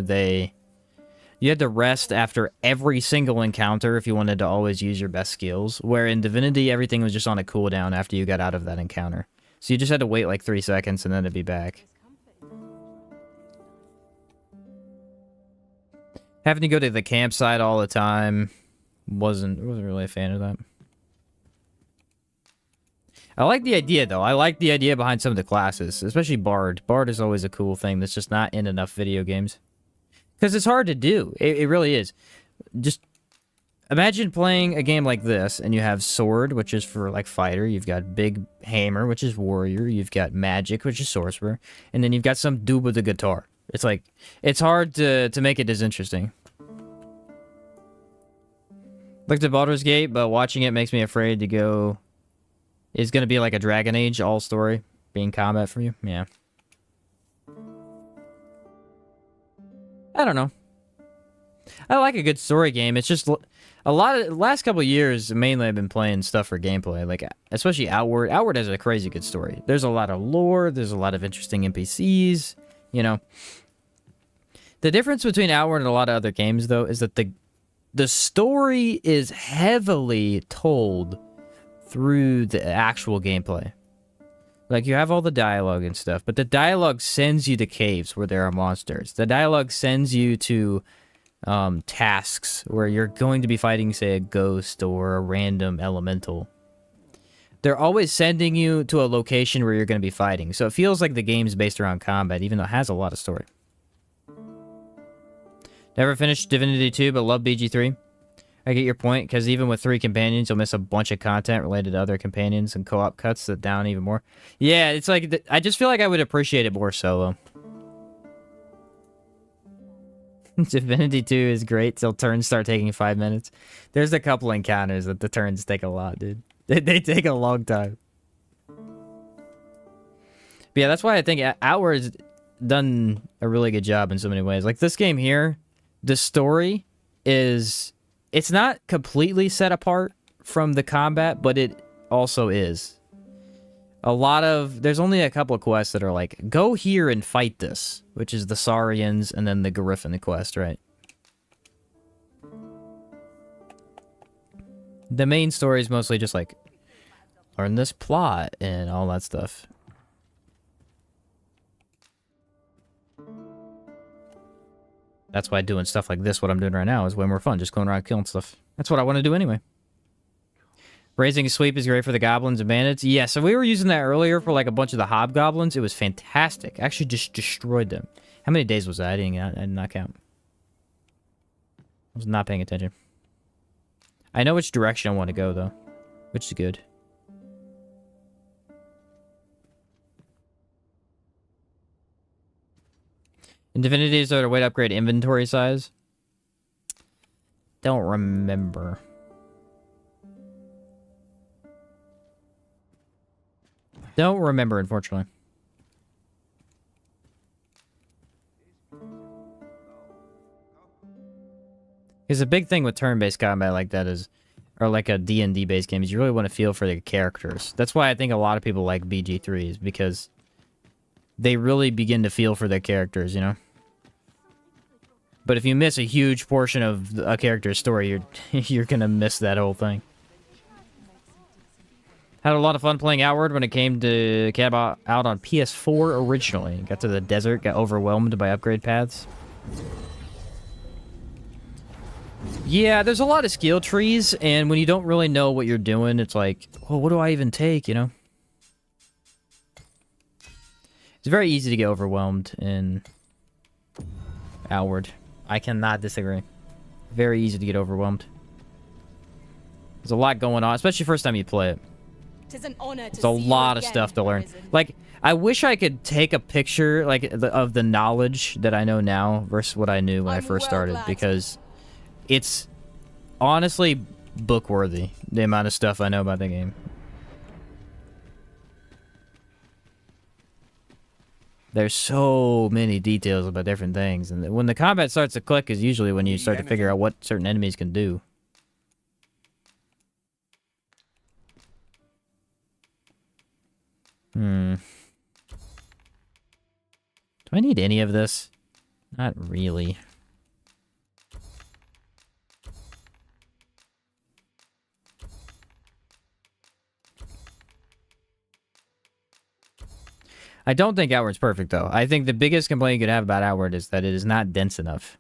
you had to rest after every single encounter if you wanted to always use your best skills. Where in Divinity, everything was just on a cooldown after you got out of that encounter. So you just had to wait like 3 seconds and then it'd be back. Having to go to the campsite all the time wasn't really a fan of that. I like the idea though. I like the idea behind some of the classes, especially Bard. Bard is always a cool thing that's just not in enough video games. Because it's hard to do. It really is. Just imagine playing a game like this and you have Sword, which is for like fighter. You've got Big Hammer, which is warrior. You've got Magic, which is sorcerer. And then you've got some dude with a guitar. It's like, it's hard to make it as interesting. Looked at Baldur's Gate, but watching it makes me afraid to go... It's gonna be like a Dragon Age all story, being combat for you? Yeah. I don't know. I like a good story game. It's just a lot of... Last couple of years, mainly I've been playing stuff for gameplay, like, especially Outward. Outward has a crazy good story. There's a lot of lore, there's a lot of interesting NPCs, you know. The difference between Outward and a lot of other games, though, is that the story is heavily told through the actual gameplay. Like, you have all the dialogue and stuff, but the dialogue sends you to caves where there are monsters. The dialogue sends you to tasks where you're going to be fighting, say, a ghost or a random elemental. They're always sending you to a location where you're going to be fighting. So it feels like the game's based around combat, even though it has a lot of story. Never finished Divinity 2, but love BG3. I get your point, because even with 3 companions, you'll miss a bunch of content related to other companions, and co-op cuts that down even more. Yeah, it's like, I just feel like I would appreciate it more solo. Divinity 2 is great till turns start taking 5 minutes. There's a couple encounters that the turns take a lot, dude. They take a long time. But yeah, that's why I think Outward's done a really good job in so many ways. Like this game here, the story is... It's not completely set apart from the combat, but it also is. There's only a couple of quests that are like, go here and fight this, which is the Saurians and then the Griffin quest, right? The main story is mostly just like, learn this plot and all that stuff. That's why doing stuff like this, what I'm doing right now, is way more fun. Just going around killing stuff. That's what I want to do anyway. Raising a sweep is great for the goblins and bandits. Yeah, so we were using that earlier for like a bunch of the hobgoblins. It was fantastic. Actually just destroyed them. How many days was that? I did not count. I was not paying attention. I know which direction I want to go, though. Which is good. In Divinity, is there a way to upgrade inventory size? Don't remember. Don't remember, unfortunately. Because a big thing with turn-based combat like that is, or like a D&D based game, is you really want to feel for the characters. That's why I think a lot of people like BG3, is because they really begin to feel for their characters, you know? But if you miss a huge portion of a character's story, you're gonna miss that whole thing. Had a lot of fun playing Outward when it came to out on PS4 originally. Got to the desert, got overwhelmed by upgrade paths. Yeah, there's a lot of skill trees, and when you don't really know what you're doing, it's like, well, what do I even take, you know? It's very easy to get overwhelmed in Outward. I cannot disagree. Very easy to get overwhelmed. There's a lot going on, especially first time you play it. Tis an honor to There's a lot of stuff to learn. Like, I wish I could take a picture, like, of the knowledge that I know now versus what I knew when I first started, because it's honestly book-worthy, the amount of stuff I know about the game. There's so many details about different things, and when the combat starts to click is usually when you start to figure out what certain enemies can do. Do I need any of this? Not really. I don't think Outward's perfect, though. I think the biggest complaint you could have about Outward is that it is not dense enough.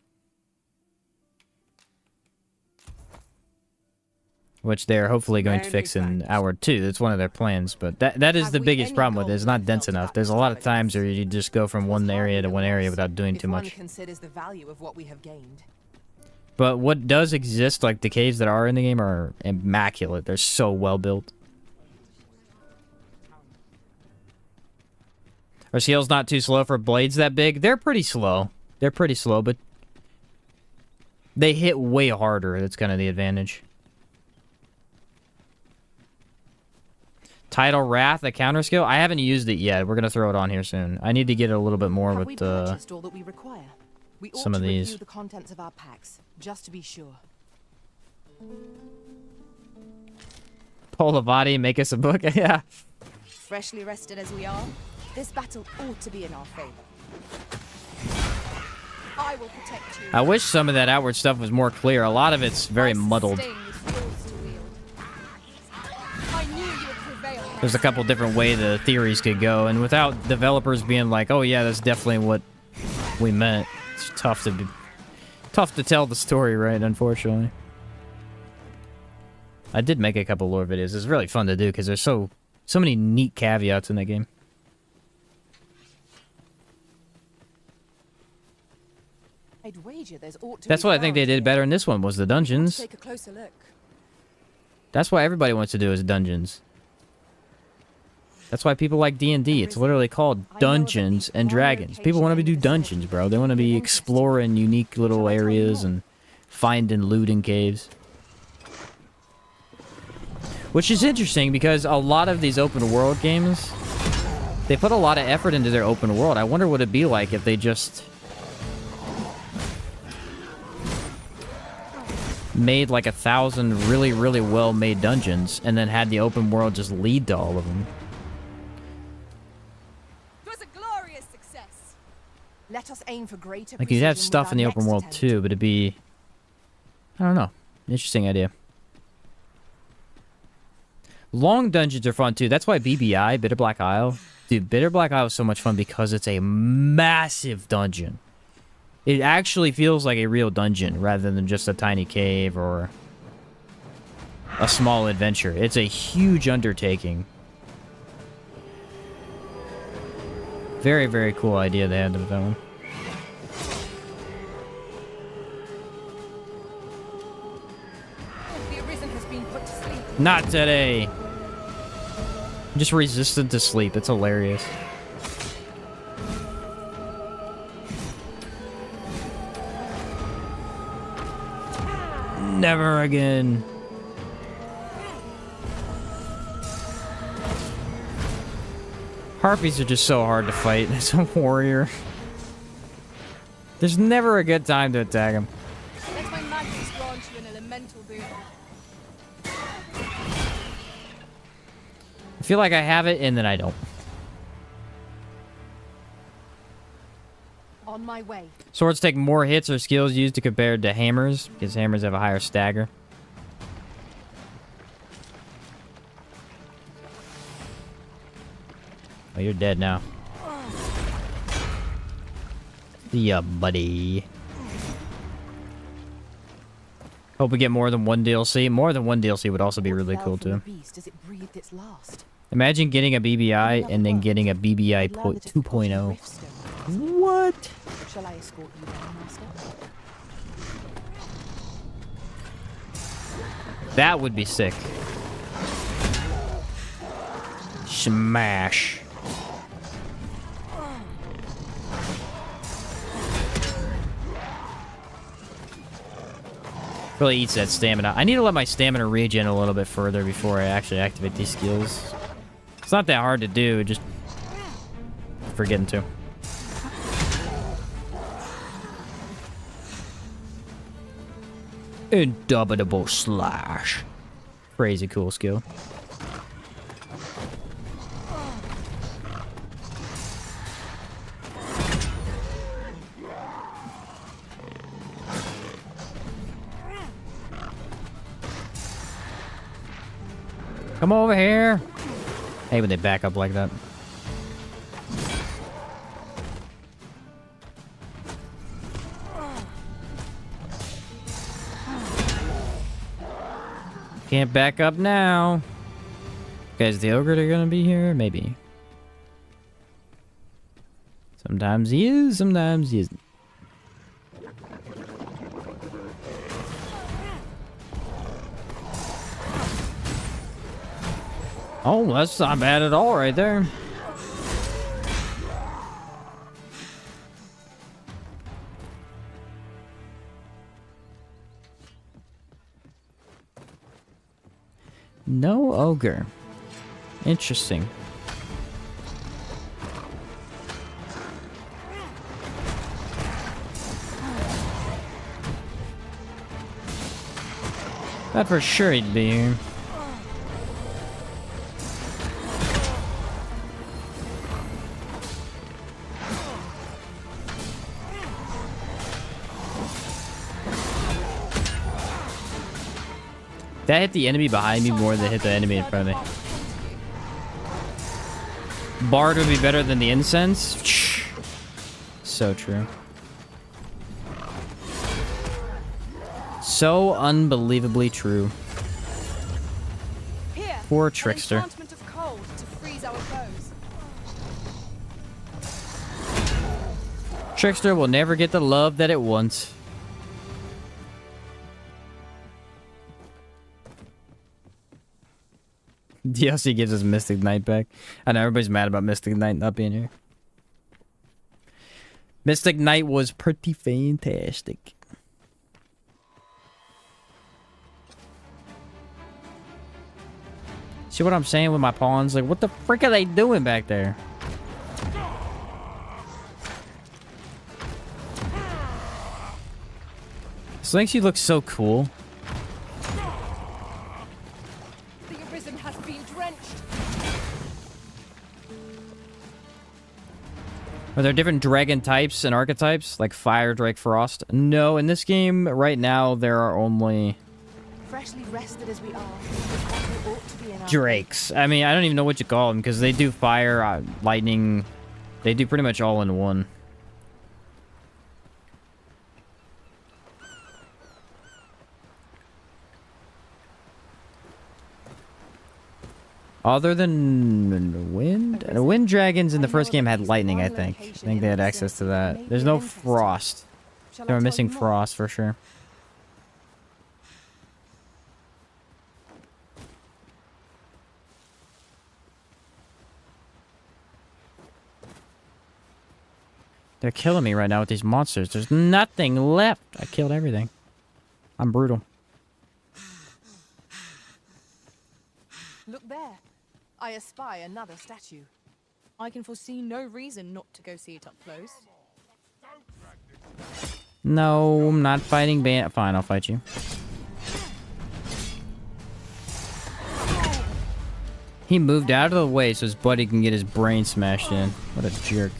Which they're hopefully going to fix in Outward 2. That's one of their plans, but that is the biggest problem with it. It's not dense enough. There's a lot of times where you just go from one area to one area without doing too much. Considers the value of what we have gained. But what does exist, like the caves that are in the game, are immaculate. They're so well built. Are seals not too slow for blades that big? They're pretty slow. They're pretty slow, but they hit way harder. That's kind of the advantage. Tidal Wrath, a counter skill? I haven't used it yet. We're going to throw it on here soon. I need to get a little bit more with all that we require? We ought some of to these. Review the contents of our packs, just to be sure. Pull the body, make us a book. Yeah. Freshly rested as we are, this battle ought to be in our favor. I will protect you. I wish some of that Outward stuff was more clear. A lot of it's very muddled. There's a couple different ways the theories could go, and without developers being like, "Oh yeah, that's definitely what we meant," it's tough to tell the story right. Unfortunately, I did make a couple lore videos. It's really fun to do because there's so many neat caveats in that game. I'd wager there's ought to That's be what I think they found did here. better in this one was the dungeons. Take a closer look. That's what everybody wants to do is dungeons. That's why people like D&D. It's literally called Dungeons and Dragons. People want to do dungeons, bro. They want to be exploring unique little areas and finding loot in caves. Which is interesting because a lot of these open world games, they put a lot of effort into their open world. I wonder what it'd be like if they just made like 1,000 really, really well-made dungeons and then had the open world just lead to all of them. It was a glorious success. Let us aim for greater Like, you'd have precision stuff with in the our open next world attempt. too, but it'd be... I don't know. Interesting idea. Long dungeons are fun too. That's why BBI, Bitter Black Isle... Dude, Bitter Black Isle is so much fun because it's a massive dungeon. It actually feels like a real dungeon rather than just a tiny cave or a small adventure. It's a huge undertaking. Very, very cool idea they had with that one. The Arisen has been put to sleep. Not today. Just resistant to sleep. It's hilarious. Never again. Harpies are just so hard to fight as a warrior. There's never a good time to attack them. Let my magic grant you an elemental boon. I feel like I have it and then I don't. On my way. Swords take more hits or skills used to compared to hammers, because hammers have a higher stagger. Oh, you're dead now. Yeah, buddy. Hope we get more than one DLC. More than one DLC would also be really cool too. Beast as it breathed its last. Imagine getting a BBI and then getting a BBI 2.0. What? Shall I escort you down, Master? That would be sick. Smash. Really eats that stamina. I need to let my stamina regen a little bit further before I actually activate these skills. It's not that hard to do, just forgetting to. Indubitable slash. Crazy cool skill. Come over here. Hey, when they back up like that. Can't back up now. Guys, the Ogre are gonna be here? Maybe. Sometimes he is, sometimes he isn't. Oh, that's not bad at all right there. No Ogre. Interesting. Thought for sure he'd be here. That hit the enemy behind me more than hit the enemy in front of me. Bard would be better than the incense? So true. So unbelievably true. Here, Poor an trickster. enchantment of cold to freeze our foes. Trickster will never get the love that it wants. DLC gives us Mystic Knight back. I know everybody's mad about Mystic Knight not being here. Mystic Knight was pretty fantastic. See what I'm saying with my pawns? Like, what the frick are they doing back there? This makes you look so cool. The Arisen has been drenched. Are there different dragon types and archetypes? Like Fire, Drake, Frost? No, in this game, right now, there are only... Freshly rested as we are, we ought to be in our Drakes. I mean, I don't even know what you call them, because they do fire, lightning... They do pretty much all in one. Other than wind? Wind dragons in the first game had lightning, I think. I think they had access to that. There's no frost. They were missing frost for sure. They're killing me right now with these monsters. There's nothing left. I killed everything. I'm brutal. Look there. I espy another statue. I can foresee no reason not to go see it up close. No, I'm not fighting Fine, I'll fight you. He moved out of the way so his buddy can get his brain smashed in. What a jerk.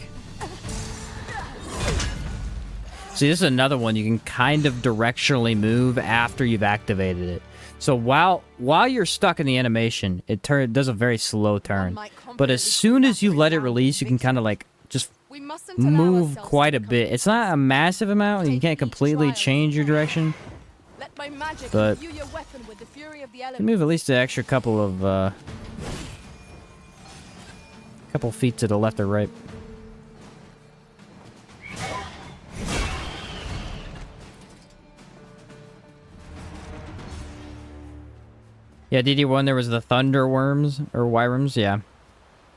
See, this is another one you can kind of directionally move after you've activated it. So while you're stuck in the animation, it does a very slow turn. But as soon as you let it release, you can kind of like just move quite a bit. It's not a massive amount, and you can't completely change your direction. But you move at least an extra couple of feet to the left or right. Yeah, DD1, there was the Thunder Worms, or Wyrms, yeah.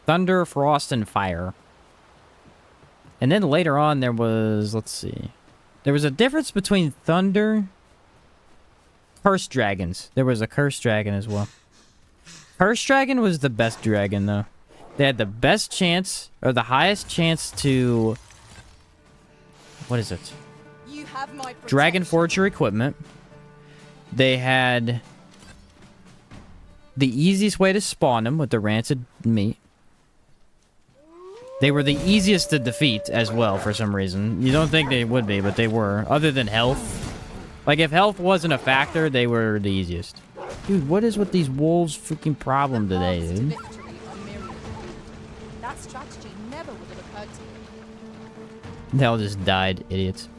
Thunder, Frost, and Fire. And then later on, there was, let's see. There was a difference between Thunder... Cursed Dragons. There was a Cursed Dragon as well. Cursed Dragon was the best dragon, though. They had the best chance, or the highest chance to... What is it? You have my Dragon Forger equipment. They had... the easiest way to spawn them with the rancid meat. They were the easiest to defeat as well for some reason. You don't think they would be, but they were. Other than health. Like, if health wasn't a factor, they were the easiest. Dude, what is with these wolves' freaking problem today, dude? That strategy never would have occurred to me. They all just died, idiots.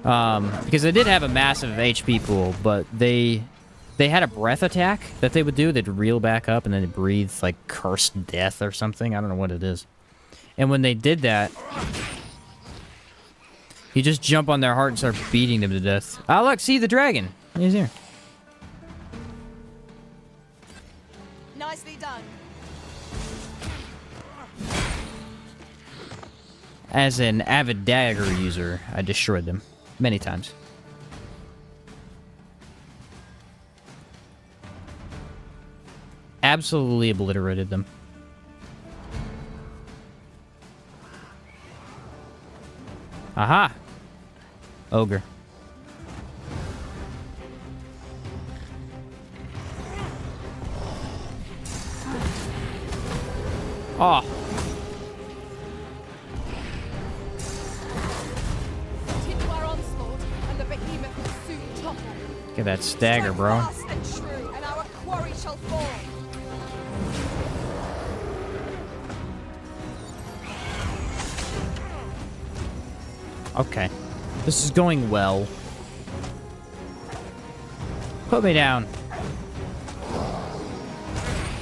Because they did have a massive HP pool, but they had a breath attack that they would do. They'd reel back up and then they'd breathe like cursed death or something. I don't know what it is. And when they did that, you just jump on their heart and start beating them to death. Oh, look, see the dragon. He's here. Nicely done. As an avid dagger user, I destroyed them many times. Absolutely obliterated them. Aha! Ogre. Oh. Continue our onslaught, and the behemoth will soon topple. Get that stagger, bro. Fast and true, and our quarry shall fall. Okay. This is going well. Put me down.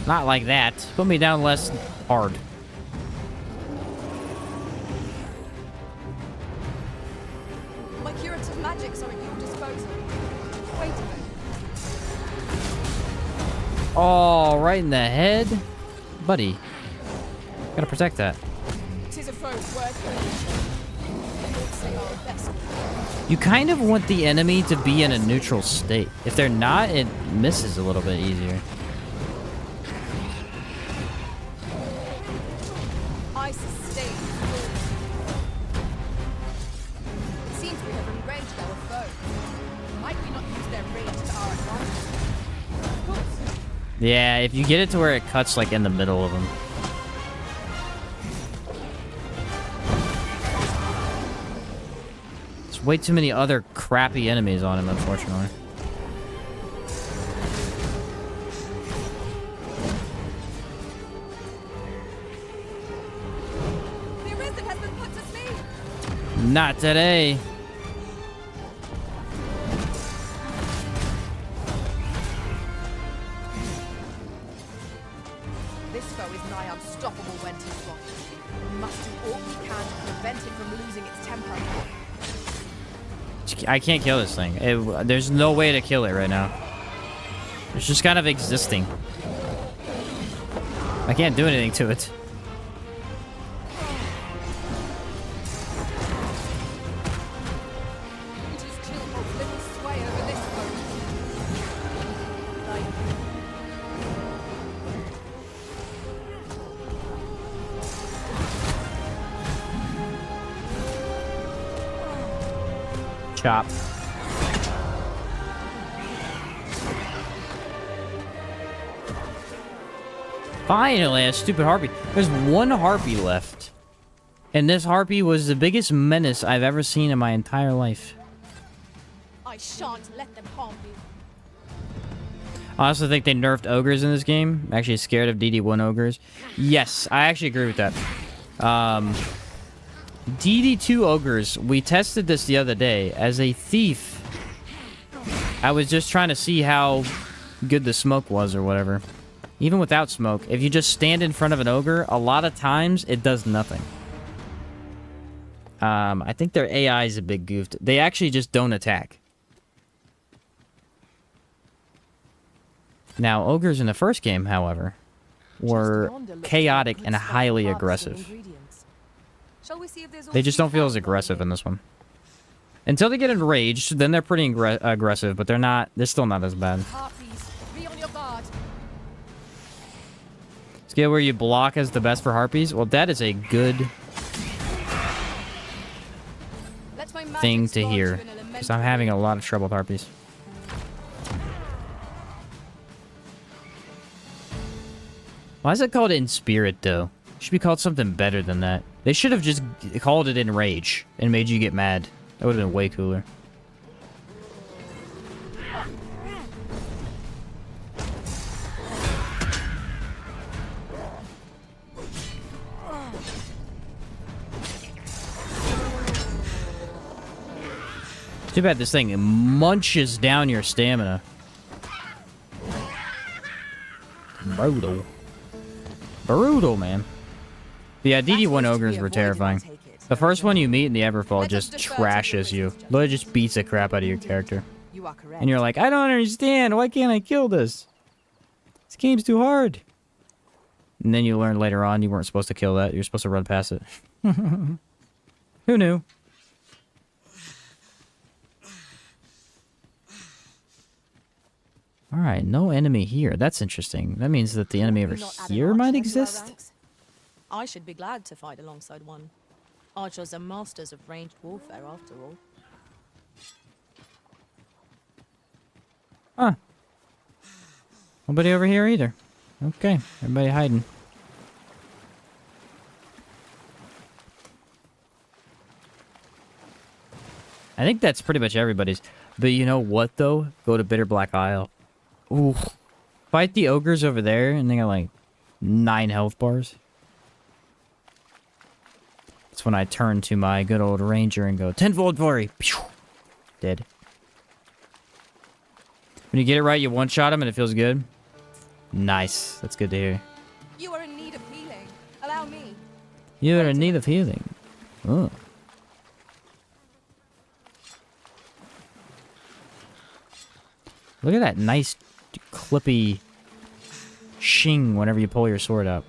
Not like that. Put me down less hard. Oh, right in the head. Buddy. Gotta protect that. Tis a foe worth killing. The orcs say our best. You kind of want the enemy to be in a neutral state. If they're not, it misses a little bit easier. I sustain. It seems we have enraged our foe. Might we not use their rage to our advantage? Of course. Yeah, if you get it to where it cuts like in the middle of them. There's way too many other crappy enemies on him, unfortunately. The Arisen has been put to sleep. Not today. This foe is nigh unstoppable when too strong. We must do all we can to prevent it from losing its temper. I can't kill this thing. There's no way to kill it right now. It's just kind of existing. I can't do anything to it. It is Chilhold's little sway over this foe. Chop. Finally, a stupid harpy. There's one harpy left. And this harpy was the biggest menace I've ever seen in my entire life. I shan't let them harm you. I also think they nerfed ogres in this game. I'm actually scared of DD1 ogres. Yes, I actually agree with that. DD2 ogres, we tested this the other day. As a thief, I was just trying to see how good the smoke was or whatever. Even without smoke, if you just stand in front of an ogre, a lot of times it does nothing. I think their AI is a big goof. They actually just don't attack. Now, ogres in the first game, however, were chaotic and highly aggressive. Shall we see if there's They just don't feel as aggressive in this one. Until they get enraged, then they're pretty aggressive, but they're still not as bad. Harpies, be on your guard. Skill where you block is the best for harpies? Well, that is a good Let my magic thing to spawn hear, you an because elemental I'm having a lot of trouble with harpies. Why is it called in spirit, though? It should be called something better than that. They should have just called it in rage and made you get mad. That would have been way cooler. Too bad this thing munches down your stamina. Brutal. Brutal, man. Yeah, DD1 ogres were terrifying. The first one you meet in the Everfall just trashes you. Literally just beats the crap out of your character. You are correct. And you're like, I don't understand. Why can't I kill this? This game's too hard. And then you learn later on you weren't supposed to kill that. You're supposed to run past it. Who knew? Alright, no enemy here. That's interesting. That means that the enemy over here might exist? I should be glad to fight alongside one. Archers are masters of ranged warfare, after all. Huh. Nobody over here either. Okay, everybody hiding. I think that's pretty much everybody's. But you know what, though? Go to Bitter Black Isle. Ooh. Fight the ogres over there, and they got like 9 health bars. That's when I turn to my good old ranger and go, tenfold glory! Pew! Dead. When you get it right, you one-shot him and it feels good. Nice. That's good to hear. You are in need of healing. Allow me. You're in need of healing. Oh. Look at that nice, clippy shing whenever you pull your sword out.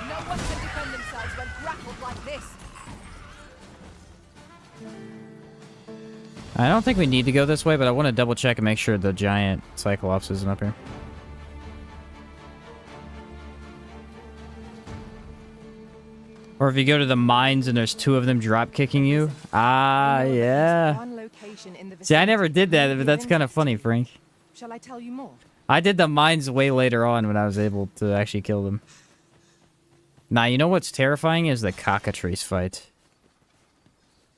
No one can defend themselves when grappled like this. I don't think we need to go this way, but I want to double check and make sure the giant cyclops isn't up here. Or if you go to the mines and there's 2 of them drop kicking you. Ah, yeah. One location in the See, I vicinity never did that, may but be that's of kind of interest. funny, Frank. Shall I tell you more? I did the mines way later on when I was able to actually kill them. Now, you know what's terrifying is the cockatrice fight.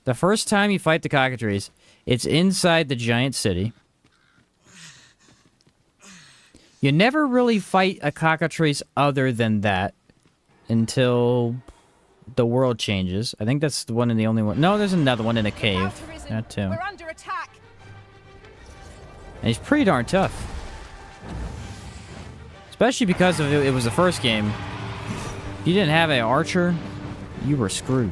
The first time you fight the cockatrice, it's inside the giant city. You never really fight a cockatrice other than that until the world changes. I think that's the one and the only one. No, there's another one in a cave. That too. We're under attack. And he's pretty darn tough. Especially because of it was the first game. If you didn't have an archer, you were screwed.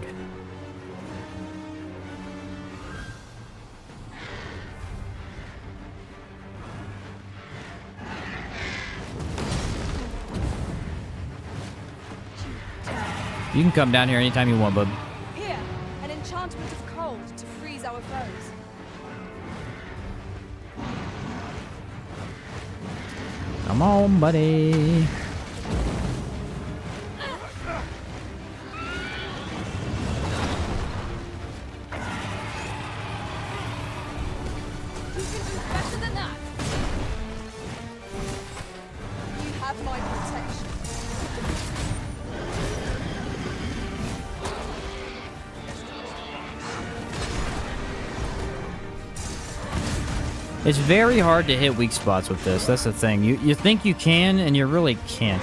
You can come down here anytime you want, bud. Here, an enchantment of cold to freeze our foes. Come on, buddy. You can do better than that. You have my protection. It's very hard to hit weak spots with this. That's the thing. You think you can, and you really can't.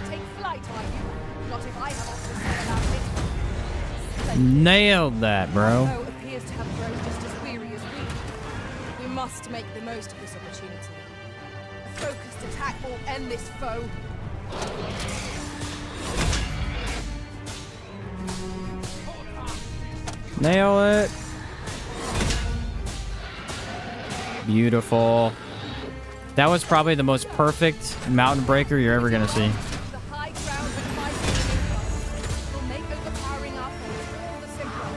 Take flight, are you? Not if I have lots to say about it. Nailed that, bro. Foe appears to have grown just as weary as we. We must make the most of this opportunity. A focused attack will end this foe. Nail it. Beautiful. That was probably the most perfect mountain breaker you're ever gonna see. The high ground with my healing will make overpowering our foes all the simpler.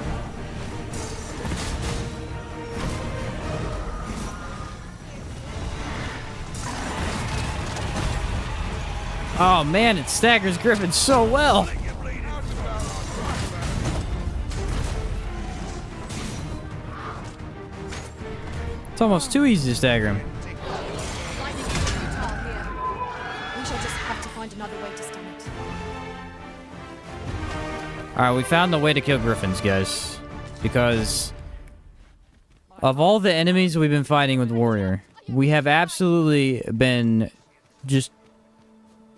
Oh man, it staggers Griffin so well. It's almost too easy to stagger him. Lightning is futile here. We shall just have to find another way to stem it. Alright, we found the way to kill Griffins, guys. Because of all the enemies we've been fighting with Warrior, we have absolutely been just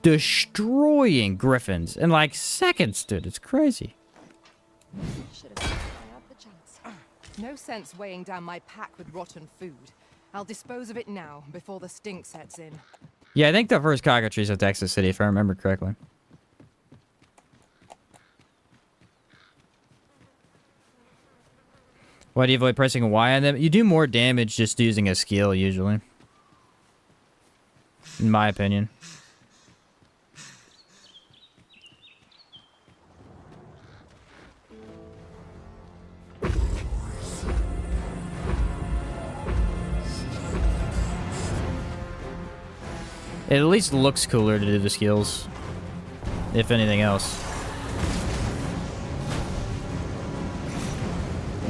destroying Griffins in like seconds, dude. It's crazy. Should have had the chance. No sense weighing down my pack with rotten food. I'll dispose of it now, before the stink sets in. Yeah, I think the first cockatrice attacks the city, if I remember correctly. Why do you avoid pressing Y on them? You do more damage just using a skill, usually. In my opinion. It at least looks cooler to do the skills, if anything else.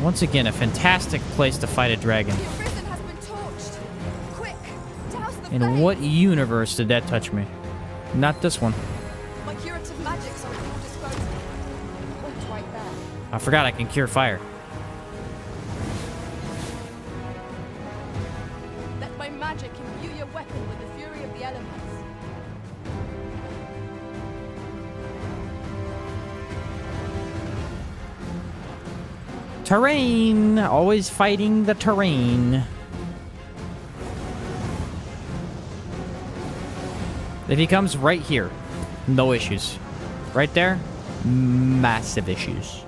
Once again, a fantastic place to fight a dragon. The Arisen has been torched. Quick, douse the In flame. what universe did that touch me? Not this one. My curative magics are at your disposal. Point right there. I forgot I can cure fire. Let my magic imbue your weapon with the fury of the elements. Terrain! Always fighting the terrain. If he comes right here, no issues. Right there, massive issues.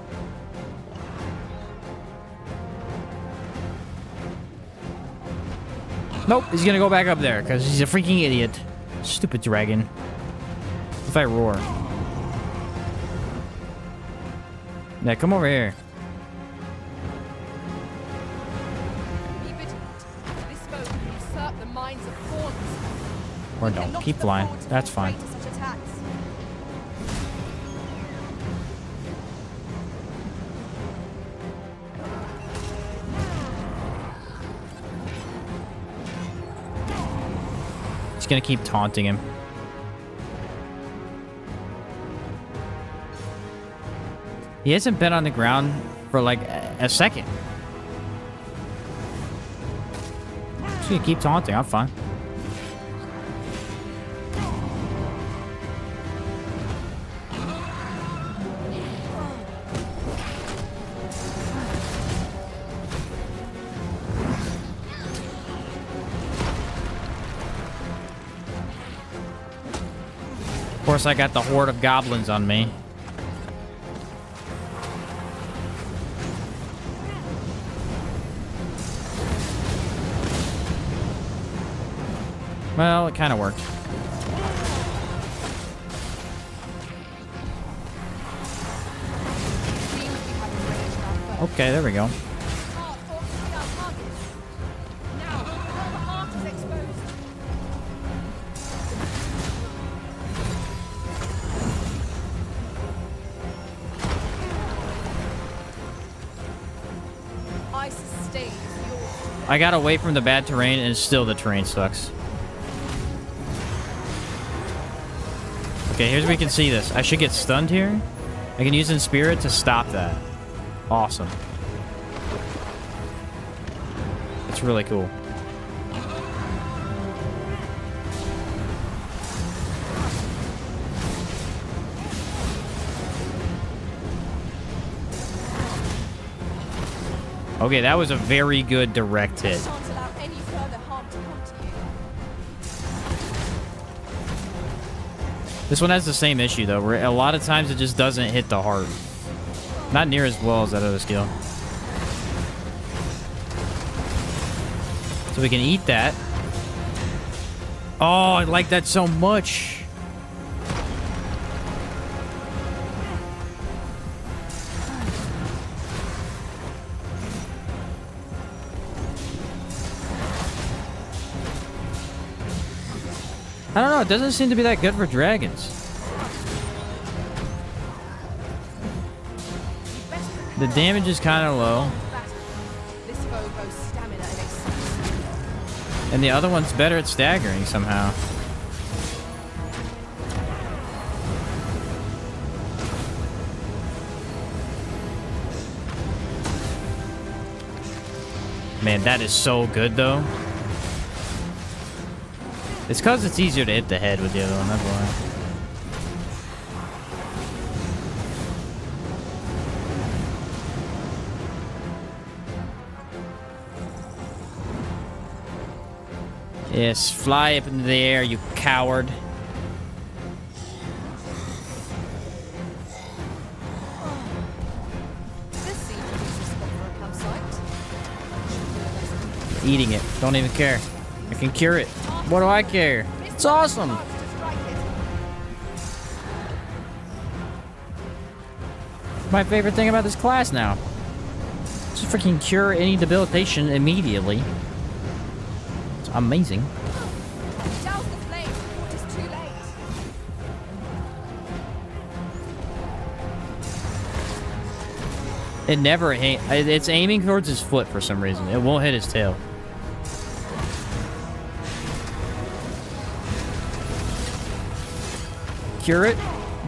Nope, he's gonna go back up there because he's a freaking idiot. Stupid dragon. If I roar. Yeah, come over here. Be vigilant. This foe can usurp the minds of pawns. Or don't. Keep flying. That's fine. Such attacks. He's gonna keep taunting him. He hasn't been on the ground for like a second. Just gonna keep taunting. I'm fine. Of course, I got the horde of goblins on me. Well, it kind of worked. Okay, there we go. I got away from the bad terrain, and still the terrain sucks. Okay, here's where we can see this. I should get stunned here. I can use Inspirit to stop that. Awesome. It's really cool. Okay, that was a very good direct hit. This one has the same issue, though, where a lot of times it just doesn't hit the heart. Not near as well as that other skill. So we can eat that. Oh, I like that so much. I don't know, it doesn't seem to be that good for dragons. The damage is kind of low. And the other one's better at staggering somehow. Man, that is so good though. It's because it's easier to hit the head with the other one, that's why. Yes, fly up into the air, you coward. Eating it. Don't even care. I can cure it. What do I care? It's awesome. My favorite thing about this class now. Just freaking cure any debilitation immediately. It's amazing. It never it's aiming towards his foot for some reason. It won't hit his tail. Cure it.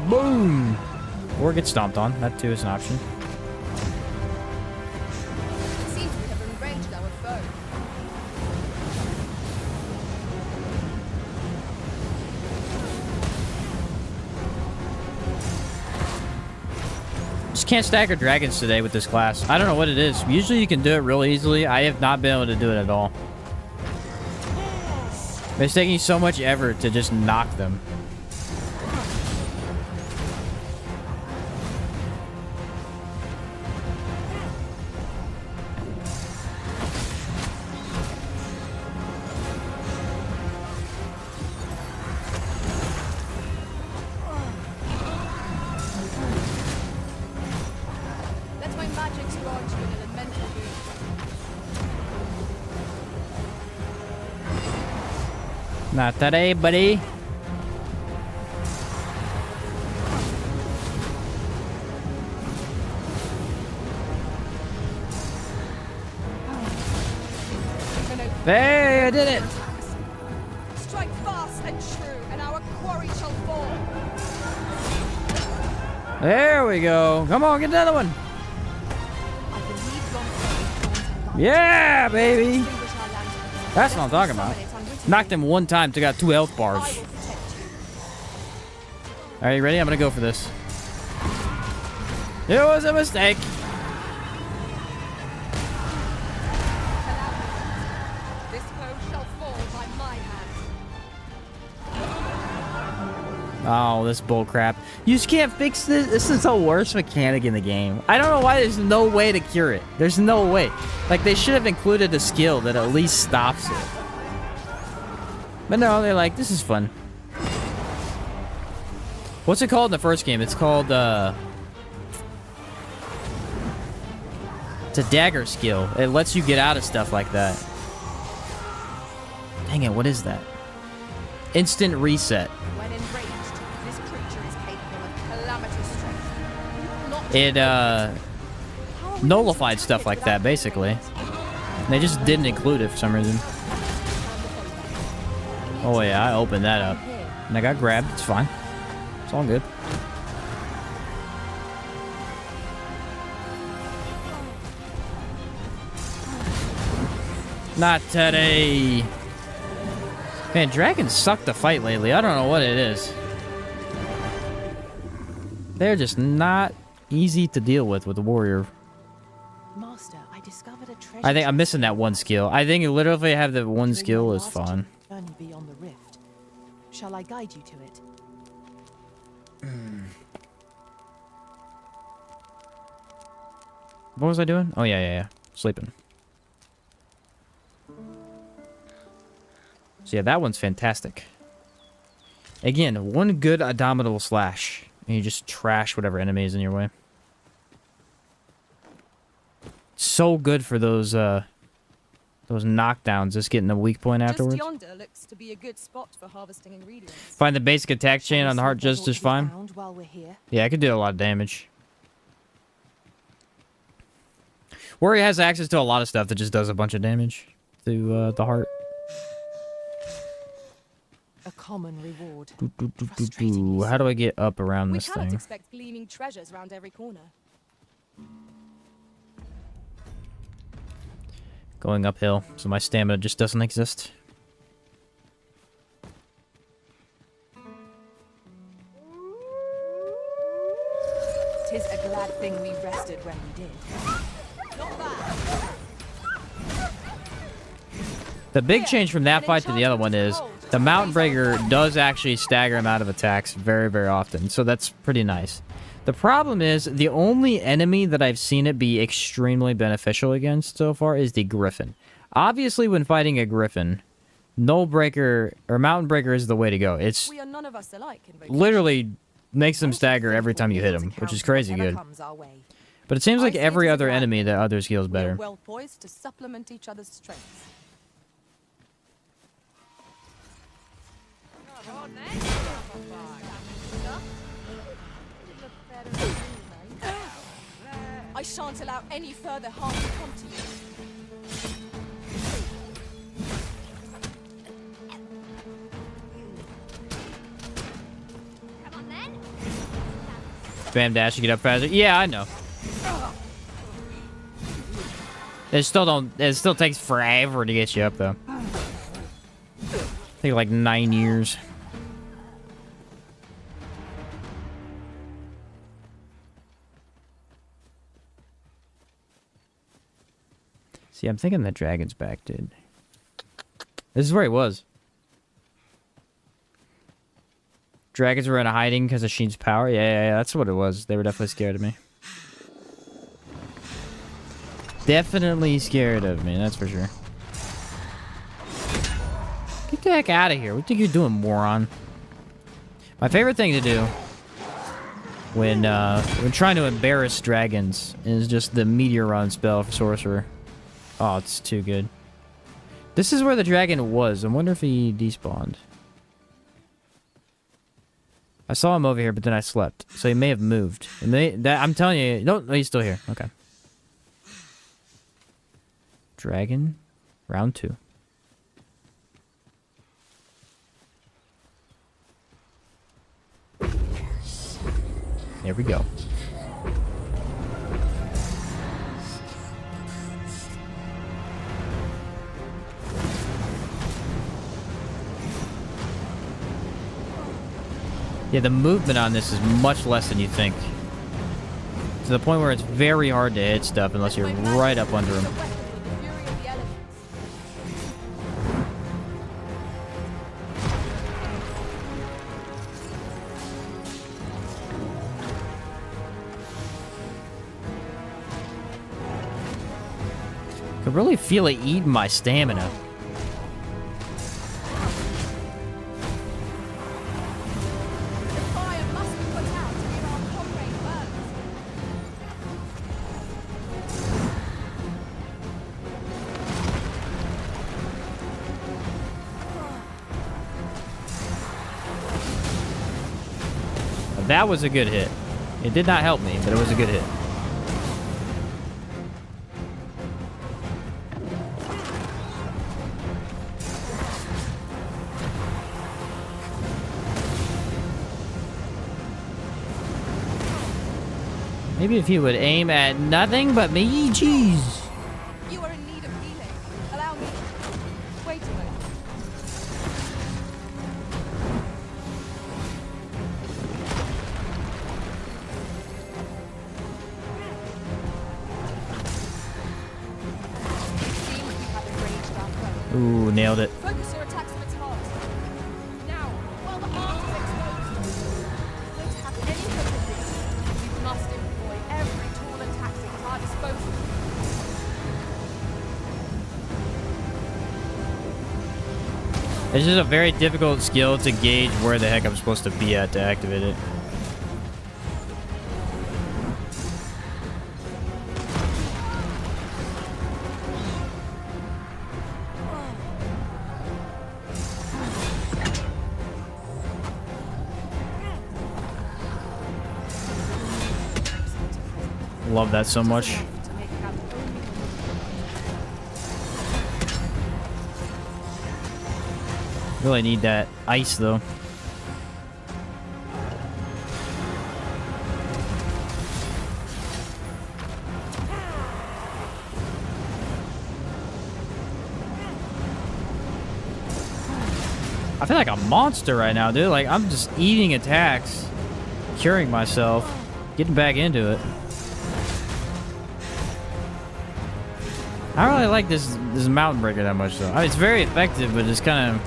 Boom. Or get stomped on. That too is an option. It seems we have enraged our foe. just can't stagger dragons today with this class. I don't know what it is. Usually you can do it real easily. I have not been able to do it at all. It's taking so much effort to just knock them. Let my magics grant you an elemental boon. Not today, buddy. Hey, I did it! Strike fast and true, and our quarry shall fall. There we go. Come on, get another one. I believe Yeah, baby. That's what I'm talking about. Knocked him one time, took out 2 health bars. Are you ready? I'm gonna go for this. It was a mistake. This foe shall fall by my hand. Oh, this bull crap. You just can't fix this. This is the worst mechanic in the game. I don't know why there's no way to cure it. There's no way. Like, they should have included a skill that at least stops it. But no, they're like, this is fun. What's it called in the first game? It's called, it's a dagger skill. It lets you get out of stuff like that. Dang it, what is that? Instant reset. When enraged, this creature is capable of calamitous strength. It, nullified stuff like that, basically. They just didn't include it for some reason. Oh yeah, I opened that up. And I got grabbed. It's fine. It's all good. Not today. Man, dragons suck to fight lately. I don't know what it is. They're just not easy to deal with the warrior. Master, I discovered a treasure. I think I'm missing that one skill. I think literally have the one skill is fun. Journey beyond the rift. Shall I guide you to it? What was I doing? Oh, yeah. Sleeping. So, yeah, that one's fantastic. Again, one good abominable slash. And you just trash whatever enemy is in your way. So good for those knockdowns, just getting a weak point afterwards. Just yonder looks to be a good spot for harvesting ingredients. Find the basic attack chain on the heart just as fine. While we're here. Yeah, I could do a lot of damage. Warrior has access to a lot of stuff that just does a bunch of damage to the heart. A common reward. How do I get up around this We cannot thing? expect gleaming treasures round every corner. Going uphill, so my stamina just doesn't exist. Tis a glad thing we rested when we did. Not bad. The big change from that fight to the other one is the Mountain Breaker does actually stagger him out of attacks very, very often, so that's pretty nice. The problem is, the only enemy that I've seen it be extremely beneficial against so far is the Griffin. Obviously, when fighting a Griffin, Null Breaker or Mountain Breaker is the way to go. It's We are none of us alike in Vocation. literally makes them stagger every time you hit them, which is crazy good. But it seems like every other enemy, the other skills We are better. well poised to supplement each other's strengths. I shan't allow any further harm to come to you. Come on then. Spam dash to get up faster. Yeah, I know. It still takes forever to get you up though. Take like 9 years. See, I'm thinking the dragon's back, dude. This is where he was. Dragons were in a hiding because of Sheen's power? Yeah, that's what it was. They were definitely scared of me. Definitely scared of me, that's for sure. Get the heck out of here. What do you think you're doing, moron? My favorite thing to do when trying to embarrass dragons is just the meteor run spell for sorcerer. Oh, it's too good. This is where the dragon was. I wonder if he despawned. I saw him over here, but then I slept. So he may have moved. And I'm telling you, no, he's still here. Okay. Dragon, round 2. There we go. Yeah, the movement on this is much less than you think. To the point where it's very hard to hit stuff unless you're right up under them. Could really feel it eating my stamina. That was a good hit. It did not help me, but it was a good hit. Maybe if he would aim at nothing but me, jeez. You are in need of healing. Allow me. Wait a minute. Seems we have enraged our foe. Ooh, nailed it. Focus your attacks on its heart. Now, while the heart is exposed, don't have any hesitation. We must employ every tool and tactic at our disposal. It's just a very difficult skill to gauge where the heck I'm supposed to be at to activate it. Love that so much. Really need that ice though. I feel like a monster right now, dude. Like I'm just eating attacks, curing myself, getting back into it. I don't really like this mountain breaker that much though. I mean, it's very effective, but it's kind of...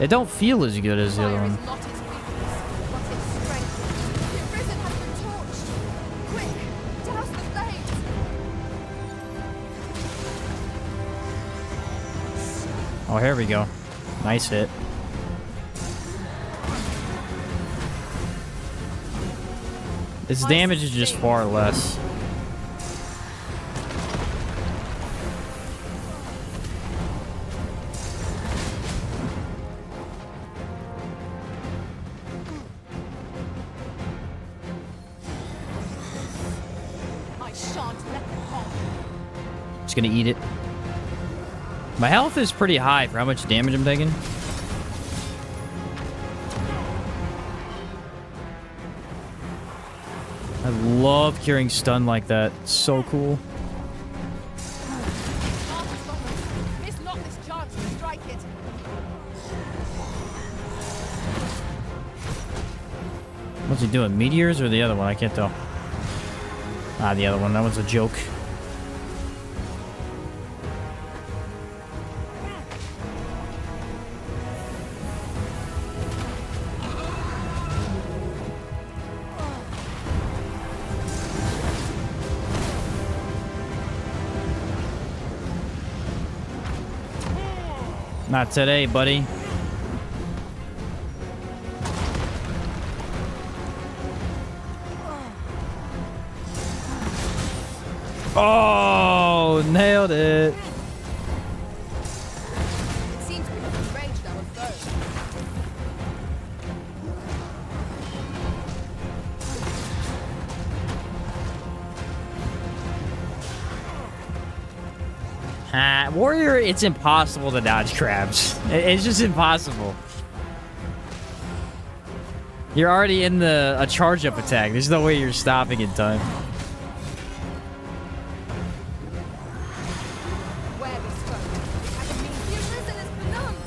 It don't feel as good as the other one. Not its weakness, but its strength. The Arisen has been torched. Quick, douse the flames. Oh, here we go. Nice hit. Its damage is just far less. Just gonna eat it. My health is pretty high for how much damage I'm taking. I love curing stun like that. It's so cool. Miss not this chance to strike it. What's he doing? Meteors or the other one? I can't tell. Ah, the other one. That one's a joke. Not today, buddy. Oh, nailed it. It seems to be enraged our foe. Warrior, it's impossible to dodge crabs. It's just impossible. You're already in a charge-up attack. There's no way you're stopping in time. Where this foe? The Arisen is benumbed.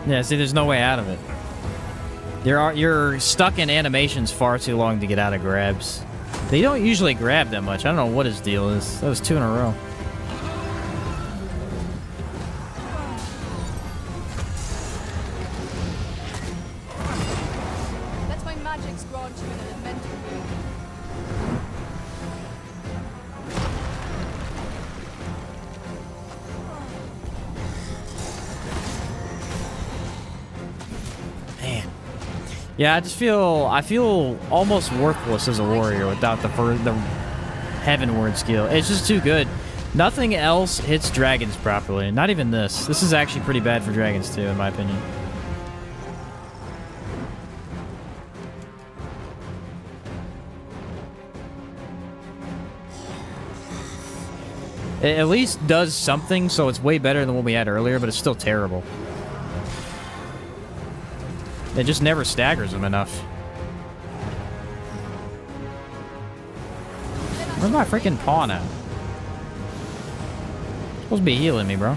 Yeah, see, there's no way out of it. You're stuck in animations far too long to get out of grabs. They don't usually grab that much. I don't know what his deal is. That was 2 in a row. Let my magics grant you an elemental boon. Man. Yeah, I feel almost worthless as a warrior without the heavenward skill. It's just too good. Nothing else hits dragons properly. Not even this. This is actually pretty bad for dragons too, in my opinion. It at least does something, so it's way better than what we had earlier, but it's still terrible. It just never staggers him enough. Where's my freaking pawn at? Supposed to be healing me, bro.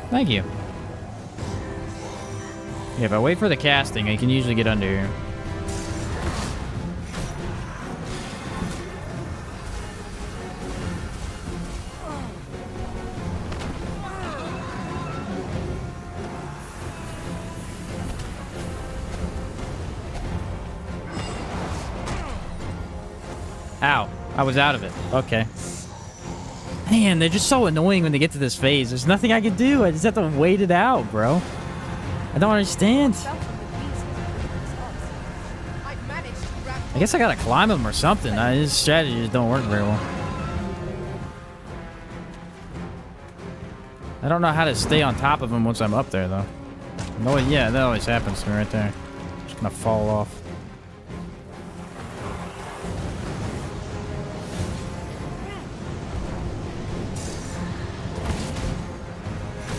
Thank you. Yeah, if I wait for the casting, I can usually get under here. Ow. I was out of it. Okay. Man, they're just so annoying when they get to this phase. There's nothing I can do. I just have to wait it out, bro. I don't understand. I guess I gotta climb them or something. His strategies don't work very well. I don't know how to stay on top of him once I'm up there, though. No, yeah, that always happens to me right there. Just gonna fall off.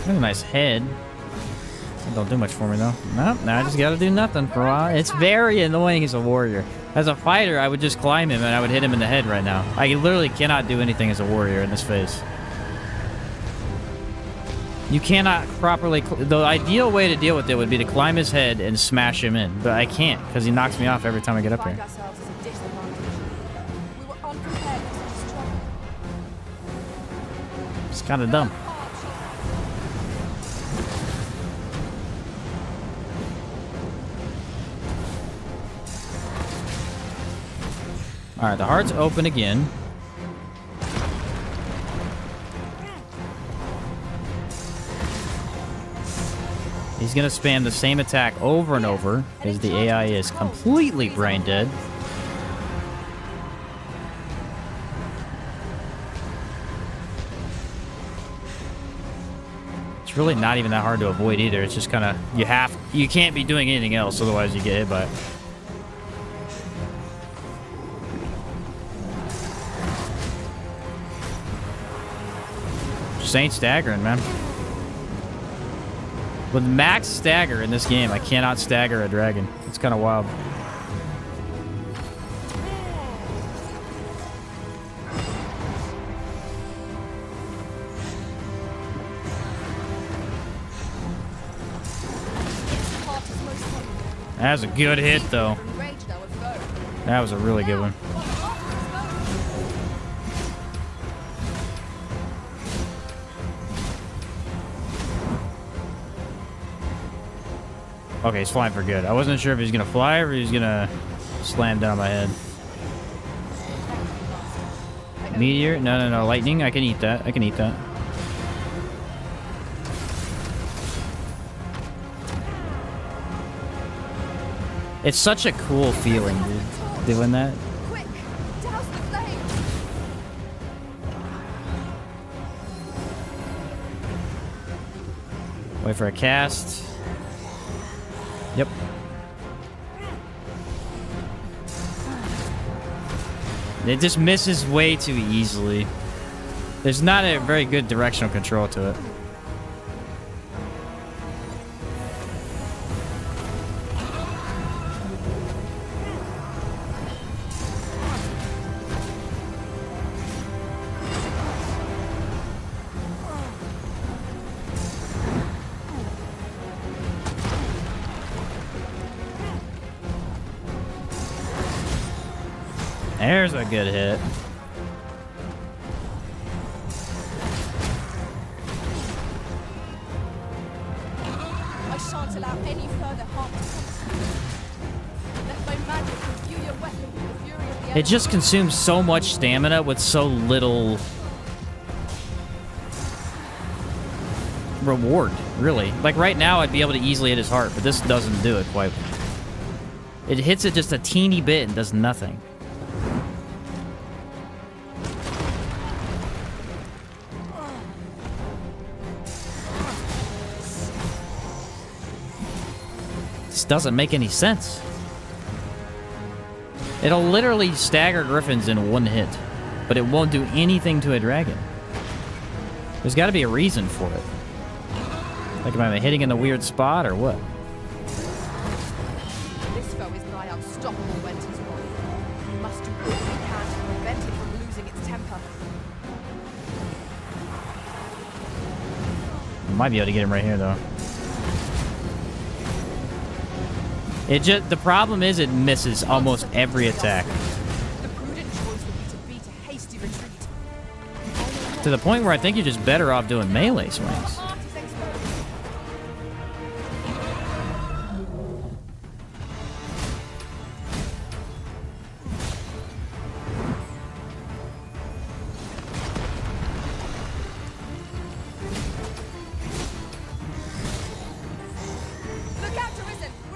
That's a nice head. That don't do much for me though. Nope, now I just gotta do nothing for a while. It's very annoying as a warrior. As a fighter, I would just climb him and I would hit him in the head right now. I literally cannot do anything as a warrior in this phase. You cannot properly... The ideal way to deal with it would be to climb his head and smash him in. But I can't, because he knocks me off every time I get up here. It's kind of dumb. Alright, the heart's open again. He's gonna spam the same attack over and over, as the AI is completely brain dead. It's really not even that hard to avoid either. It's just kind of... You can't be doing anything else, otherwise you get hit by it. Just ain't staggering, man. With max stagger in this game, I cannot stagger a dragon. It's kind of wild. That was a good hit, though. That was a really good one. Okay, he's flying for good. I wasn't sure if he's gonna fly or if he's gonna slam down my head. Meteor? No. Lightning? I can eat that. I can eat that. It's such a cool feeling, dude, doing that. Quick! Douse the flame! Wait for a cast. Yep. It just misses way too easily. There's not a very good directional control to it. There's a good hit. I shan't allow any further harm to come to you. Let my magic imbue your weapon with the fury of the It just consumes so much stamina with so little reward, really. Like right now, I'd be able to easily hit his heart, but this doesn't do it quite. It hits it just a teeny bit and does nothing. This doesn't make any sense. It'll literally stagger griffins in one hit, but it won't do anything to a dragon. There's got to be a reason for it. Like, am I hitting in the weird spot or what? This foe is nigh unstoppable when 'tis won. We must do all we can to prevent it from losing its temper. Might be able to get him right here, though. The problem is it misses almost every attack. The prudent choice would be to beat a hasty retreat. To the point where I think you're just better off doing melee swings.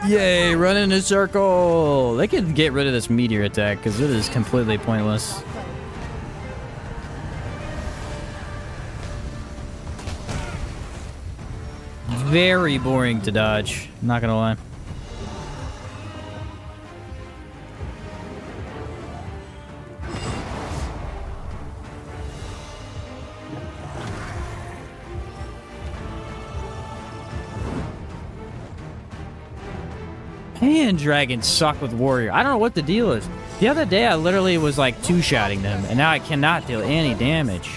Yay, run in a circle! They can get rid of this meteor attack because it is completely pointless. Very boring to dodge, not gonna lie. Man, dragons suck with warrior. I don't know what the deal is. The other day, I literally was like two-shotting them, and now I cannot deal any damage.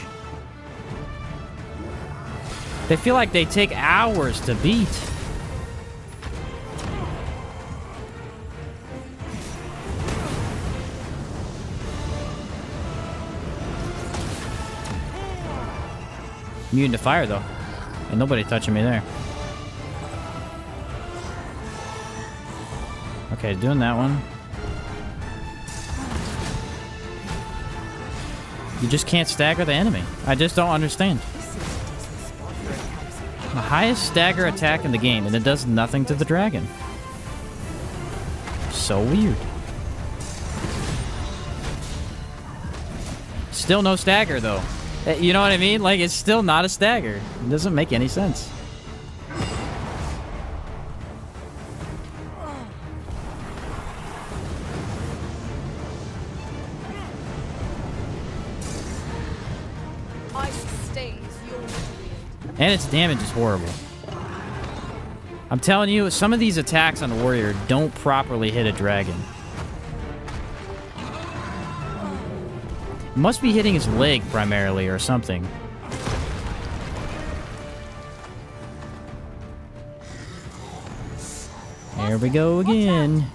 They feel like they take hours to beat. Immune to fire, though. And nobody touching me there. Okay, doing that one. You just can't stagger the enemy. I just don't understand. The highest stagger attack in the game, and it does nothing to the dragon. So weird. Still no stagger, though. You know what I mean? Like, it's still not a stagger. It doesn't make any sense. And its damage is horrible. I'm telling you, some of these attacks on Warrior don't properly hit a dragon. It must be hitting his leg primarily or something. There we go again.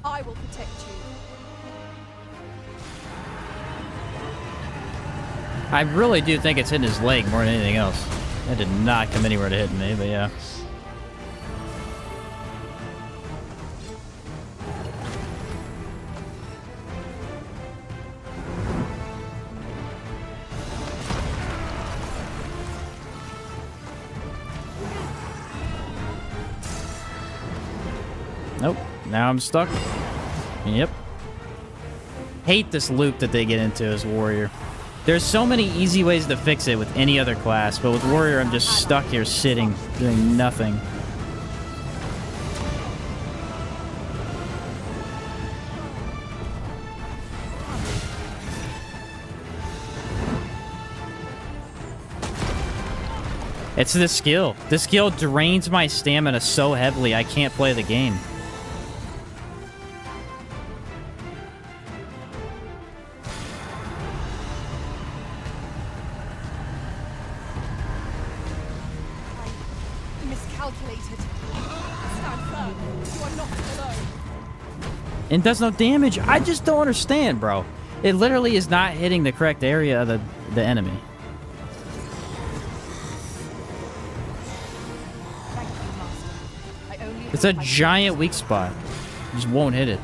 I will protect you. I really do think it's hitting his leg more than anything else. That did not come anywhere to hit me, but yeah. Now I'm stuck. Yep. Hate this loop that they get into as warrior. There's so many easy ways to fix it with any other class, but with warrior I'm just stuck here sitting, doing nothing. It's the skill. The skill drains my stamina so heavily I can't play the game. Miscalculated. Stand firm. You are not alone. It does no damage. I just don't understand, bro. It literally is not hitting the correct area of the enemy. It's a giant weak spot. Just won't hit it.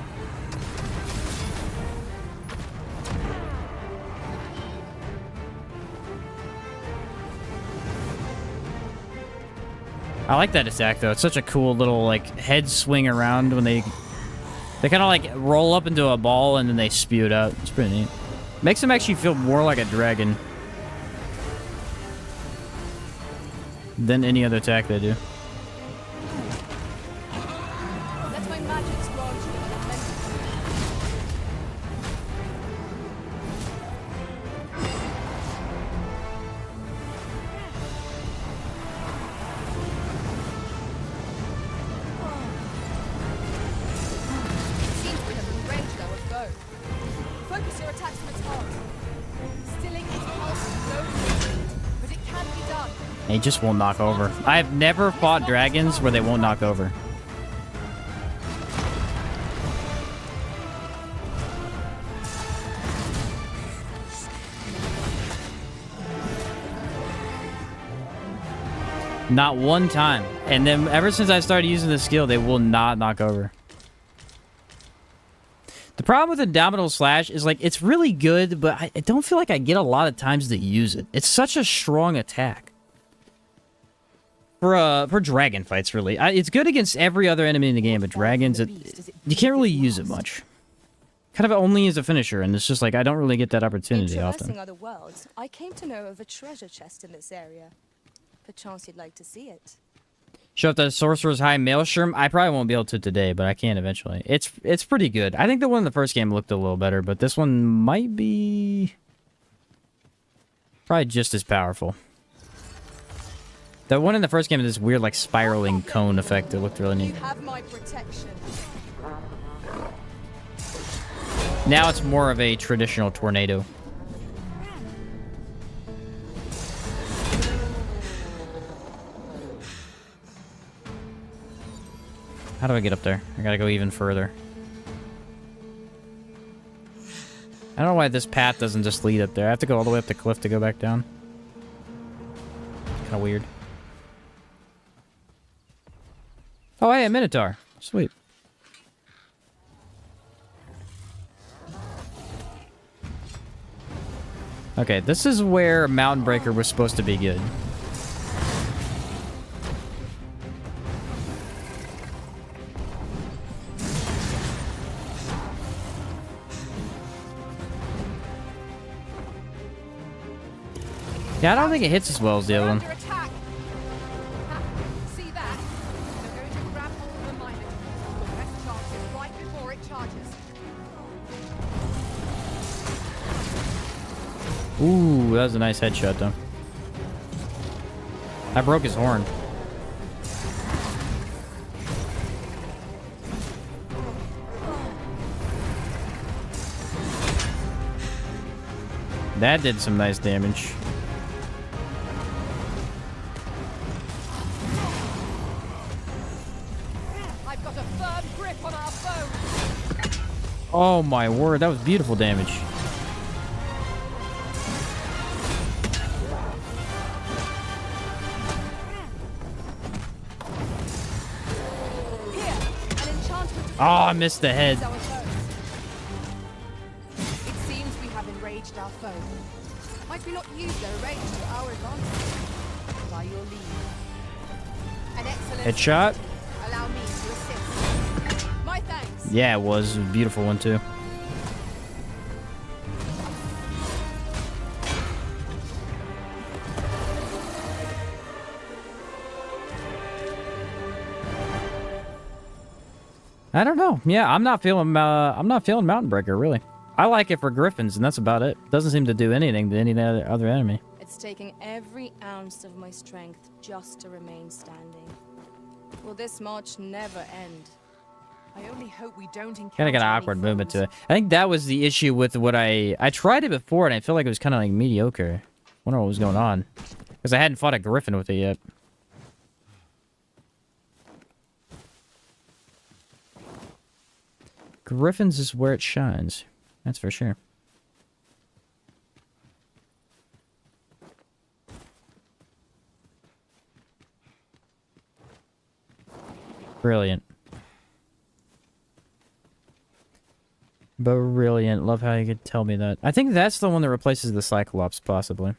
I like that attack though. It's such a cool little like head swing around when they kind of like roll up into a ball and then they spew it out. It's pretty neat. Makes them actually feel more like a dragon than any other attack they do. Let my magics grant you an immense. Seems we have been range though of go. Focus your attacks on its heart. Stilling its pulse is no easy, but it can be done. They just won't knock over. I've never fought dragons where they won't knock over. Not one time. And then ever since I started using the skill, they will not knock over. The problem with Indomitable Slash is like it's really good, but I don't feel like I get a lot of times to use it. It's such a strong attack. For dragon fights, really. It's good against every other enemy in the game, but dragons, you can't really use it much. Kind of only as a finisher, and it's just like I don't really get that opportunity In often. traversing other worlds, I came to know of a treasure chest in this area. Perchance you'd like to see it. Show up the Sorcerer's High Maelstrom. I probably won't be able to today, but I can eventually. It's pretty good. I think the one in the first game looked a little better, but this one might be probably just as powerful. The one in the first game had this weird, like, spiraling cone effect that looked really neat. You have my protection. Now it's more of a traditional tornado. How do I get up there? I gotta go even further. I don't know why this path doesn't just lead up there. I have to go all the way up the cliff to go back down. Kinda weird. Oh, hey, a Minotaur. Sweet. Okay, this is where Mountain Breaker was supposed to be good. Yeah, I don't think it hits as well as the other one. Under attack. Ha, see that? You're going to grab hold of the mine. Your best chance is right before it charges. Ooh, that was a nice headshot, though. I broke his horn. That did some nice damage. I've got a firm grip on our foe. Oh my word, that was beautiful damage. Here, an enchantment. Oh, I missed the head. Our foes. It seems we have enraged our foe. Might we not use their rage to our advantage? By your leave. An excellent Headshot. Allow me to assist. My thanks. Yeah, it was. It was a beautiful one, too. I don't know. Yeah, I'm not feeling Mountain Breaker, really. I like it for Griffins, and that's about it. Doesn't seem to do anything to any other enemy. It's taking every ounce of my strength just to remain standing. Will this march never end? I only hope we don't encounter Kind of got an any awkward movement to foes. it. I think that was the issue with what I tried it before, and I feel like it was kind of like mediocre. Wonder what was going on, because I hadn't fought a Griffin with it yet. Griffins is where it shines. That's for sure. Brilliant. Brilliant. Love how you could tell me that. I think that's the one that replaces the cyclops, possibly.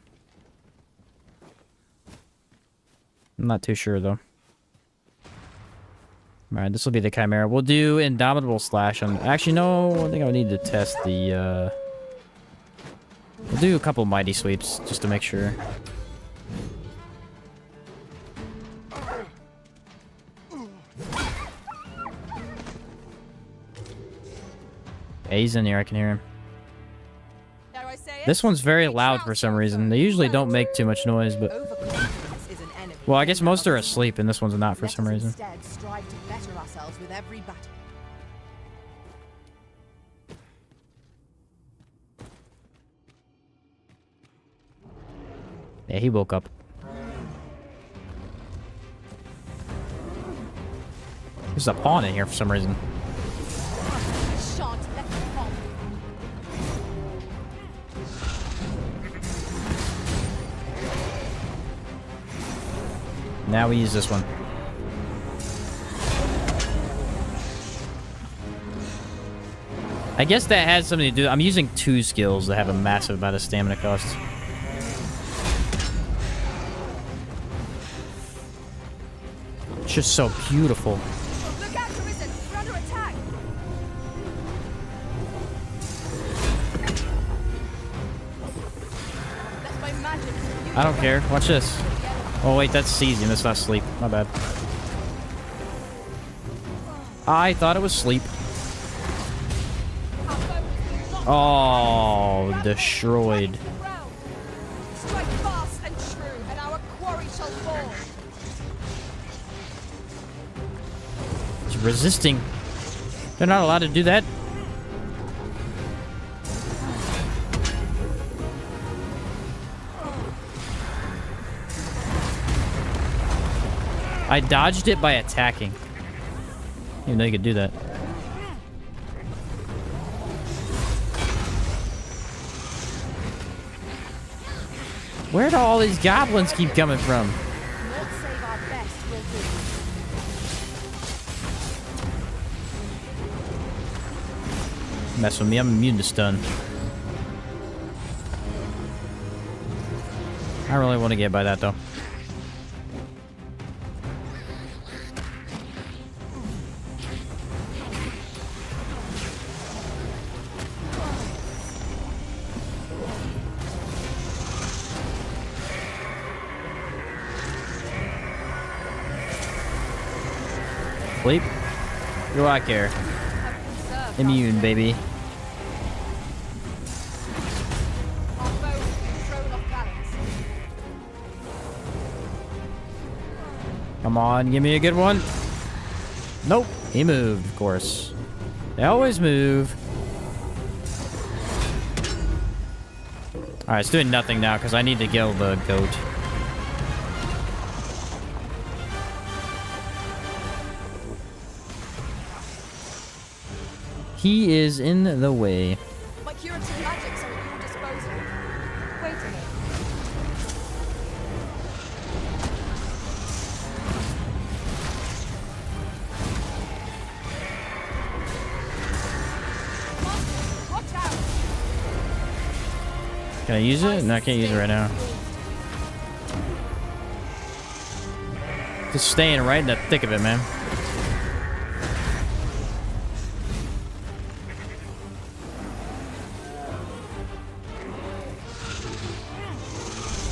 I'm not too sure, though. Alright, this will be the chimera. We'll do Indomitable Slash on... Actually, no, I think I would need to test the, We'll do a couple Mighty Sweeps, just to make sure. Yeah, he's in here, I can hear him. Dare I say it? This one's very loud for some reason. They usually don't make too much noise, but... Overconfidence is an enemy. Well, I guess most are asleep, and this one's not for Let some us reason. Instead, strive to better ourselves with every battle. Yeah, he woke up. There's a pawn in here for some reason. Shan't let them come. Now we use this one. I guess that has something to do... I'm using 2 skills that have a massive amount of stamina cost. It's just so beautiful. Look out, Arisen! We're under attack! Let my magic I don't care. Watch this. Oh, wait, that's seizing. That's not sleep. My bad. I thought it was sleep. Oh, destroyed. Strike fast and true, and our quarry shall fall. It's resisting. They're not allowed to do that. I dodged it by attacking. Even though you could do that. Where do all these goblins keep coming from? Not save our best will do. Mess with me, I'm immune to stun. I really want to get by that though. Sleep? Do I care? Immune, baby. Our foe has been thrown off balance. Come on, give me a good one. Nope. He moved, of course. They always move. Alright, it's doing nothing now because I need to kill the goat. He is in the way. My curative magics are at your disposal. Wait a minute. Master, watch out! Can I use it? No, I can't use it right now. Just staying right in the thick of it, man.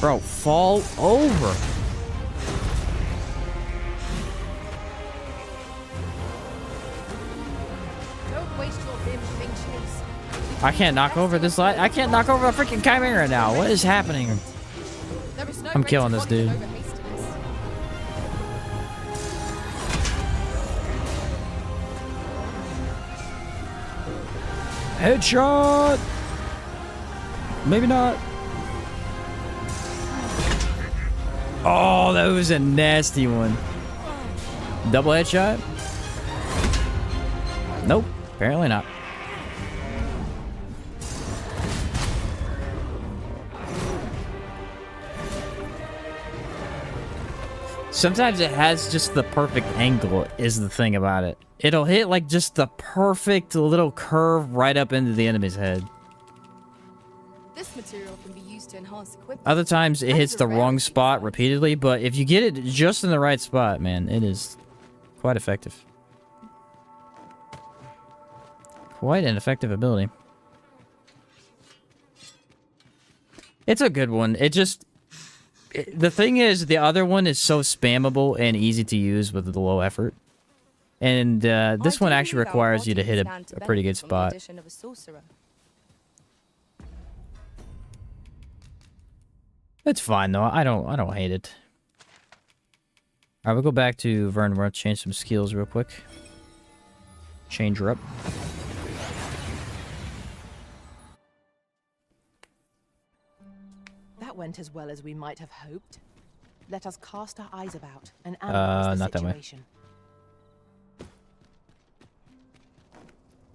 Bro, fall over. Don't waste your vim giving chase. I can't knock over this light. I can't knock over a freaking chimera now. What is happening? There is no I'm great killing this folly in dude. overhastiness. Headshot. Maybe not. Oh, that was a nasty one. Double headshot? Nope, apparently not. Sometimes it has just the perfect angle is the thing about it. It'll hit like just the perfect little curve right up into the enemy's head. This material can be used to enhance equipment. Other times it hits the wrong spot repeatedly, but if you get it just in the right spot, man, it is quite effective. Quite an effective ability. It's a good one. The thing is, the other one is so spammable and easy to use with the low effort. And this one actually requires you to hit a pretty good spot. It's fine though. I don't hate it. Alright, we'll go back to Vern. We'll change some skills real quick. Change her up. That went as well as we might have hoped. Let us cast our eyes about and analyze the not that way. situation.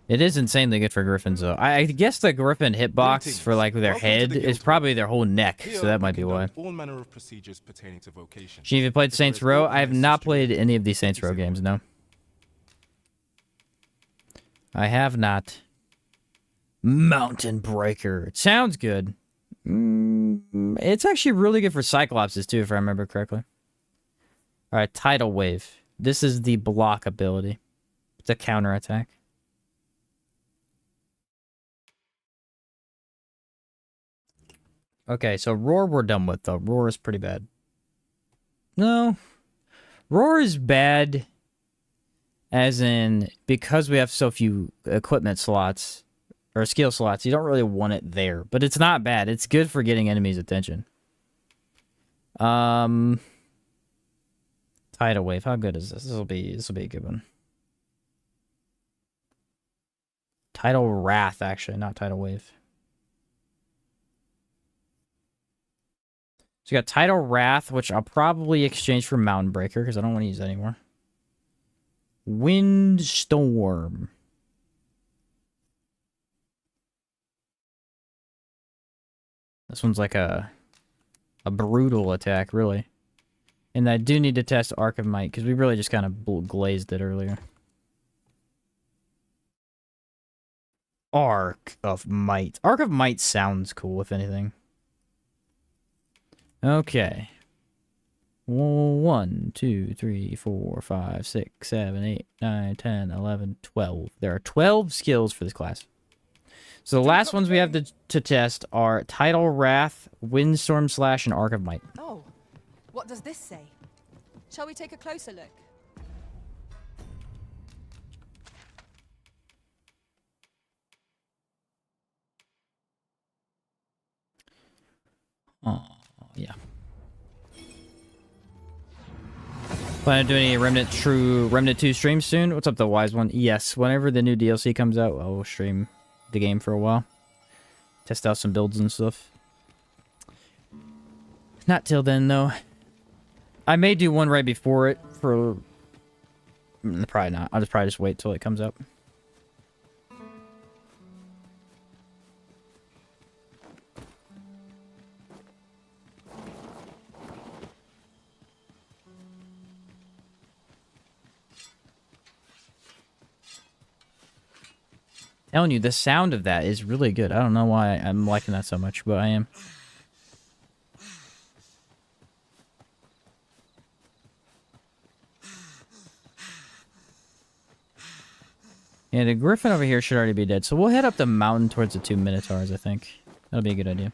It is insanely good for Griffins, though. I guess the Griffin hitbox for like their head is probably their whole neck, so that might be why. All manner of procedures pertaining to vocation. She even played Saints Row. I have not played any of these Saints Row games, no. I have not. Mountain Breaker. It sounds good. It's actually really good for cyclopses too, if I remember correctly. All right, Tidal Wave. This is the block ability. It's a counterattack. Okay, so Roar we're done with, though. Roar is pretty bad. No. Roar is bad as in, because we have so few equipment slots, or skill slots, you don't really want it there. But it's not bad. It's good for getting enemies' attention. Tidal Wave, how good is this? This will be a good one. Tidal Wrath, actually, not Tidal Wave. So you got Tidal Wrath, which I'll probably exchange for Mountain Breaker, because I don't want to use that anymore. Windstorm. This one's like a brutal attack, really. And I do need to test Arc of Might, because we really just kind of glazed it earlier. Arc of Might. Arc of Might sounds cool, if anything. Okay. 1, 2, 3, 4, 5, 6, 7, 8, 9, 10, 11, 12. There are 12 skills for this class. So the last ones we have to test are Tidal Wrath, Windstorm Slash, and Arc of Might. Oh, what does this say? Shall we take a closer look? Oh, yeah. Plan to do any Remnant 2 streams soon? What's up, the wise one? Yes, whenever the new DLC comes out, I will stream the game for a while. Test out some builds and stuff. Not till then, though. I may do one right before it for... Probably not. I'll probably just wait till it comes out. Telling you, the sound of that is really good. I don't know why I'm liking that so much, but I am. Yeah, the Griffin over here should already be dead. So we'll head up the mountain towards the 2 Minotaurs, I think. That'll be a good idea.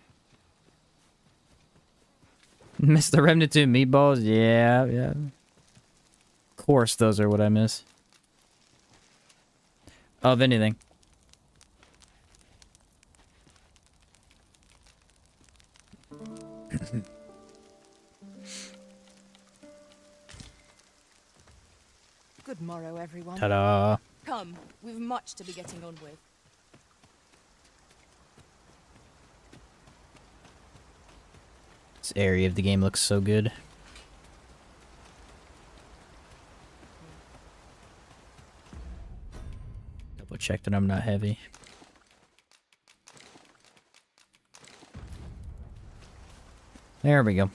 Miss the Remnant 2 meatballs? Yeah, yeah. Of course, those are what I miss. Of anything. Good morrow, everyone. Ta-da. Come, we've much to be getting on with. This area of the game looks so good. Double check that I'm not heavy. There we go.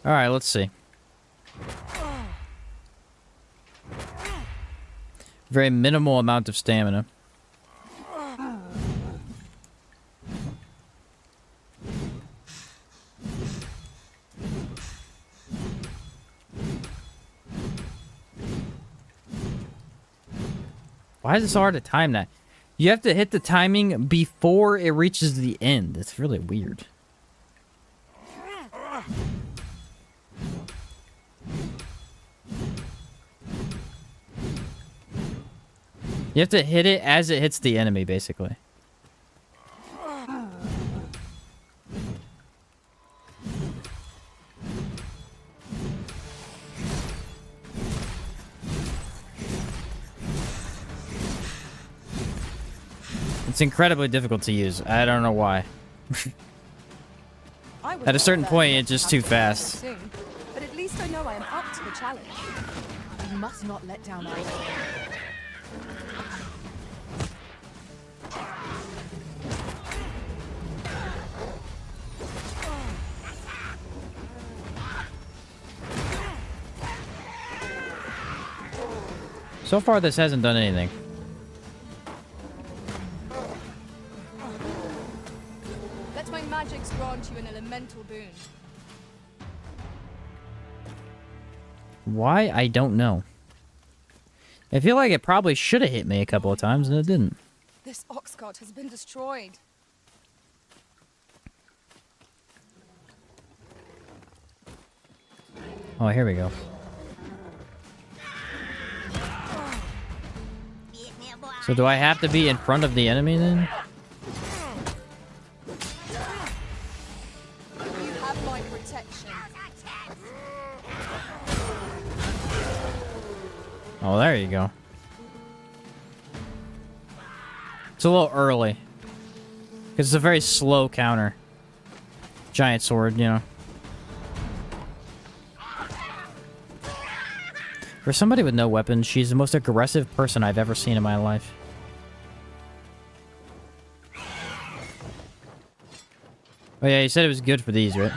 Alright, let's see. Very minimal amount of stamina. Why is it so hard to time that? You have to hit the timing before it reaches the end. It's really weird. You have to hit it as it hits the enemy, basically. It's incredibly difficult to use. I don't know why. At a certain point, it's just too fast. Soon, but at least I know I am up to the challenge. We must not let down our aim. So far, this hasn't done anything. Let my magics grant you an elemental boon. Why? I don't know. I feel like it probably should have hit me a couple of times, and it didn't. This ox cart has been destroyed. Oh, here we go. So do I have to be in front of the enemy then? You have my protection. Oh, there you go. It's a little early. Because it's a very slow counter. Giant sword, you know. For somebody with no weapons, she's the most aggressive person I've ever seen in my life. Oh yeah, you said it was good for these, right?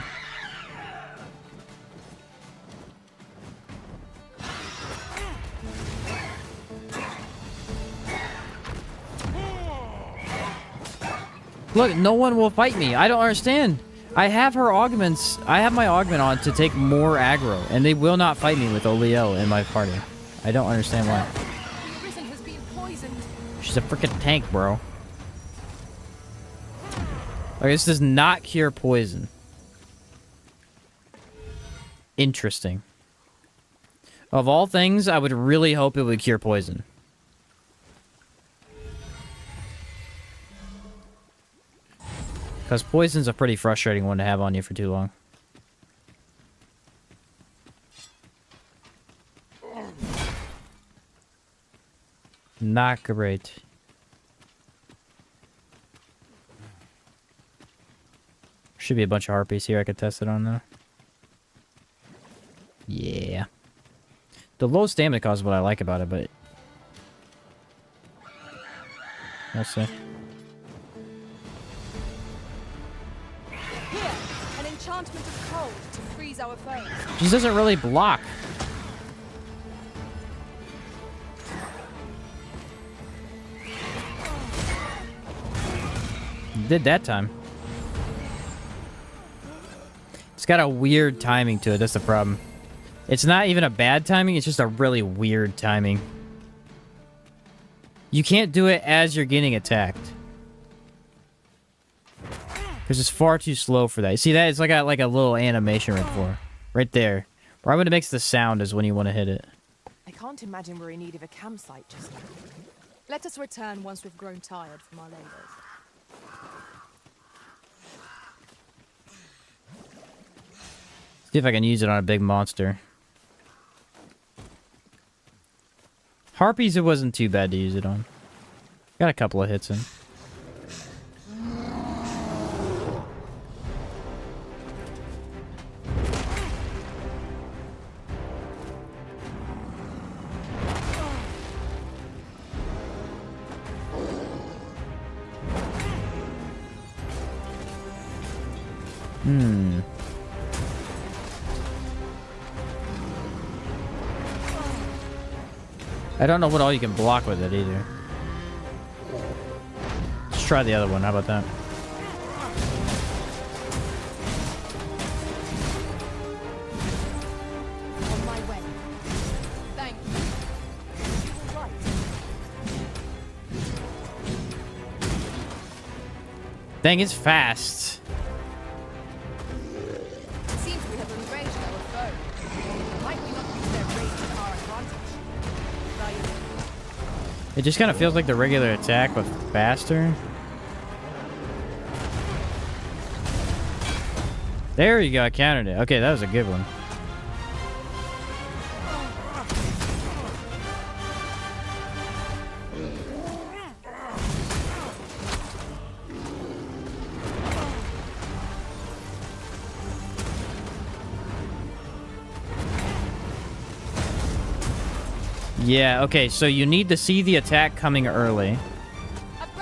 Look, no one will fight me. I don't understand. I have her augments. I have my augment on to take more aggro, and they will not fight me with Oliel in my party. I don't understand why. Arisen has been poisoned. She's a freaking tank, bro. Okay, this does not cure poison. Interesting. Of all things, I would really hope it would cure poison. Because poison's a pretty frustrating one to have on you for too long. Not great. Should be a bunch of harpies here I could test it on, though. Yeah. The low stamina cost is what I like about it, but... We'll see. Here, an enchantment of cold to freeze our foes. She doesn't really block. Did that time. It's got a weird timing to it, that's the problem. It's not even a bad timing, it's just a really weird timing. You can't do it as you're getting attacked. Because it's far too slow for that. You see that? It's like a little animation right there. Right when it makes the sound is when you want to hit it. I can't imagine we're in need of a campsite just now. Let us return once we've grown tired from our labors. See if I can use it on a big monster. Harpies, it wasn't too bad to use it on. Got a couple of hits in. I don't know what all you can block with it either. Let's try the other one. How about that? On my way. Thank you. You were right. Dang, it's fast. It seems we have enraged our foe. Might we not use their rage to our advantage? It just kind of feels like the regular attack, but faster. There you go, I countered it. Okay, that was a good one. Yeah, okay, so you need to see the attack coming early.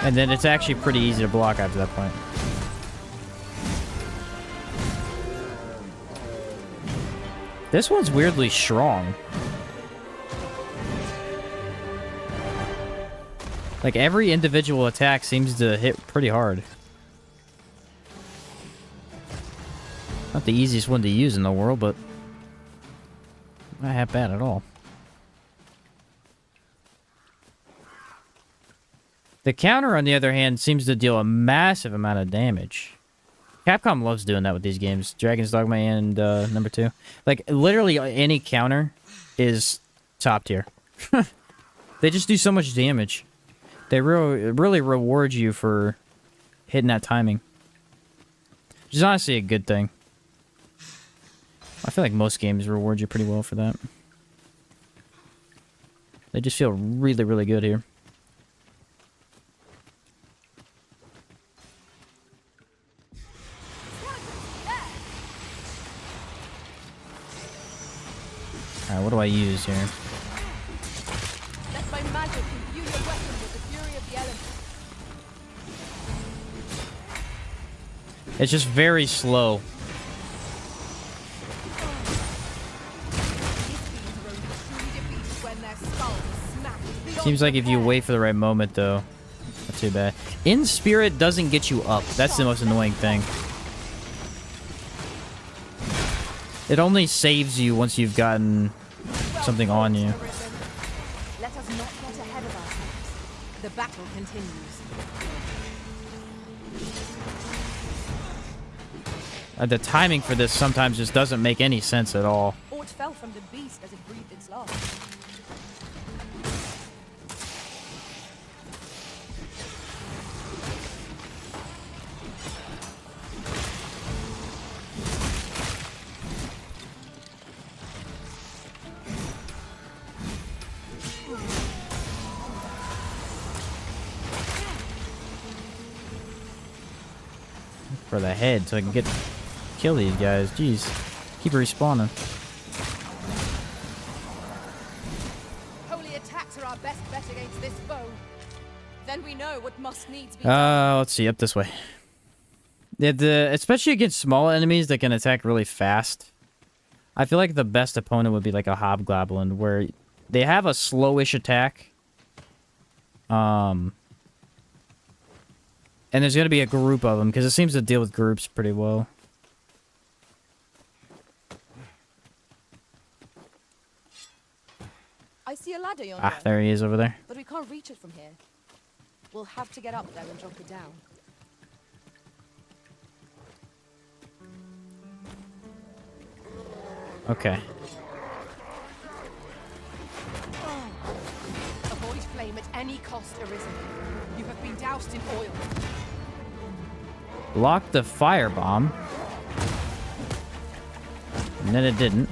And then it's actually pretty easy to block after that point. This one's weirdly strong. Like, every individual attack seems to hit pretty hard. Not the easiest one to use in the world, but not half bad at all. The counter, on the other hand, seems to deal a massive amount of damage. Capcom loves doing that with these games. Dragon's Dogma and number 2. Like, literally any counter is top tier. They just do so much damage. They really reward you for hitting that timing. Which is honestly a good thing. I feel like most games reward you pretty well for that. They just feel really, really good here. Alright, what do I use here? Let my magic imbue your weapon with the fury of the elements. It's just very slow. Seems like if you wait for the right moment, though, not too bad. In Spirit doesn't get you up. That's the most annoying thing. It only saves you once you've gotten something on you. Let us not get ahead of ourselves. The battle continues. The timing for this sometimes just doesn't make any sense at all. Aught fell from the beast as it breathed its last. For the head so I can kill these guys. Jeez. Keep respawning. Holy attacks are our best bet against this foe. Then we know what must needs be Let's see, up this way. Yeah, especially against small enemies that can attack really fast. I feel like the best opponent would be like a hobgoblin, where they have a slowish attack. And there's going to be a group of them, because it seems to deal with groups pretty well. I see a ladder yonder. Ah, there he is over there. But we can't reach it from here. We'll have to get up there and drop it down. Okay. Avoid flame at any cost, Arisen. You have been doused in oil. Block the firebomb. And then it didn't.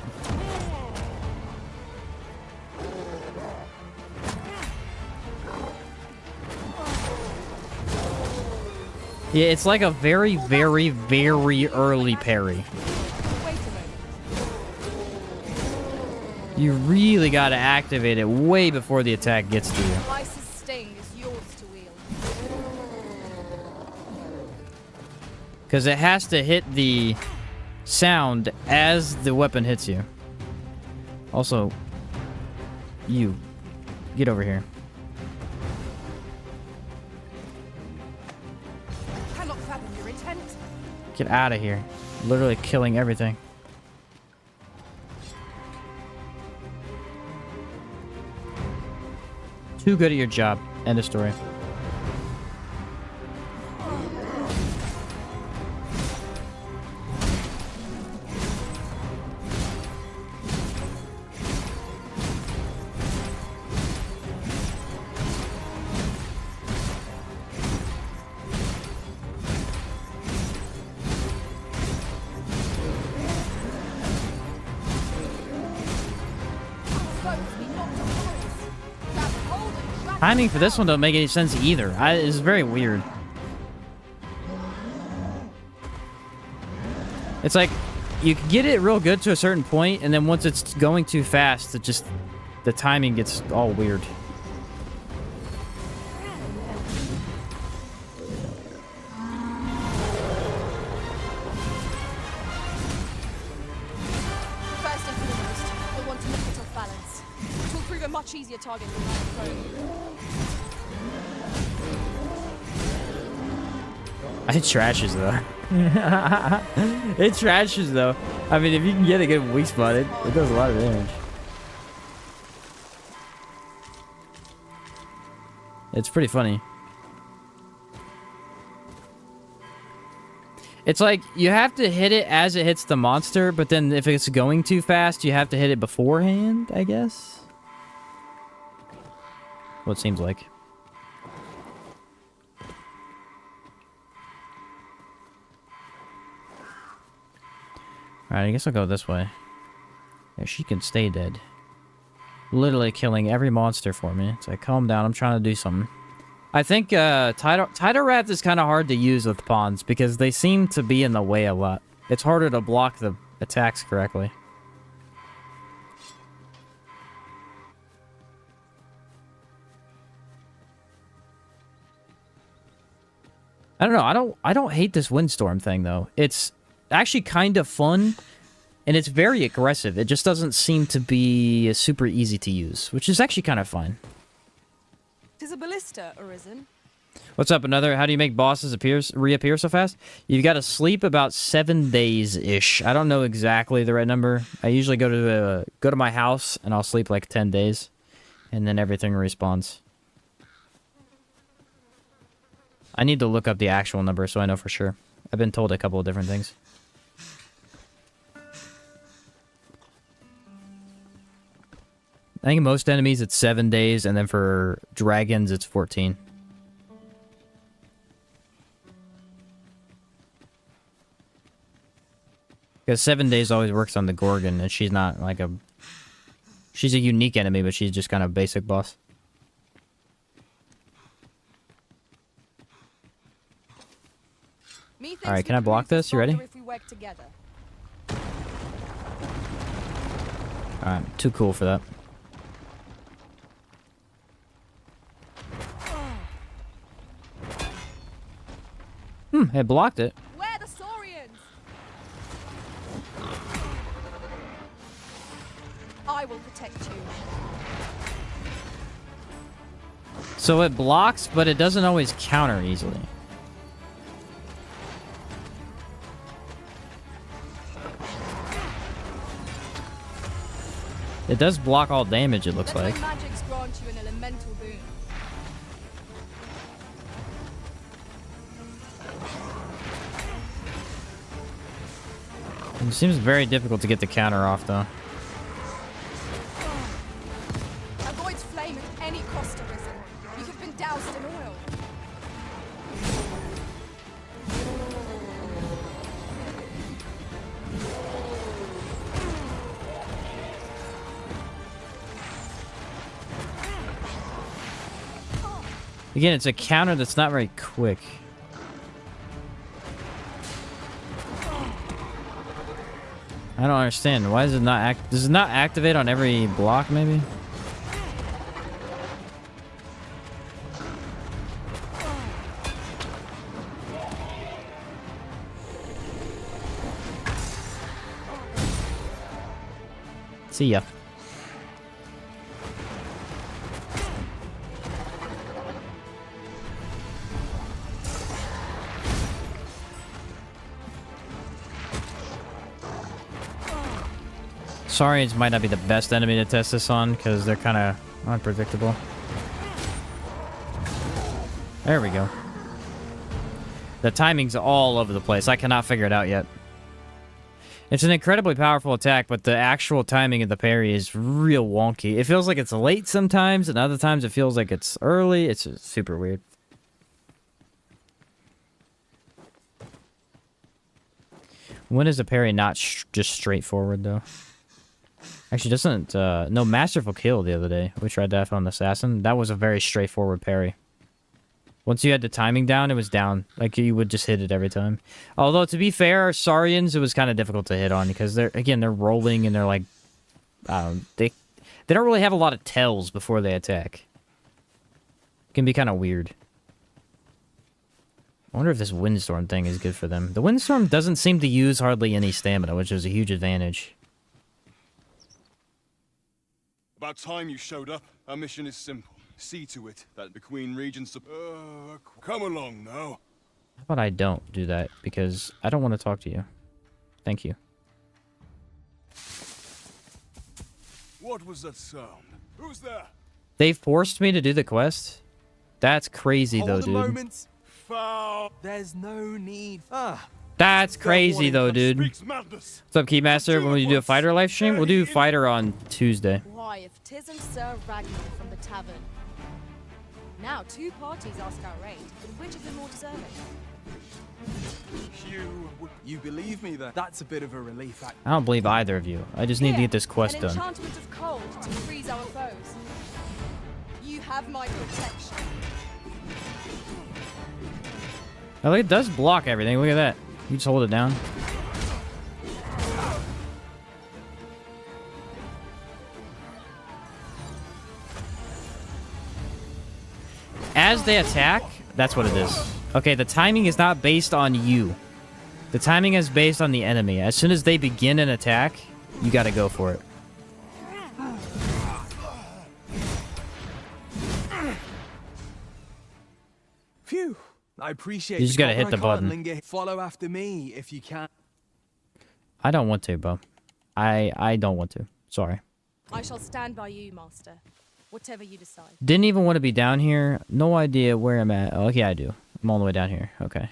Yeah, it's like a very, very, very early parry. Wait a moment. You really gotta activate it way before the attack gets to you. Lysa's sting is yours to wield. Because it has to hit the sound as the weapon hits you. Also, you. Get over here. I cannot fathom your intent. Get out of here. Literally killing everything. Too good at your job. End of story. Timing for this one don't make any sense either. It's very weird. It's like, you can get it real good to a certain point, and then once it's going too fast, it just... the timing gets all weird. First and foremost, we'll want to look at off balance. It will prove a much easier target than lying prone. It trashes though. It trashes though. I mean, if you can get a good weak spot, it does a lot of damage. It's pretty funny. It's like, you have to hit it as it hits the monster, but then if it's going too fast, you have to hit it beforehand, I guess? What it seems like. Alright, I guess I'll go this way. Yeah, she can stay dead. Literally killing every monster for me. It's like, calm down, I'm trying to do something. I think Tidal Wrath is kind of hard to use with pawns because they seem to be in the way a lot. It's harder to block the attacks correctly. I don't know. I don't hate this windstorm thing though. It's actually kind of fun, and it's very aggressive. It just doesn't seem to be super easy to use, which is actually kind of fun. Tis a ballista, Arisen. What's up, another? How do you make bosses reappear so fast? You've got to sleep about 7 days-ish. I don't know exactly the right number. I usually go to my house, and I'll sleep like 10 days, and then everything respawns. I need to look up the actual number so I know for sure. I've been told a couple of different things. I think most enemies it's 7 days, and then for dragons it's 14. Because 7 days always works on the Gorgon, and she's not like a... She's a unique enemy, but she's just kind of a basic boss. Alright, can I block this? You ready? Alright, too cool for that. It blocked it. Where the Saurians? I will protect you. So it blocks, but it doesn't always counter easily. It does block all damage, it looks like. Magics grant you an elemental boon. It seems very difficult to get the counter off, though. Avoid flame at any cost, Arisen. You have been doused in oil. Again, it's a counter that's not very quick. I don't understand. Why does it not act? Does it not activate on every block, maybe? See ya. Saurians might not be the best enemy to test this on because they're kind of unpredictable. There we go. The timing's all over the place. I cannot figure it out yet. It's an incredibly powerful attack, but the actual timing of the parry is real wonky. It feels like it's late sometimes, and other times it feels like it's early. It's just super weird. When is a parry not just straightforward, though? Actually, doesn't... no, Masterful Kill the other day. We tried that on Assassin. That was a very straightforward parry. Once you had the timing down, it was down. Like, you would just hit it every time. Although, to be fair, Saurians, it was kind of difficult to hit on. Because, they're rolling and they're like... they don't really have a lot of tells before they attack. It can be kind of weird. I wonder if this Windstorm thing is good for them. The Windstorm doesn't seem to use hardly any stamina, which is a huge advantage. About time you showed up. Our mission is simple. See to it that the Queen Regent's... come along now. How about I don't do that? Because I don't want to talk to you. Thank you. What was that sound? Who's there? They forced me to do the quest? That's crazy, though, Hold a dude. moment. Foul. There's no need. That's crazy, though, dude. What's up, Keymaster? When we do a fighter live stream, we'll do fighter on Tuesday. Why, if 'tisn't Sir Ragnar from the tavern. Now 2 parties ask our aid, but which is the more deserving? You believe me then? That's a bit of a relief. I don't believe either of you. I just need to get this quest An done. enchantment of cold to freeze our foes. You have my protection. Oh, it does block everything. Look at that. You just hold it down. As they attack, that's what it is. Okay, the timing is not based on you. The timing is based on the enemy. As soon as they begin an attack, you gotta go for it. Phew. I appreciate You just gotta hit the button. Follow after me if you can. I don't want to, Bo. I don't want to. Sorry. I shall stand by you, Master. Whatever you decide. Didn't even want to be down here. No idea where I'm at. Oh, yeah, I do. I'm all the way down here. Okay.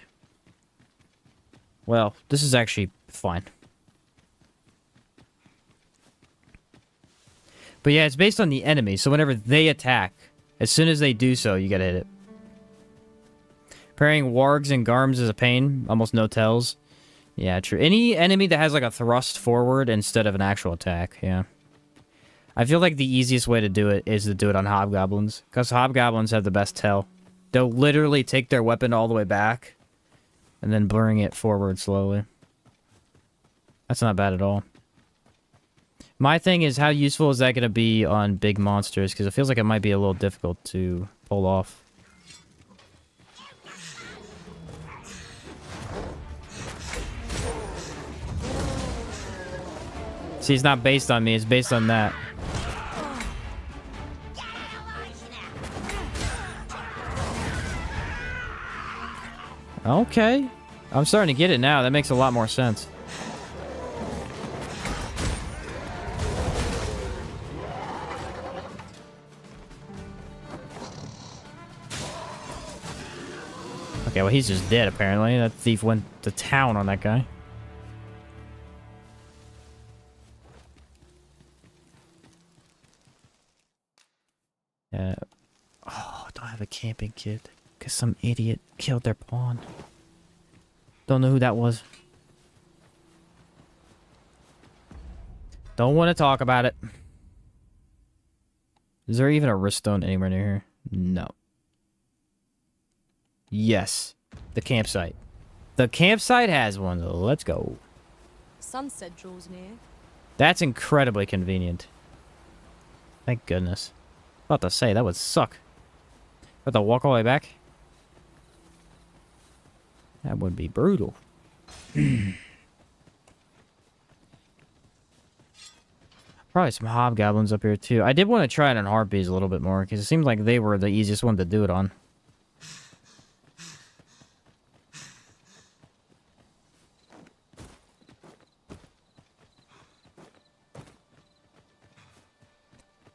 Well, this is actually fine. But yeah, it's based on the enemy. So whenever they attack, as soon as they do so, you gotta hit it. Parrying wargs and garms is a pain. Almost no tells. Yeah, true. Any enemy that has like a thrust forward instead of an actual attack. Yeah. I feel like the easiest way to do it is to do it on hobgoblins. Because hobgoblins have the best tell. They'll literally take their weapon all the way back. And then bring it forward slowly. That's not bad at all. My thing is, how useful is that going to be on big monsters? Because it feels like it might be a little difficult to pull off. See, it's not based on me, it's based on that. Okay. I'm starting to get it now. That makes a lot more sense. Okay, well, he's just dead, apparently. That thief went to town on that guy. Oh, don't have a camping kit. Because some idiot killed their pawn. Don't know who that was. Don't want to talk about it. Is there even a wriststone anywhere near here? No. Yes. The campsite. The campsite has one, though. Let's go. Sunset draws near. That's incredibly convenient. Thank goodness. About to say, that would suck. Have to walk all the way back? That would be brutal. Probably some hobgoblins up here, too. I did want to try it on harpies a little bit more, because it seemed like they were the easiest one to do it on.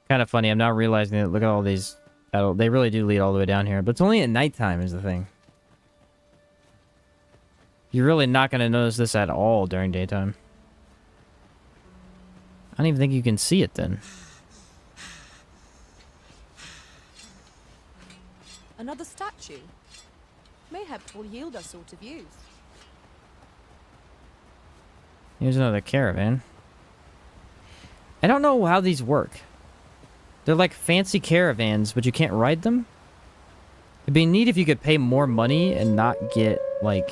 Kind of funny. I'm now realizing that. Look at all these. They really do lead all the way down here. But it's only at nighttime is the thing. You're really not going to notice this at all during daytime. I don't even think you can see it then. Another statue. Mayhap will yield us sort of use. Here's another caravan. I don't know how these work. They're like fancy caravans, but you can't ride them? It'd be neat if you could pay more money and not get, like,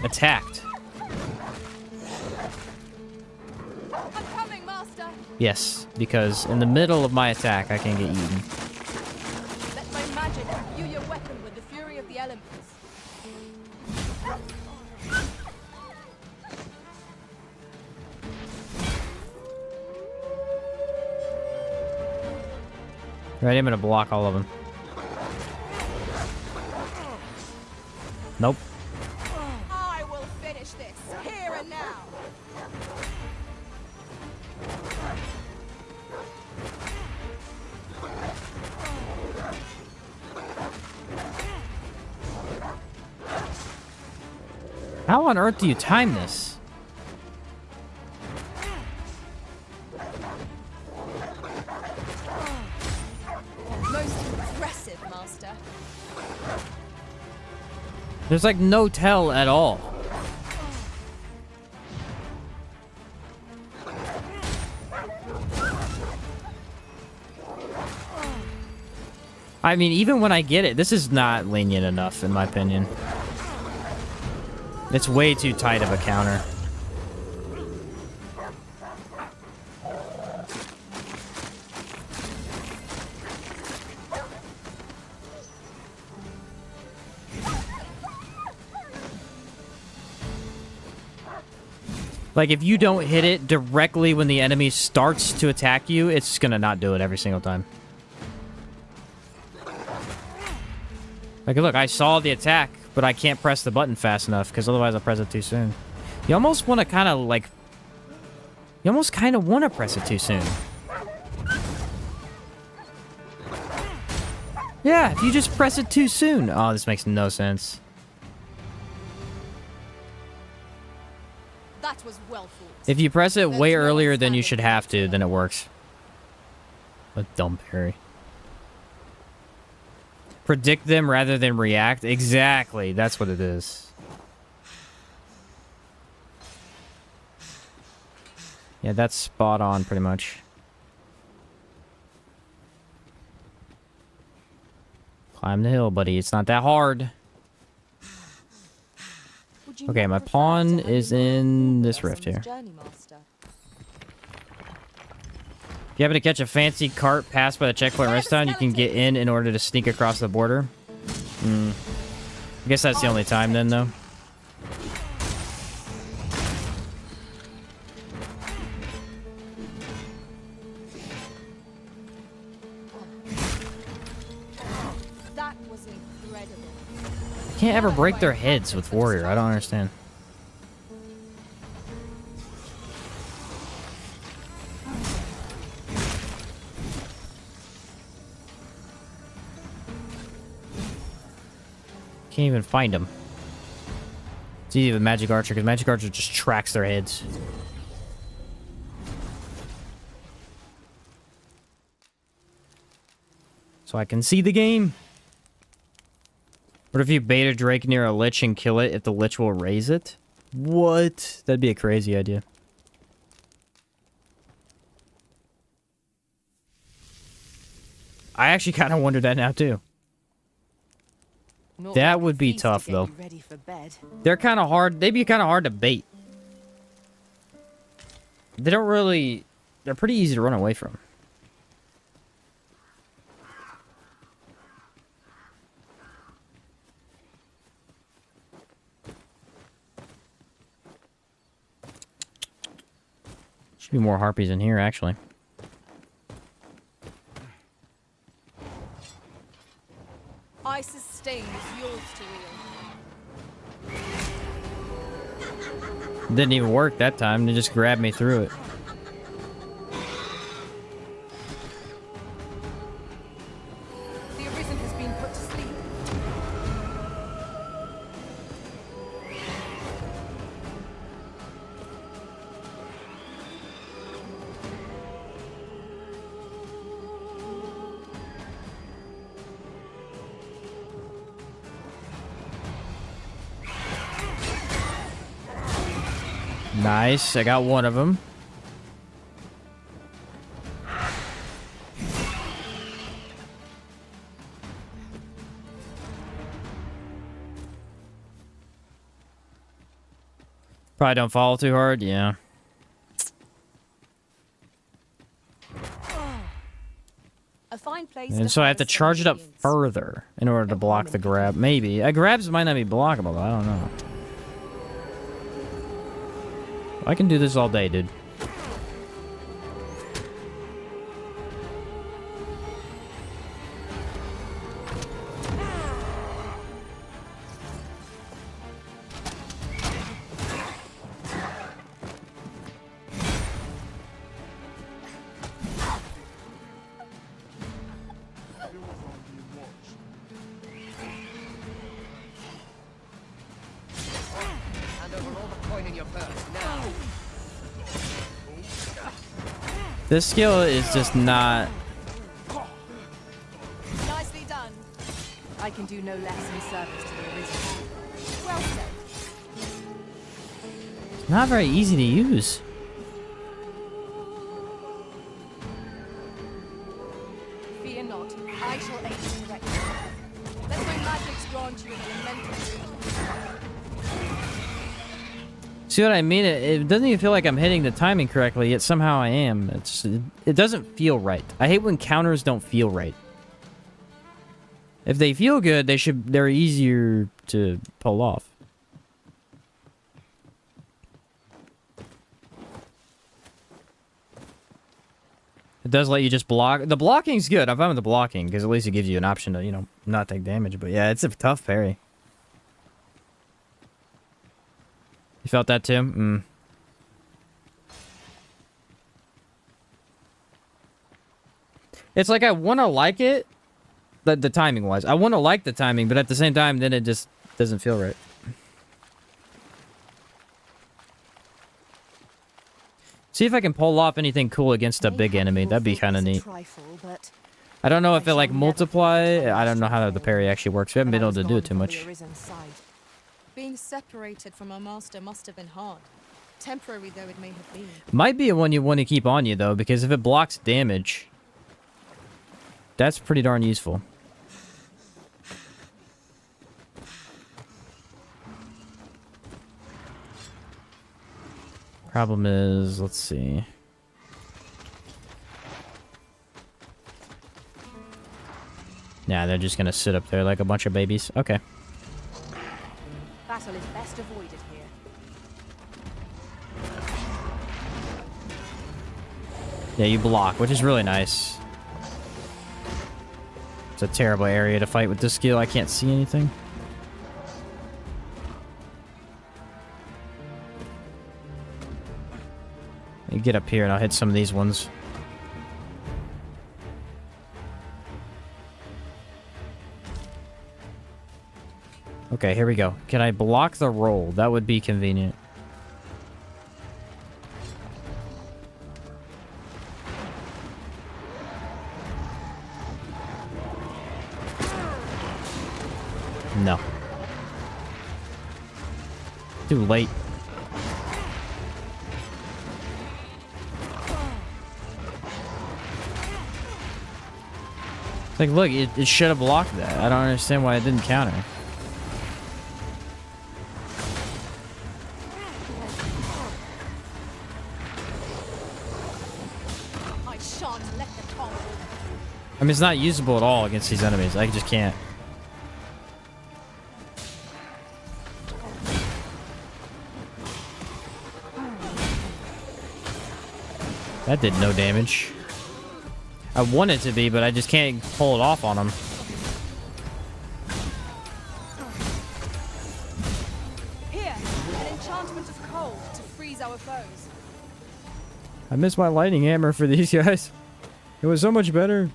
attacked. I'm coming, master. Yes, because in the middle of my attack, I can get eaten. Let my magic imbue your weapon with the fury of the elements. Right, I'm gonna block all of them. Nope. I will finish this here and now. How on earth do you time this? Most impressive, master. There's like no tell at all. I mean, even when I get it, this is not lenient enough, in my opinion. It's way too tight of a counter. Like, if you don't hit it directly when the enemy starts to attack you, it's gonna not do it every single time. Like, look, I saw the attack, but I can't press the button fast enough, because otherwise I'll press it too soon. You almost want to kind of, like... You almost kind of want to press it too soon. Yeah, if you just press it too soon. Oh, this makes no sense. That was well thought. If you press it way earlier than you should have to, then it works. A dumb parry. Predict them rather than react? Exactly, that's what it is. Yeah, that's spot on, pretty much. Climb the hill, buddy. It's not that hard. Okay, my pawn is in this rift here. If you happen to catch a fancy cart passed by the checkpoint rest town, you can get in order to sneak across the border. I guess that's the only time then, though. That was incredible. Can't ever break their heads with warrior. I don't understand. Can't even find them. It's easy with magic archer because magic archer just tracks their heads. So I can see the game. What if you bait a drake near a lich and kill it if the lich will raise it? What? That'd be a crazy idea. I actually kind of wonder that now too. Not That like a would be feast tough, to get though. you ready for bed. They're kind of hard. They'd be kind of hard to bait. They don't really... They're pretty easy to run away from. Should be more harpies in here, actually. Isis stain is yours to wield. Didn't even work that time. They just grabbed me through it. The Arisen has been put to sleep. Nice. I got one of them. Probably don't fall too hard. Yeah. A fine place And so I have to harvest charge it up ingredients. further in order to block the grab. Maybe. Grabs might not be blockable, though. I don't know. I can do this all day, dude. Hand over all the coin in your purse now. This skill is just not... Nicely done. I can do no less in service to the Arisen. Well said. not very easy to use. Fear not. I shall aid you directly. Let my magics grant you an elemental boon. See what I mean? It doesn't even feel like I'm hitting the timing correctly, yet somehow I am. It doesn't feel right. I hate when counters don't feel right. If they feel good, they're easier to pull off. It does let you just block. The blocking's good. I'm fine with the blocking, because at least it gives you an option to, you know, not take damage. But yeah, it's a tough parry. You felt that too? Mm. It's like I want to like it, the timing wise. I want to like the timing, but at the same time, then it just doesn't feel right. See if I can pull off anything cool against a big enemy. That'd be kind of neat. I don't know if it like multiply. I don't know how the parry actually works. We haven't been able to do it too much. Being separated from our master must have been hard. Temporary though it may have been. Might be a one you want to keep on you though, because if it blocks damage, that's pretty darn useful. Problem is, let's see. Yeah, they're just gonna sit up there like a bunch of babies. Okay. Battle is best avoided here. Yeah, you block, which is really nice. It's a terrible area to fight with this skill. I can't see anything. You get up here and I'll hit some of these ones. Okay, here we go. Can I block the roll? That would be convenient. Too late. Like, look, it should have blocked that. I don't understand why it didn't counter. I shan't let the tongue. I mean, it's not usable at all against these enemies. I just can't. That did no damage. I want it to be, but I just can't pull it off on him. Here, an enchantment of cold to freeze our foes. I miss my lightning hammer for these guys. It was so much better.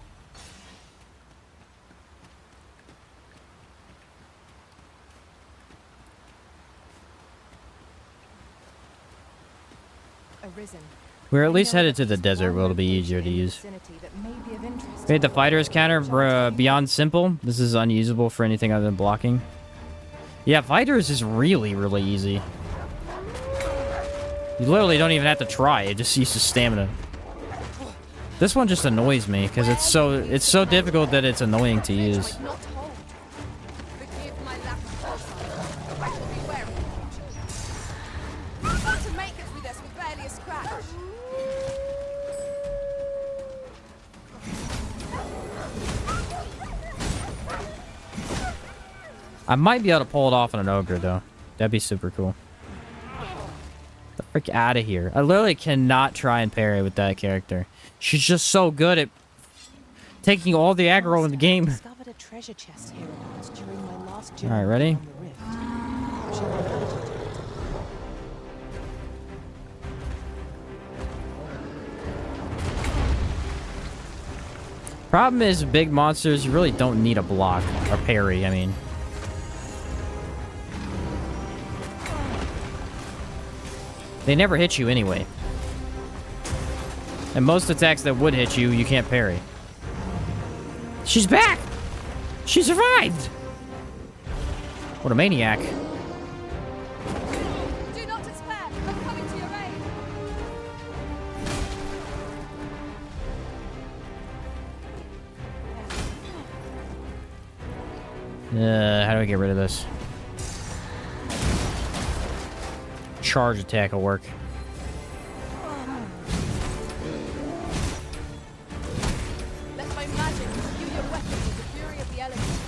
Arisen. We're at least headed to the desert where it'll be easier to use. We hit the fighter's counter beyond simple. This is unusable for anything other than blocking. Yeah, fighters is really, really easy. You literally don't even have to try. It just uses stamina. This one just annoys me because it's so difficult that it's annoying to use. Forgive my lack of foresight. I shall be wary. I want to make it through this with barely a scratch. I might be able to pull it off on an ogre though. That'd be super cool. The frick out of here. I literally cannot try and parry with that character. She's just so good at taking all the aggro in the game. Discovered a treasure chest hereabouts during my last journey. All right, ready? down the rift. Shall I go to it? Problem is, big monsters, you really don't need a block or parry, I mean. They never hit you anyway. And most attacks that would hit you, you can't parry. She's back! She survived! What a maniac. Do not despair. I'm coming to your aid. How do I get rid of this? Charge attack will work. Let my magic imbue your weapons with the fury of the elements.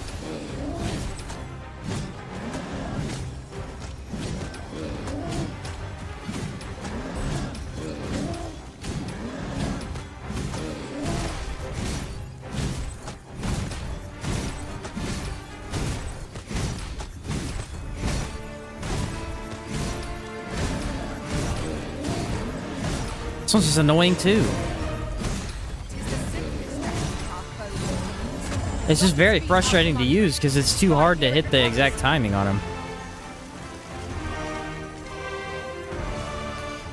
This one's just annoying too. It's just very frustrating to use because it's too hard to hit the exact timing on him.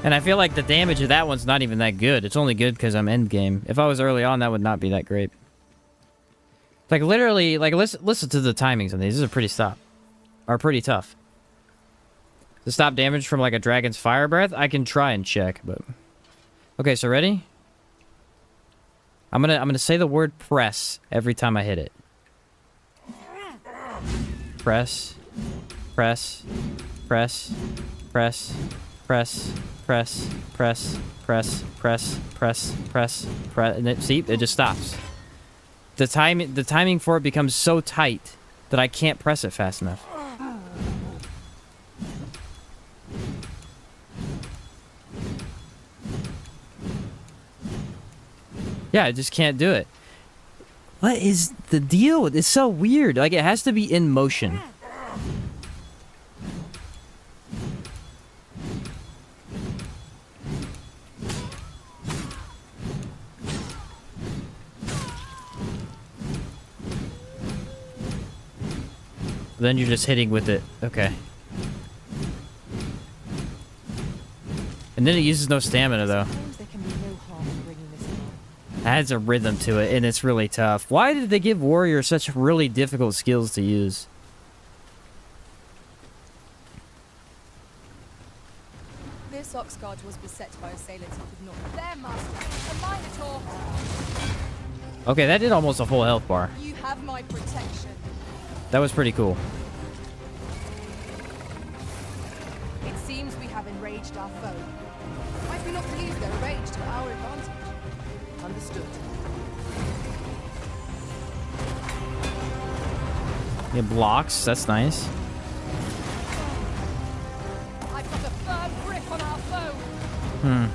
And I feel like the damage of that one's not even that good. It's only good because I'm end game. If I was early on, that would not be that great. Like literally, like listen to the timings on these. These are pretty tough. To stop damage from like a dragon's fire breath, I can try and check, but okay. So ready? I'm gonna say the word press every time I hit it. Press, press, press, press, press, press, press, press, press, press, press, press, and see, it just stops. The timing for it becomes so tight that I can't press it fast enough. Yeah, I just can't do it. What is the deal? It's so weird. Like, it has to be in motion. Then you're just hitting with it. Okay. And then it uses no stamina, though. It adds a rhythm to it, and it's really tough. Why did they give warriors such really difficult skills to use? This ox guard was beset by assailants who could not. There, Master. A Minotaur. Okay, that did almost a full health bar. You have my protection. That was pretty cool. It seems we have enraged our foe. Might we not use their rage to our advantage? Understood. It blocks. That's nice. I've got a firm grip on our foe. Hmm.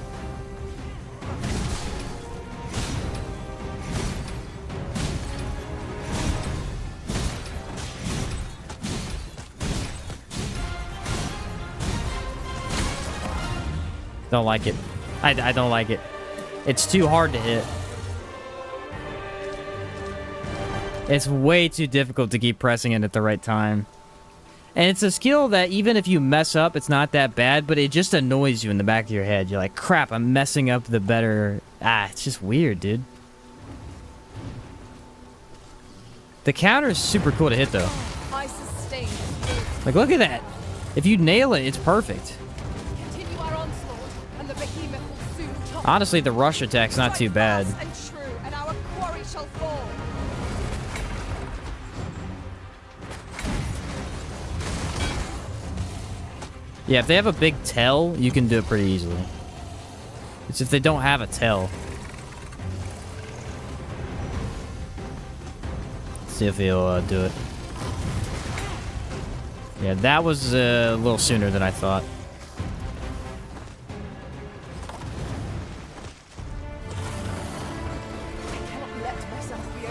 Don't like it. I don't like it. It's too hard to hit. It's way too difficult to keep pressing it at the right time. And it's a skill that even if you mess up, it's not that bad, but it just annoys you in the back of your head. You're like, crap, I'm messing up the better... it's just weird, dude. The counter is super cool to hit, though. I sustain. Like, look at that. If you nail it, it's perfect. Continue our onslaught, and the behemoth will soon topple. Honestly, the rush attack's not too bad. Fast and true, and our quarry shall fall. Yeah, if they have a big tail, you can do it pretty easily. It's if they don't have a tail. Let's see if he'll do it. Yeah, that was a little sooner than I thought.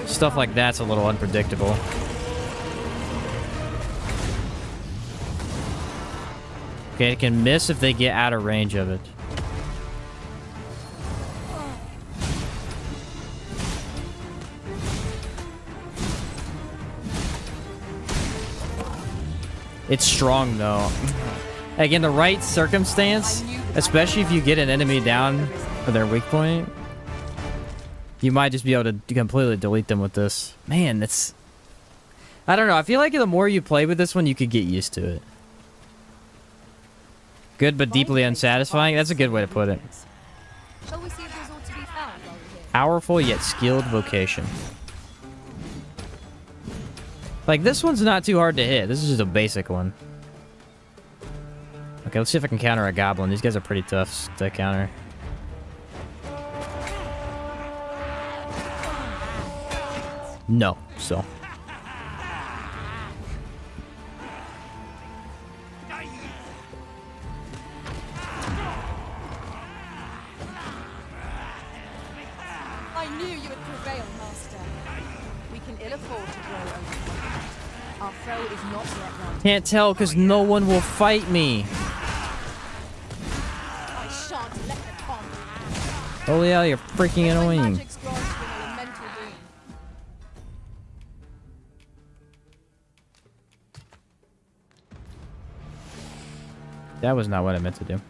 Stuff like that's a little unpredictable. Okay, it can miss if they get out of range of it. It's strong, though. Like, in the right circumstance, especially if you get an enemy down for their weak point, you might just be able to completely delete them with this. Man, that's... I don't know. I feel like the more you play with this one, you could get used to it. Good but deeply unsatisfying? That's a good way to put it. Shall we see if there's ought to be found while we're here? Powerful yet skilled vocation. Like, this one's not too hard to hit. This is just a basic one. Okay, let's see if I can counter a goblin. These guys are pretty tough to counter. No, so. I knew you would prevail, Master. We can ill afford to grow old. Our foe is not yet run. Can't tell because no one will fight me. I shan't let them come. Holy hell, you're freaking annoying. Magic's granted an elemental boon. That was not what I meant to do.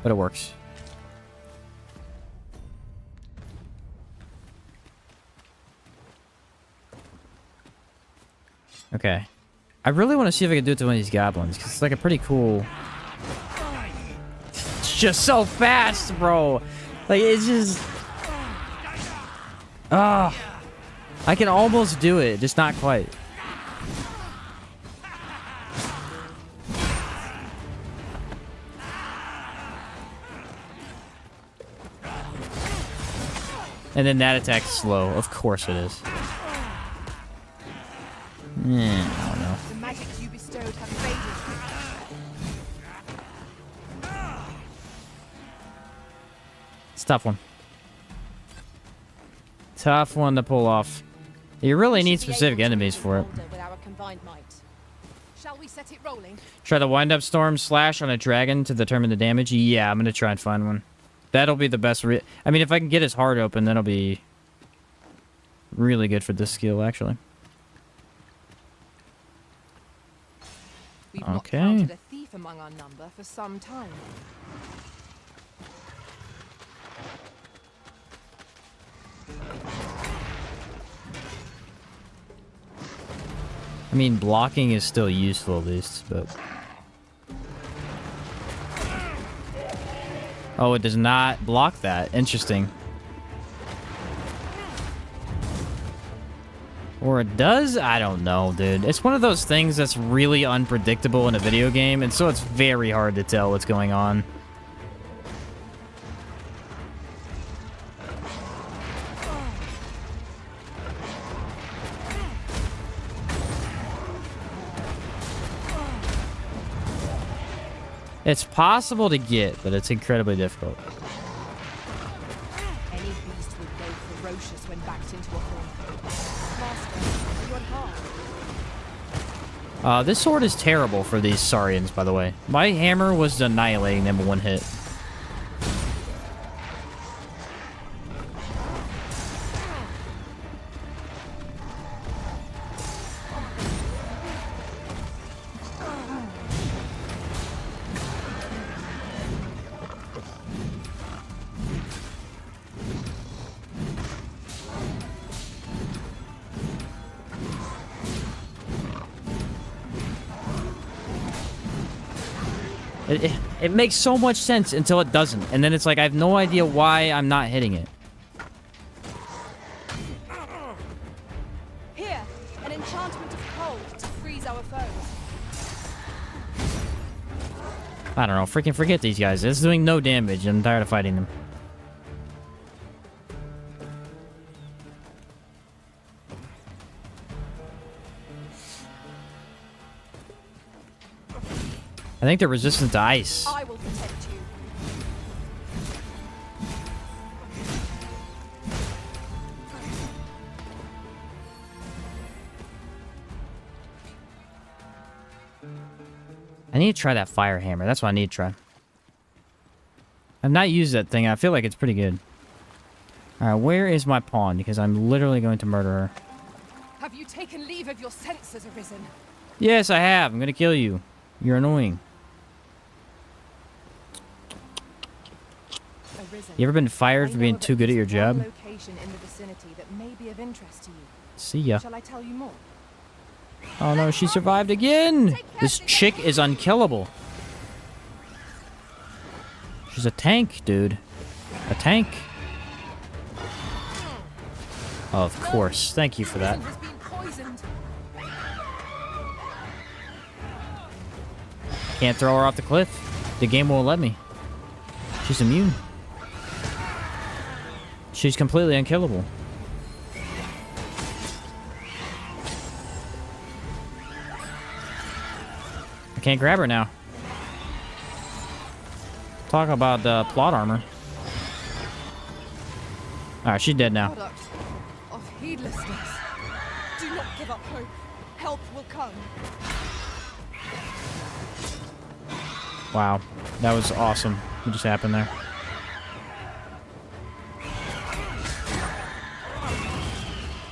But it works. Okay. I really want to see if I can do it to one of these goblins, because it's like a pretty cool... It's just so fast, bro! Like, it's just... Ah! I can almost do it, just not quite. And then that attack's slow. Of course it is. I don't know. The magic you bestowed have faded. It's a tough one. Tough one to pull off. You really need specific enemies for it. With our combined might. Shall we set it rolling? Try the wind-up storm slash on a dragon to determine the damage. Yeah, I'm gonna try and find one. That'll be the best. I mean, if I can get his heart open, that'll be really good for this skill, actually. We've not Okay. counted a thief among our number for some time. I mean, blocking is still useful, at least, but... Oh, it does not block that. Interesting. Or it does? I don't know, dude. It's one of those things that's really unpredictable in a video game, and so it's very hard to tell what's going on. It's possible to get, but it's incredibly difficult. Any beast would go ferocious when backed into a corner. Master, are you on guard? This sword is terrible for these Saurians, by the way. My hammer was annihilating them in one hit. It makes so much sense until it doesn't. And then it's like, I have no idea why I'm not hitting it. Here, an enchantment of cold to freeze our foes. I don't know. Freaking forget these guys. It's doing no damage. I'm tired of fighting them. I think they're resistant to ice. I will protect you. I need to try that fire hammer. That's what I need to try. I've not used that thing. I feel like it's pretty good. Alright, where is my pawn? Because I'm literally going to murder her. Have you taken leave of your senses, Arisen? Yes, I have. I'm going to kill you. You're annoying. Arisen, You ever been fired for being too good at your job? Location in the vicinity that may be of interest to you. See ya. Shall I tell you more? Oh no, she survived again! This chick is unkillable. She's a tank, dude. A tank. Of course. Thank you for that. Has been poisoned. Can't throw her off the cliff. The game won't let me. She's immune. She's completely unkillable. I can't grab her now. Talk about plot armor. Alright, she's dead now. Product of heedlessness. Do not give up hope. Help will come. Wow. That was awesome. What just happened there?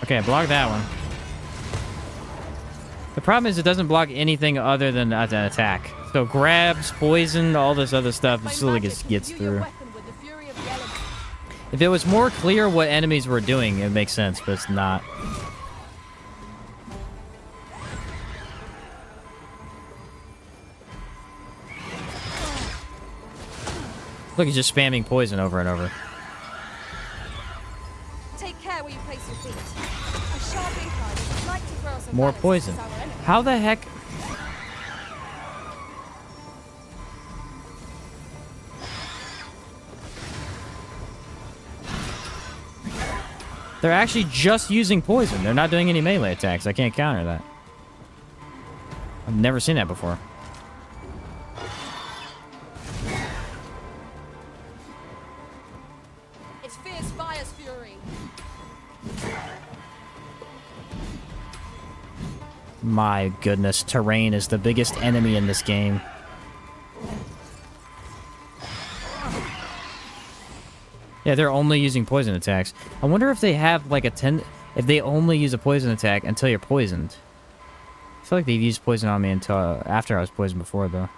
Okay, block that one. The problem is it doesn't block anything other than an attack. So grabs, poison, all this other stuff, it still just gets through. If it was more clear what enemies were doing, it makes sense, but it's not. Look, he's just spamming poison over and over. Take care where you place your feet. A sharp incline is like to throw some More balance poison. against our enemy. How the heck? They're actually just using poison. They're not doing any melee attacks. I can't counter that. I've never seen that before. It's fierce fire's fury. My goodness, terrain is the biggest enemy in this game. Yeah, they're only using poison attacks. I wonder if they have like if they only use a poison attack until you're poisoned. I feel like they've used poison on me until after I was poisoned before, though.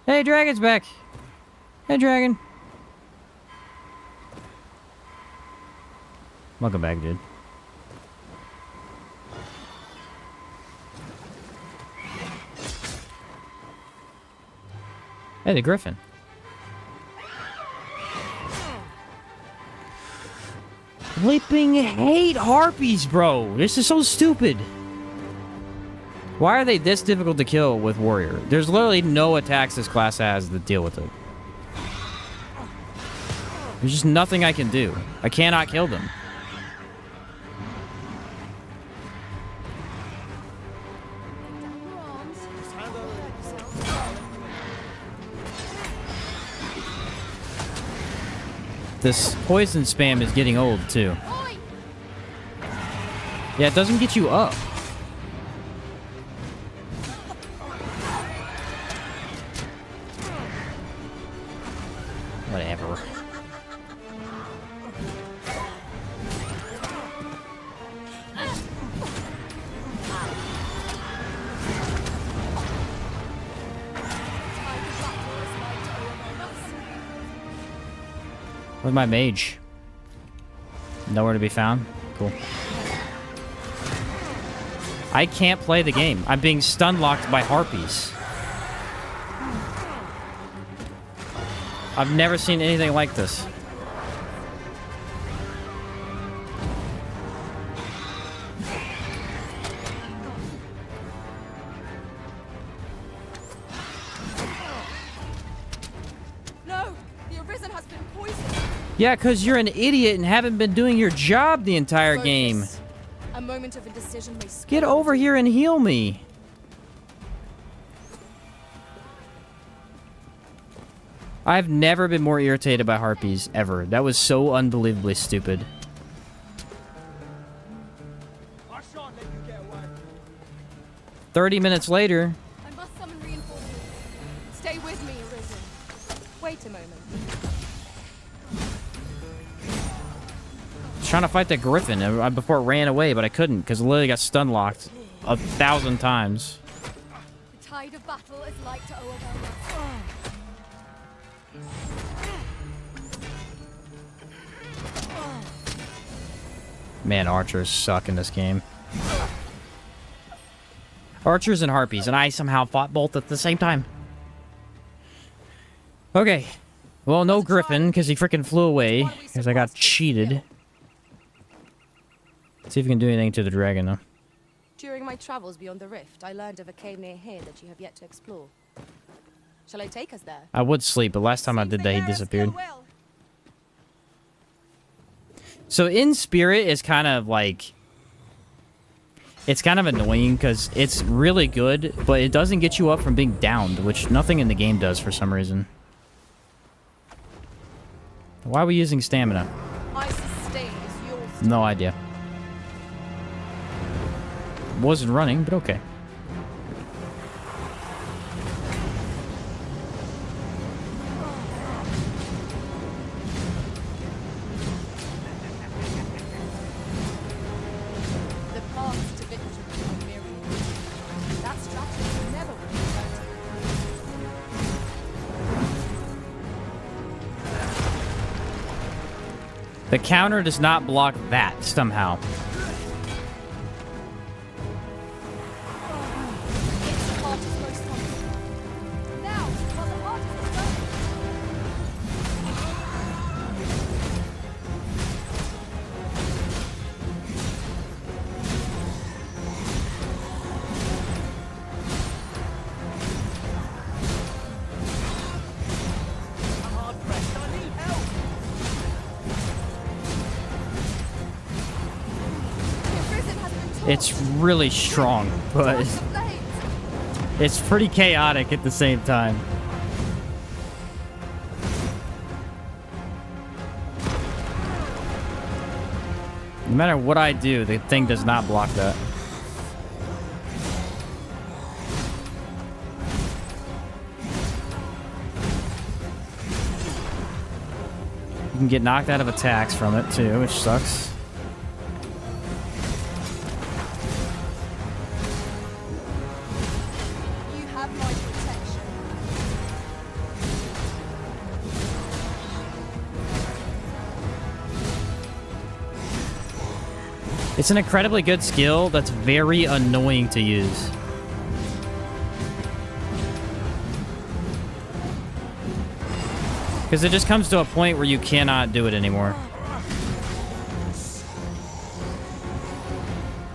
Hey, Dragon's back. Hey, Dragon. Welcome back, dude. Hey, the Griffin. flipping hate harpies, bro. This is so stupid. Why are they this difficult to kill with warrior? There's literally no attacks this class has that deal with it. There's just nothing I can do. I cannot kill them. This poison spam is getting old, too. Yeah, it doesn't get you up. Whatever. Where's my mage? Nowhere to be found? Cool. I can't play the game. I'm being stun locked by harpies. I've never seen anything like this. No! The Arisen has been poisoned! Yeah, because you're an idiot and haven't been doing your job the entire game. A moment of indecision may Get over here and heal me. I've never been more irritated by harpies, ever. That was so unbelievably stupid. I shan't let you get away. 30 minutes later... I must summon reinforcements. Stay with me, Arisen. Wait a moment. Trying to fight the Griffin before it ran away, but I couldn't because I literally got stun locked 1,000 times. The tide of battle is like to overwhelm us. Man, archers suck in this game. Archers and harpies, and I somehow fought both at the same time. Okay. Well, no Griffin, because he freaking flew away, because I got cheated. See if we can do anything to the dragon, though. During my travels beyond the rift, I learned of a cave near here that you have yet to explore. Shall I take us there? I would sleep, but last time I did that, he disappeared. So in spirit is kind of like... It's kind of annoying because it's really good, but it doesn't get you up from being downed, which nothing in the game does for some reason. Why are we using stamina? My sustain is yours. No idea. Wasn't running, but okay. The path to victory are myriad. That strategy never will be The counter does not block that somehow. It's really strong, but it's pretty chaotic at the same time. No matter what I do, the thing does not block that. You can get knocked out of attacks from it too, which sucks. It's an incredibly good skill that's very annoying to use. Because it just comes to a point where you cannot do it anymore.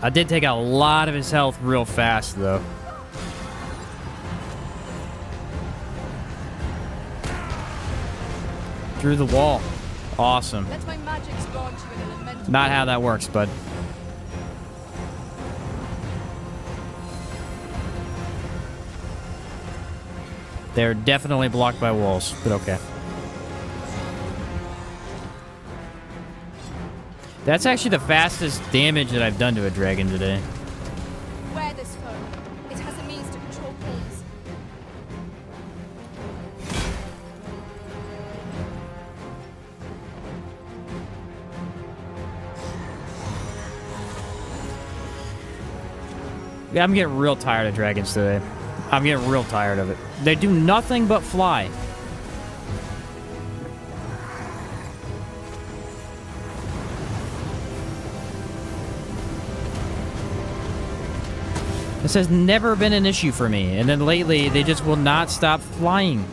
I did take a lot of his health real fast, though. Through the wall. Awesome. Let my magics grant you an elemental. Not how that works, bud. They're definitely blocked by walls, but okay. That's actually the fastest damage that I've done to a dragon today. Wear this phone. It has a means to control pawns. Yeah, I'm getting real tired of dragons today. I'm getting real tired of it. They do nothing but fly. This has never been an issue for me, and then lately they just will not stop flying.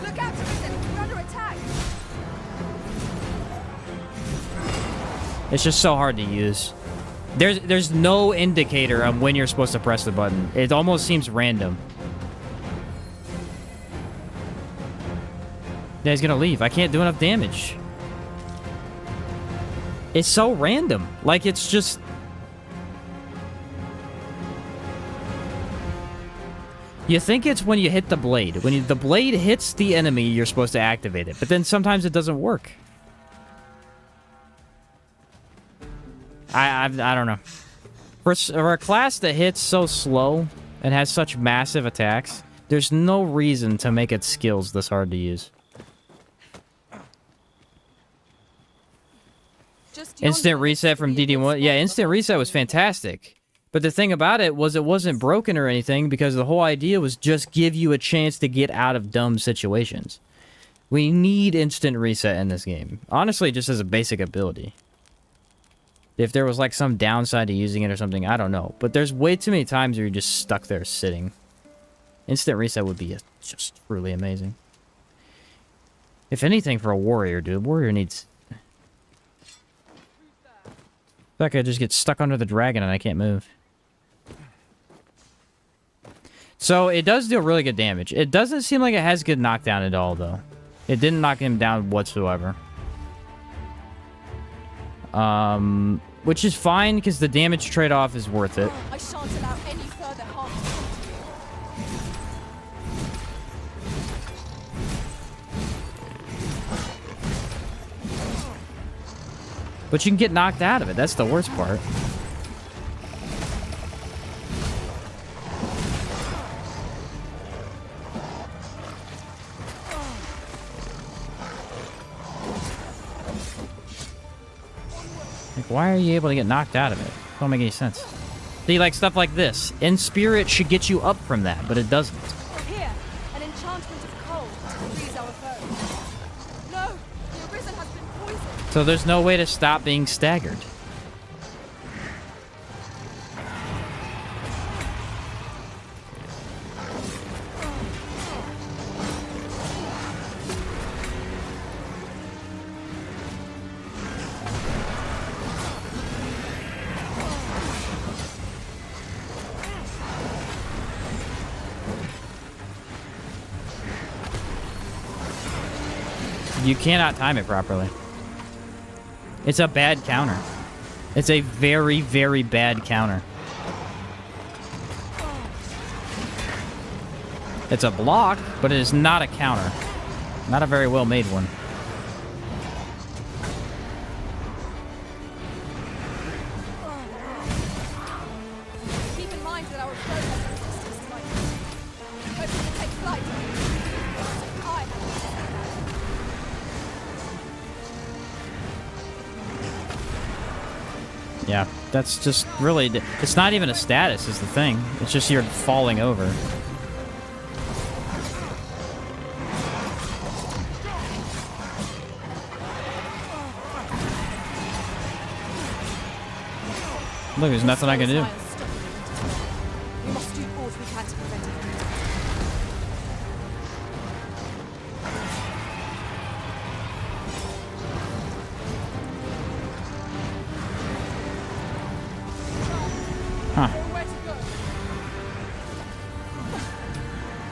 Look out, Griffin! We're under attack! It's just so hard to use. There's no indicator on when you're supposed to press the button. It almost seems random. Yeah, he's gonna leave. I can't do enough damage. It's so random. Like, it's just... You think it's when you hit the blade. When the blade hits the enemy, you're supposed to activate it. But then sometimes it doesn't work. I don't know. For a class that hits so slow and has such massive attacks, there's no reason to make its skills this hard to use. Instant reset from DD1. Yeah, instant reset was fantastic. But the thing about it was it wasn't broken or anything because the whole idea was just give you a chance to get out of dumb situations. We need instant reset in this game. Honestly, just as a basic ability. If there was like some downside to using it or something, I don't know. But there's way too many times where you're just stuck there sitting. Instant reset would be just truly amazing. If anything for a warrior, dude. Warrior needs... Like I just get stuck under the dragon and I can't move. So it does deal really good damage. It doesn't seem like it has good knockdown at all, though. It didn't knock him down whatsoever. Which is fine because the damage trade-off is worth it. I shan't allow any further harm to come to you. But you can get knocked out of it. That's the worst part. Like, why are you able to get knocked out of it? Don't make any sense. See, like stuff like this. In spirit should get you up from that, but it doesn't. Here, an enchantment of cold to freeze our foe. No, the Arisen has been poisoned. So there's no way to stop being staggered. You cannot time it properly. It's a bad counter. It's a very, very bad counter. It's a block, but it is not a counter. Not a very well made one. Keep in mind that our foe has resistance like this. Hoping to take flight. I have Yeah, that's just really... It's not even a status is the thing. It's just you're falling over. Look, there's nothing I can do. We must do all we can to prevent it.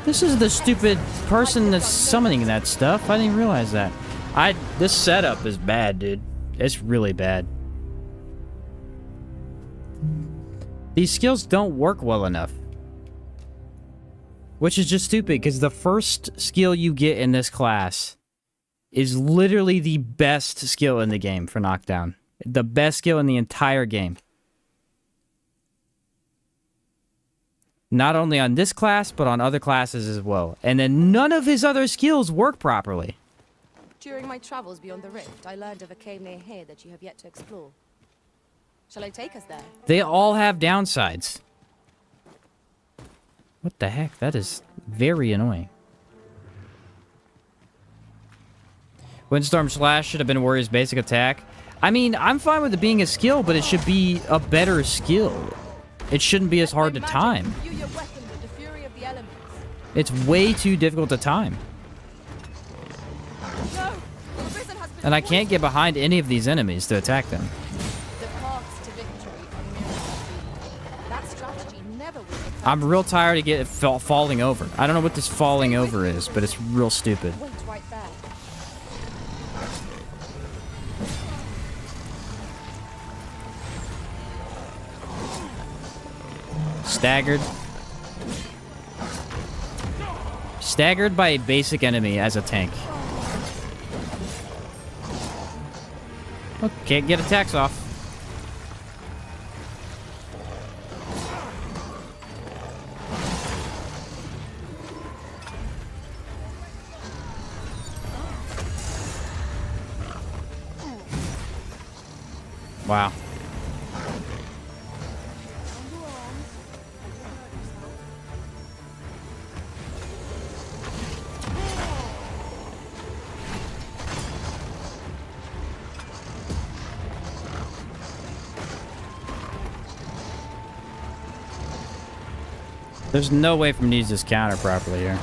This is the stupid person that's summoning that stuff. I didn't realize that. This setup is bad, dude. It's really bad. These skills don't work well enough. Which is just stupid, because the first skill you get in this class is literally the best skill in the game for knockdown. The best skill in the entire game. Not only on this class, but on other classes as well. And then none of his other skills work properly. During my travels beyond the rift, I learned of a cave near here that you have yet to explore. Shall I take us there? They all have downsides. What the heck? That is very annoying. Windstorm Slash should have been Warrior's basic attack. I mean, I'm fine with it being a skill, but it should be a better skill. It shouldn't be as hard to time. It's way too difficult to time. And I can't get behind any of these enemies to attack them. I'm real tired of falling over. I don't know what this falling over is, but it's real stupid. Staggered. Staggered by a basic enemy as a tank. Oh, can't get attacks off. Wow. There's no way for me to use this counter properly here.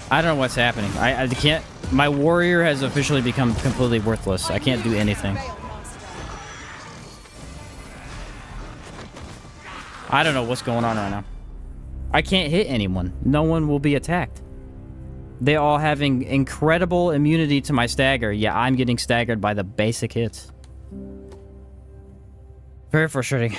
I don't know what's happening. I can't... My warrior has officially become completely worthless. I can't do anything. I don't know what's going on right now. I can't hit anyone. No one will be attacked. They all having incredible immunity to my stagger. Yeah, I'm getting staggered by the basic hits. Very frustrating.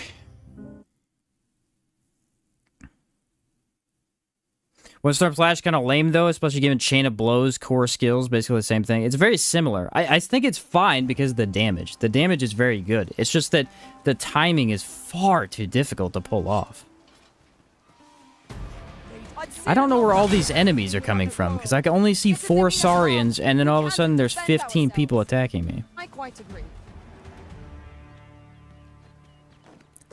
Windstorm Slash kind of lame though, especially given Chain of Blows, core skills, basically the same thing. It's very similar. I think it's fine because of the damage. The damage is very good. It's just that the timing is far too difficult to pull off. I don't know where all these enemies are coming from, because I can only see 4 Saurians, and then all of a sudden there's 15 people attacking me. I quite agree.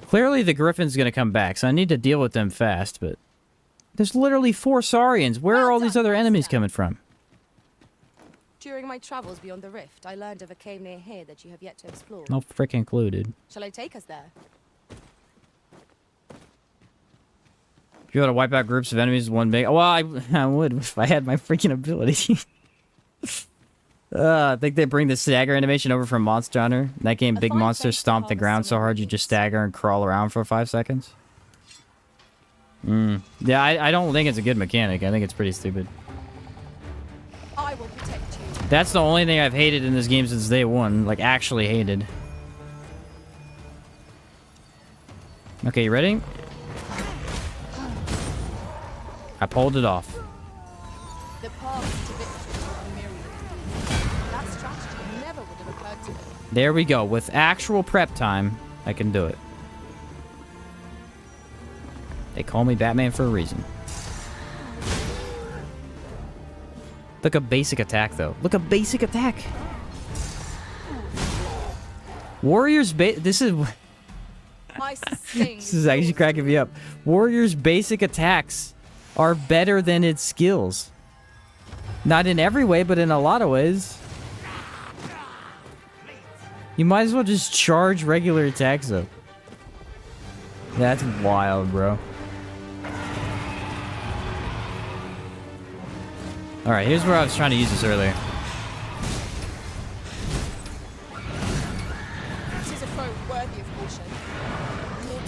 Clearly the Griffin's going to come back, so I need to deal with them fast, but... There's literally 4 Saurians. Where are all these other enemies coming from? During my travels beyond the rift, I learned of a cave near here that you have yet to explore. No freaking clue, dude. Shall I take us there? If you want to wipe out groups of enemies with one big... Well, I would if I had my freaking ability. I think they bring the stagger animation over from Monster Hunter. In that game, big monsters stomp the ground so hard you just stagger and crawl around for 5 seconds. Yeah, I don't think it's a good mechanic. I think it's pretty stupid. I will protect you. That's the only thing I've hated in this game since day one. Like, actually hated. Okay, you ready? I pulled it off. The path to victory is myriad. That strategy never would have occurred to me. There we go. With actual prep time, I can do it. They call me Batman for a reason. Look, a basic attack, though. Look, a basic attack. Warriors this is... This is actually cracking me up. Warriors' basic attacks are better than its skills. Not in every way, but in a lot of ways. You might as well just charge regular attacks up. That's wild, bro. Alright, here's where I was trying to use this earlier. This is a foe worthy of caution.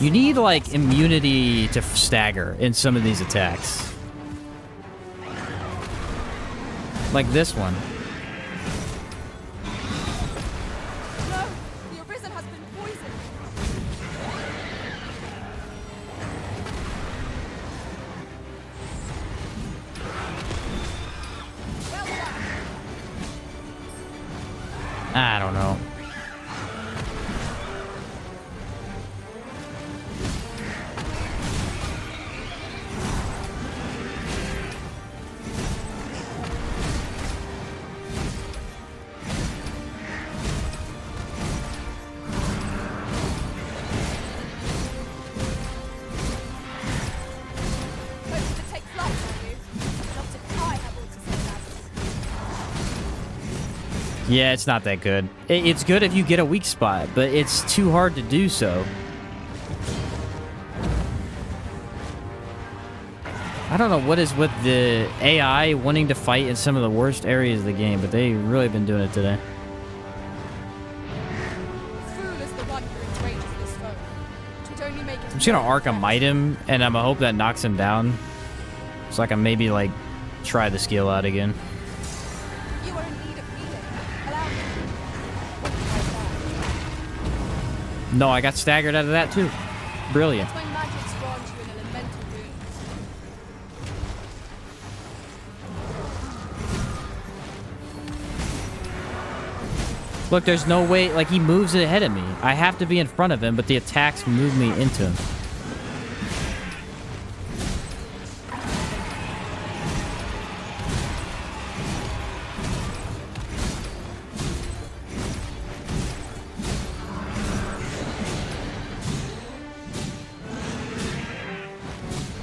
You need, like, immunity to stagger in some of these attacks. Like this one. No! The Arisen has been poisoned! Well done! I don't know. Hoping to take flight on you. Not if I have all to say about it. Yeah, it's not that good. It's good if you get a weak spot, but it's too hard to do so. I don't know what is with the AI wanting to fight in some of the worst areas of the game, but they really been doing it today. Fool is the one who enrages this foe. It would only make it I'm just gonna Arkham him, and I'm gonna hope that knocks him down. So I can maybe, like, try the skill out again. You are in need of healing. Allow me. No, I got staggered out of that too. Brilliant. My magic's grant you an elemental wound. Look, there's no way, like, he moves ahead of me. I have to be in front of him, but the attacks move me into him.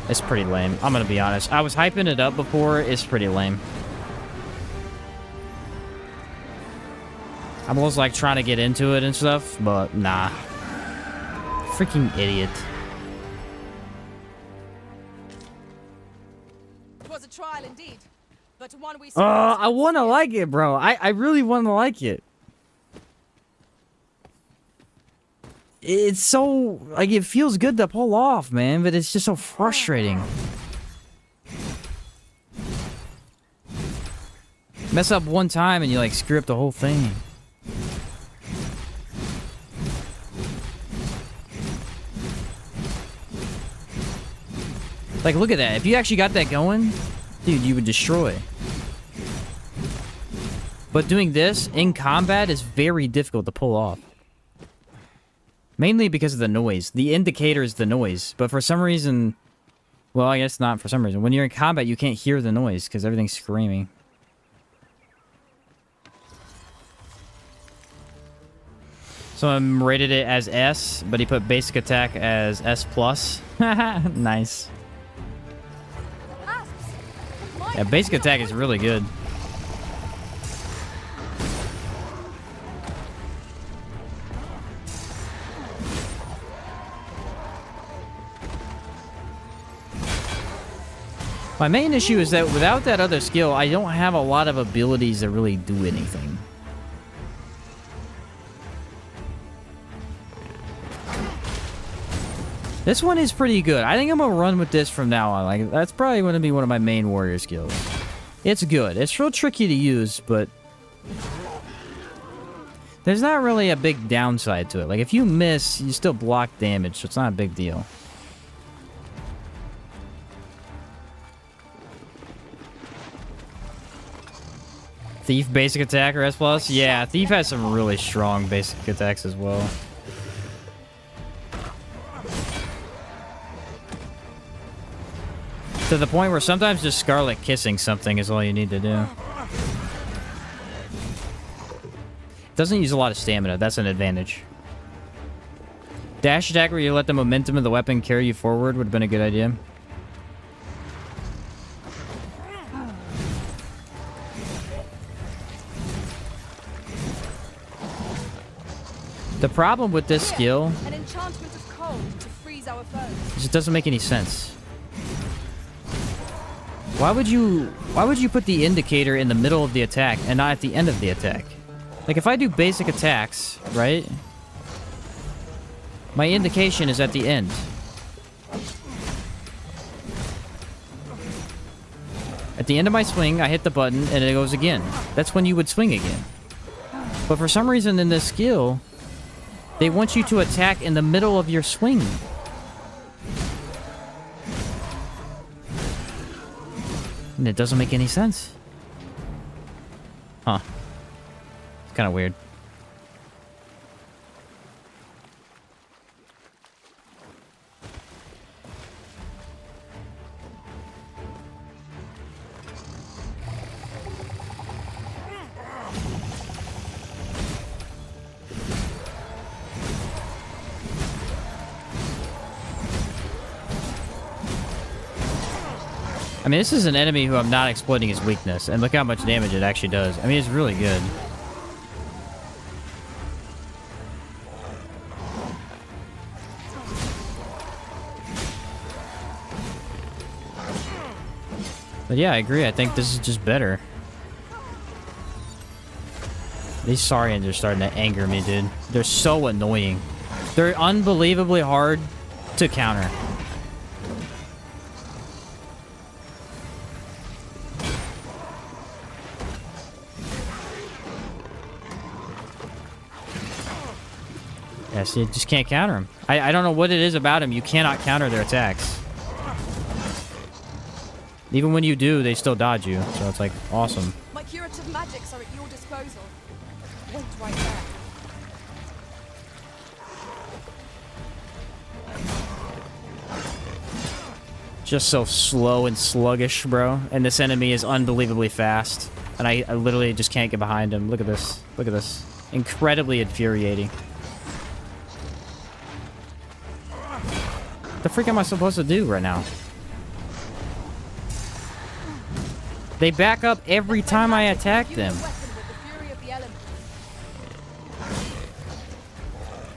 It's pretty lame. I'm gonna be honest. I was hyping it up before. It's pretty lame. I'm almost like trying to get into it and stuff, but nah. Freaking idiot. It was a trial indeed, but one we I want to like it, bro. I really want to like it. It's so, like, it feels good to pull off, man, but it's just so frustrating. Mess up one time and you, like, screw up the whole thing. Like, look at that. If you actually got that going, dude, you would destroy. But doing this in combat is very difficult to pull off. Mainly because of the noise. The indicator is the noise. But for some reason... Well, I guess not for some reason. When you're in combat, you can't hear the noise because everything's screaming. So I rated it as S, but he put basic attack as S+. Nice. Yeah, basic attack is really good. My main issue is that without that other skill, I don't have a lot of abilities that really do anything. This one is pretty good. I think I'm gonna run with this from now on. Like, that's probably gonna be one of my main warrior skills. It's good. It's real tricky to use, but there's not really a big downside to it. Like, if you miss, you still block damage, so it's not a big deal. Thief basic attack or S+? Yeah, Thief has some really strong basic attacks as well. To the point where sometimes just Scarlet kissing something is all you need to do. Doesn't use a lot of stamina, that's an advantage. Dash attack where you let the momentum of the weapon carry you forward would have been a good idea. The problem with this skill An enchantment of cold to freeze our foes. is it doesn't make any sense. Why would you put the indicator in the middle of the attack and not at the end of the attack? Like, if I do basic attacks, right? My indication is at the end. At the end of my swing, I hit the button, and it goes again. That's when you would swing again. But for some reason in this skill, they want you to attack in the middle of your swing. And it doesn't make any sense. Huh. It's kind of weird. I mean, this is an enemy who I'm not exploiting his weakness, and look how much damage it actually does. I mean, it's really good. But yeah, I agree. I think this is just better. These Saurians are starting to anger me, dude. They're so annoying. They're unbelievably hard to counter. Yeah, see, you just can't counter them. I don't know what it is about them. You cannot counter their attacks. Even when you do, they still dodge you. So it's like, awesome. My curative magics are at your disposal. Wait right there. Just so slow and sluggish, bro. And this enemy is unbelievably fast. And I literally just can't get behind him. Look at this. Look at this. Incredibly infuriating. What the freak am I supposed to do right now? They back up every time I attack them.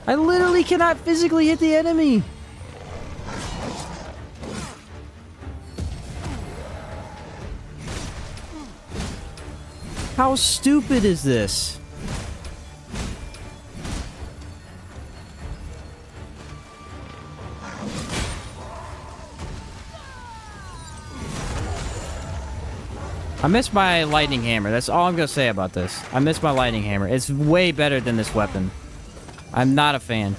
I literally cannot physically hit the enemy. How stupid is this? I miss my lightning hammer. That's all I'm gonna say about this. I miss my lightning hammer. It's way better than this weapon. I'm not a fan.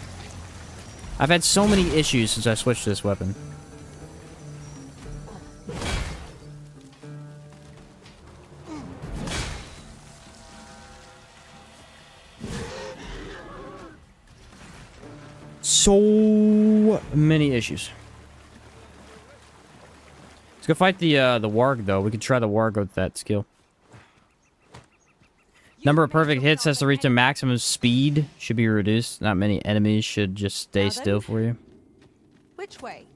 I've had so many issues since I switched to this weapon. So many issues. Let's go fight the warg, though. We could try the warg with that skill. Number of perfect hits has to reach a maximum speed. Should be reduced. Not many enemies should just stay still for you. Which way?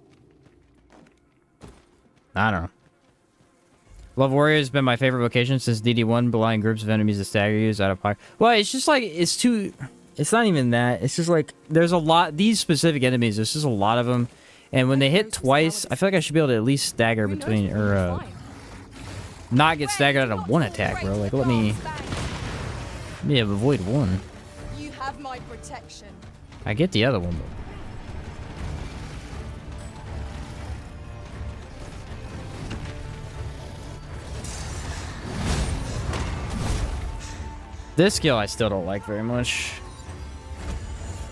I don't know. Love Warrior has been my favorite vocation since DD1, belonging groups of enemies to stagger you out of fire. Well, it's just like, it's too... It's not even that. It's just like, there's a lot... These specific enemies, there's just a lot of them. And when they hit twice, I feel like I should be able to at least stagger between... Or, not get staggered out of one attack, bro. Like, let me avoid one. You have my protection. I get the other one, but... This skill I still don't like very much.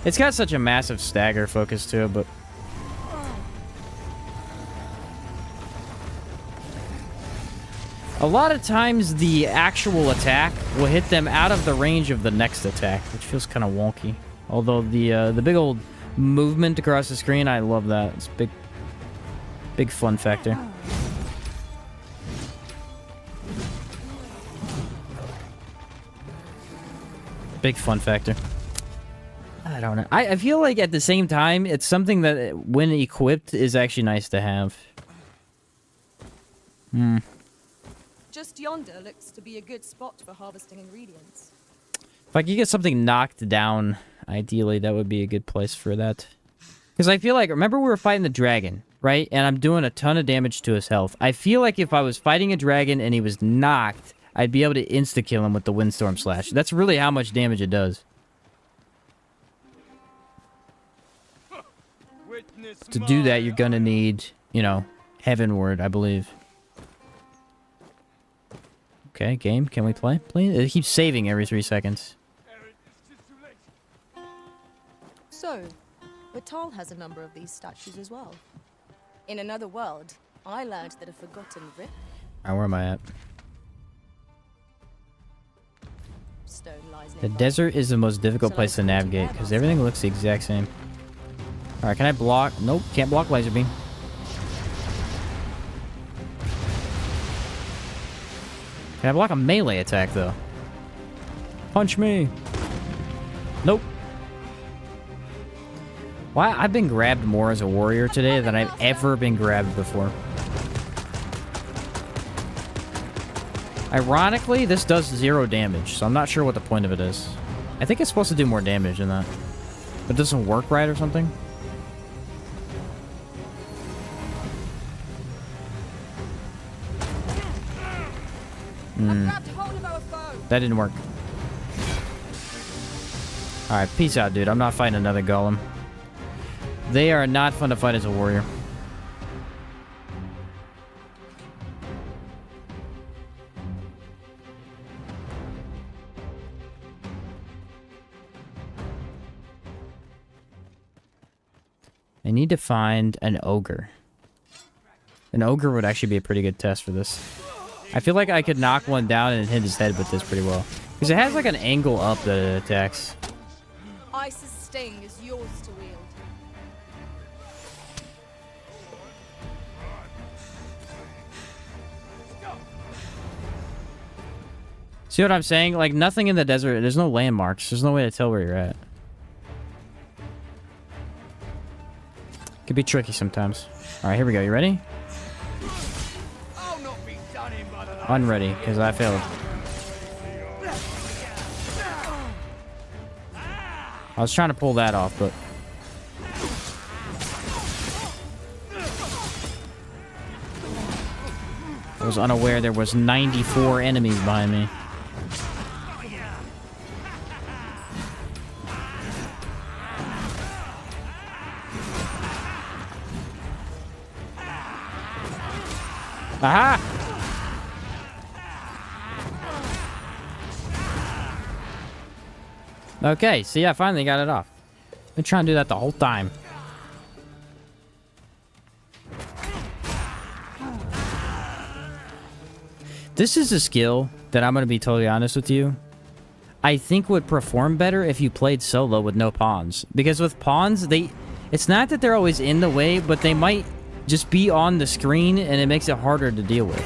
It's got such a massive stagger focus to it, but... A lot of times the actual attack will hit them out of the range of the next attack, which feels kind of wonky. Although the big old movement across the screen, I love that. It's a big fun factor. Big fun factor. I don't know. I feel like at the same time, it's something that, when equipped, is actually nice to have. Just yonder looks to be a good spot for harvesting ingredients. If I could get something knocked down, ideally, that would be a good place for that. Because I feel like, remember we were fighting the dragon, right? And I'm doing a ton of damage to his health. I feel like if I was fighting a dragon and he was knocked, I'd be able to insta-kill him with the Windstorm Slash. That's really how much damage it does. To do that, you're gonna need, you know, Heavenward, I believe. Okay, game, can we play? Please? It keeps saving every 3 seconds. So, Batal has a number of these statues as well. In another world, I learned that a forgotten rip Alright, where am I at? stone lies The nearby. desert is the most difficult place to navigate, because everything looks the exact same. Alright, can I block? Nope, can't block laser beam. Can I block a melee attack, though? Punch me! Nope. Why? I've been grabbed more as a warrior today than I've ever been grabbed before. Ironically, this does 0 damage, so I'm not sure what the point of it is. I think it's supposed to do more damage than that. But it doesn't work right or something? That didn't work. Alright, peace out, dude. I'm not fighting another golem. They are not fun to fight as a warrior. I need to find an ogre. An ogre would actually be a pretty good test for this. I feel like I could knock one down and hit his head with this pretty well. Because it has like an angle up that it attacks. Ice's sting is yours to wield. See what I'm saying? Like, nothing in the desert. There's no landmarks. There's no way to tell where you're at. Could be tricky sometimes. Alright, here we go. You ready? Unready, because I failed. I was trying to pull that off, but... I was unaware there was 94 enemies behind me. Aha! Okay, see, I finally got it off. Been trying to do that the whole time. This is a skill that I'm going to be totally honest with you. I think would perform better if you played solo with no pawns. Because with pawns, it's not that they're always in the way, but they might just be on the screen and it makes it harder to deal with.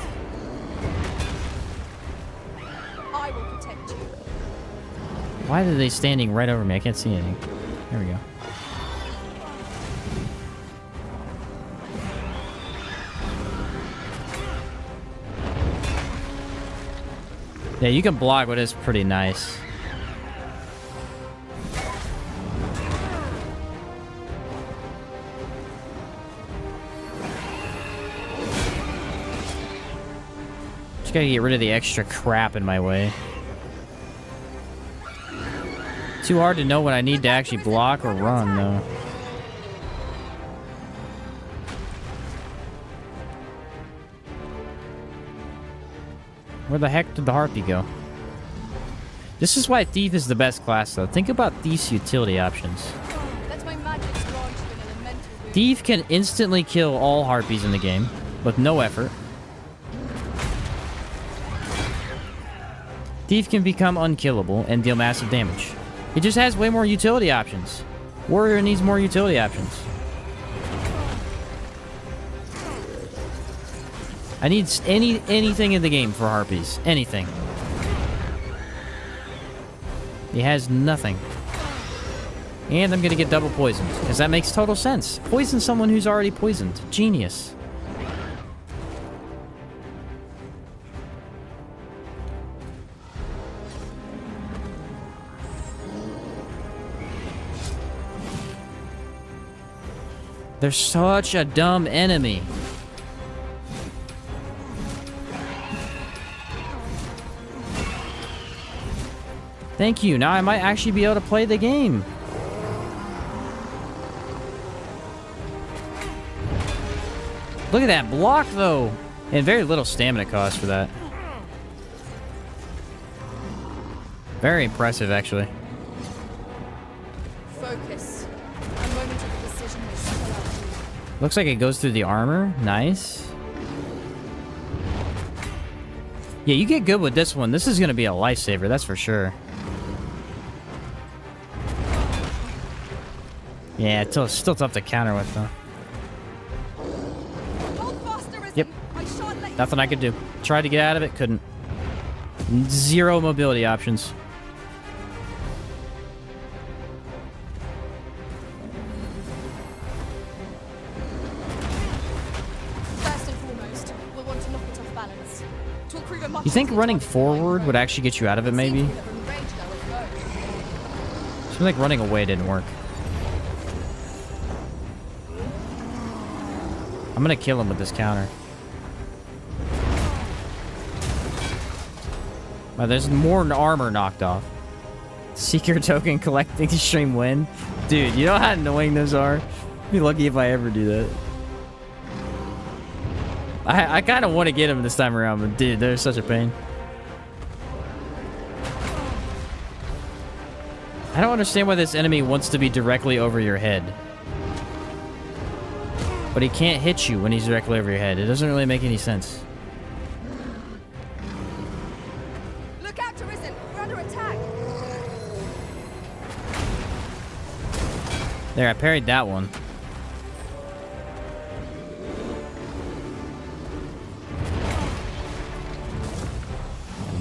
I will protect you. Why are they standing right over me? I can't see anything. There we go. Yeah, you can block, but it's pretty nice. Just gotta get rid of the extra crap in my way. Too hard to know when I need to actually block or run, though. Where the heck did the harpy go? This is why Thief is the best class, though. Think about Thief's utility options. That's my magic's launched an elemental wound. Thief can instantly kill all harpies in the game, with no effort. Thief can become unkillable and deal massive damage. He just has way more utility options. Warrior needs more utility options. I need anything in the game for harpies. Anything. He has nothing. And I'm gonna get double poisoned, because that makes total sense. Poison someone who's already poisoned. Genius. They're such a dumb enemy. Thank you. Now I might actually be able to play the game. Look at that block, though. And very little stamina cost for that. Very impressive, actually. Focus. A moment of decision may spell out to you. Looks like it goes through the armor. Nice. Yeah, you get good with this one. This is going to be a lifesaver, that's for sure. Yeah, it's still tough to counter with, though. Hold fast, Arisen. Yep. I shan't let you Nothing I could do. Tried to get out of it, couldn't. Zero mobility options. First and foremost, we'll want to knock it off balance. To prove a much You think easier running target forward than would actually get you out of it, maybe? Seems to have enraged our foe. Seems like running away didn't work. I'm gonna kill him with this counter. Wow, there's more armor knocked off. Seeker token collecting extreme win. Dude, you know how annoying those are? I'd be lucky if I ever do that. I kind of want to get him this time around, but dude, they're such a pain. I don't understand why this enemy wants to be directly over your head. But he can't hit you when he's directly over your head. It doesn't really make any sense. Look out, Arisen. We're under attack. There, I parried that one.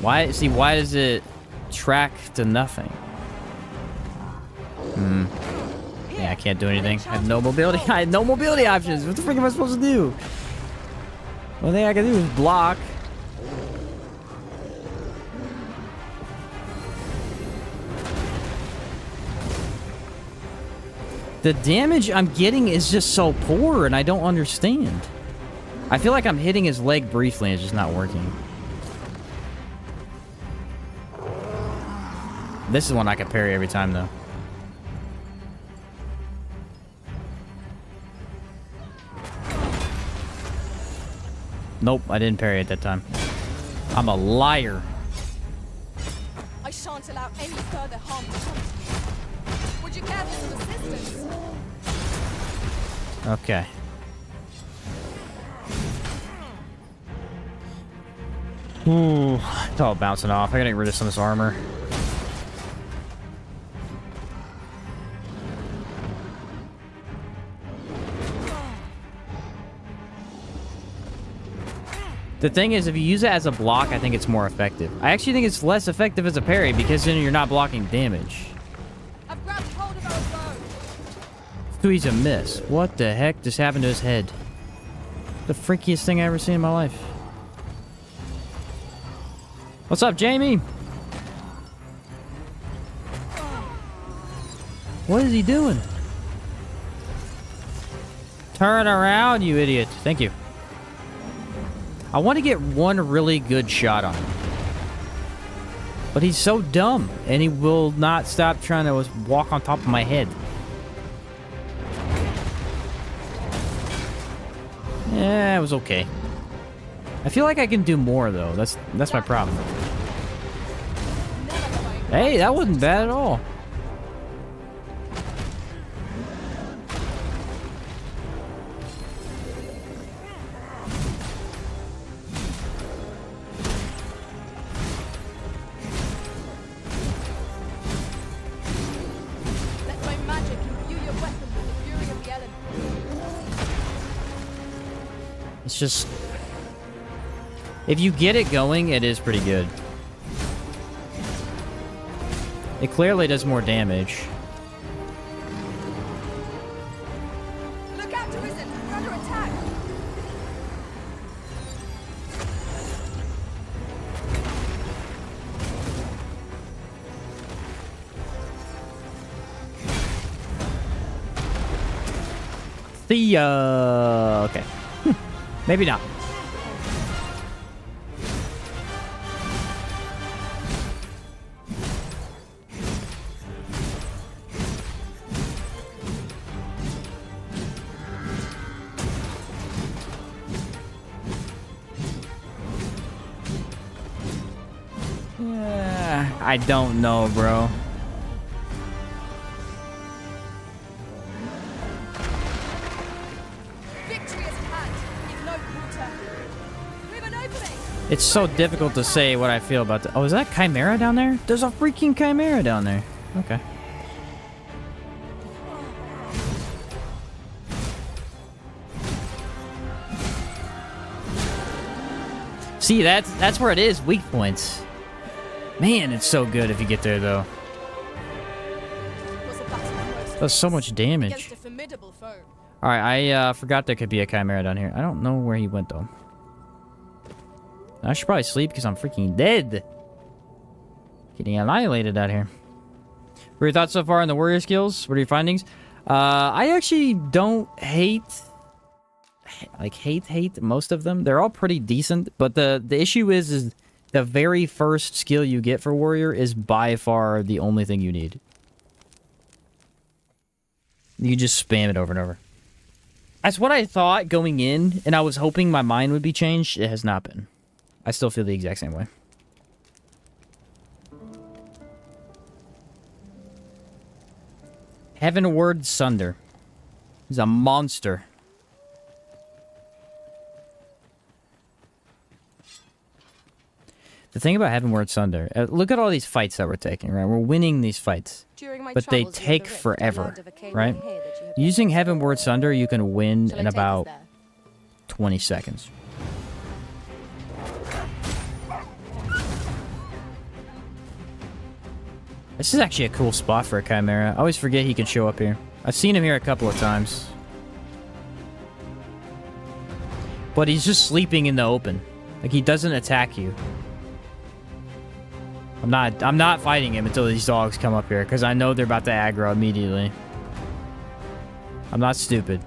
Why does it track to nothing? Yeah, I can't do anything. I have no mobility. I had no mobility options. What the frick am I supposed to do? The only thing I can do is block. The damage I'm getting is just so poor, and I don't understand. I feel like I'm hitting his leg briefly, and it's just not working. This is one I can parry every time, though. Nope, I didn't parry it that time. I'm a liar. I shan't allow any further harm to come to you. Would you care for some assistance? Okay. Ooh, it's all bouncing off. I gotta get rid of some of this armor. The thing is, if you use it as a block, I think it's more effective. I actually think it's less effective as a parry because then you're not blocking damage. I've grabbed hold of our foe. So he's a miss. What the heck just happened to his head? The freakiest thing I ever seen in my life. What's up, Jamie? What is he doing? Turn around, you idiot. Thank you. I want to get one really good shot on him. But he's so dumb, and he will not stop trying to walk on top of my head. Yeah, it was okay. I feel like I can do more, though. That's my problem. Hey, that wasn't bad at all. Let my magic imbue your weapon with the fury of the element. It's just... if you get it going, it is pretty good. It clearly does more damage. Look out, Arisen. We're under attack. See ya. Okay. Maybe not. I don't know, bro. Victory is at hand. Ignite water. We have an opening. It's so difficult to say what I feel about the— oh, is that chimera down there? There's a freaking chimera down there. Okay. See, that's where it is. Weak points. Man, it's so good if you get there, though. Does so much damage. Alright, I forgot there could be a chimera down here. I don't know where he went, though. I should probably sleep because I'm freaking dead. Getting annihilated out here. What are your thoughts so far on the warrior skills? What are your findings? I actually don't hate most of them. They're all pretty decent, but the issue is the very first skill you get for warrior is by far the only thing you need. You just spam it over and over. That's what I thought going in, and I was hoping my mind would be changed. It has not been. I still feel the exact same way. Heavenward Sunder. He's a monster. The thing about Heavenward Sunder, look at all these fights that we're taking, right? We're winning these fights, but they take forever, right? Using Heavenward Sunder, you can win in about 20 seconds. This is actually a cool spot for a chimera. I always forget he can show up here. I've seen him here a couple of times. But he's just sleeping in the open. Like, he doesn't attack you. I'm not fighting him until these dogs come up here, because I know they're about to aggro immediately. I'm not stupid.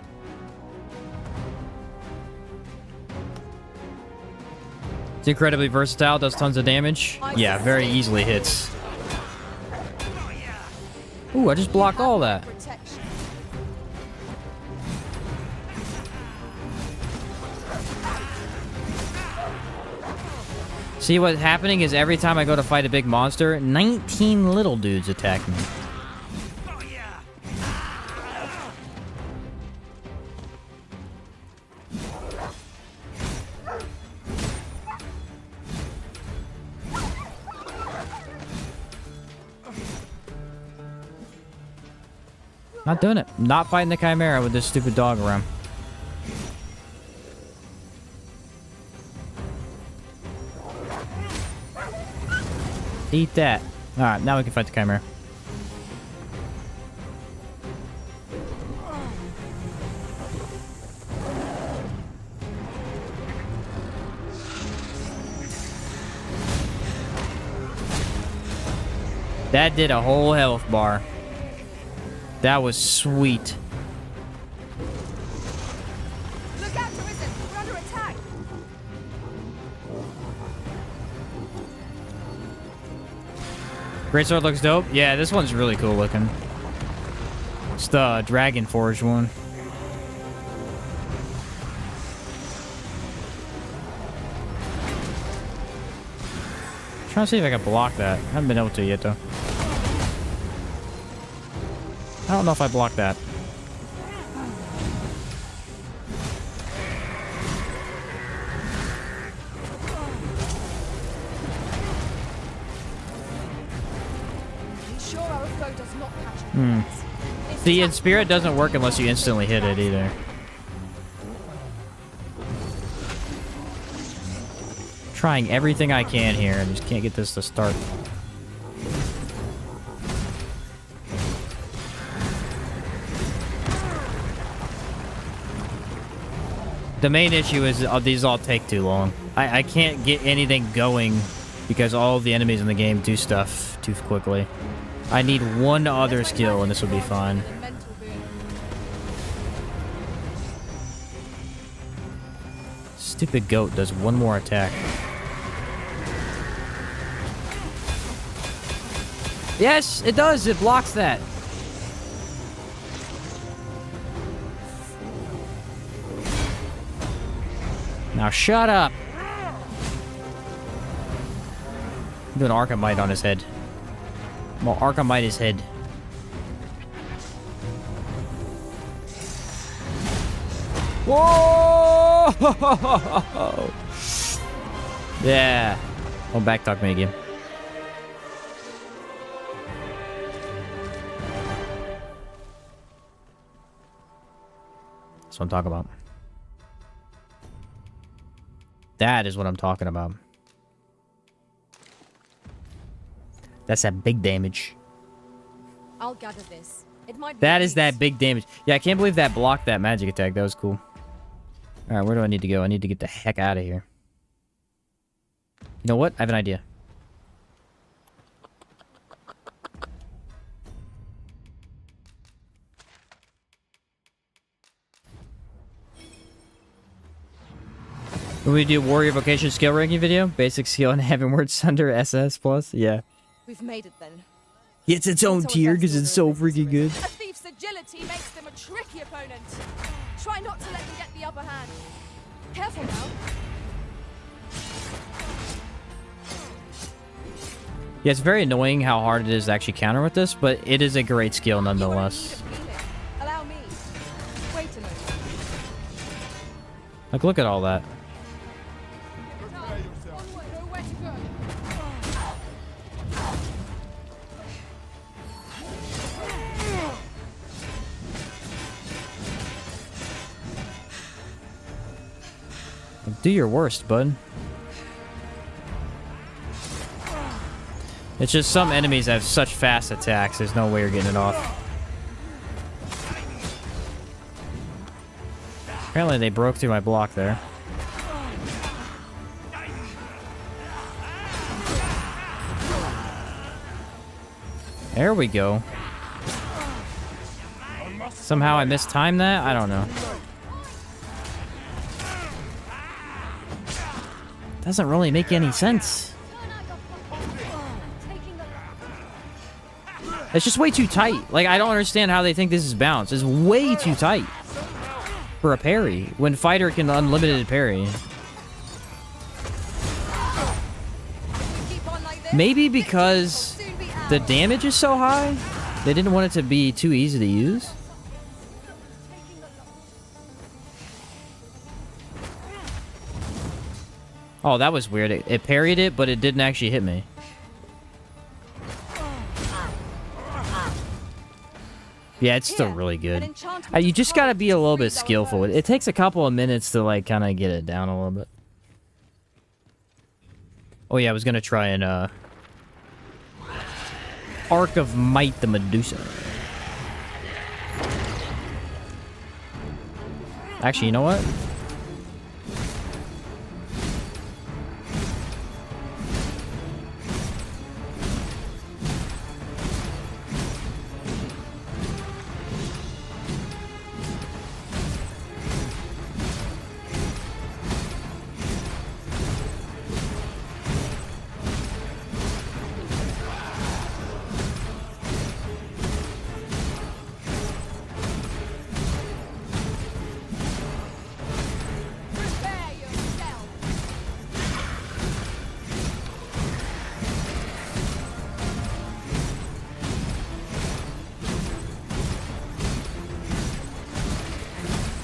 It's incredibly versatile, does tons of damage. Yeah, very easily hits. Ooh, I just blocked all that. See, what's happening is every time I go to fight a big monster, 19 little dudes attack me. Not doing it. Not fighting the chimera with this stupid dog around. Eat that. Alright, now we can fight the chimera. That did a whole health bar. That was sweet. Look out, Arisen! We're under attack! Greatsword looks dope. Yeah, this one's really cool looking. It's the Dragon Forge one. Trying to see if I can block that. I haven't been able to yet, though. I don't know if I blocked that. See, in Spirit doesn't work unless you instantly hit it either. Trying everything I can here and just can't get this to start. The main issue is these all take too long. I can't get anything going because all the enemies in the game do stuff too quickly. I need one other skill and this will be fine. Stupid goat does one more attack. Yes, it does. It blocks that. Now shut up. Do an Archimite on his head. Well, Archimite his head. Whoa! Yeah. Don't backtalk me again. That's what I'm talking about. That is what I'm talking about. That's that big damage. I'll gather this. It might be That is use. that big damage. Yeah, I can't believe that blocked that magic attack. That was cool. Alright, where do I need to go? I need to get the heck out of here. You know what? I have an idea. When we do Warrior Vocation skill ranking video, basic skill and Heavenward Sunder SS plus, yeah. We've made it then. It's its own tier because it's so freaking good. A thief's agility makes them a tricky opponent. Try not to let them get the upper hand. Careful now. Yeah, it's very annoying how hard it is to actually counter with this, but it is a great skill nonetheless. Allow me. Wait a moment. Like, look at all that. Nowhere to go. Like, do your worst, bud. It's just some enemies have such fast attacks, there's no way you're getting it off. Apparently they broke through my block there. There we go. Somehow I mistimed that? I don't know. Doesn't really make any sense. It's just way too tight. Like, I don't understand how they think this is balanced. It's way too tight for a parry when fighter can unlimited parry. Maybe because the damage is so high, they didn't want it to be too easy to use. Oh, that was weird. It parried it, but it didn't actually hit me. Yeah, it's still really good. You just gotta be a little bit skillful. It takes a couple of minutes to, like, kind of get it down a little bit. Oh yeah, I was gonna try and, Arc of Might the Medusa. Actually, you know what?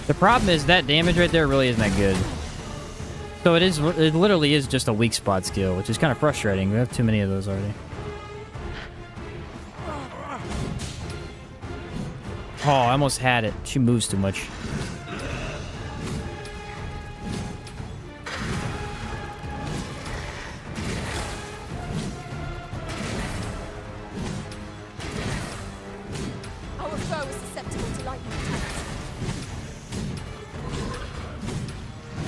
The problem is that damage right there really isn't that good. So it literally is just a weak spot skill, which is kind of frustrating. We have too many of those already. Oh, I almost had it. She moves too much. Our foe is susceptible to lightning attacks.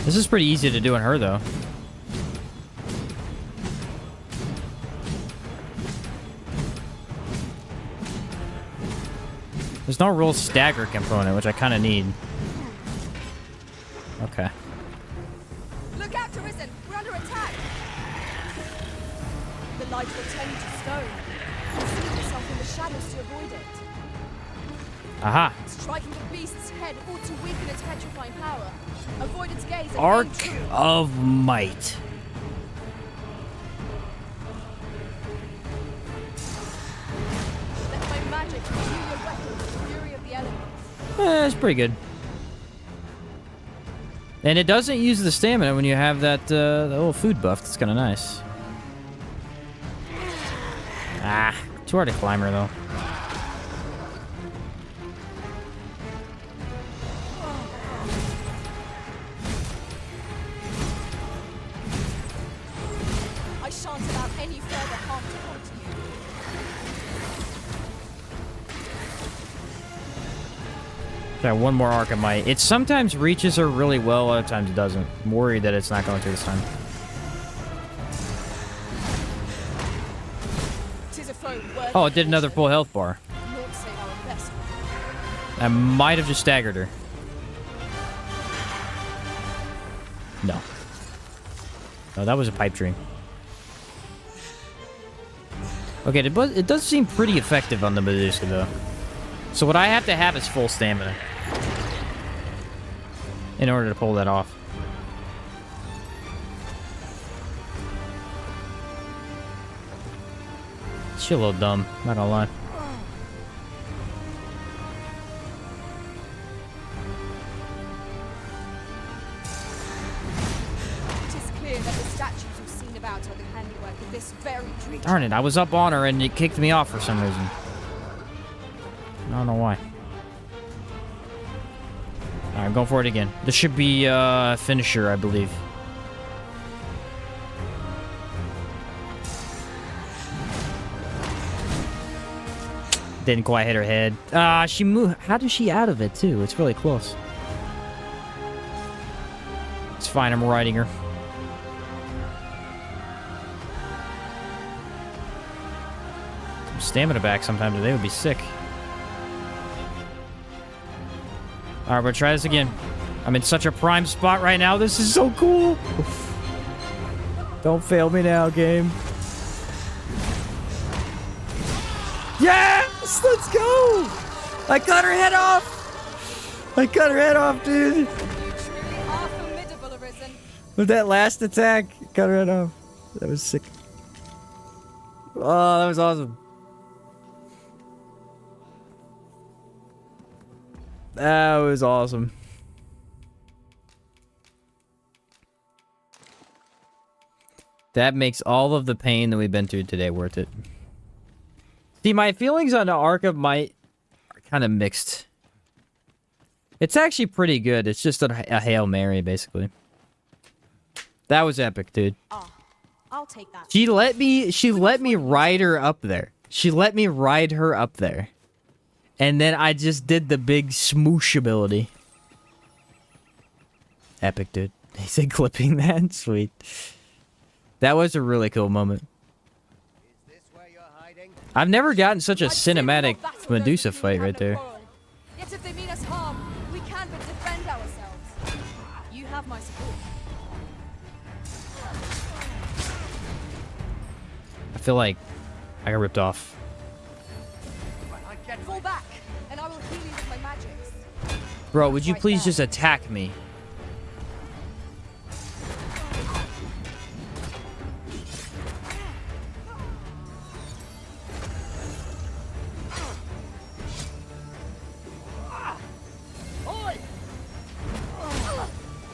This is pretty easy to do on her, though. There's no real stagger component, which I kind of need. Okay. light will turn you to stone. Conceal yourself in the shadows to avoid it. Aha. Striking the beast's head ought to weaken its petrifying power. Avoid its gaze and Arc aim true. of Might. Let my magic imbue your weapon with the fury of the elements. It's pretty good. And it doesn't use the stamina when you have that the little food buff. That's kind of nice. Ah, too hard to climb her though. I shan't allow any further harm to come to you. Got one more Arc of Might. It sometimes reaches her really well, other times it doesn't. I'm worried that it's not going to this time. Tis a foe worthy Oh, it did of another full health bar. naught save our best. I might have just staggered her. No. No, that was a pipe dream. Okay, it does seem pretty effective on the Medusa, though. So what I have to have is full stamina in order to pull that off. She's a little dumb, not gonna lie. It is clear that the statues you've seen about are the handiwork of this very creature. Darn it, I was up on her and it kicked me off for some reason. I don't know why. Alright, I'm going for it again. This should be finisher, I believe. Didn't quite hit her head. She moved. How did she out of it, too? It's really close. It's fine, I'm riding her. Some stamina back sometime today would be sick. Alright, we'll try this again. I'm in such a prime spot right now. This is so cool. Don't fail me now, game. Yes! Let's go! I cut her head off! I cut her head off, dude. You truly are formidable, Arisen. With that last attack, cut her head off. That was sick. Oh, that was awesome. That was awesome. That makes all of the pain that we've been through today worth it. See, my feelings on the Arc of Might are kind of mixed. It's actually pretty good. It's just a Hail Mary, basically. That was epic, dude. Oh, I'll take that. She let me ride her up there. She let me ride her up there. And then I just did the big smoosh ability. Epic, dude. He said clipping that? Sweet. That was a really cool moment. I've never gotten such a cinematic Medusa fight right there. Yet if they mean us harm, we can but defend ourselves. You have my support. I feel like I got ripped off. Fall back, and I will heal you with my magics. Bro, would you please just attack me?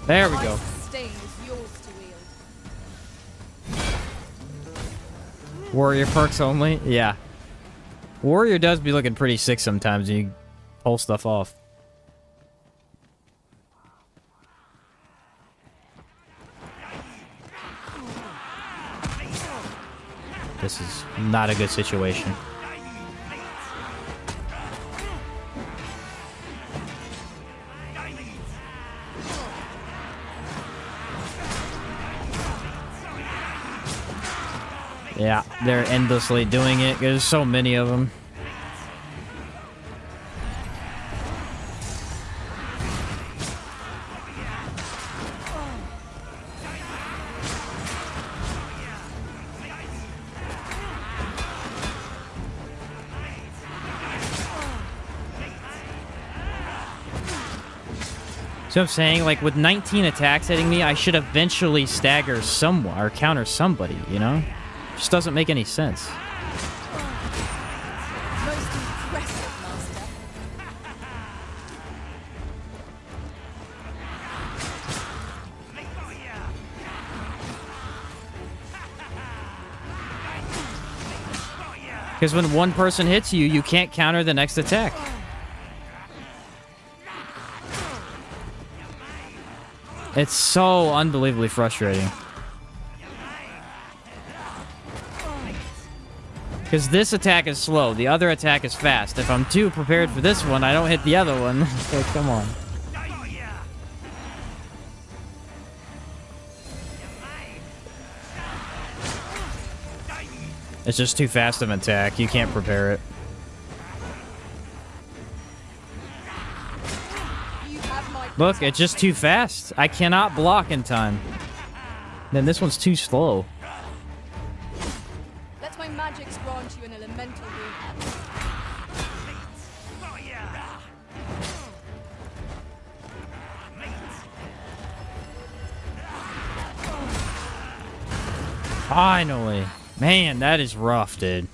There we go. Sustain is yours to wield. Warrior perks only? Yeah. Warrior does be looking pretty sick sometimes when you pull stuff off. This is not a good situation. Yeah, they're endlessly doing it. There's so many of them. So I'm saying, like, with 19 attacks hitting me, I should eventually stagger someone or counter somebody, you know? Just doesn't make any sense. Most impressive, Master. Because when one person hits you, you can't counter the next attack. It's so unbelievably frustrating. Because this attack is slow, the other attack is fast. If I'm too prepared for this one, I don't hit the other one. So come on. It's just too fast of an attack. You can't prepare it. Look, it's just too fast. I cannot block in time. Then this one's too slow. Let my magics grant you an elemental boon. Finally. Man, that is rough, dude.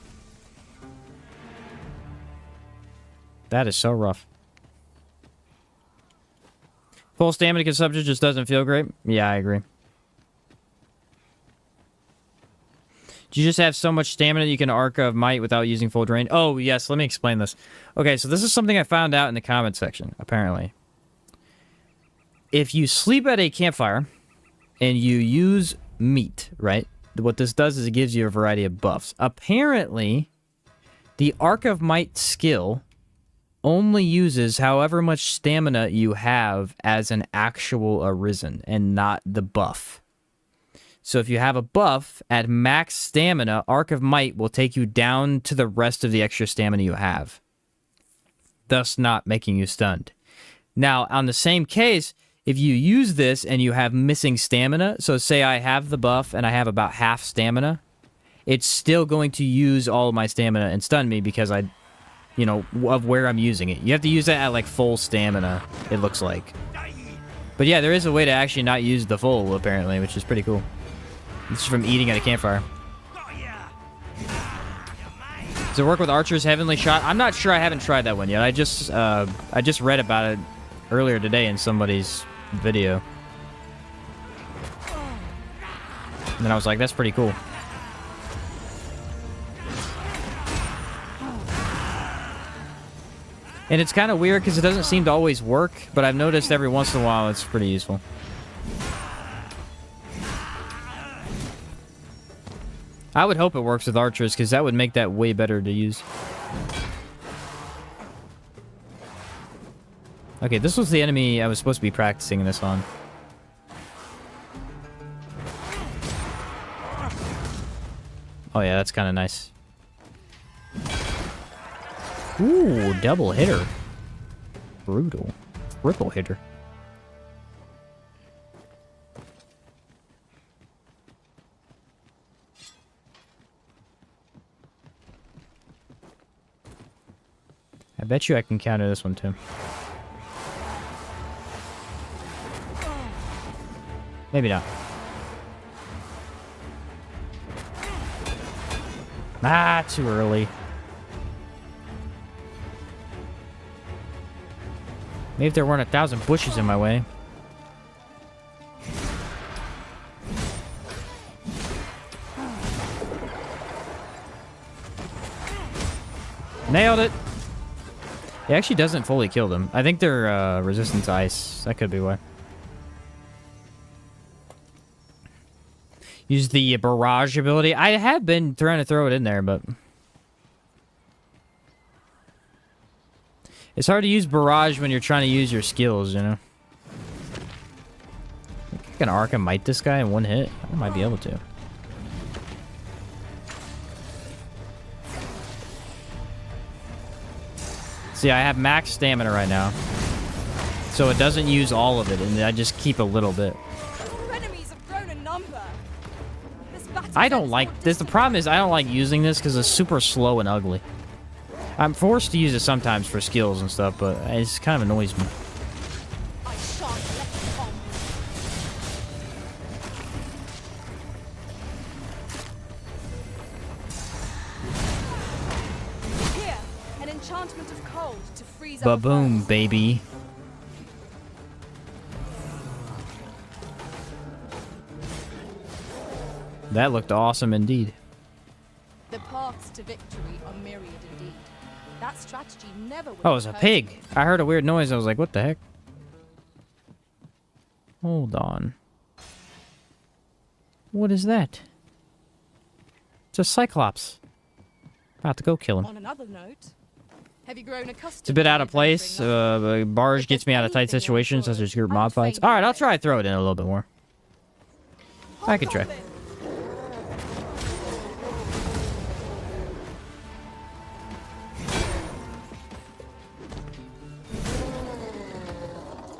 That is so rough. Full stamina consumption just doesn't feel great. Yeah, I agree. Do you just have so much stamina that you can Arc of Might without using full drain? Oh, yes, let me explain this. Okay, so this is something I found out in the comment section, apparently. If you sleep at a campfire and you use meat, right? What this does is it gives you a variety of buffs. Apparently, the Arc of Might skill only uses however much stamina you have as an actual Arisen and not the buff. So if you have a buff at max stamina, Arc of Might will take you down to the rest of the extra stamina you have, thus not making you stunned. Now, on the same case, if you use this and you have missing stamina, so say I have the buff and I have about half stamina, it's still going to use all of my stamina and stun me because you know, of where I'm using it. You have to use that at, like, full stamina, it looks like. But yeah, there is a way to actually not use the full, apparently, which is pretty cool. This is from eating at a campfire. Does it work with Archer's Heavenly Shot? I'm not sure. I haven't tried that one yet. I just read about it earlier today in somebody's video. And then I was like, that's pretty cool. And it's kind of weird because it doesn't seem to always work, but I've noticed every once in a while it's pretty useful. I would hope it works with archers because that would make that way better to use. Okay, this was the enemy I was supposed to be practicing this on. Oh yeah, that's kind of nice. Ooh, double hitter. Brutal. Triple hitter. I bet you I can counter this one too. Maybe not. Ah, too early. Maybe if there weren't 1,000 bushes in my way. Nailed it! It actually doesn't fully kill them. I think they're resistant to ice. That could be why. Use the barrage ability. I have been trying to throw it in there, but... it's hard to use barrage when you're trying to use your skills, you know? I think I can Arc and Might this guy in one hit. I might be able to. See, I have max stamina right now. So it doesn't use all of it, and I just keep a little bit. Enemies have grown in number. I don't like this. The problem is I don't like using this because it's super slow and ugly. I'm forced to use it sometimes for skills and stuff, but it kind of annoys me. I shan't enchantment of cold to freeze our Ba-boom, foes. baby. That looked awesome indeed. The paths to victory are myriad indeed. That strategy never would Oh, it have was a occurred pig. to me. I heard a weird noise. I was like, what the heck? Hold on. What is that? It's a cyclops. About to go kill him. On another note, have you grown accustomed It's a bit to out of place. adventuring life? Barge If gets there's me out of tight anything you're situations, such unsure as of, group I mob would fights. fain Alright, I'll know. try to throw it in a little bit more. I can try. Hobgoblin!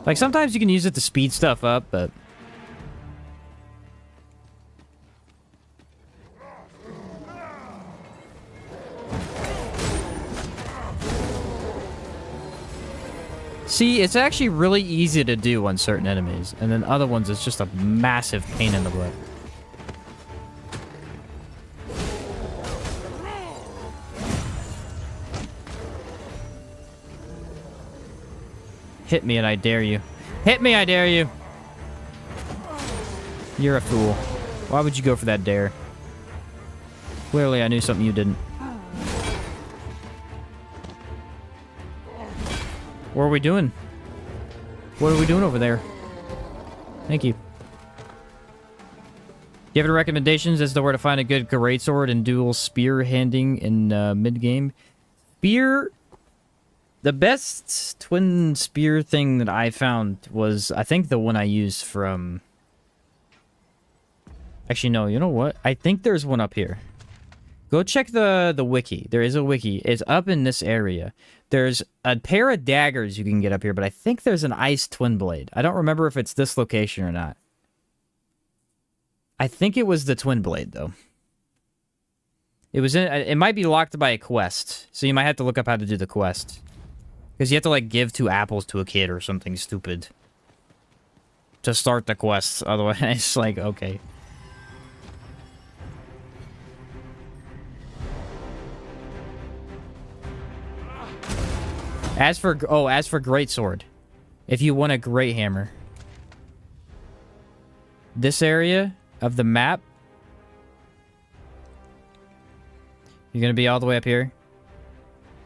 Like, sometimes you can use it to speed stuff up, but... See, it's actually really easy to do on certain enemies, and then other ones it's just a massive pain in the butt. Hit me and I dare you. Hit me, I dare you! You're a fool. Why would you go for that dare? Clearly I knew something you didn't. What are we doing? What are we doing over there? Thank you. Do you have any recommendations as to where to find a good greatsword and dual spear handing in mid-game? Spear... The best twin spear thing that I found was, I think, the one I used from... Actually, no, you know what? I think there's one up here. Go check the wiki. There is a wiki. It's up in this area. There's a pair of daggers you can get up here, but I think there's an ice twin blade. I don't remember if it's this location or not. I think it was the twin blade, though. It was in... It might be locked by a quest, so you might have to look up how to do the quest. Because you have to, like, give 2 apples to a kid or something stupid. To start the quest. Otherwise, it's like, okay. As for greatsword. If you want a great hammer. This area of the map. You're going to be all the way up here.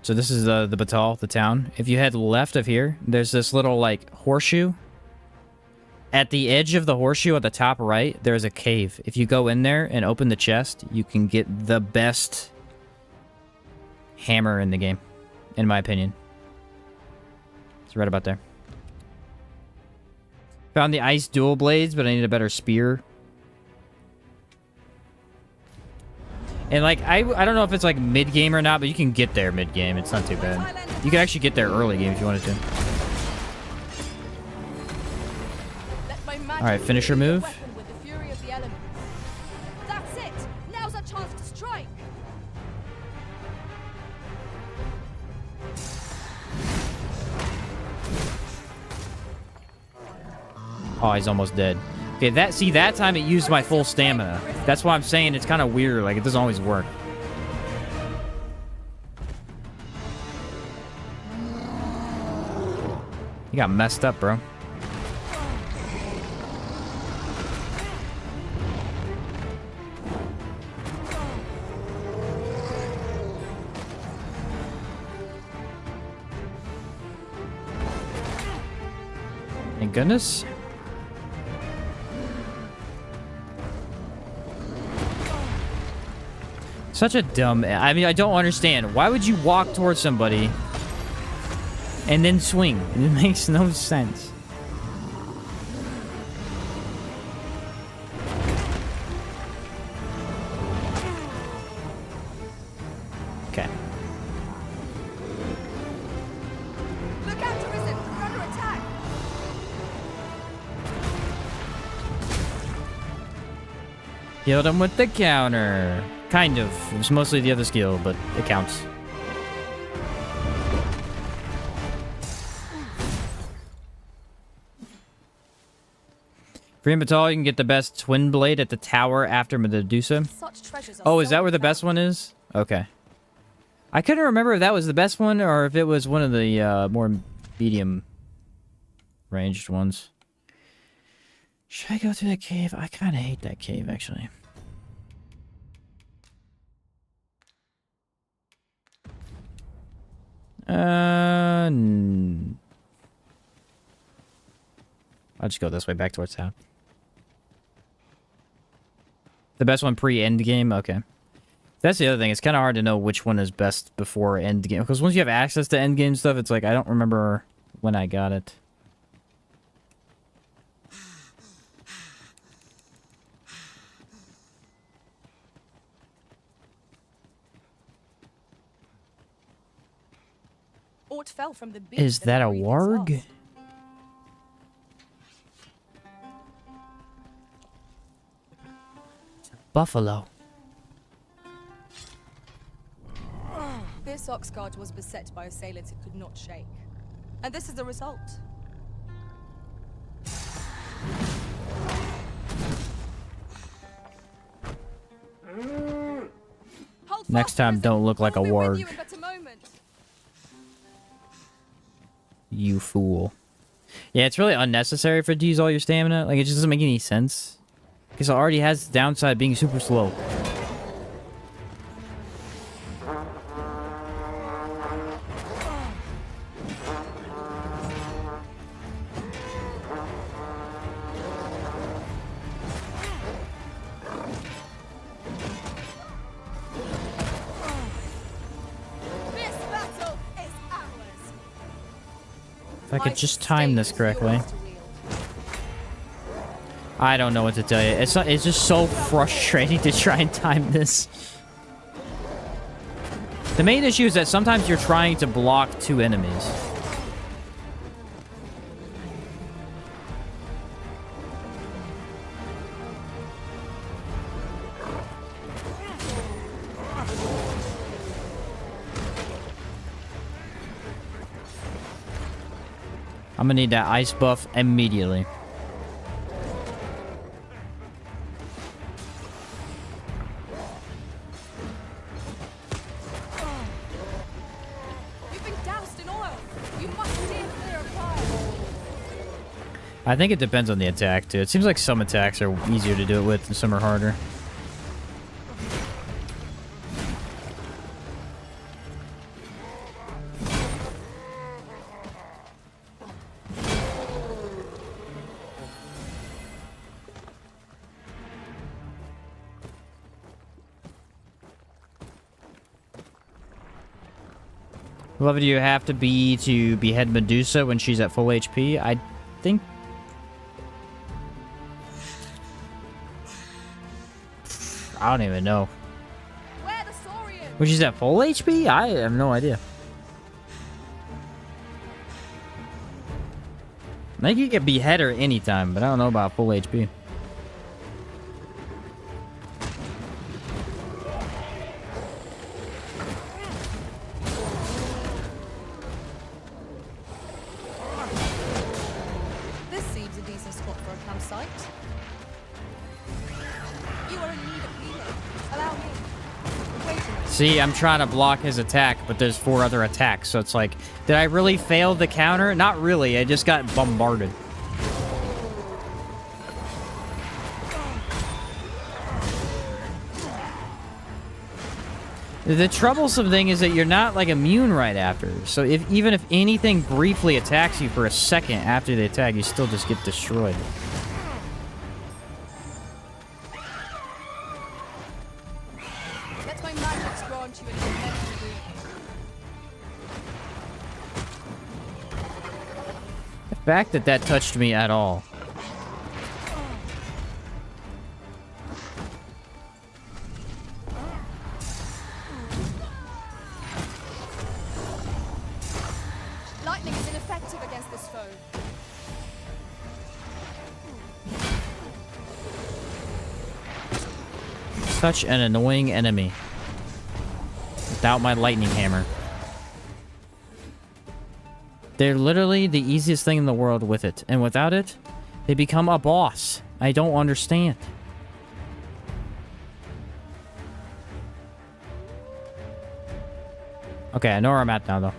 So this is the Batal, the town. If you head left of here, there's this little, like, horseshoe. At the edge of the horseshoe at the top right, there's a cave. If you go in there and open the chest, you can get the best hammer in the game, in my opinion. It's right about there. Found the ice dual blades, but I need a better spear. And, like, I don't know if it's, like, mid-game or not, but you can get there mid-game. It's not too bad. You can actually get there early game if you wanted to. Alright, finisher move. With the fury of the elements. That's it! Now's our chance to strike! Oh, he's almost dead. Okay, that time it used my full stamina. That's why I'm saying it's kind of weird. Like, it doesn't always work. You got messed up, bro. Thank goodness. Such a dumb... I mean, I don't understand. Why would you walk towards somebody and then swing? It makes no sense. Okay. Look out, Arisen! We're under attack! Killed him with the counter. Kind of. It was mostly the other skill, but it counts. For Batal, you can get the best twin blade at the tower after Medusa. Such treasures are Oh, is so that where the best valuable. one is? Okay. I couldn't remember if that was the best one or if it was one of the more medium ranged ones. Should I go through that cave? I kind of hate that cave, actually. I'll just go this way, back towards town. The best one pre-end game? Okay. That's the other thing. It's kind of hard to know which one is best before end game. Because once you have access to end game stuff, it's like, I don't remember when I got it. Aught fell from the beast Is that a breathes warg? us. Buffalo. This ox cart was beset by assailants it could not shake. And this is the result. Hold Next fast, time, Arisen. don't look like a I'll be with warg. you in but a moment. You fool. Yeah, it's really unnecessary for it to use all your stamina. Like, it just doesn't make any sense. Because it already has the downside of being super slow. This battle is ours. If I could just time this correctly. I don't know what to tell you. It's just so frustrating to try and time this. The main issue is that sometimes you're trying to block two enemies. I'm gonna need that ice buff immediately. You've been doused in oil. You must steer clear of fire. I think it depends on the attack, too. It seems like some attacks are easier to do it with and some are harder. What level do you have to be to behead Medusa when she's at full HP? I think... I don't even know. Where the Saurian? When she's at full HP? I have no idea. I think you can behead her anytime, but I don't know about full HP. This seems a decent spot for a campsite. You are in need of healing. Allow me. Wait a minute. See, I'm trying to block his attack, but there's 4 other attacks, so it's like, did I really fail the counter? Not really, I just got bombarded. The troublesome thing is that you're not, like, immune right after. So even if anything briefly attacks you for a second after the attack, you still just get destroyed. Let my magics grant you an immense degree. The fact that that touched me at all. Lightning is ineffective against this foe. Such an annoying enemy. Without my lightning hammer. They're literally the easiest thing in the world with it. And without it, they become a boss. I don't understand. Okay, I know where I'm at now, though.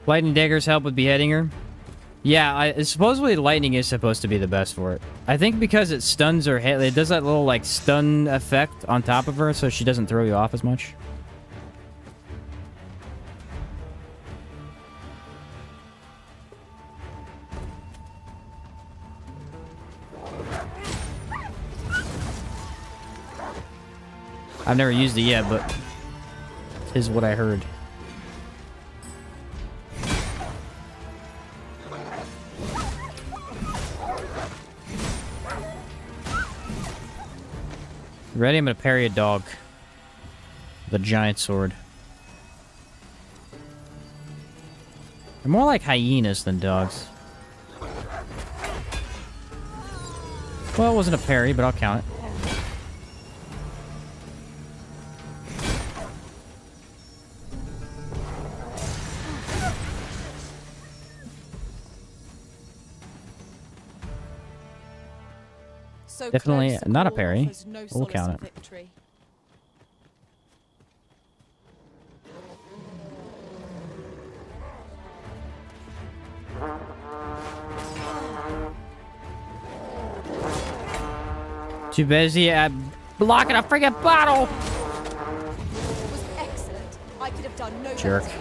Lightning daggers help with beheading her. Yeah, supposedly lightning is supposed to be the best for it. I think because it stuns her head, it does that little, like, stun effect on top of her, so she doesn't throw you off as much. I've never used it yet, but is what I heard. Ready? I'm gonna parry a dog. The giant sword. They're more like hyenas than dogs. Well, it wasn't a parry, but I'll count it. So Definitely close, not a all parry. offers no We'll solace count of it. victory. Too busy at blocking a freaking bottle! It was excellent. I could have done no Jerk. better.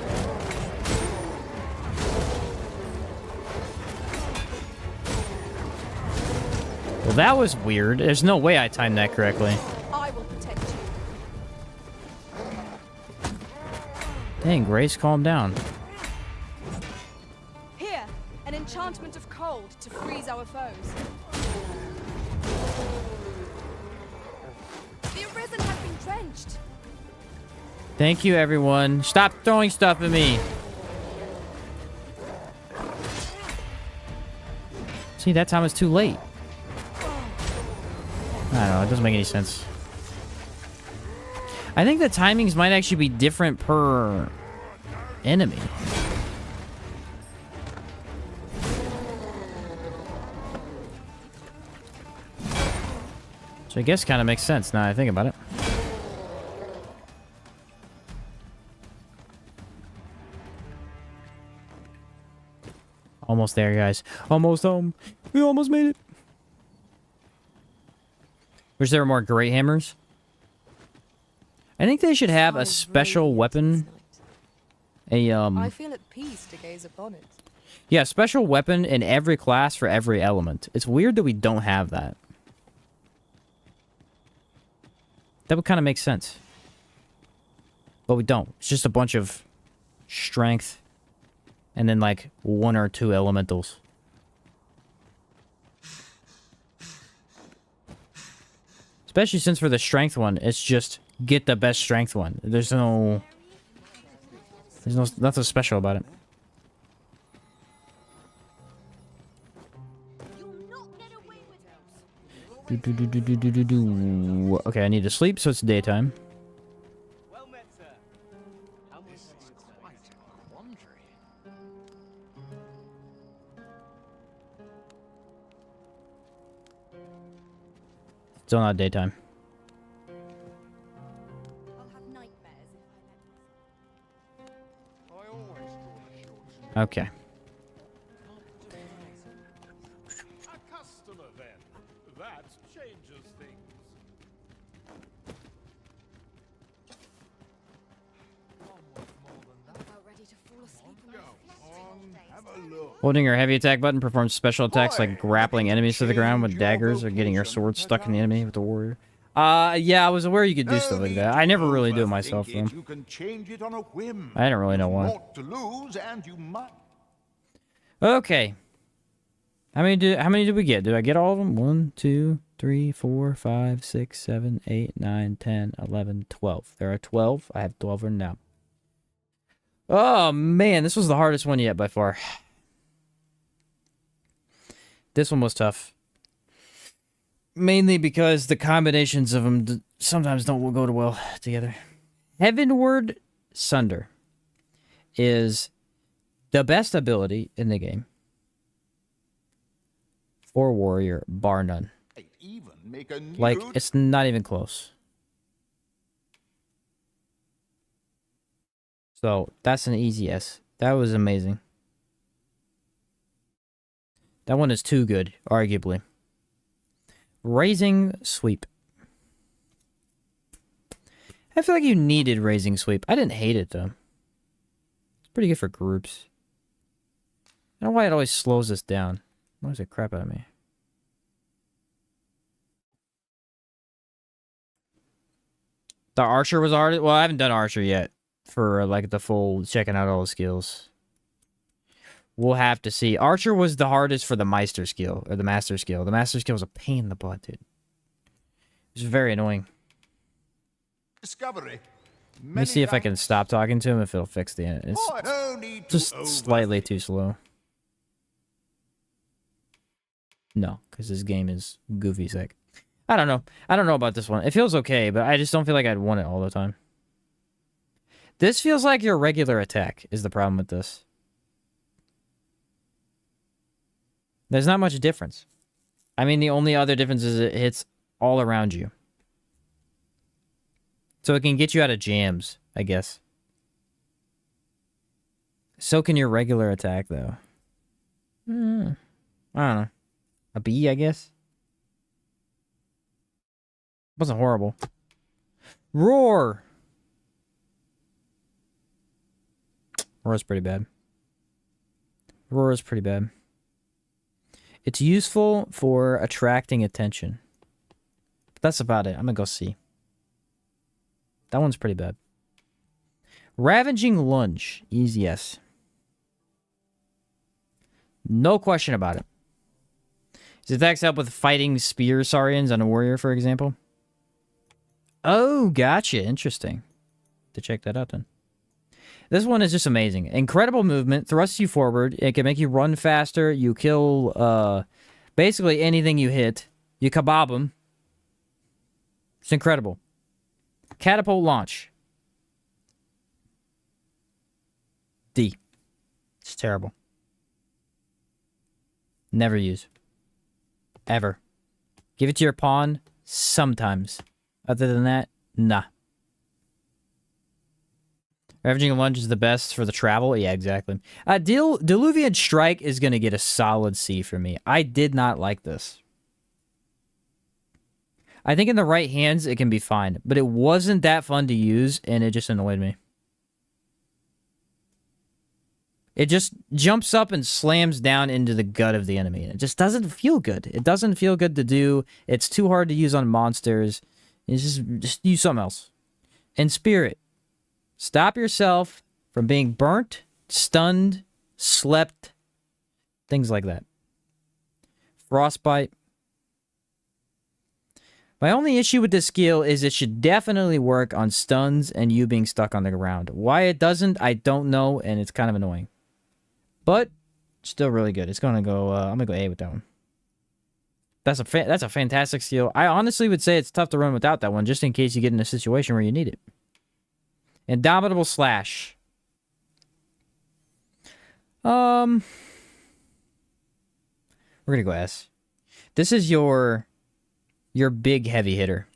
Well, that was weird. There's no way I timed that correctly. I will protect you. Dang, Grace, calm down. Here, an enchantment of cold to freeze our foes. The Arisen has been drenched. Thank you, everyone. Stop throwing stuff at me. See, that time was too late. I don't know, it doesn't make any sense. I think the timings might actually be different per enemy. So I guess kind of makes sense now that I think about it. Almost there, guys. Almost home. We almost made it. Wish there were more great hammers. I think they should have a special weapon. I feel at peace to gaze upon it. Yeah, special weapon in every class for every element. It's weird that we don't have that. That would kind of make sense. But we don't. It's just a bunch of strength and then like 1 or 2 elementals. Especially since for the strength one, it's just get the best strength one. There's nothing special about it. Okay, I need to sleep, so it's daytime. Well met, sir. This is quite a quandary. Still not daytime. I'll have nightmares if I I always draw a short Okay. A customer, then. That changes things. about ready to fall asleep on Have a look. Holding your heavy attack button performs special attacks like grappling enemies to the ground with daggers or getting your sword stuck in the enemy with the warrior. Yeah, I was aware you could do stuff like that. I never really do it myself, though. You can change it on a whim. I don't really know why. Not to lose, and you might. Okay. How many did we get? Did I get all of them? 1, 2, 3, 4, 5, 6, 7, 8, 9, 10, 11, 12. There are 12. I have 12 written down. Oh, man. This was the hardest one yet by far. This one was tough. Mainly because the combinations of them sometimes don't go well together. Heavenward Sunder is the best ability in the game for warrior, bar none. Even make a Like, nude. it's not even close. So that's an easy S. That was amazing. That one is too good, arguably. Raising Sweep. I feel like you needed Raising Sweep. I didn't hate it, though. It's pretty good for groups. I don't know why it always slows us down. Why does it crap out of me? The Archer was hard. Well, I haven't done Archer yet. For, like, the full checking out all the skills. We'll have to see. Archer was the hardest for the Meister skill, or the Master skill. The Master skill was a pain in the butt, dude. It was very annoying. Discovery. Let me see if I can stop talking to him, if it'll fix the end. It's just slightly too slow. No, because this game is goofy sick. I don't know. I don't know about this one. It feels okay, but I just don't feel like I'd want it all the time. This feels like your regular attack is the problem with this. There's not much difference. I mean, the only other difference is it hits all around you. So it can get you out of jams, I guess. So can your regular attack, though. I don't know. A B, I guess? Wasn't horrible. Roar! Roar is pretty bad. Roar is pretty bad. It's useful for attracting attention. But that's about it. I'm gonna go C. That one's pretty bad. Ravaging Lunge. Easy S. No question about it. His attacks help with fighting spear saurians on a warrior, for example. Oh, gotcha. Interesting. To check that out then. This one is just amazing. Incredible movement, thrusts you forward. It can make you run faster. You kill basically anything you hit. You kebab them. It's incredible. Catapult launch. D. It's terrible. Never use. Ever. Give it to your pawn sometimes. Other than that, nah. Ravaging Lunge is the best for the travel? Yeah, exactly. Diluvian Strike is going to get a solid C for me. I did not like this. I think in the right hands, it can be fine. But it wasn't that fun to use, and it just annoyed me. It just jumps up and slams down into the gut of the enemy. It just doesn't feel good. It doesn't feel good to do. It's too hard to use on monsters. It's just use something else. And Spirit. Stop yourself from being burnt, stunned, slept, things like that. Frostbite. My only issue with this skill is it should definitely work on stuns and you being stuck on the ground. Why it doesn't, I don't know, and it's kind of annoying. But still really good. It's gonna go. I'm gonna go A with that one. That's a fantastic skill. I honestly would say it's tough to run without that one, just in case you get in a situation where you need it. Indomitable Slash. We're gonna go S. This is your big heavy hitter.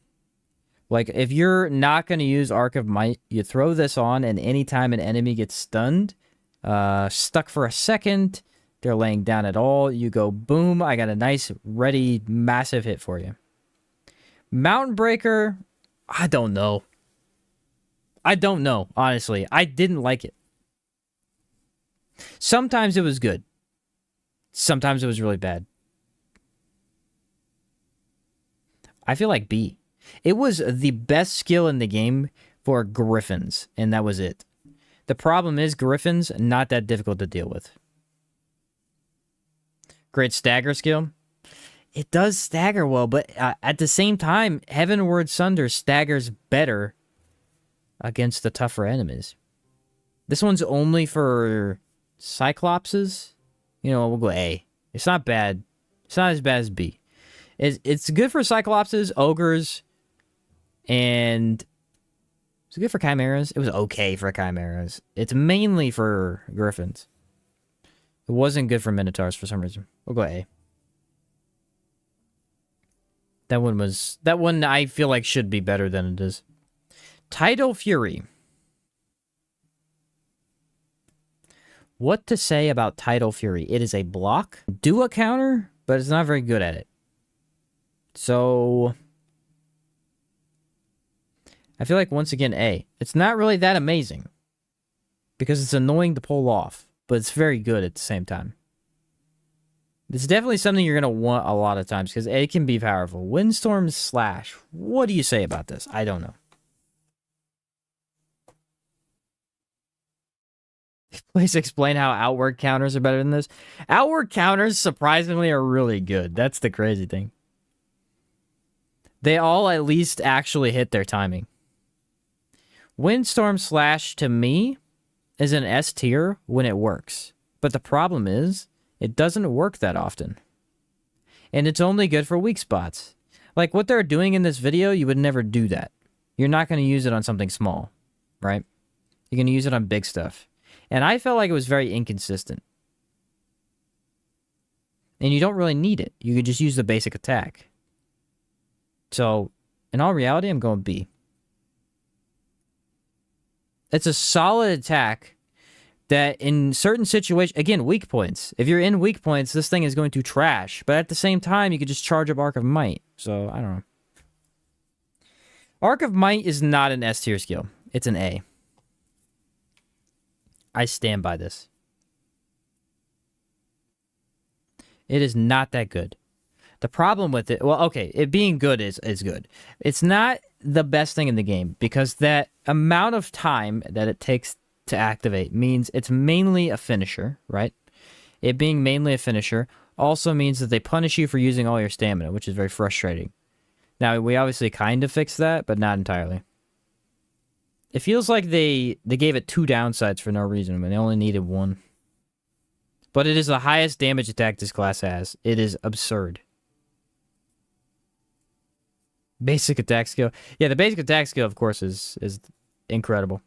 Like, if you're not gonna use Arc of Might, you throw this on, and anytime an enemy gets stunned, stuck for a second, they're laying down at all, you go boom, I got a nice, ready, massive hit for you. Mountain Breaker, I don't know. I don't know, honestly. I didn't like it. Sometimes it was good. Sometimes it was really bad. I feel like B. It was the best skill in the game for Griffins, and that was it. The problem is Griffins, not that difficult to deal with. Great stagger skill. It does stagger well, but at the same time, Heavenward Sunder staggers better against the tougher enemies. This one's only for Cyclopses. You know, we'll go A. It's not bad. It's not as bad as B. It's good for Cyclopses, Ogres, and it's good for Chimeras. It was okay for Chimeras. It's mainly for Griffins. It wasn't good for Minotaurs for some reason. We'll go A. That one I feel like should be better than it is. Tidal Fury. What to say about Tidal Fury? It is a block. Do a counter, but it's not very good at it. So... I feel like, once again, A. It's not really that amazing. Because it's annoying to pull off. But it's very good at the same time. It's definitely something you're going to want a lot of times. Because it can be powerful. Windstorm Slash. What do you say about this? I don't know. Please explain how outward counters are better than this. Outward counters, surprisingly, are really good. That's the crazy thing. They all at least actually hit their timing. Windstorm Slash, to me, is an S tier when it works. But the problem is, it doesn't work that often. And it's only good for weak spots. Like, what they're doing in this video, you would never do that. You're not going to use it on something small, right? You're going to use it on big stuff. And I felt like it was very inconsistent. And you don't really need it. You could just use the basic attack. So, in all reality, I'm going B. It's a solid attack that in certain situations... Again, weak points. If you're in weak points, this thing is going to trash. But at the same time, you could just charge up Arc of Might. So, I don't know. Arc of Might is not an S tier skill. It's an A. I stand by this. It is not that good. The problem with it... Well, okay, it being good is good. It's not the best thing in the game, because that amount of time that it takes to activate means it's mainly a finisher, right? It being mainly a finisher also means that they punish you for using all your stamina, which is very frustrating. Now, we obviously kind of fixed that, but not entirely. It feels like they gave it 2 downsides for no reason, when they only needed 1. But it is the highest damage attack this class has. It is absurd. Basic attack skill. Yeah, the basic attack skill, of course, is incredible.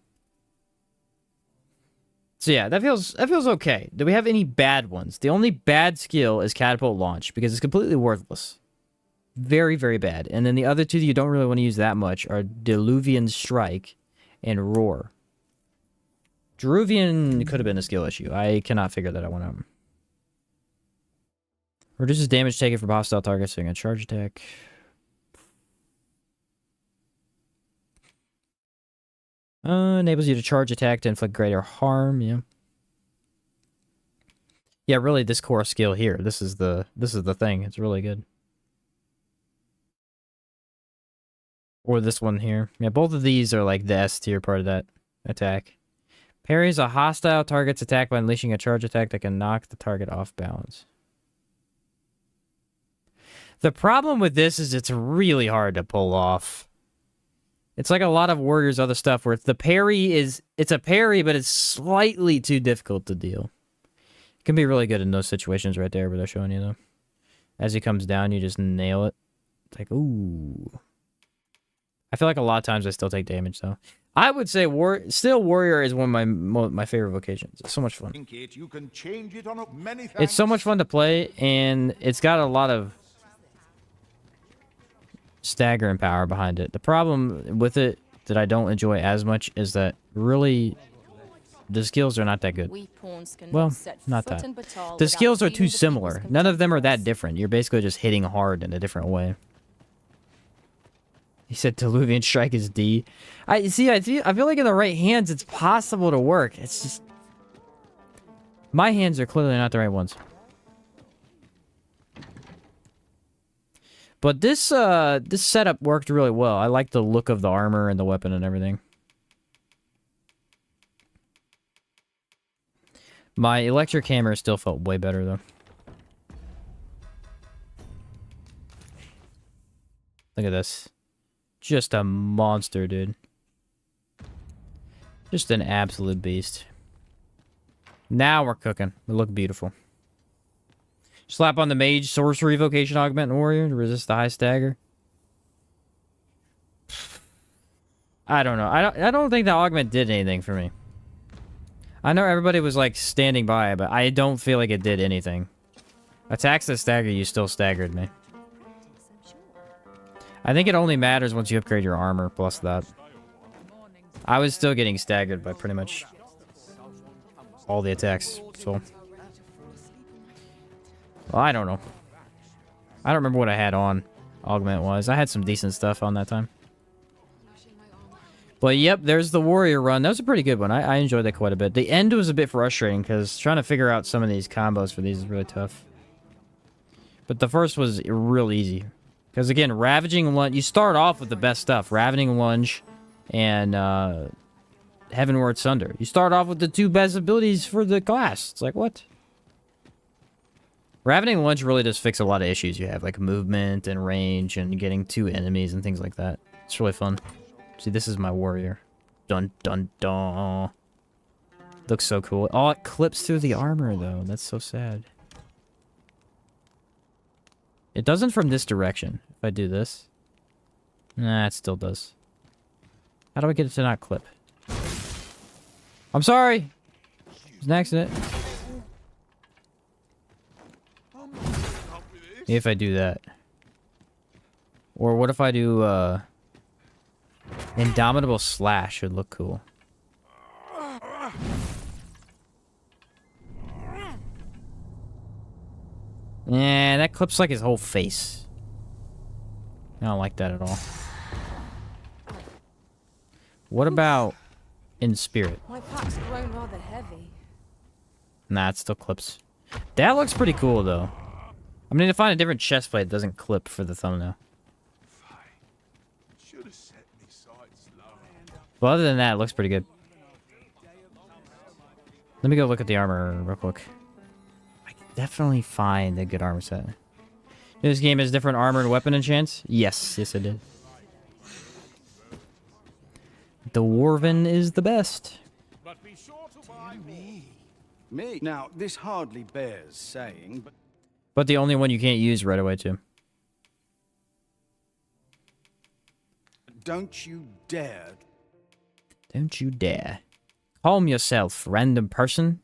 So yeah, that feels okay. Do we have any bad ones? The only bad skill is Catapult Launch, because it's completely worthless. Very, very bad. And then the other two that you don't really want to use that much are Diluvian Strike and Roar. Diluvian could have been a skill issue. I cannot figure that one out. Reduces damage taken from hostile targets during a charge attack. Enables you to charge attack to inflict greater harm, yeah. Yeah, really, this core skill here. This is the thing. It's really good. Or this one here. Yeah, both of these are like the S tier part of that attack. Parries a hostile target's attack by unleashing a charge attack that can knock the target off balance. The problem with this is it's really hard to pull off. It's like a lot of Warriors other stuff where the parry is... It's a parry, but it's slightly too difficult to deal. It can be really good in those situations right there where they're showing you, though. As he comes down, you just nail it. It's like, ooh. I feel like a lot of times I still take damage, though. I would say still Warrior is one of my favorite vocations. It's so much fun. You can change it on many It's so much fun to play, and it's got a lot of staggering power behind it. The problem with it that I don't enjoy as much is that really the skills are not that good. Well, not that. The skills are too similar. None of them are that different. You're basically just hitting hard in a different way. He said Diluvian Strike is D. I feel like in the right hands it's possible to work. It's just... My hands are clearly not the right ones. But this setup worked really well. I like the look of the armor and the weapon and everything. My electric hammer still felt way better, though. Look at this. Just a monster, dude. Just an absolute beast. Now we're cooking. We look beautiful. Slap on the mage, sorcery, vocation, augment, and warrior to resist the high stagger. I don't know. I don't think the augment did anything for me. I know everybody was like standing by, but I don't feel like it did anything. Attacks that stagger you still staggered me. I think it only matters once you upgrade your armor plus that. I was still getting staggered by pretty much all the attacks. So, well, I don't know. I don't remember what I had on augment wise. I had some decent stuff on that time. But yep, there's the warrior run. That was a pretty good one. I enjoyed that quite a bit. The end was a bit frustrating because trying to figure out some of these combos for these is really tough. But the first was real easy. Because again, Ravaging Lunge, you start off with the best stuff. Ravaging Lunge and Heavenward Sunder. You start off with the two best abilities for the class. It's like, what? Ravaging Lunge really does fix a lot of issues you have, like movement and range and getting two enemies and things like that. It's really fun. See, this is my warrior. Dun dun dun. Looks so cool. Oh, it clips through the armor though. That's so sad. It doesn't from this direction. If I do this. Nah, it still does. How do I get it to not clip? I'm sorry! It was an accident. If I do that. Or what if I do, Indomitable Slash would look cool. Yeah, that clips like his whole face. I don't like that at all. What about in spirit? My pack's grown rather heavy. Nah, it still clips. That looks pretty cool though. I'm gonna need to find a different chest plate that doesn't clip for the thumbnail. Well, other than that, it looks pretty good. Let me go look at the armor real quick. I can definitely find a good armor set. This game has different armor and weapon enchants? Yes, yes it did. The Dwarven is the best. But be sure to buy Me? Now, this hardly bears saying, But the only one you can't use right away, too. don't you dare. Don't you dare. Calm yourself, random person.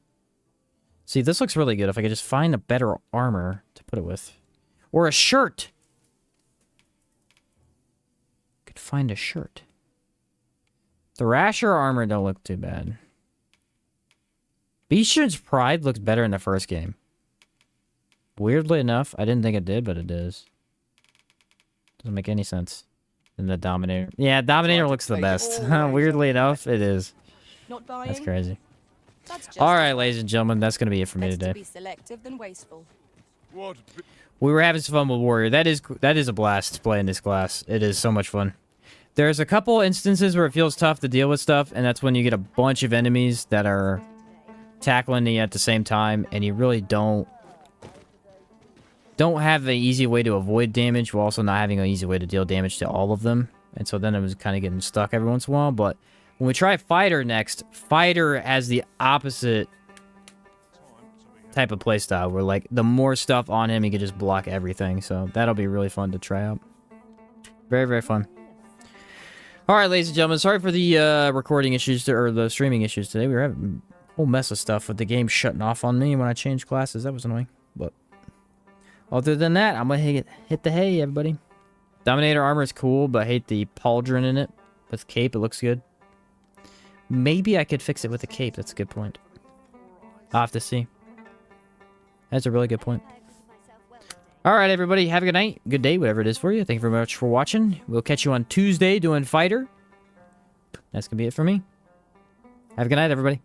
See, this looks really good if I could just find a better armor to put it with. Or a shirt! Could find a shirt. The Rasher armor don't look too bad. Beast's Pride looks better in the first game. Weirdly enough, I didn't think it did, but it does. Doesn't make any sense. And the Dominator. Yeah, Dominator looks the best. Weirdly enough, it is. Not buying? That's crazy. That's Alright, ladies and gentlemen, that's going to be it for me today. be selective than wasteful. We were having some fun with Warrior. That is a blast playing this class. It is so much fun. There's a couple instances where it feels tough to deal with stuff, and that's when you get a bunch of enemies that are tackling you at the same time, and you really don't have an easy way to avoid damage while also not having an easy way to deal damage to all of them. And so then I was kind of getting stuck every once in a while. But when we try Fighter next, Fighter has the opposite type of playstyle where, like, the more stuff on him, he can just block everything. So that'll be really fun to try out. Very, very fun. Alright, ladies and gentlemen, sorry for the recording issues, or the streaming issues today. We were having a whole mess of stuff with the game shutting off on me when I changed classes. That was annoying, but other than that, I'm gonna hit the hay, everybody. Dominator armor is cool, but I hate the pauldron in it. With cape, it looks good. Maybe I could fix it with a cape. That's a good point. I'll have to see. That's a really good point. Alright, everybody. Have a good night. Good day, whatever it is for you. Thank you very much for watching. We'll catch you on Tuesday doing Fighter. That's gonna be it for me. Have a good night, everybody.